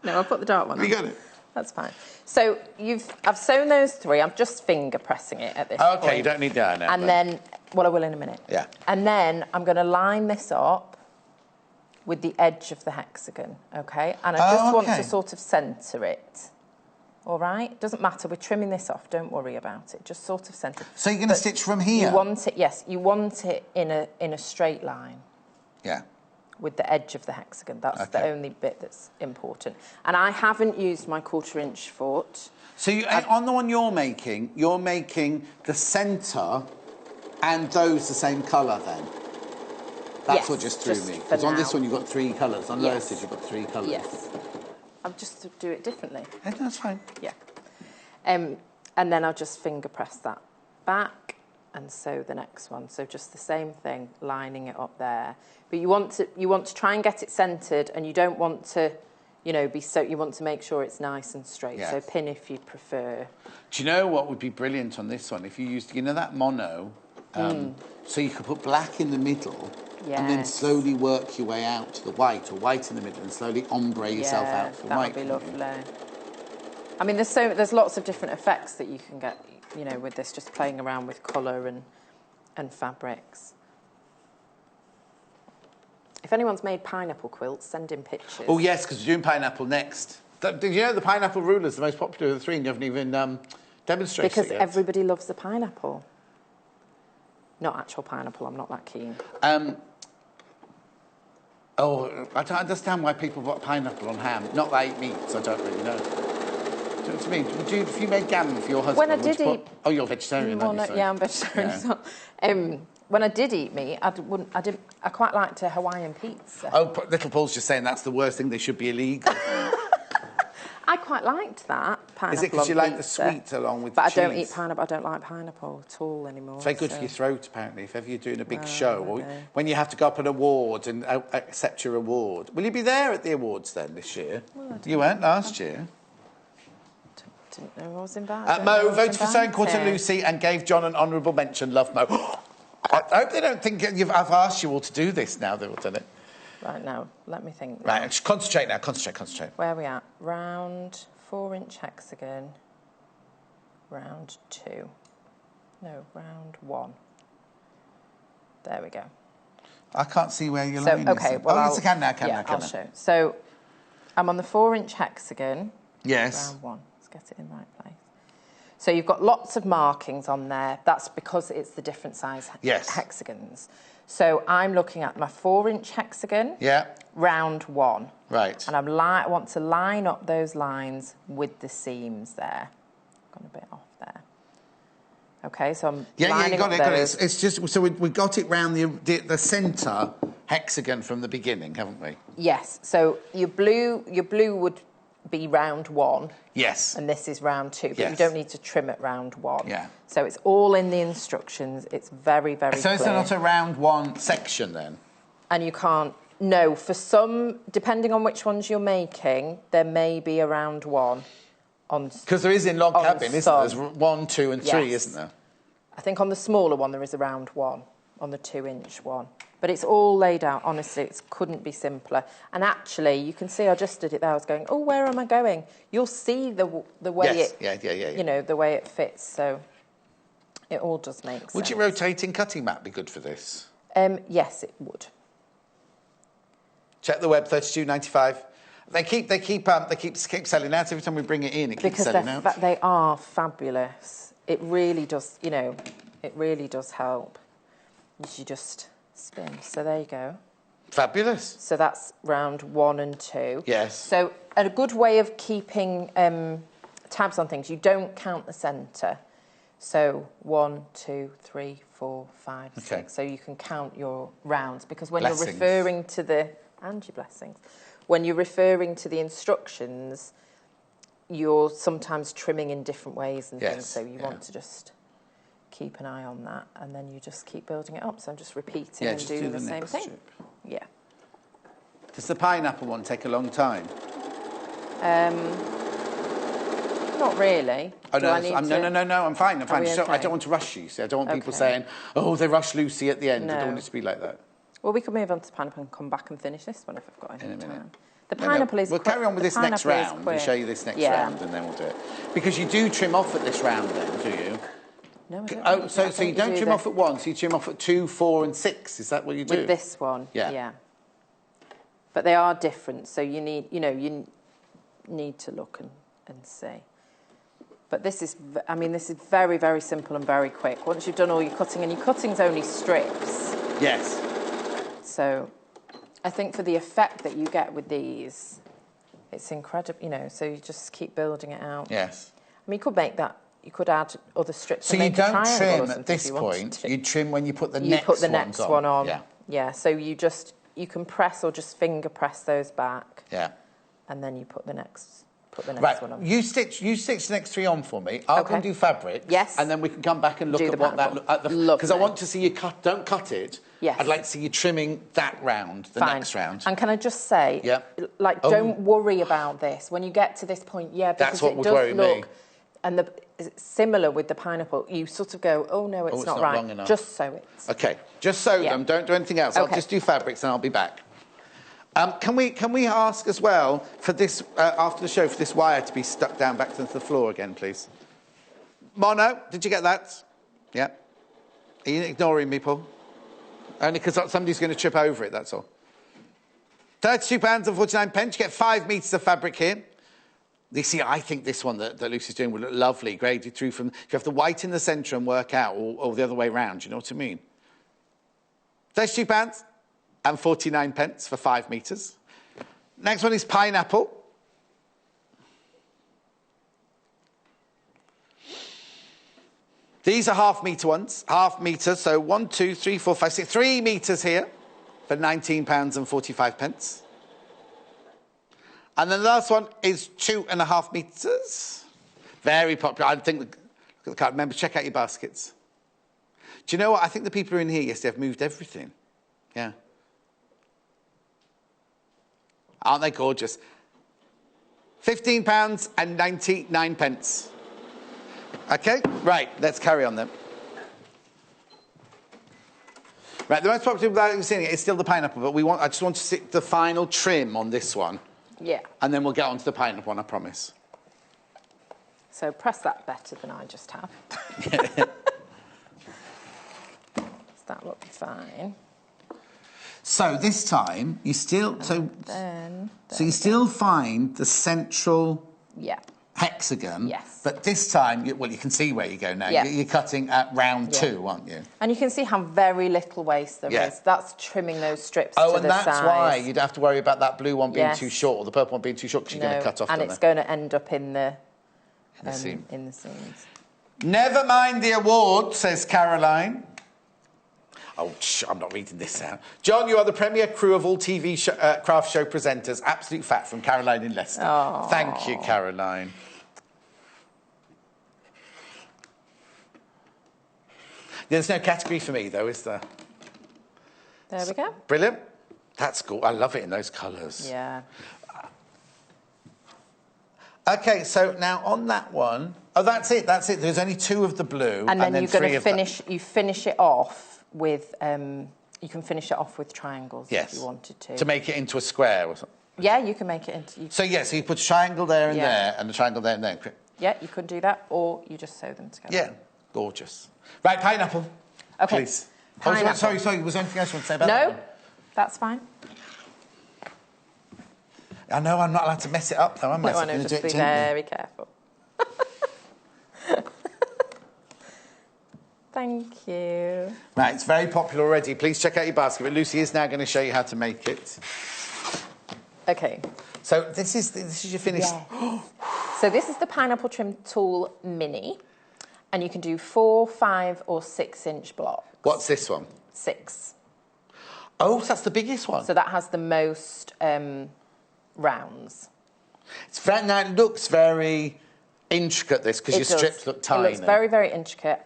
No, I put the dark one on. You got it? That's fine. So I've sewn those 3. I'm just finger pressing it at this point. Okay, you don't need that now. And then, well, I will in a minute. Yeah. And then I'm going to line this up with the edge of the hexagon, okay? And I just want to sort of centre it. All right? Doesn't matter. We're trimming this off. Don't worry about it. Just sort of centre. So you're going to stitch from here? You want it, yes. You want it in a straight line. Yeah. With the edge of the hexagon. That's the only bit that's important. And I haven't used my 1/4 inch foot. So on the one you're making the centre and those the same colour then? That's what just threw me. Because on this one you've got 3 colours. On those you've got 3 colours. Yes. I'll just do it differently. Yeah, that's fine. Yeah. And then I'll just finger press that back and sew the next one. So just the same thing, lining it up there. But you want to try and get it centred, and you don't want to, you want to make sure it's nice and straight. Yes. So pin if you prefer. Do you know what would be brilliant on this one? If you used, that mono, so you could put black in the middle. Yes. And then slowly work your way out to the white, or white in the middle, and slowly ombre yourself out for white. That would be lovely. I mean, there's lots of different effects that you can get, with this, just playing around with colour and fabrics. If anyone's made pineapple quilts, send in pictures. Oh, yes, because we're doing pineapple next. Did you know the pineapple ruler is the most popular of the 3 and you haven't even demonstrated it yet? Because everybody loves the pineapple. Not actual pineapple, I'm not that keen. I don't understand why people put pineapple on ham. Not that I eat meat, so I don't really know. Do you know what I mean? If you made gammon for your husband... When I did eat... Oh, you're vegetarian, aren't you? Yeah, I'm vegetarian as well. When I did eat meat, I quite liked a Hawaiian pizza. Oh, little Paul's just saying that's the worst thing, they should be illegal. I quite liked that, pineapple. Is it because you like the sweet along with the cheese? But I don't eat pineapple. I don't like pineapple at all anymore. It's very good for your throat, apparently, if ever you're doing a big show. Or when you have to go up an award and accept your award. Will you be there at the awards then this year? Well, you weren't last year. Didn't know I was invited. Mo voted for sewing quarter Lucy and gave John an honourable mention. Love Mo. I hope they don't think I've asked you all to do this now they've all done it. Right, now, let me think. Right, just concentrate now, concentrate. Where are we at? Round 4-inch hexagon, round 2. No, round 1. There we go. I can't see where you're line is. Okay, well, yes, I can now, I'll show. So, I'm on the 4-inch hexagon. Yes. Round 1. Let's get it in the right place. So you've got lots of markings on there. That's because it's the different size hexagons. So I'm looking at my 4-inch hexagon. Yeah. Round 1. Right. And I want to line up those lines with the seams there. Gone a bit off there. Okay, so I'm lining you got up it. those. It's just so we got it round the centre hexagon from the beginning, haven't we? Yes. So your blue would be round 1. Yes. And this is round 2, but you don't need to trim at round 1. Yeah. So it's all in the instructions. It's very, very clear. So it's not a round 1 section then? And you can't No, for some, depending on which ones you're making, there may be around 1. Because there is in log cabin, isn't there? There's 1, 2 and 3, yes. isn't there? I think on the smaller one there is around 1, on the 2-inch one. But it's all laid out, honestly, it couldn't be simpler. And actually, you can see I just did it there, I was going, oh, where am I going? You'll see the way you know, the way it fits, so it all does make sense. Would your rotating cutting mat be good for this? Yes, it would. Check the web, £32.95. They keep selling out every time we bring it in. It keeps selling out. Because they are fabulous. It really does, you know, it really does help. You just spin. So there you go. Fabulous. So that's round 1 and 2. Yes. So a good way of keeping tabs on things, you don't count the centre. So 1, 2, 3, 4, 5, 6. So you can count your rounds because when you're referring to the and your blessings, when you're referring to the instructions, you're sometimes trimming in different ways and things. So you want to just keep an eye on that, and then you just keep building it up. So I'm just repeating and doing the same thing. Yeah. Does the pineapple one take a long time? Not really. Oh, no, no, I'm fine. I'm fine. Okay? I don't want to rush you. See, I don't want people saying, oh, they rushed Lucy at the end. I don't want it to be like that. Well, we could move on to pineapple and come back and finish this one if I've got any time. The pineapple is... We'll carry on with this next round. We'll show you this next round and then we'll do it. Because you do trim off at this round then, do you? No, I don't. Oh, so you don't trim off at 1, so you trim off at 2, 4 and 6. Is that what you do? With this one, yeah. But they are different, so you need, you need to look and see. But this is, I mean, this is very, very simple and very quick. Once you've done all your cutting, and your cutting's only strips. Yes. So I think for the effect that you get with these, it's incredible, so you just keep building it out. Yes. I mean, you could make that, you could add other strips. So you don't trim at this point, you trim when you put the next one on. Yeah, so you can press or just finger press those back. Yeah. And then you put the next one on. You stitch the next 3 on for me. I'll go and do fabric. Yes. And then we can come back and look at what that looks like. Because I want to see you don't cut it. Yes. I'd like to see you trimming that round, the next round. And can I just say, don't worry about this. When you get to this point, because that's what it would does worry look, me. and similar with the pineapple, you sort of go, oh no, it's not right. Long enough. Just sew it. Okay, just sew them. Don't do anything else. I'll just do fabrics and I'll be back. Can we ask as well for this after the show for this wire to be stuck down back to the floor again, please? Mono, did you get that? Yeah. Are you ignoring me, Paul? Only because somebody's going to trip over it. That's all. £32.49. You get 5 metres of fabric here. You see, I think this one that Lucy's doing would look lovely, graded through from... If you have the white in the centre and work out, or the other way round, you know what I mean? £32.49 for 5 metres. Next one is pineapple. These are half-metre ones. Half metre, so 1, 2, 3, 4, 5, 6... 3 metres here for £19.45. And then the last one is 2.5 metres. Very popular. I think, look at the card. Remember, check out your baskets. Do you know what? I think the people who are in here yesterday have moved everything. Yeah. Aren't they gorgeous? £15.99. Okay, right, let's carry on then. Right, the most popular without even seeing it is still the pineapple, but I just want to see the final trim on this one. Yeah. And then we'll get on to the pineapple one, I promise. So press that better than I just have. That will be fine. So this time you still so you still find the central hexagon. Yes. But this time, you can see where you go now. Yeah. You're cutting at round 2, aren't you? And you can see how very little waste there is. That's trimming those strips to the size. Oh, and that's why you'd have to worry about that blue one being too short or the purple one being too short because you're going to cut off. And it's going to end up in the seams. Never mind the award, says Caroline. Oh, I'm not reading this out. John, you are the premier crew of all TV craft show presenters. Absolute fat from Caroline in Leicester. Aww. Thank you, Caroline. There's no category for me, though, is there? There we go. Brilliant. That's cool. I love it in those colours. Yeah. OK, so now on that one... Oh, that's it. There's only 2 of the blue and then you're going to finish... You finish it off with... you can finish it off with triangles if you wanted to. To make it into a square or something. Yeah, you can make it into... So you put a triangle there and there, and a triangle there and there. Yeah, you could do that, or you just sew them together. Yeah, gorgeous. Right, pineapple. OK. Please. Pineapple. Oh, sorry. Was there anything else you want to say about that one? No, that's fine. I know I'm not allowed to mess it up, though, am I? No, I know, just be very careful. Thank you. Right, it's very popular already. Please check out your basket. But Lucy is now going to show you how to make it. OK. So this is your finished... Yeah. So this is the Pineapple Trim Tool Mini. And you can do 4, 5 or 6-inch blocks. What's this one? 6. Oh, so that's the biggest one. So that has the most rounds. Now it looks very intricate, this, because your strips look tiny. It looks very, very intricate.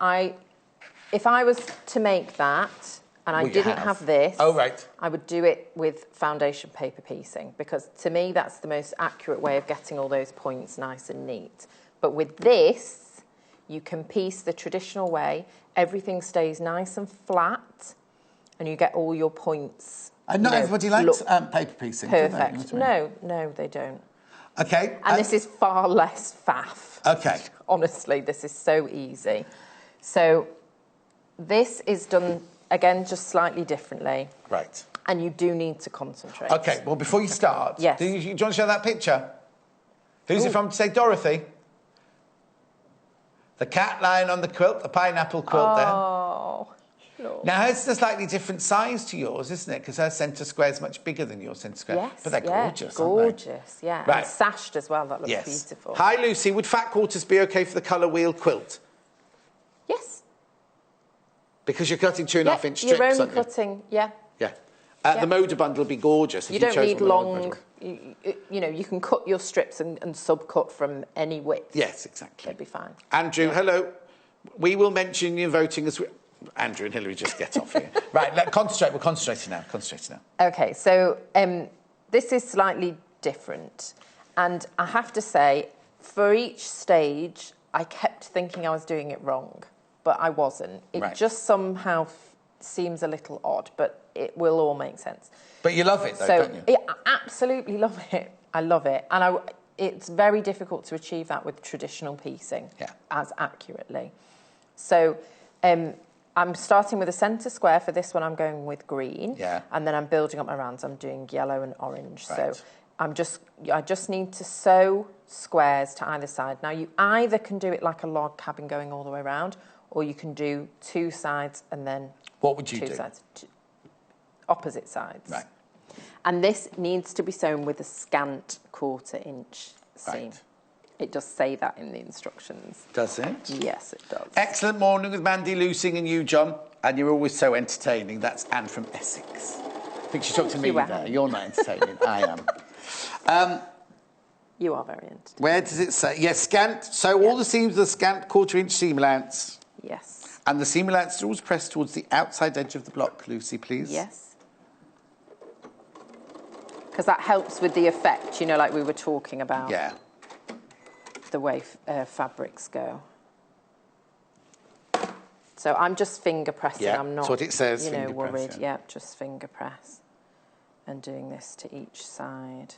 If I was to make that, and I didn't have this, I would do it with foundation paper piecing, because to me that's the most accurate way of getting all those points nice and neat. But with this, you can piece the traditional way, everything stays nice and flat, and you get all your points. And not everybody likes paper piecing. Perfect. Do they? No, they don't. OK. And this is far less faff. OK. Honestly, this is so easy. So this is done, again, just slightly differently. Right. And you do need to concentrate. OK, well, before you start, yes. Do you want to show that picture? Who's it from? Say Dorothy. The cat lying on the quilt, the pineapple quilt there. Oh, Lord. Now, hers is a slightly different size to yours, isn't it? Because her centre square is much bigger than your centre square. Yes, but they're gorgeous, aren't they? Gorgeous, yeah. Right. And sashed as well, that looks beautiful. Hi, Lucy. Would fat quarters be OK for the colour wheel quilt? Yes. Because you're cutting 2.5-inch strips, you're only aren't you? cutting, yeah. Yeah. The Moda bundle would be gorgeous. You don't need long... You know, you can cut your strips and sub-cut from any width. Yes, exactly. They'd be fine. Andrew, hello. We will mention you voting as... Andrew and Hillary, just get off here. Right, concentrate. We're concentrating now. OK, so this is slightly different. And I have to say, for each stage, I kept thinking I was doing it wrong, but I wasn't. It just somehow seems a little odd, but it will all make sense. But you love it, though, don't you? I absolutely love it. I love it. And it's very difficult to achieve that with traditional piecing as accurately. So I'm starting with a centre square. For this one, I'm going with green. Yeah. And then I'm building up my rounds. I'm doing yellow and orange. Right. So I just need to sew squares to either side. Now, you either can do it like a log cabin going all the way around, or you can do 2 sides and then... What would you do? 2 sides. Opposite sides. Right. And this needs to be sewn with a scant 1/4-inch seam. Right. It does say that in the instructions. Does it? Yes, it does. Excellent morning with Mandy, Lucy and you, John. And you're always so entertaining. That's Anne from Essex. I think she talked to me there. You're not entertaining. I am. You are very entertaining. Where does it say? Yes, scant. So all the seams are scant 1/4-inch seam allowance. Yes. And the seam allowance is always pressed towards the outside edge of the block, Lucy, please. Yes. Because that helps with the effect, you know, like we were talking about. Yeah. The way fabrics go. So I'm just finger pressing. Yeah, I'm not, that's what it says, you know, finger press, worried. yeah. Yeah, just finger press. And doing this to each side.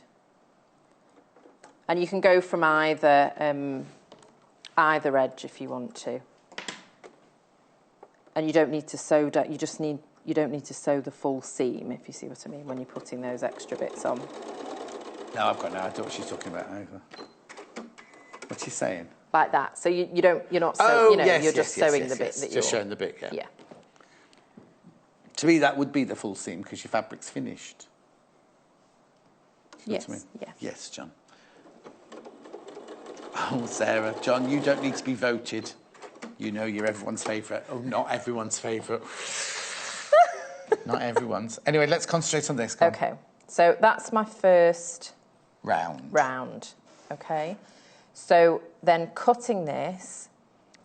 And you can go from either edge if you want to. And you don't need to sew that. You don't need to sew the full seam, if you see what I mean, when you're putting those extra bits on. No, I've got no idea what she's talking about either. What's she saying? Like that. So you're not sewing, oh, you know, yes, you're just sewing the bit that you're... Just showing the bit, yeah. Yeah. To me, that would be the full seam because your fabric's finished. Yes, yeah. Yes, John. Oh, Sarah. John, you don't need to be voted. You know you're everyone's favourite. Oh, not everyone's favourite. Not everyone's. Anyway, let's concentrate on this. OK. So that's my first... Round. OK. So then cutting this,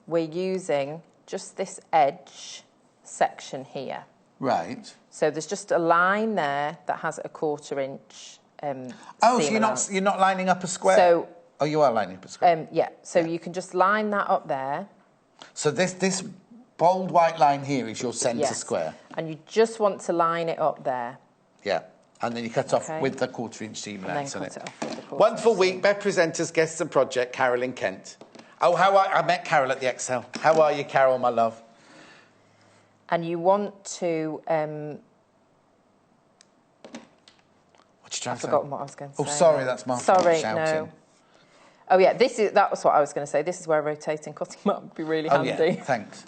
we're using just this edge section here. Right. So there's just a line there that has a 1/4 inch so you're not lining up a square? So, oh, you are lining up a square? yeah, so you can just line that up there. So this bold white line here is your centre square? And you just want to line it up there. Yeah. And then you cut off with the 1/4 inch seam allowance on it. Off Wonderful week. Best presenters, guests and project, Carol in Kent. Oh, I met Carol at the Excel. How are you, Carol, my love? And you want to... what you trying to say? I've forgotten what I was going to say. Oh, sorry, that's my fault. Sorry, shouting. no. Oh, yeah, that was what I was going to say. This is where a rotating cutting mat would be really handy. Yeah, thanks.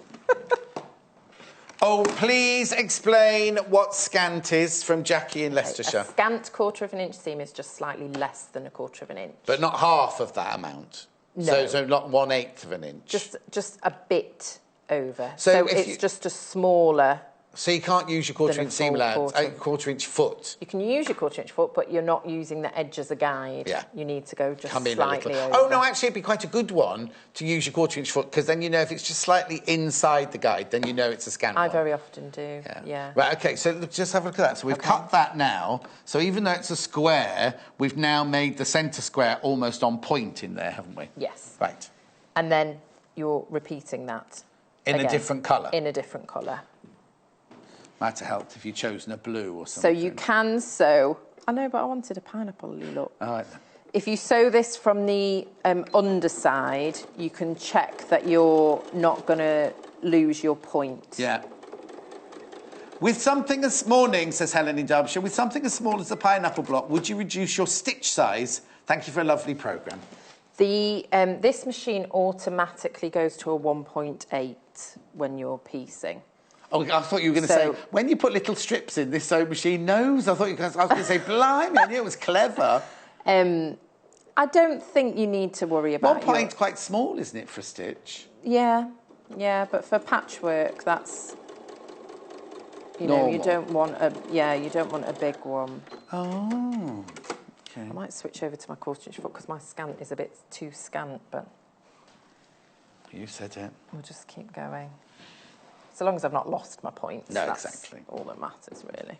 Oh, please explain what scant is from Jackie in Leicestershire. A scant 1/4 inch seam is just slightly less than a 1/4 inch. But not half of that amount? No. So not 1/8 of an inch? Just a bit over. So it's just a smaller... So you can't use your 1/4 inch seam allowance, 1/4 inch foot? You can use your 1/4 inch foot, but you're not using the edge as a guide. Yeah. You need to go just Come in slightly a little. over. Oh, no, actually, it'd be quite a good one to use your 1/4 inch foot, because then you know if it's just slightly inside the guide, then you know it's a scant I one. very often do, yeah. Right, OK, so just have a look at that. So we've cut that now. So even though it's a square, we've now made the centre square almost on point in there, haven't we? Yes. Right. And then you're repeating that in a different colour? In a different colour. Might have helped if you'd chosen a blue or something. So you can sew... I know, but I wanted a pineapple-y look. All right. If you sew this from the underside, you can check that you're not going to lose your point. Yeah. With something as... Morning, says Helen in Derbyshire. With something as small as a pineapple block, would you reduce your stitch size? Thank you for a lovely programme. This machine automatically goes to a 1.8 when you're piecing. Oh, I thought you were going to say, when you put little strips in, this sewing machine knows. I was going to say, blimey, I knew it was clever. I don't think you need to worry about 1.8's quite small, isn't it, for a stitch? Yeah, but for patchwork, that's... You know, you don't want a big one. Oh, OK. I might switch over to my 1/4 inch foot, because my scant is a bit too scant, but... You said it. We'll just keep going. So long as I've not lost my points, that's exactly all that matters, really.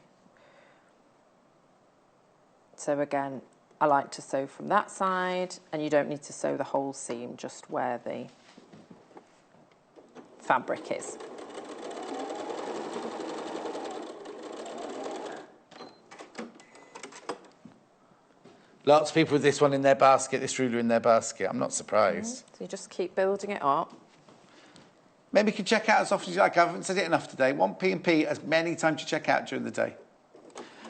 So again, I like to sew from that side, and you don't need to sew the whole seam, just where the fabric is. Lots of people with this one in their basket, this ruler in their basket. I'm not surprised. So you just keep building it up. Maybe you can check out as often as you like. I haven't said it enough today. 1p&p as many times you check out during the day.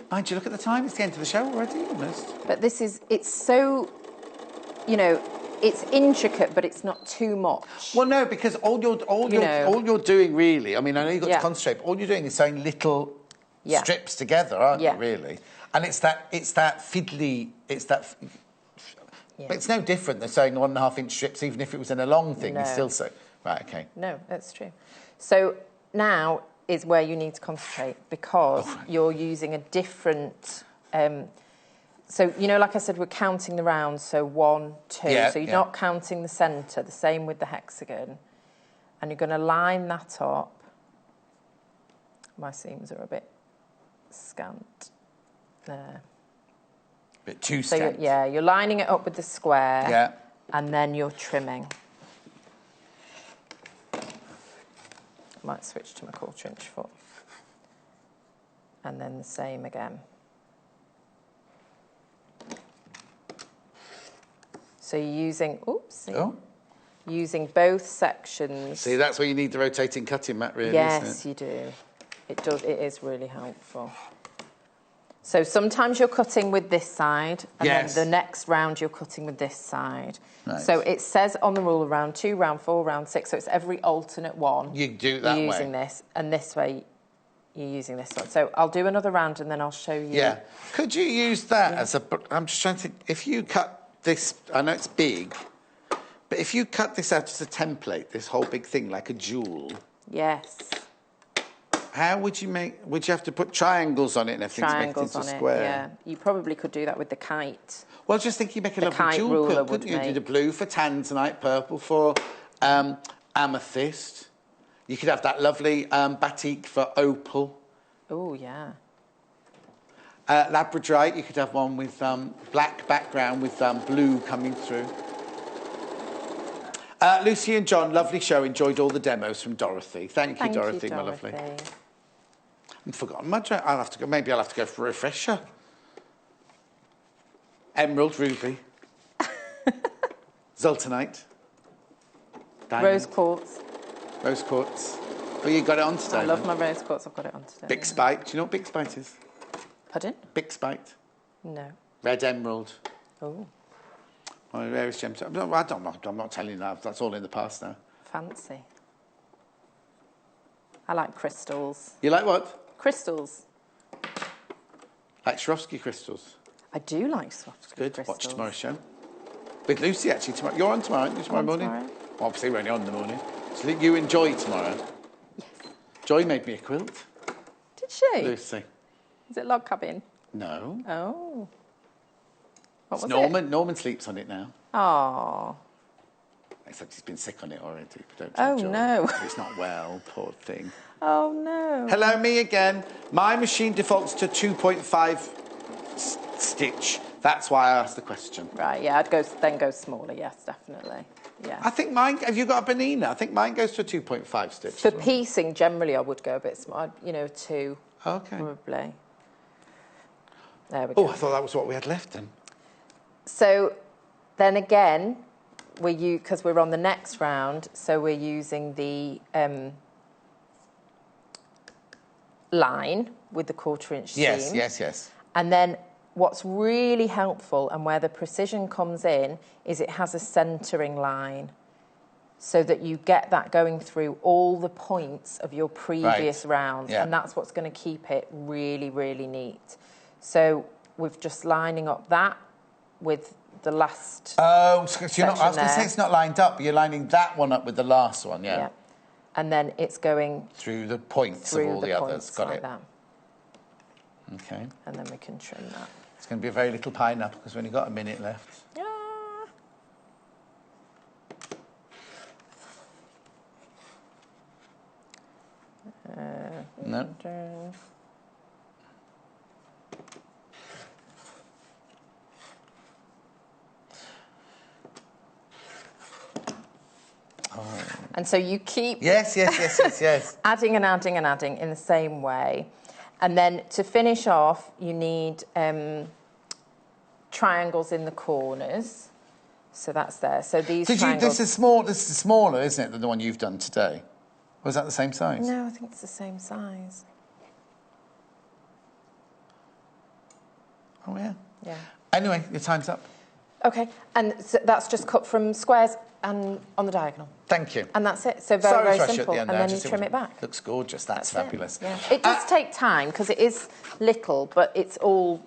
Mind you, look at the time. It's the end of the show already, almost. But it's so, you know, it's intricate, but it's not too much. Well, no, because all you're doing really, I mean, I know you've got to concentrate, but all you're doing is sewing little strips together, aren't you, really? And it's that fiddly, but it's no different than sewing 1.5 inch strips, even if it was in a long thing, you still sew. Right, OK. No, that's true. So now is where you need to concentrate, because you're using a different... so, you know, like I said, we're counting the rounds, so 1, 2. So you're not counting the centre, the same with the hexagon. And you're going to line that up. My seams are a bit scant. There. A bit too scant. So you're lining it up with the square. Yeah. And then you're trimming. Might switch to my 1/4 inch foot. And then the same again. So you're using, using both sections. See, that's where you need the rotating cutting mat, really, yes, isn't it? you do. It does. It is really helpful. So sometimes you're cutting with this side, and then the next round you're cutting with this side. Nice. So it says on the ruler round 2, round 4, round 6, so it's every alternate one. You do it that way. You're using this, and this way you're using this one. So I'll do another round, and then I'll show you. Yeah. Could you use that as a... I'm just trying to think, if you cut this... I know it's big, but if you cut this out as a template, this whole big thing, like a jewel... Yes. How would you make... Would you have to put triangles on it and everything to make it into a square? Yeah. You probably could do that with the kite. Well, just think you make a lovely jewel quilt, couldn't you? Do the blue for tanzanite, purple for amethyst. You could have that lovely batik for opal. Oh, yeah. Labradorite, you could have one with black background with blue coming through. Lucy and John, lovely show. Enjoyed all the demos from Dorothy. Thank you, Dorothy, my lovely. I've forgotten my drink. I'll have to go. Maybe I'll have to go for a refresher. Emerald, ruby, zoltanite, diamond, rose quartz. Rose quartz. Oh, you got it on today. I love my rose quartz. I've got it on today. Big spite. Do you know what big spite is? Pardon? Big spite. No. Red emerald. Oh. One of the rarest gems. I don't know. I'm not telling you that. That's all in the past now. Fancy. I like crystals. You like what? Crystals. Like Swarovski crystals. I do like Swarovski Good. crystals. Watch tomorrow's show. With Lucy, actually. Tomorrow. You're on tomorrow, aren't you? Tomorrow morning? Tomorrow. Well, obviously, we're only on in the morning. So you enjoy tomorrow. Yes. Joy made me a quilt. Did she? Lucy. Is it log cabin? No. Oh. What was Norman. Norman sleeps on it now. Oh. Except he's been sick on it already. Don't Oh, Joy. no. He's not well, poor thing. Oh, no. Hello, me again. My machine defaults to 2.5 stitch. That's why I asked the question. Right, yeah, I'd go smaller, yes, definitely. Yeah. I think mine, have you got a Benina? I think mine goes to a 2.5 stitch. For piecing, generally, I would go a bit smaller, you know, 2. Okay. Probably. There we go. Oh, I thought that was what we had left then. So then again, because we're on the next round, so we're using the line with the 1/4 inch seam. Yes, yes, yes. And then what's really helpful and where the precision comes in is it has a centering line so that you get that going through all the points of your previous rounds. Yeah. And that's what's going to keep it really, really neat. So we're just lining up that with the last Oh, so you're not, I was going to there. say it's not lined up, but you're lining that one up with the last one, yeah. Yeah. And then it's going Through the points through of all the others. points Got like it. that. Okay. And then we can trim that. It's going to be a very little pineapple because we've only got a minute left. No. And so you keep Yes. adding and adding and adding in the same way. And then to finish off, you need triangles in the corners. So that's there. So these triangles... This is smaller, isn't it, than the one you've done today? Or is that the same size? No, I think it's the same size. Oh, yeah. Yeah. Anyway, your time's up. OK, and so that's just cut from squares and on the diagonal. Thank you. And that's it. So very, very simple. And then you trim it back. Looks gorgeous. That's fabulous. Yeah. It does take time because it is little, but it's all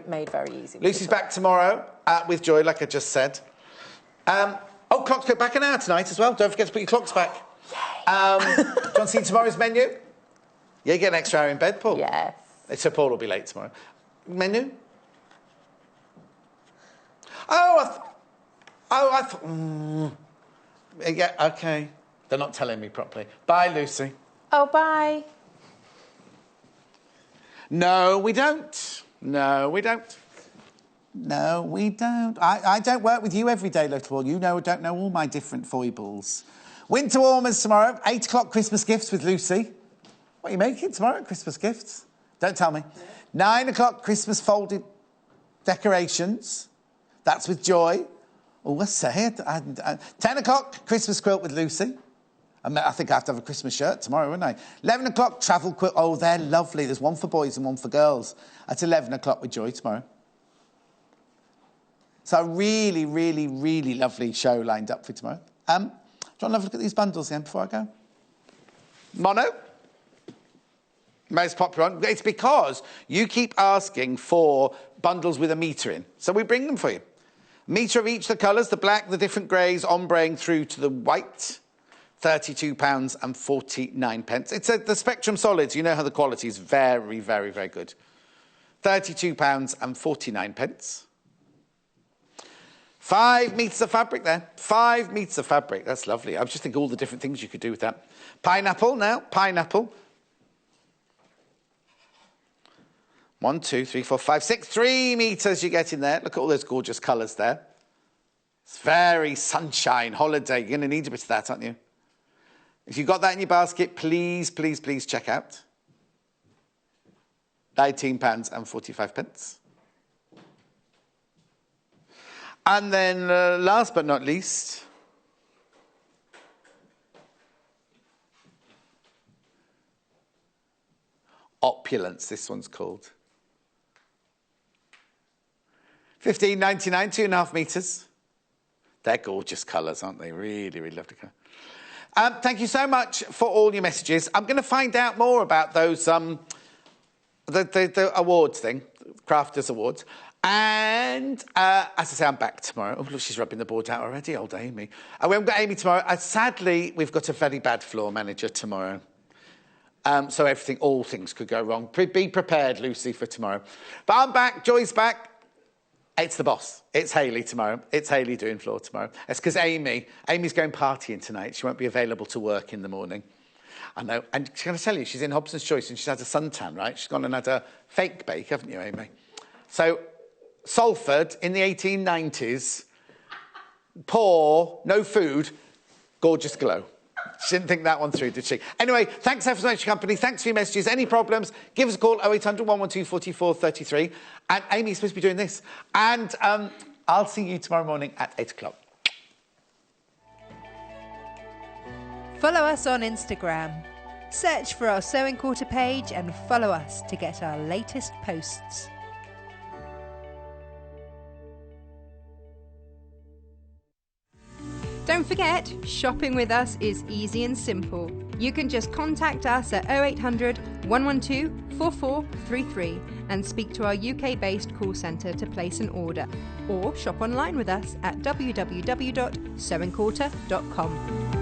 made very easy. Lucy's back tomorrow with Joy, like I just said. Clocks go back an hour tonight as well. Don't forget to put your clocks back. Do you want to see tomorrow's menu? Yeah, you get an extra hour in bed, Paul. Yes. So Paul will be late tomorrow. Menu? I thought... Yeah, OK. They're not telling me properly. Bye, Lucy. Oh, bye. No, we don't. No, we don't. No, we don't. I don't work with you every day, little one. You don't know all my different foibles. Winter warmers tomorrow, 8 o'clock Christmas gifts with Lucy. What are you making tomorrow, Christmas gifts? Don't tell me. 9 o'clock Christmas folded decorations. That's with Joy. Oh, I say it. 10 o'clock Christmas quilt with Lucy. I think I have to have a Christmas shirt tomorrow, wouldn't I? 11 o'clock travel quilt. Oh, they're lovely. There's one for boys and one for girls. At 11 o'clock with Joy tomorrow. So a really, really, really lovely show lined up for tomorrow. Do you want to have a look at these bundles again before I go? Mono. Most popular one. It's because you keep asking for bundles with a metre in. So we bring them for you. Metre of each of the colours, the black, the different greys, ombreing through to the white. £32.49. It's the Spectrum Solids. You know how the quality is very, very, very good. £32.49. 5 metres of fabric there. 5 metres of fabric. That's lovely. I was just thinking all the different things you could do with that. Pineapple now. Pineapple. 1, 2, 3, 4, 5, 6. 3 metres you get in there. Look at all those gorgeous colours there. It's very sunshine, holiday. You're going to need a bit of that, aren't you? If you've got that in your basket, please, please, please check out. £19.45. And then last but not least, Opulence, this one's called. $15.99, 2.5 metres. They're gorgeous colours, aren't they? Really, really lovely colour. Thank you so much for all your messages. I'm going to find out more about those, the awards thing, Crafters Awards. And, as I say, I'm back tomorrow. Oh, look, she's rubbing the board out already, old Amy. And we haven't got Amy tomorrow. Sadly, we've got a very bad floor manager tomorrow. So all things could go wrong. Be prepared, Lucy, for tomorrow. But I'm back. Joy's back. It's the boss. It's Hayley tomorrow. It's Hayley doing floor tomorrow. It's because Amy's going partying tonight. She won't be available to work in the morning. I know. And she's going to tell you, she's in Hobson's Choice and she's had a suntan, right? She's gone and had a fake bake, haven't you, Amy? So, Salford in the 1890s, poor, no food, gorgeous glow. She didn't think that one through, did she? Anyway, thanks ever so much for your company. Thanks for your messages. Any problems, give us a call, 0800 112 44 33. And Amy's supposed to be doing this. And I'll see you tomorrow morning at 8 o'clock. Follow us on Instagram. Search for our Sewing Quarter page and follow us to get our latest posts. Don't forget, shopping with us is easy and simple. You can just contact us at 0800 112 4433 and speak to our UK-based call centre to place an order, or shop online with us at www.sewingquarter.com.